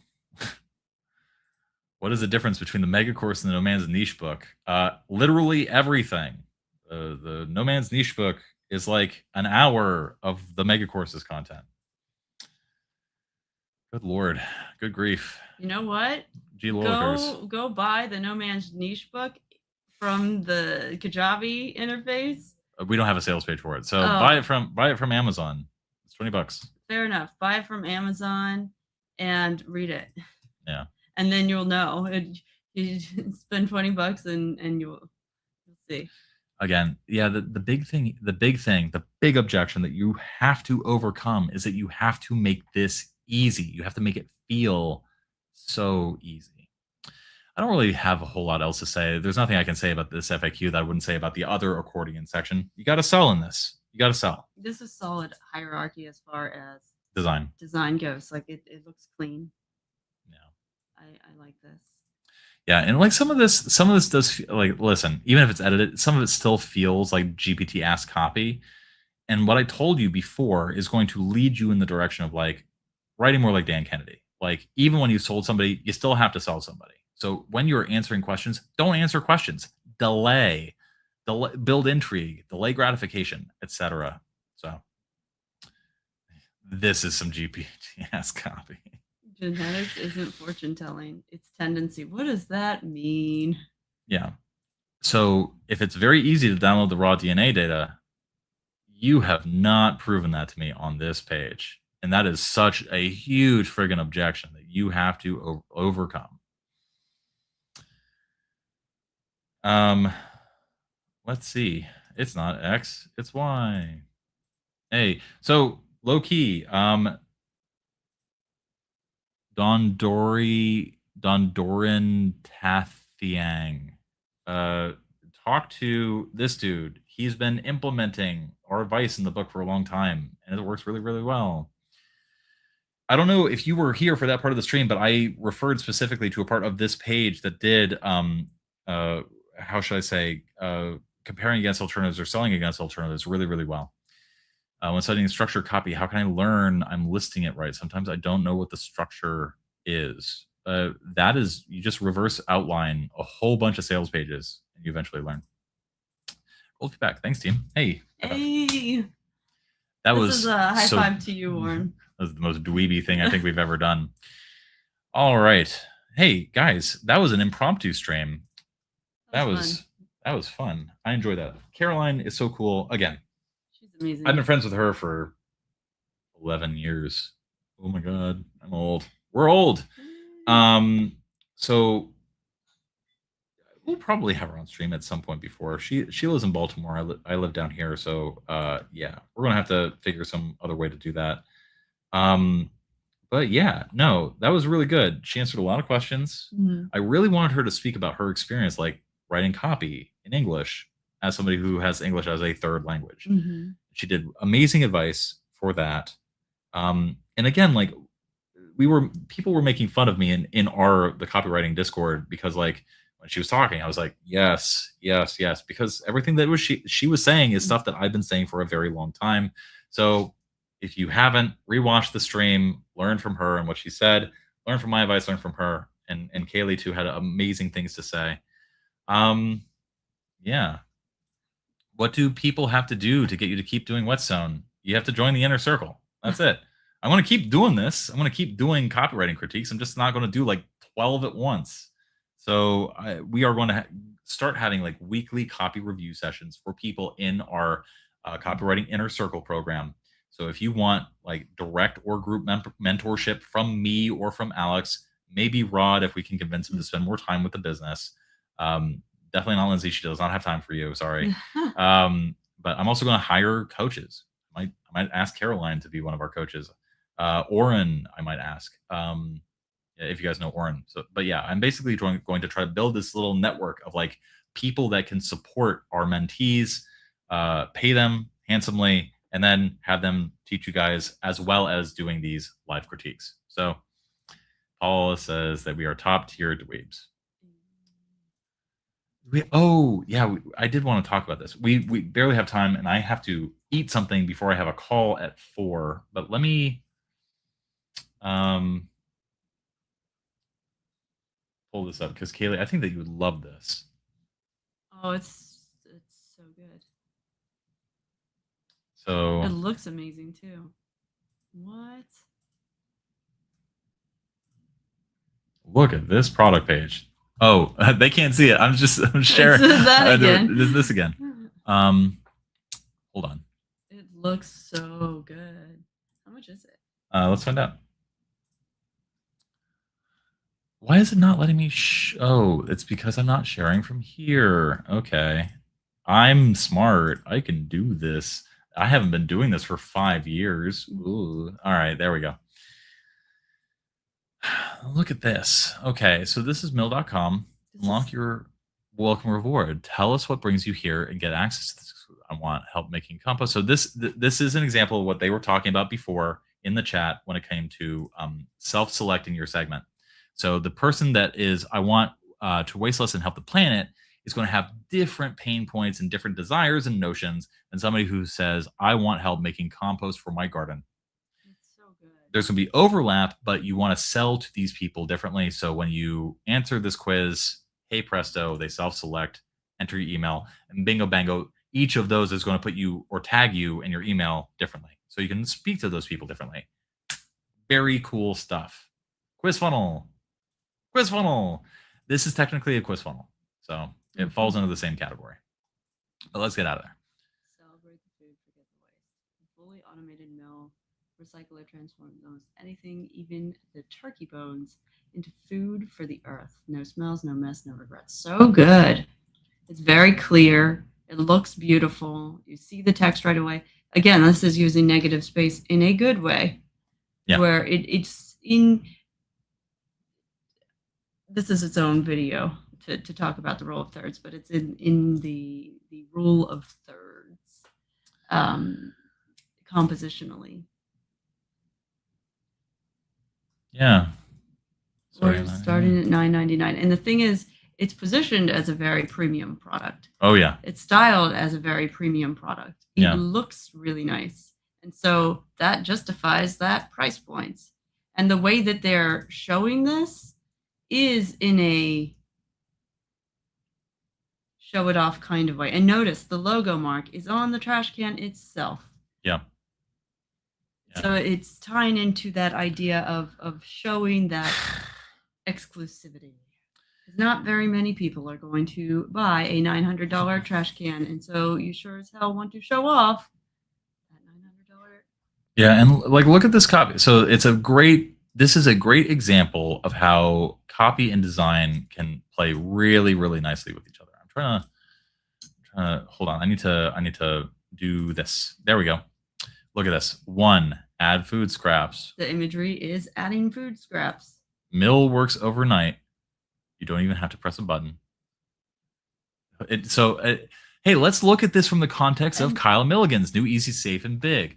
what is the difference between the mega course and the No Man's Niche book? Literally everything. The No Man's Niche book is like an hour of the mega courses content. Good Lord. Good grief. You know what? Gee, go buy the No Man's Niche book from the Kajabi interface. We don't have a sales page for it. So buy it from Amazon. It's $20. Fair enough. Buy it from Amazon and read it. Yeah. And then you'll know. You spend $20 and you'll see. Again, yeah, the big objection that you have to overcome is that you have to make this easy. You have to make it feel so easy. I don't really have a whole lot else to say. There's nothing I can say about this FAQ that I wouldn't say about the other accordion section. You got to sell in this. You got to sell. This is solid hierarchy as far as design goes. Like it looks clean. Yeah, I like this. Yeah, and like some of this does feel like, listen, even if it's edited, some of it still feels like GPT-esque copy. And what I told you before is going to lead you in the direction of like writing more like Dan Kennedy. Like, even when you sold somebody, you still have to sell somebody. So when you're answering questions, don't answer questions. Delay, build intrigue, delay gratification, etc. So this is some GPT-esque copy. Genetics isn't fortune telling. It's tendency. What does that mean? Yeah. So if it's very easy to download the raw DNA data, you have not proven that to me on this page. And that is such a huge friggin' objection that you have to overcome. Let's see. It's not X, it's Y. Hey, so low key, Dondoran Tathiang. Talk to this dude. He's been implementing our advice in the book for a long time, and it works really, really well. I don't know if you were here for that part of the stream, but I referred specifically to a part of this page that did, how should I say, comparing against alternatives or selling against alternatives really, really well. When studying structured copy, how can I learn I'm listing it right? Sometimes I don't know what the structure is. That is, you just reverse outline a whole bunch of sales pages and you eventually learn. Gold feedback. Thanks, team. Hey. Hey. That this was is a high so, five to you, Warren. That was the most dweeby thing I think we've ever done. All right. Hey, guys, that was an impromptu stream. That was fun. I enjoyed that. Caroline is so cool. Again, she's amazing. I've been friends with her for 11 years. Oh my God, I'm old. We're old. So we'll probably have her on stream at some point before. She lives in Baltimore. I live down here. So yeah, we're gonna have to figure some other way to do that. But yeah, no, that was really good. She answered a lot of questions. Mm-hmm. I really wanted her to speak about her experience, like writing copy in English as somebody who has English as a third language. Mm-hmm. She did amazing advice for that. And again, like people were making fun of me in the copywriting Discord because like when she was talking, I was like, yes, because everything that she was saying is stuff that I've been saying for a very long time. So if you haven't, rewatched the stream, learn from her and what she said, learn from my advice, learn from her. And Kaylee too had amazing things to say. Yeah. What do people have to do to get you to keep doing Whetstone? You have to join the inner circle. That's it. I want to keep doing this. I want to keep doing copywriting critiques. I'm just not going to do like 12 at once. So we are going to start having like weekly copy review sessions for people in our copywriting inner circle program. So if you want like direct or group mentorship from me or from Alex, maybe Rod, if we can convince him to spend more time with the business. Definitely not Lindsey. She does not have time for you. Sorry. But I'm also going to hire coaches. I might ask Caroline to be one of our coaches. Oren, I might ask. If you guys know Oren. So, but yeah, I'm basically going to try to build this little network of like people that can support our mentees, pay them handsomely, and then have them teach you guys as well as doing these live critiques. So Paula says that we are top tier dweebs. I did want to talk about this. We barely have time, and I have to eat something before I have a call at 4. But let me pull this up because Kaylee, I think that you would love this. Oh, it's so good. So it looks amazing too. What? Look at this product page. Oh, they can't see it. I'm sharing. This is that again. This again. Hold on. It looks so good. How much is it? Let's find out. Why is it not letting me oh, it's because I'm not sharing from here. Okay. I'm smart. I can do this. I haven't been doing this for 5 years. Ooh. All right, there we go. Look at this. Okay, so this is mill.com. Unlock your welcome reward. Tell us what brings you here and get access to this. I want help making compost. So this is an example of what they were talking about before in the chat when it came to self-selecting your segment. So the person that is, I want to waste less and help the planet is going to have different pain points and different desires and notions than somebody who says, I want help making compost for my garden. There's going to be overlap, but you want to sell to these people differently. So when you answer this quiz, hey presto, they self-select, enter your email, and bingo bango, each of those is going to put you or tag you in your email differently. So you can speak to those people differently. Very cool stuff. Quiz funnel. Quiz funnel. This is technically a quiz funnel. So it falls into the same category. But let's get out of there. Celebrate the food, forget the waste. A fully automated mill. Recycle or transform almost anything, even the turkey bones, into food for the earth. No smells, no mess, no regrets. So good. It's very clear. It looks beautiful. You see the text right away. Again, this is using negative space in a good way, where it's in this is its own video to talk about the role of thirds, but it's in the rule of thirds, compositionally. Yeah. We're starting at $9.99, and the thing is, it's positioned as a very premium product. Oh yeah. It's styled as a very premium product. It looks really nice, and so that justifies that price points. And the way that they're showing this is in a show it off kind of way. And notice the logo mark is on the trash can itself. Yeah. So it's tying into that idea of showing that exclusivity. Not very many people are going to buy a $900 trash can, and so you sure as hell want to show off that $900. Yeah, and like look at this copy. So this is a great example of how copy and design can play really, really nicely with each other. I'm trying to hold on. I need to do this. There we go. Look at this. 1, add food scraps. The imagery is adding food scraps. Mill works overnight. You don't even have to press a button. Hey, let's look at this from the context of Kyle Milligan's new Easy, Safe, and Big.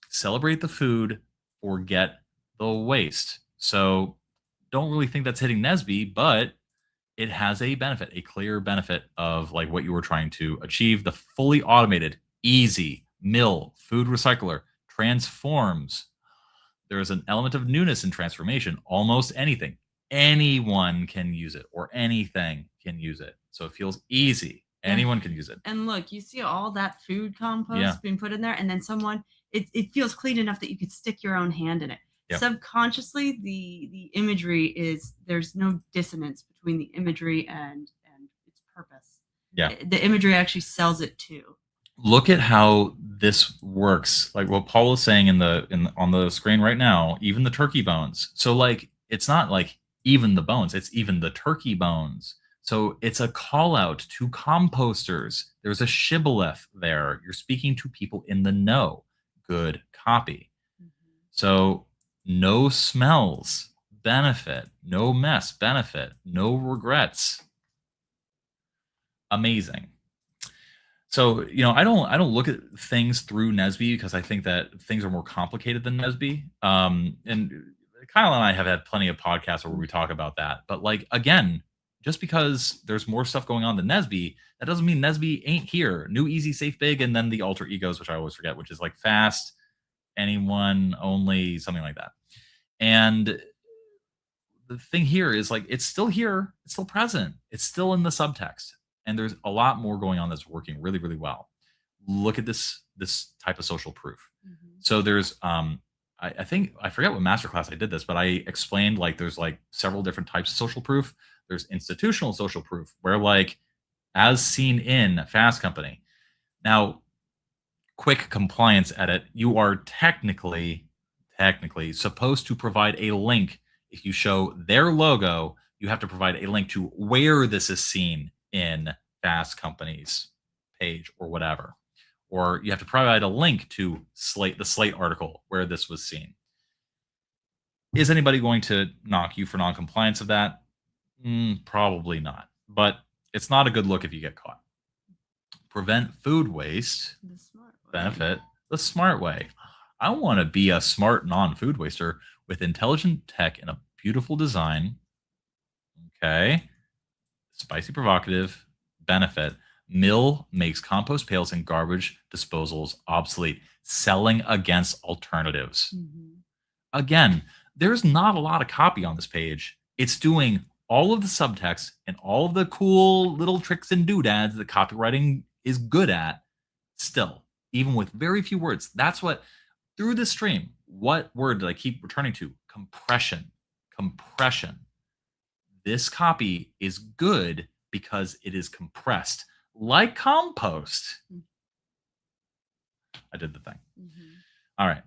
Celebrate the food, forget the waste. So don't really think that's hitting Nesby, but it has a benefit, a clear benefit of like what you were trying to achieve. The fully automated, easy mill food recycler transforms. There's an element of newness and transformation. Almost anything. Anyone can use it, or anything can use it. So it feels easy. Anyone can use it. And look, you see all that food compost being put in there, and then it feels clean enough that you could stick your own hand in it. Yep. Subconsciously, the imagery there's no dissonance between the imagery and its purpose. Yeah. The imagery actually sells it too. Look at how this works. Like what Paul is saying on the screen right now, even the turkey bones. So like, it's not like even the bones, it's even the turkey bones. So it's a call out to composters. There's a shibboleth there. You're speaking to people in the know. Good copy. Mm-hmm. So no smells, benefit. No mess, benefit. No regrets. Amazing. So, I don't look at things through Nesby because I think that things are more complicated than Nesby. And Kyle and I have had plenty of podcasts where we talk about that. But like, again, just because there's more stuff going on than Nesby, that doesn't mean Nesby ain't here. New, easy, safe, big, and then the alter egos, which I always forget, which is like fast, anyone, only, something like that. And the thing here is like, it's still here. It's still present. It's still in the subtext. And there's a lot more going on that's working really, really well. Look at this type of social proof. Mm-hmm. So there's, I think, I forget what masterclass I did this, but I explained like there's like several different types of social proof. There's institutional social proof where like as seen in Fast Company. Now, quick compliance edit, you are technically supposed to provide a link. If you show their logo, you have to provide a link to where this is seen in Fast Company's page or whatever. Or you have to provide a link to the Slate article where this was seen. Is anybody going to knock you for non-compliance of that? Probably not. But it's not a good look if you get caught. Prevent food waste. The smart way. Benefit the smart way. I want to be a smart non-food waster with intelligent tech and a beautiful design. Okay. Spicy provocative. Benefit. Mill makes compost pails and garbage disposals obsolete, selling against alternatives. Mm-hmm. Again, there's not a lot of copy on this page. It's doing all of the subtext and all of the cool little tricks and doodads that copywriting is good at still, even with very few words. That's what, through this stream, what word did I keep returning to? Compression. Compression. This copy is good because it is compressed. Like compost. I did the thing. Mm-hmm. All right.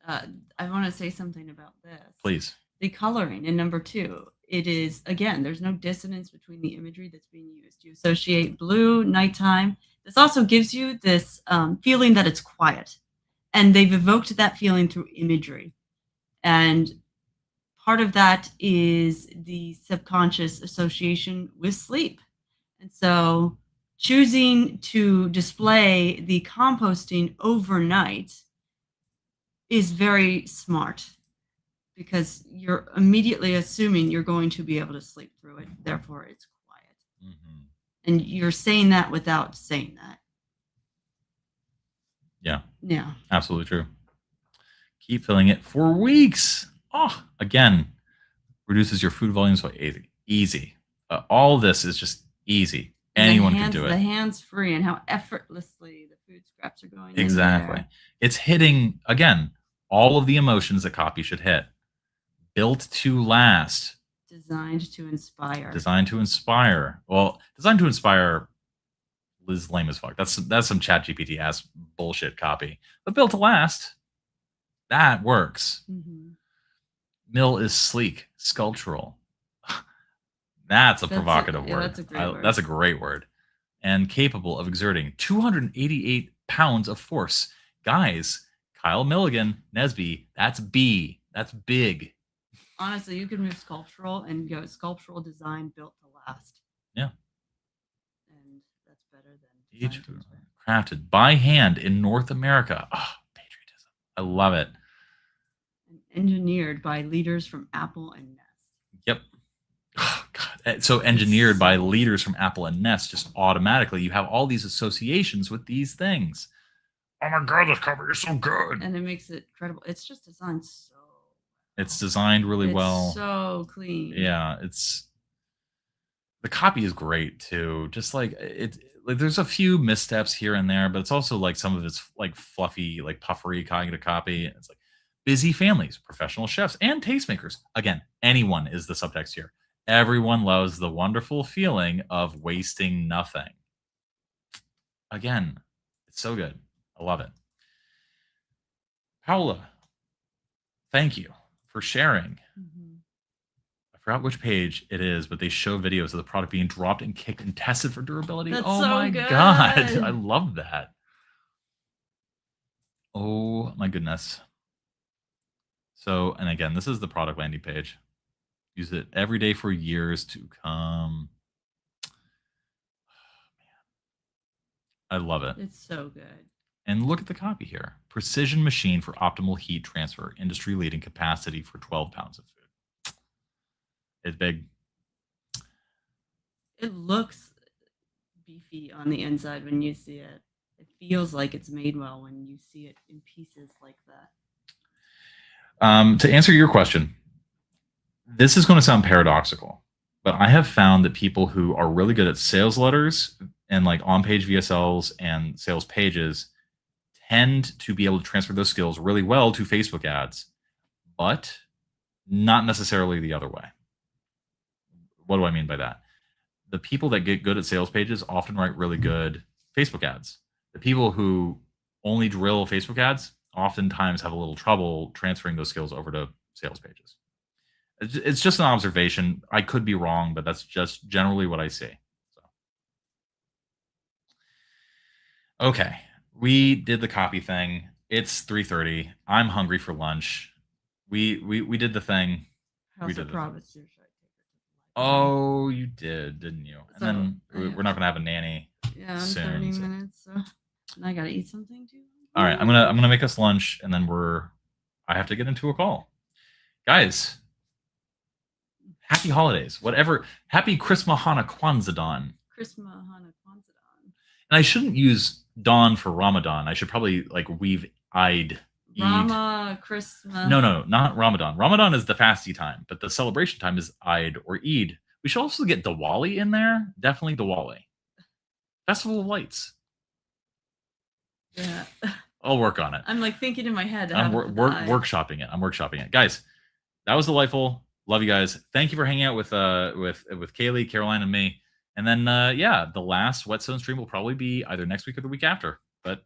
I want to say something about this. Please. The coloring in number 2. It is, again, there's no dissonance between the imagery that's being used. You associate blue, nighttime. This also gives you this feeling that it's quiet. And they've evoked that feeling through imagery. And part of that is the subconscious association with sleep. And so choosing to display the composting overnight is very smart, because you're immediately assuming you're going to be able to sleep through it. Therefore, it's quiet. Mm-hmm. And you're saying that without saying that. Yeah. Yeah. Absolutely true. Keep filling it for weeks. Oh, again, reduces your food volumes by easy. All this is just easy. Anyone can do it. The hands-free, and how effortlessly the food scraps are going Exactly. in there. It's hitting, again, all of the emotions that copy should hit. Built to last. Designed to inspire. Designed to inspire. Well, designed to inspire is lame as fuck. That's some ChatGPT ass bullshit copy. But built to last, that works. Mm-hmm. Mill is sleek, sculptural. That's a provocative word. That's a great word. That's a great word. And capable of exerting 288 pounds of force. Guys, Kyle Milligan, Nesby, that's B. That's big. Honestly, you could move sculptural and go sculptural design built to last. Yeah. And that's better than Each crafted by hand in North America. Oh, patriotism. I love it. And engineered by leaders from Apple and Nest. Yep. Oh, God. So engineered by leaders from Apple and Nest, just automatically you have all these associations with these things. Oh my God, this cover is so good. And it makes it credible. It's just designed so well. It's designed really well. So clean. Yeah, the copy is great too. Just like there's a few missteps here and there, but it's also like some of it's like fluffy, like puffery kind of copy. It's like busy families, professional chefs, and tastemakers. Again, anyone is the subtext here. Everyone loves the wonderful feeling of wasting nothing. Again, it's so good. I love it. Paula, thank you for sharing. Mm-hmm. I forgot which page it is, but they show videos of the product being dropped and kicked and tested for durability. That's oh so my good. God. I love that. Oh my goodness. So, and again, this is the product landing page. Use it every day for years to come. Oh, man. I love it. It's so good. And look at the copy here. Precision machine for optimal heat transfer. Industry-leading capacity for 12 pounds of food. It's big. It looks beefy on the inside when you see it. It feels like it's made well when you see it in pieces like that. To answer your question, this is going to sound paradoxical, but I have found that people who are really good at sales letters and like on-page VSLs and sales pages tend to be able to transfer those skills really well to Facebook ads, but not necessarily the other way. What do I mean by that? The people that get good at sales pages often write really good Facebook ads. The people who only drill Facebook ads oftentimes have a little trouble transferring those skills over to sales pages. It's just an observation. I could be wrong, but that's just generally what I see. So, okay, we did the copy thing. It's 3:30. I'm hungry for lunch. We did the thing. House of Province. Oh, you did, didn't you? And So, then yeah. we're not gonna have a nanny. Yeah, in soon, 30 minutes. So. And I gotta eat something too. All right, I'm gonna make us lunch, and then I have to get into a call, guys. Happy holidays, whatever. Happy Christmas, Hana, Kwanzaa, Dawn. Christmas, Hana, Kwanzaa, Dawn. And I shouldn't use Dawn for Ramadan. I should probably like weave Eid. Rama, Christmas. No, not Ramadan. Ramadan is the fasty time, but the celebration time is Eid or Eid. We should also get Diwali in there. Definitely Diwali. Festival of Lights. Yeah. I'll work on it. I'm like thinking in my head. I'm workshopping it. I'm workshopping it. Guys, that was delightful. Love you guys. Thank you for hanging out with Kaylee, Caroline, and me. And then yeah, the last Whetstone stream will probably be either next week or the week after. But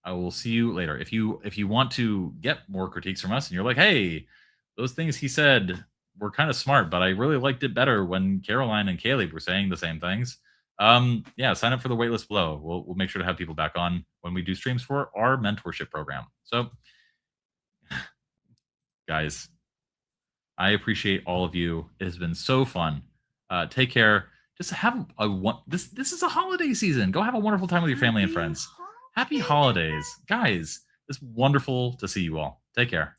I will see you later. If you want to get more critiques from us and you're like, hey, those things he said were kind of smart, but I really liked it better when Caroline and Kaylee were saying the same things. Yeah, sign up for the waitlist below. We'll make sure to have people back on when we do streams for our mentorship program. So guys, I appreciate all of you. It has been so fun. Take care. Just have this is a holiday season. Go have a wonderful time with your family and friends. Happy holidays. Guys, it's wonderful to see you all. Take care.